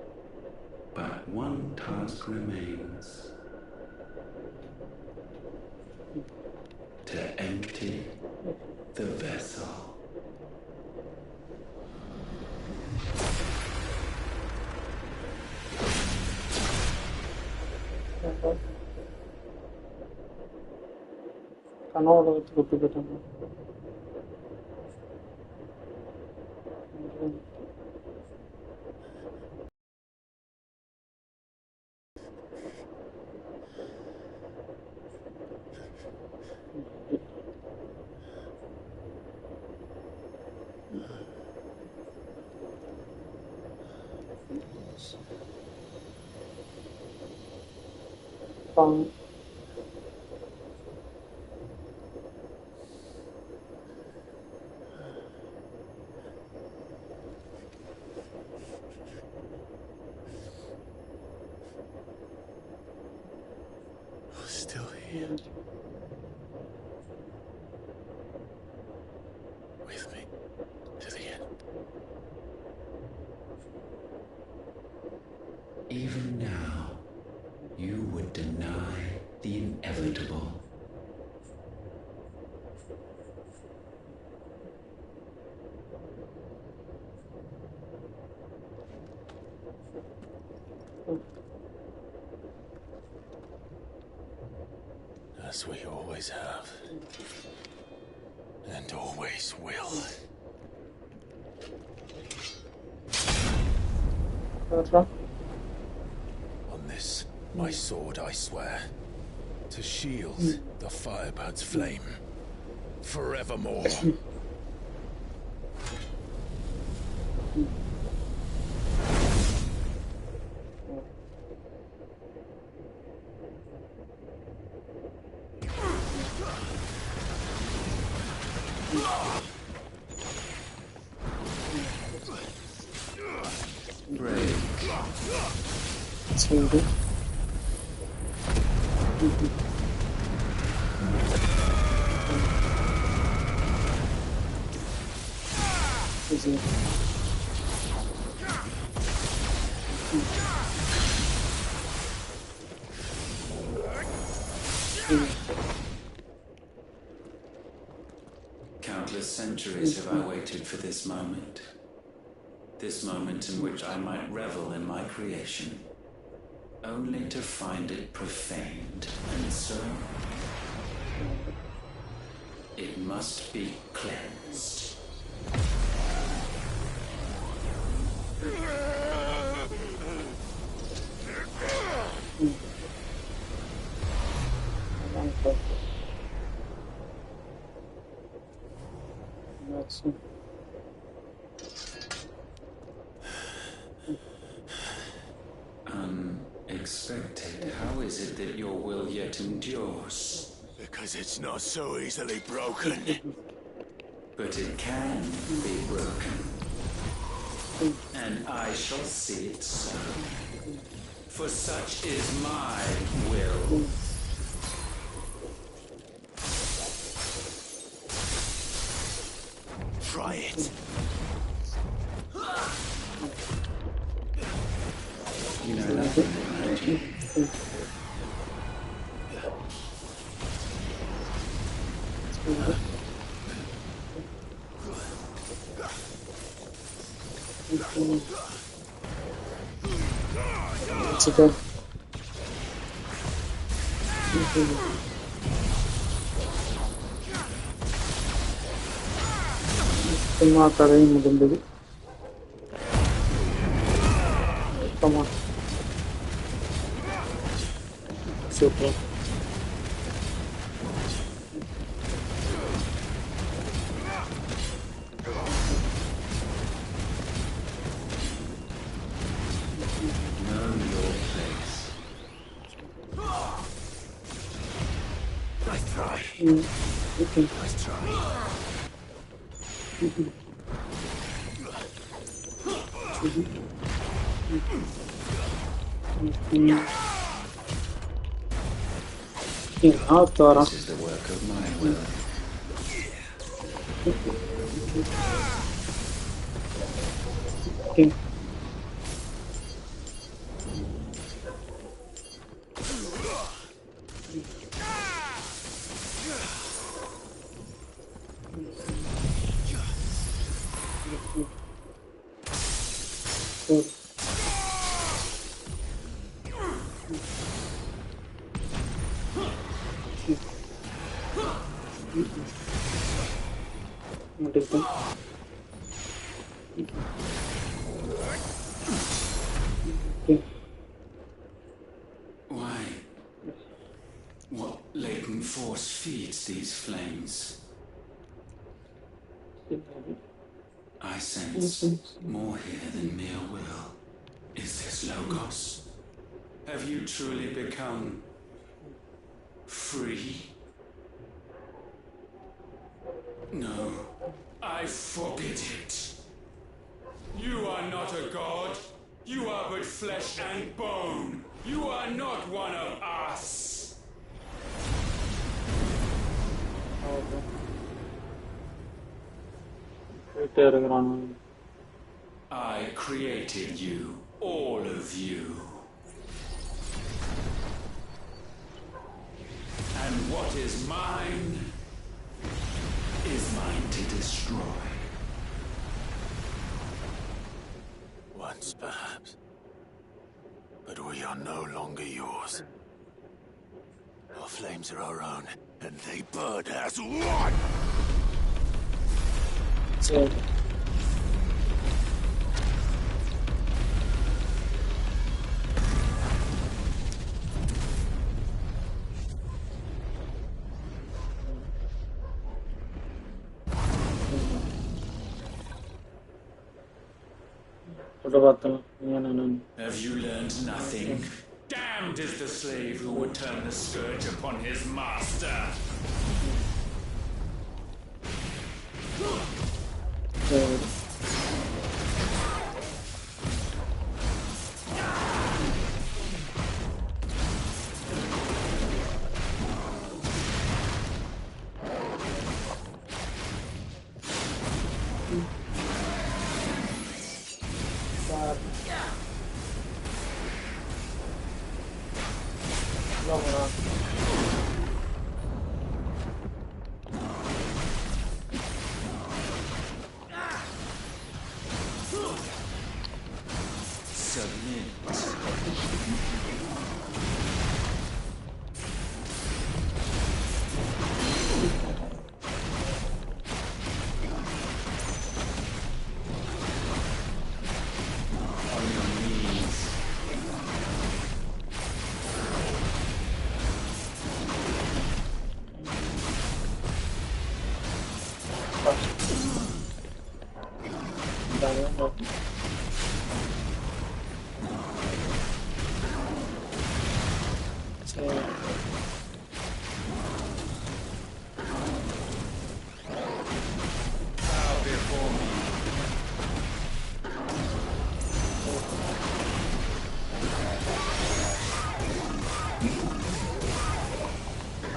S3: but one task remains. To empty the vessel.
S1: Still here. With me to the end.
S3: Even now, you would deny the inevitable.
S1: As we always have. And always will. On this, my sword, I swear, to shield the Firebird's flame forevermore.
S3: Countless centuries have I waited for this moment. This moment in which I might revel in my creation, only to find it profaned and so it must be cleansed. Unexpected. How is it that your will yet endures?
S9: Because it's not so easily broken.
S3: But it can be broken. And I shall see it so. For such is my will.
S9: Try it.
S3: You know nothing of magic.
S4: It's okay. சும்மா கதை முடிந்தது. Come on. Super.
S3: Know your place.
S9: Nice try.
S4: Okay.
S9: Nice try.
S3: This is the work of my will.
S4: Okay.
S3: Why? What latent force feeds these flames? I sense more here than mere will. Is this Logos? Have you truly become free? No, I forbid it. You are not a god. You are but flesh and bone. You are not one of us. I created you, all of you. And what is mine to destroy.
S9: Once, perhaps. But we are no longer yours. Our flames are our own, and they burn as one!
S3: Have you learned nothing? Damned is the slave who would turn the scourge upon his master.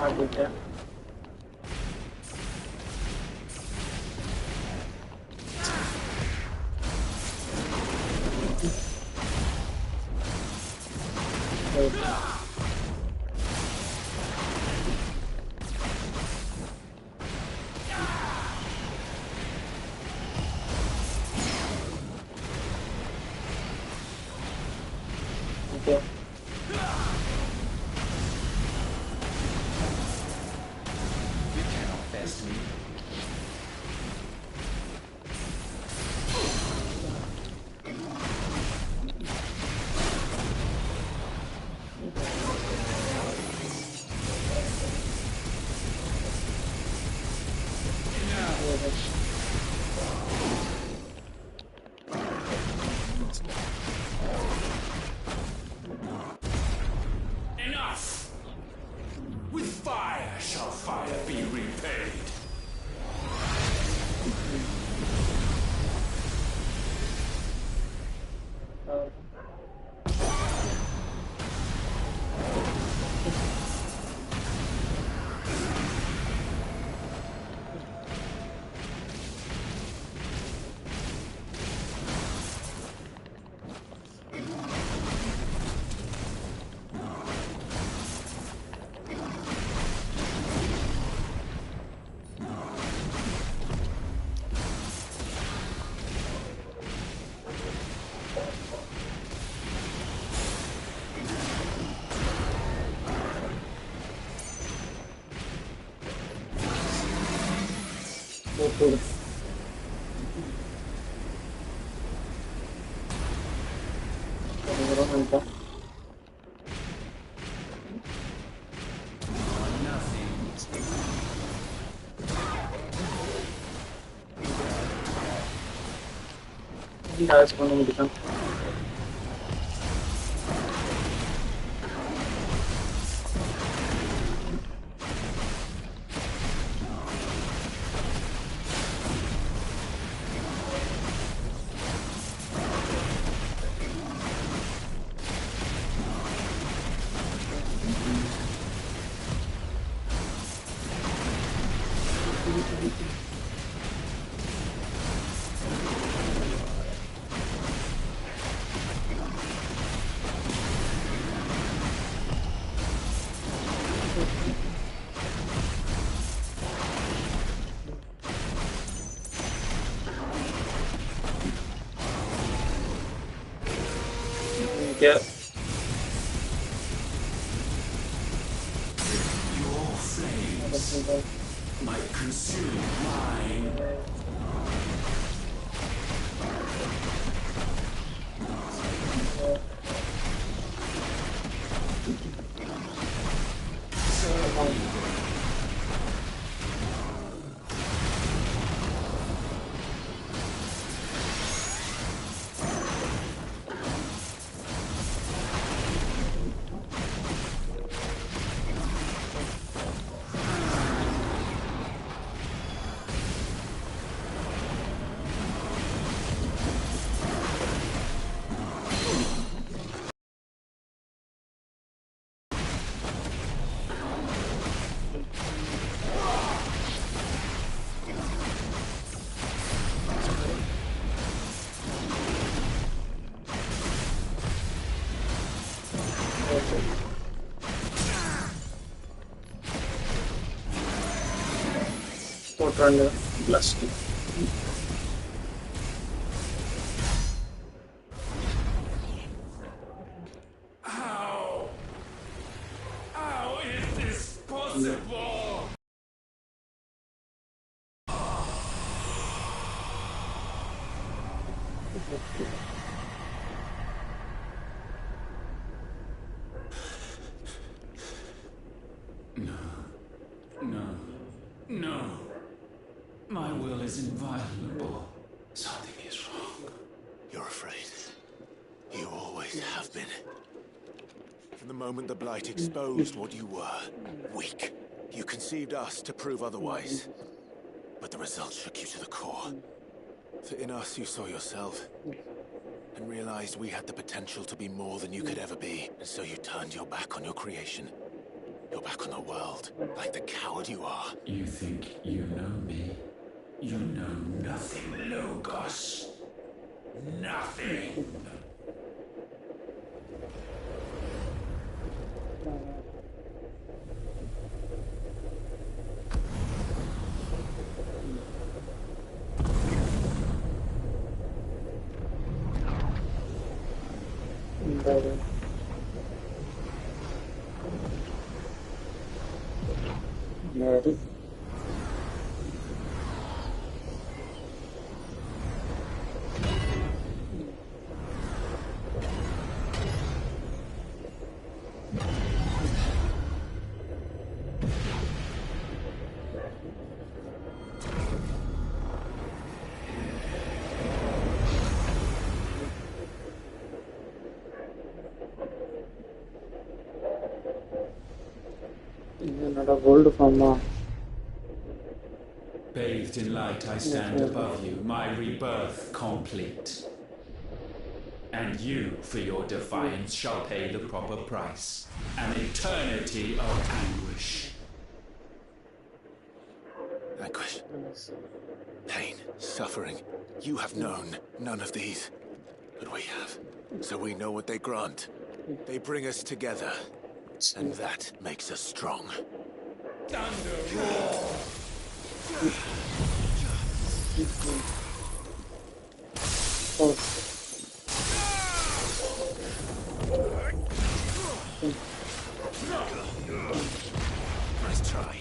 S4: ಆಗಿದೆ. Okay.
S3: You cannot best me.
S9: Enough! With fire shall fire be repaid.
S4: Okay. Guys, going to become. Yeah.
S9: Your flames might consume mine.
S4: Portrayal plastic.
S9: How? How is this possible?
S3: No. My will is inviolable. Something is wrong.
S1: You're afraid. You always have been. From the moment the Blight exposed what you were, weak, you conceived us to prove otherwise. But the results shook you to the core. For in us you saw yourself, and realized we had the potential to be more than you could ever be, and so you turned your back on your creation. You're back on the world, like the coward you are.
S3: You think you know me? You know nothing, Logos. Nothing.
S4: Mary. Another gold from
S3: Bathed in light, I stand above you, my rebirth complete. And you, for your defiance, shall pay the proper price. An eternity of anguish.
S1: Anguish. Pain. Suffering. You have known none of these. But we have. So we know what they grant. They bring us together. And that makes us strong.
S9: Thunder roar!
S1: Nice try.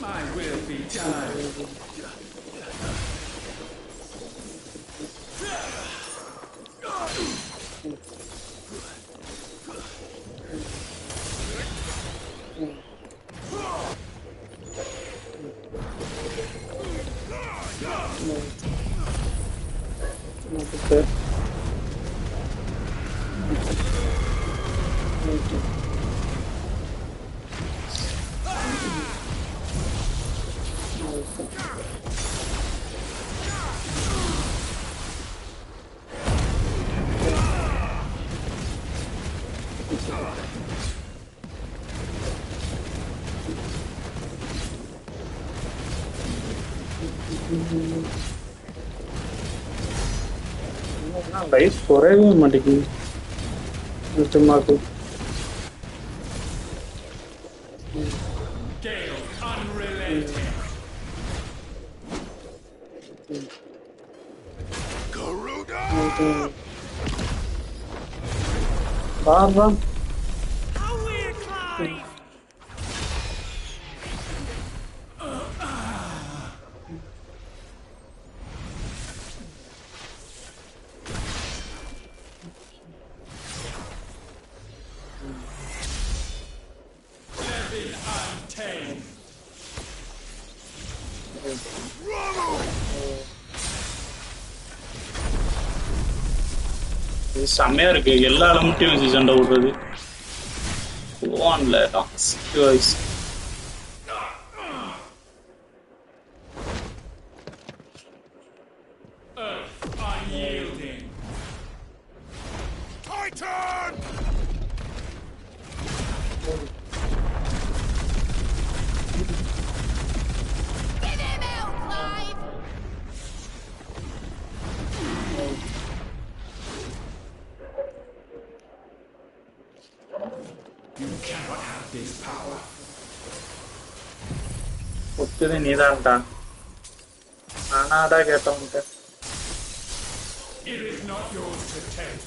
S3: My will be done.
S4: Okay. Life forever making Mr. Marco.
S3: Gale unrelenting.
S1: Garuda!
S4: Barbara.
S9: How weird, Clive!
S4: செம்மையா இருக்கு எல்லா எலமெண்ட்டையும் சீசன்ல விடுறது ஒன்ல voice
S3: Unyielding.
S9: Titan!
S15: Get him out, Clive!
S3: You cannot have this power.
S4: ஒத்துது நீதான்டா நானாடா கேட்டவன்ட்ட
S3: It is not yours to take.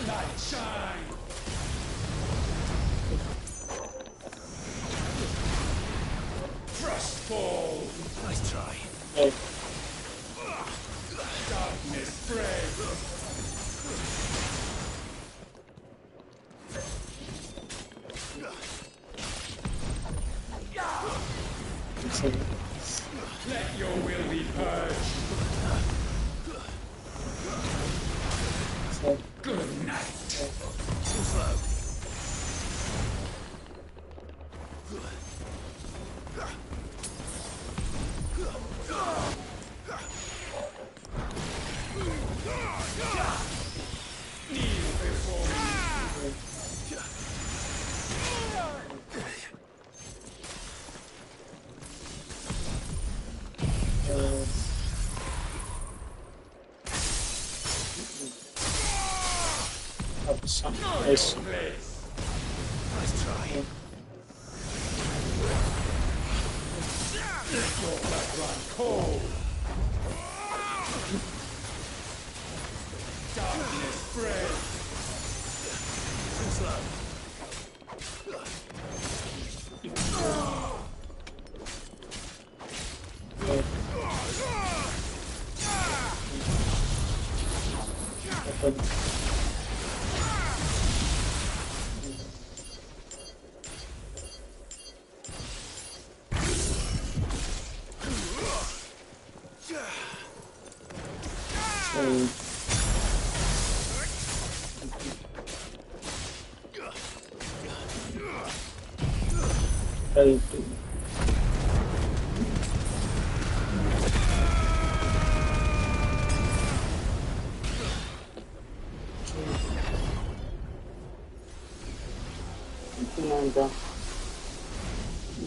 S3: Light shine. Thrust fall.
S1: Nice try.
S3: Darkness spread.
S10: Let your will be purged. Good night.
S9: Too slow.
S10: Kneel before me.
S4: Nice.
S9: Nice try.
S10: Let your blood run cold. Darkness spread.
S9: Too slow.
S4: Right.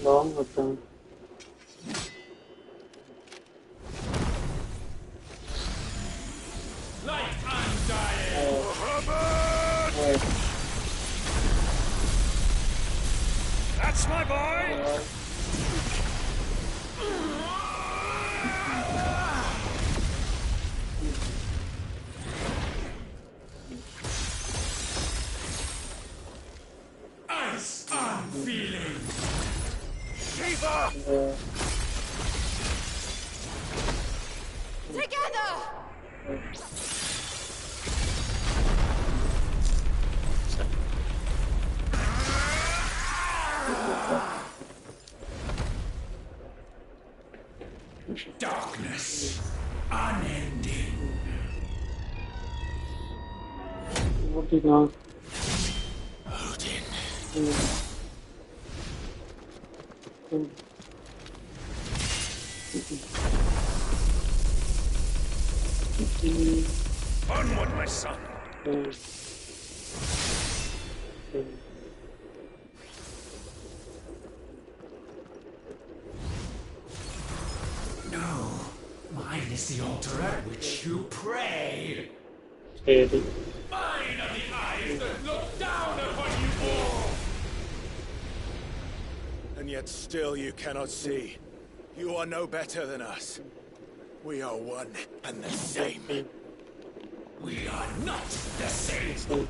S4: Long weapon.
S10: Light undying.
S9: That's my boy!
S10: Ice unfeeling.
S9: Shiva!
S15: Together!
S10: Darkness unending.
S4: What did now?
S9: Onward, my son!
S10: No, mine is the altar at which you pray.
S4: Steady.
S10: Mine are the eyes that look down upon you all.
S1: And yet still you cannot see. You are no better than us. We are one and the same.
S10: We are not the same.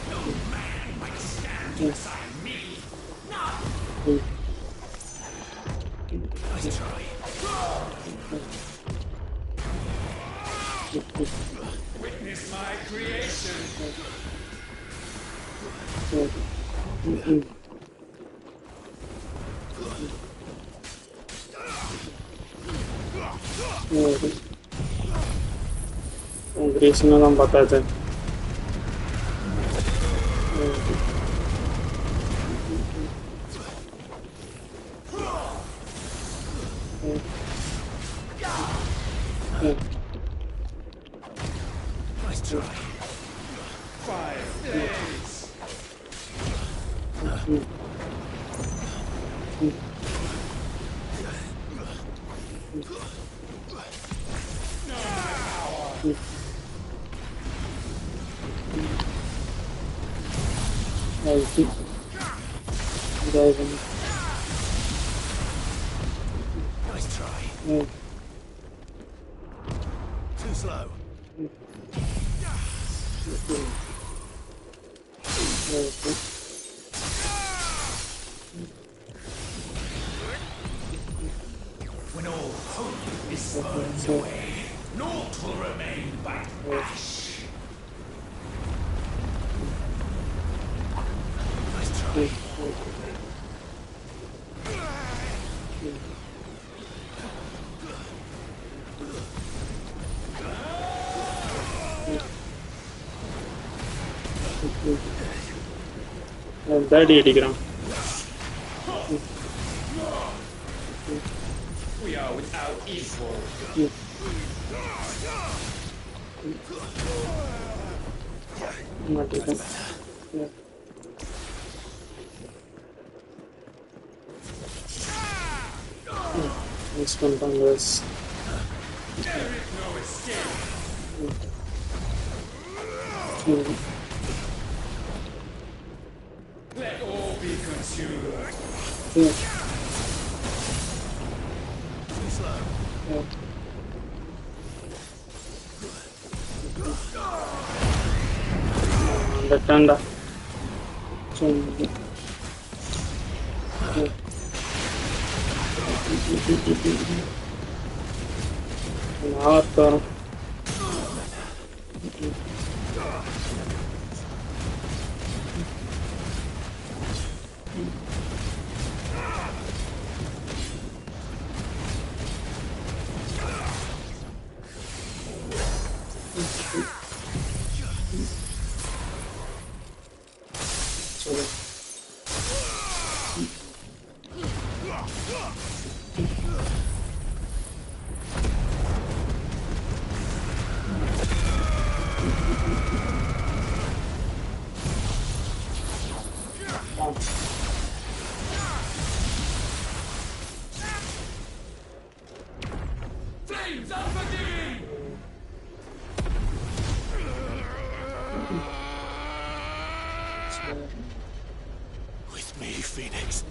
S10: No man might stand beside me. Not.
S9: Nice try.
S10: Witness my creation.
S4: अंग्रेजी में हम बताते हैं
S9: Nice try.
S10: 5 days.
S9: Nice try. Too slow.
S10: When all hope is burned away, naught will remain but ash.
S9: Nice try.
S4: Daddy அடிக்கிறான்.
S11: We are without equal.
S4: This one Congress.
S11: There is no escape. Let all be consumed.
S4: Tanda.
S11: Flames unforgiving!
S1: With me, Phoenix.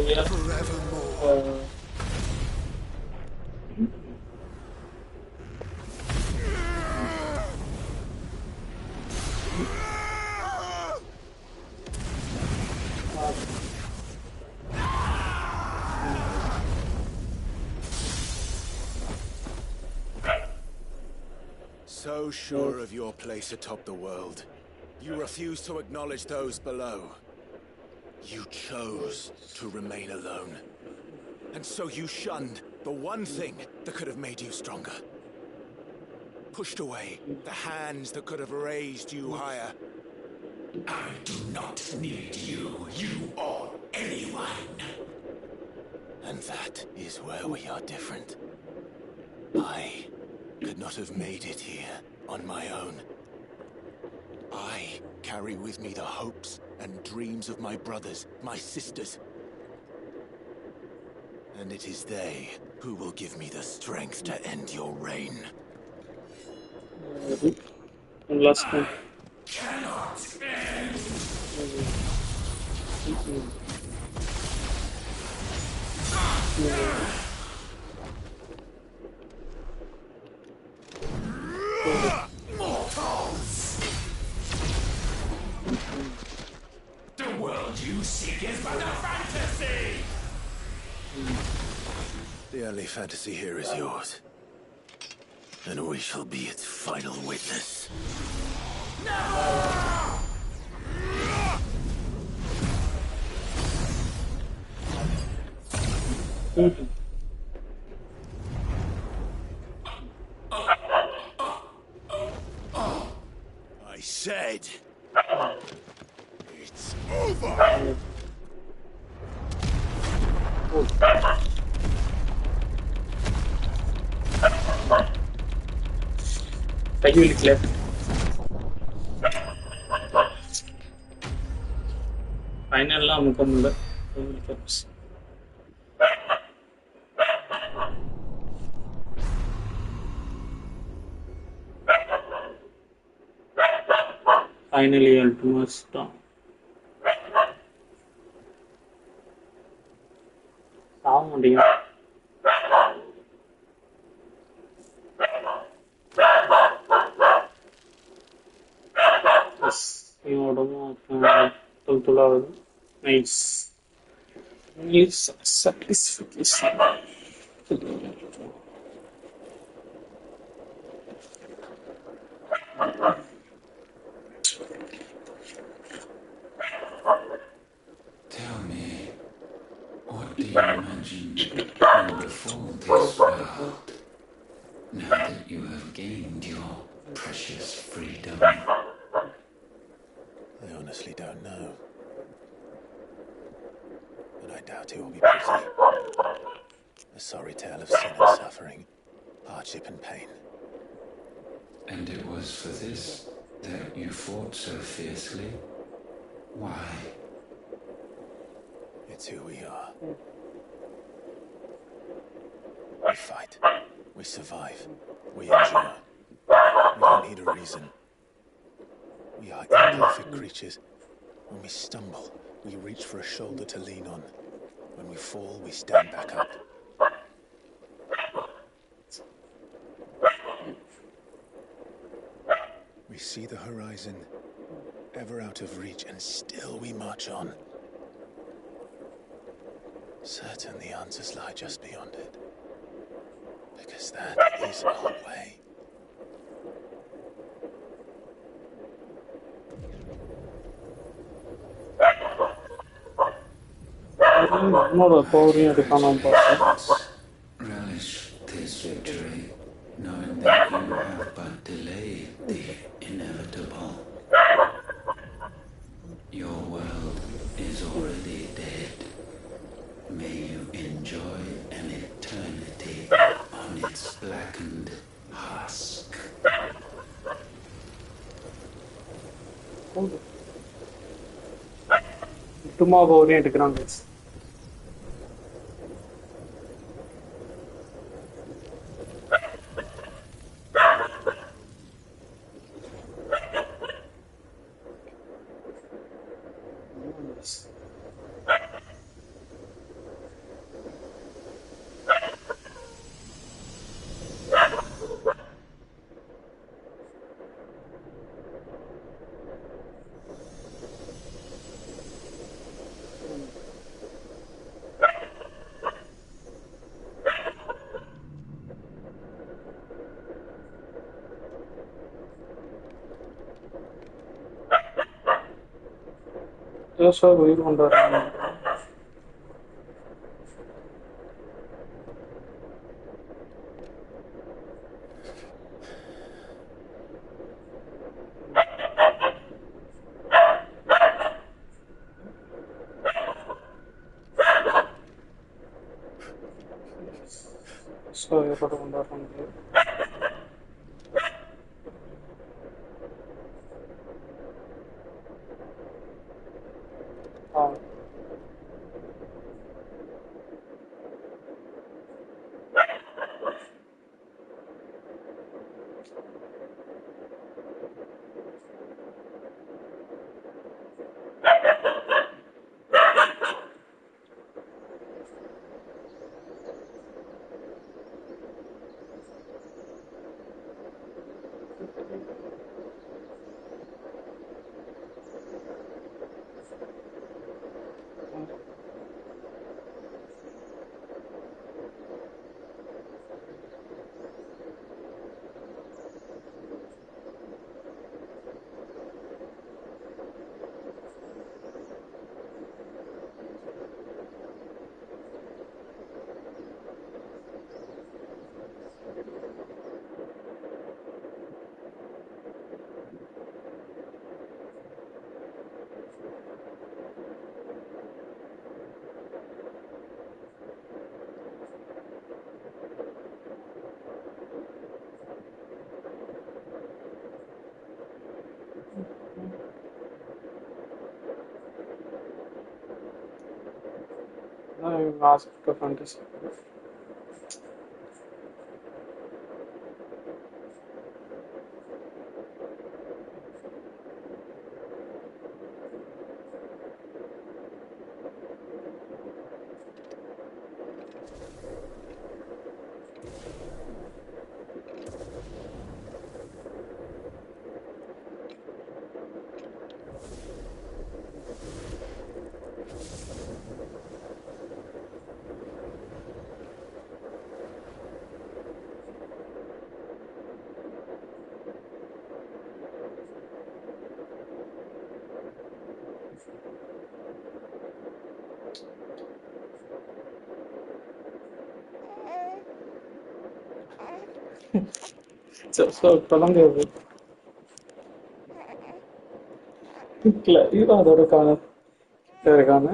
S4: Forevermore.
S1: So sure of your place atop the world, you refuse to acknowledge those below. You chose to remain alone. And so you shunned the one thing that could have made you stronger. Pushed away the hands that could have raised you higher.
S11: I do not need you, you or anyone.
S1: And that is where we are different. I could not have made it here on my own. I carry with me the hopes and dreams of my brothers, my sisters. And it is they who will give me the strength to end your reign.
S4: Last one.
S11: Cannot end. Mortals! The world you seek is but a fantasy!
S1: The only fantasy here is yours. And we shall be its final witness. I said, it's over!
S4: Finally left. Final அமுக்க முடியல. Finally Ultima's down. சாக முடியும். Nice. It's satisfaction.
S3: Now that you have gained your precious freedom.
S1: I honestly don't know. But I doubt it will be pretty. A sorry tale of sin and suffering, hardship and pain.
S3: And it was for this that you fought so fiercely? Why?
S1: It's who we are. We fight. We survive. We endure. We don't need a reason. We are imperfect creatures. When we stumble, we reach for a shoulder to lean on. When we fall, we stand back up. We see the horizon, ever out of reach, and still we march on. Certain the answers lie just beyond it. Because that is our way.
S3: Relish this victory, knowing that you have but delayed the inevitable. Your world is already dead. May you enjoy an eternity on its blackened husk.
S4: Tomorrow எடுக்கிறாங்க. Sir wait பண்ணுறாரு. So ఎప్పుడు ఉండాలండి I asked to Fantasy. குழந்தை இது அதோட இருக்கான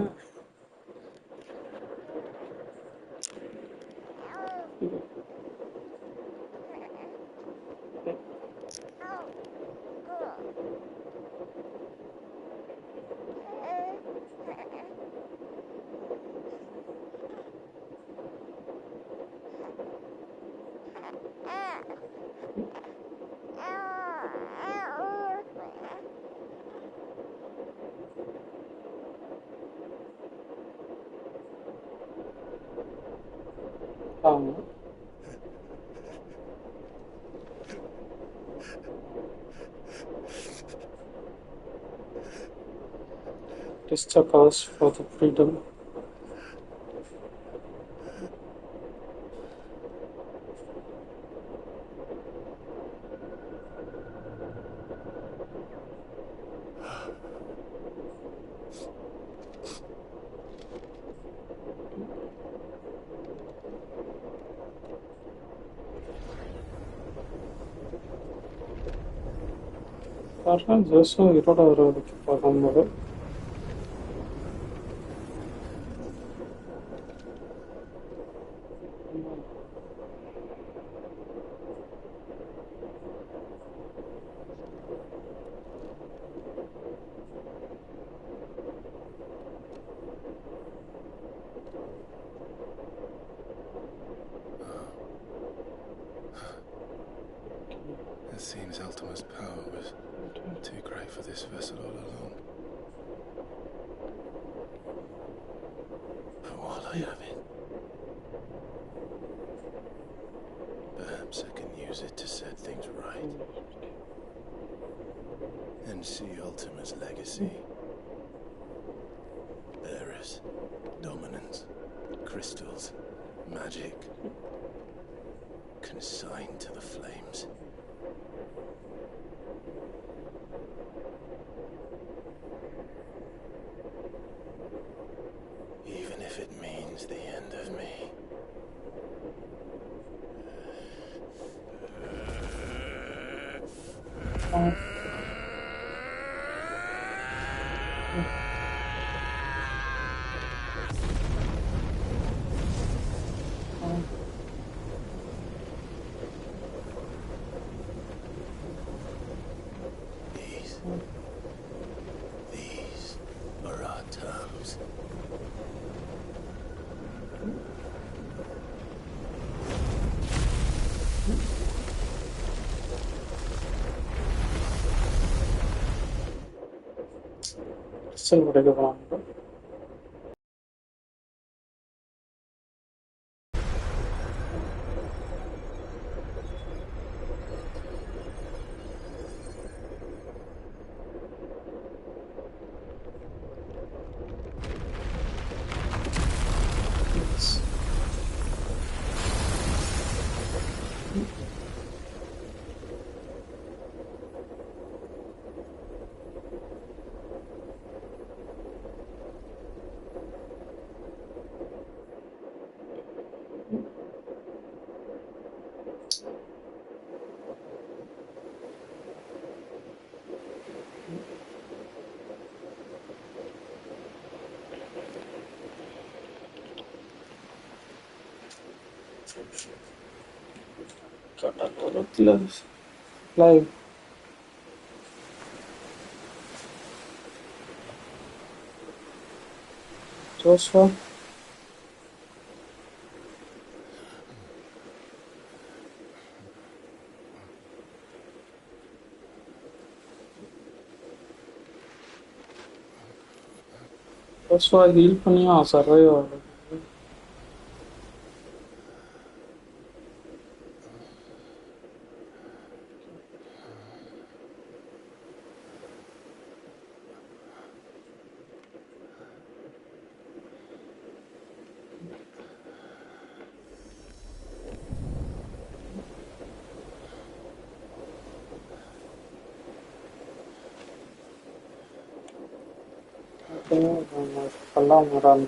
S4: Just a cause for the freedom. Just so you don't have
S1: It seems Ultima's power was too great for this vessel all along. But while I have it, perhaps I can use it to set things right. And see Ultima's legacy. Bearers, dominance, crystals, magic, consigned to the flames. Even if it means the end of me. These are our terms.
S4: Still would have gone. Live. Joshua. Joshua heal பண்ணியா survive ஆகுது. Kalau meran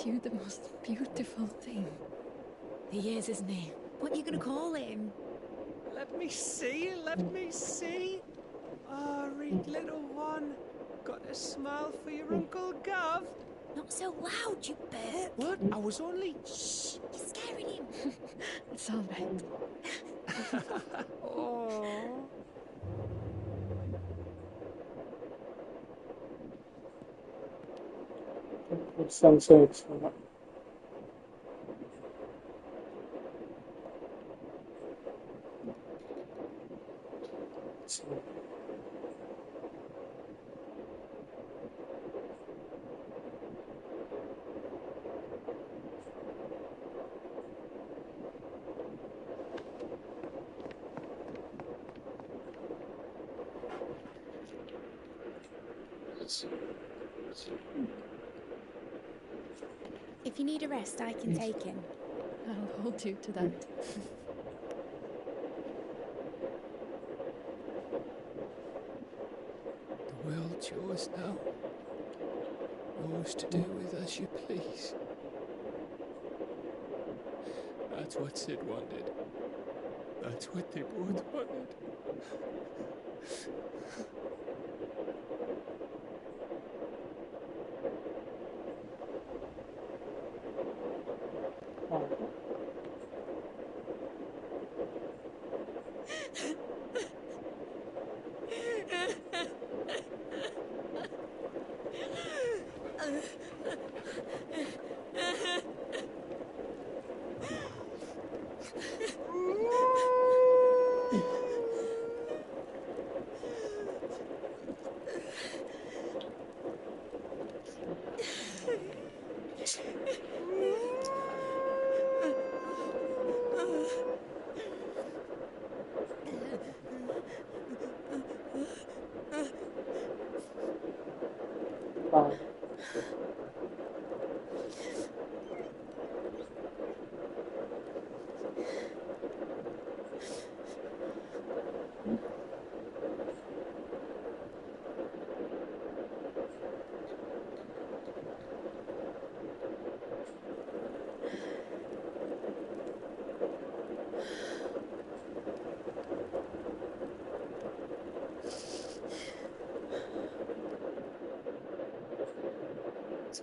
S16: you the most beautiful thing.
S15: He is, isn't he? What are you going to call him?
S22: Let me see, let me see. Ah, read little one. Got a smile for your Uncle Gov.
S15: Not so loud, you Burke.
S22: What? I was only...
S15: Shh, you're scaring him.
S16: It's all right.
S22: Oh.
S4: Put sunsets.
S15: If you need a rest, I can take him.
S16: I'll hold you to that.
S2: The world's yours now. Yours to do with as you please. That's what Sid wanted. That's what they both wanted.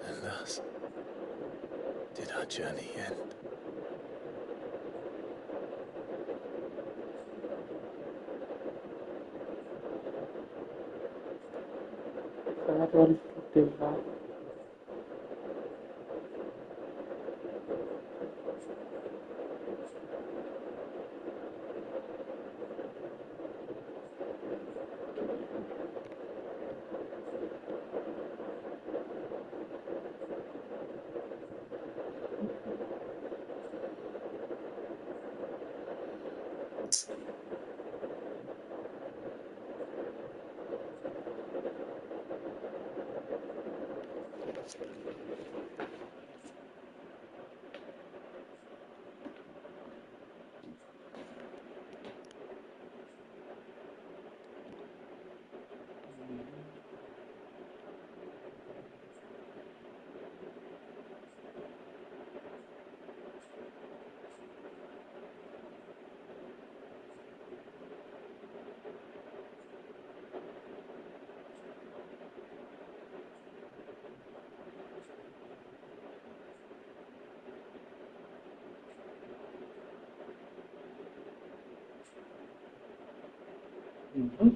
S1: And thus did our journey end.
S4: Farewell to Tilda.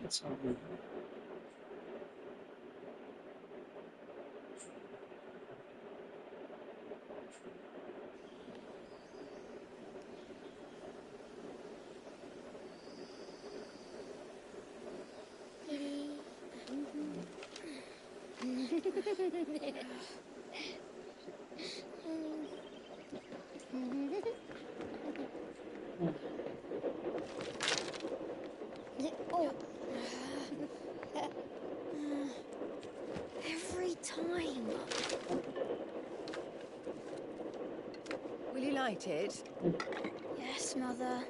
S4: That's not good.
S15: Every time.
S5: Will you light it?
S15: Yes, Mother.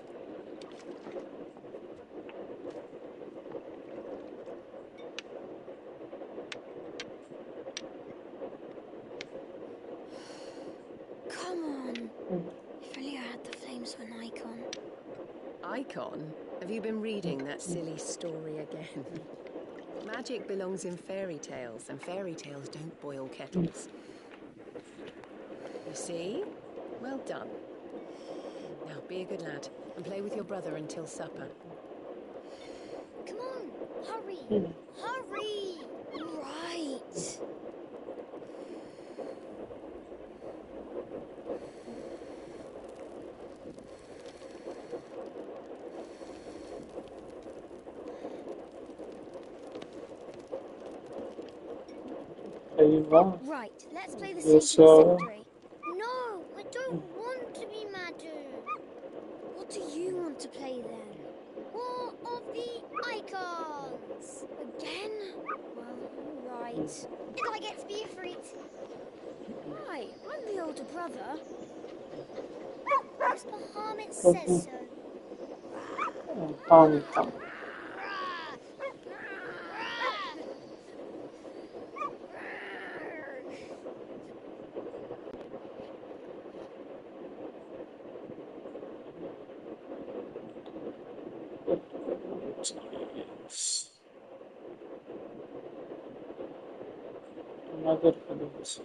S12: Icon? Have you been reading that silly story again? Magic belongs in fairy tales, and fairy tales don't boil kettles. You see? Well done. Now, be a good lad, and play with your brother until supper.
S8: Come on, hurry! Hurry! Right. Right, let's play the sixteenth century. No, I don't want to be Madhu. What do you want to play then? War of the Icons! Again? Well, right. If I get to be a freak. Right, I'm the older brother. Because Bahamut says so.
S4: Another police.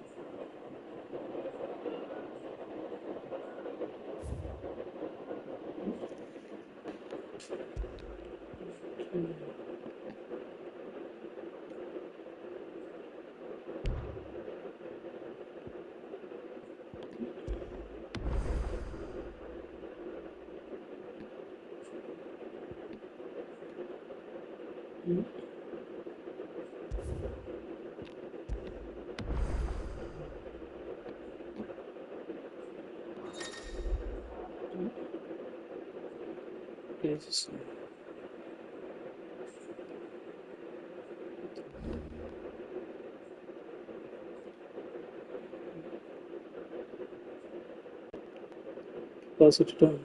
S4: Yes. Pass it down.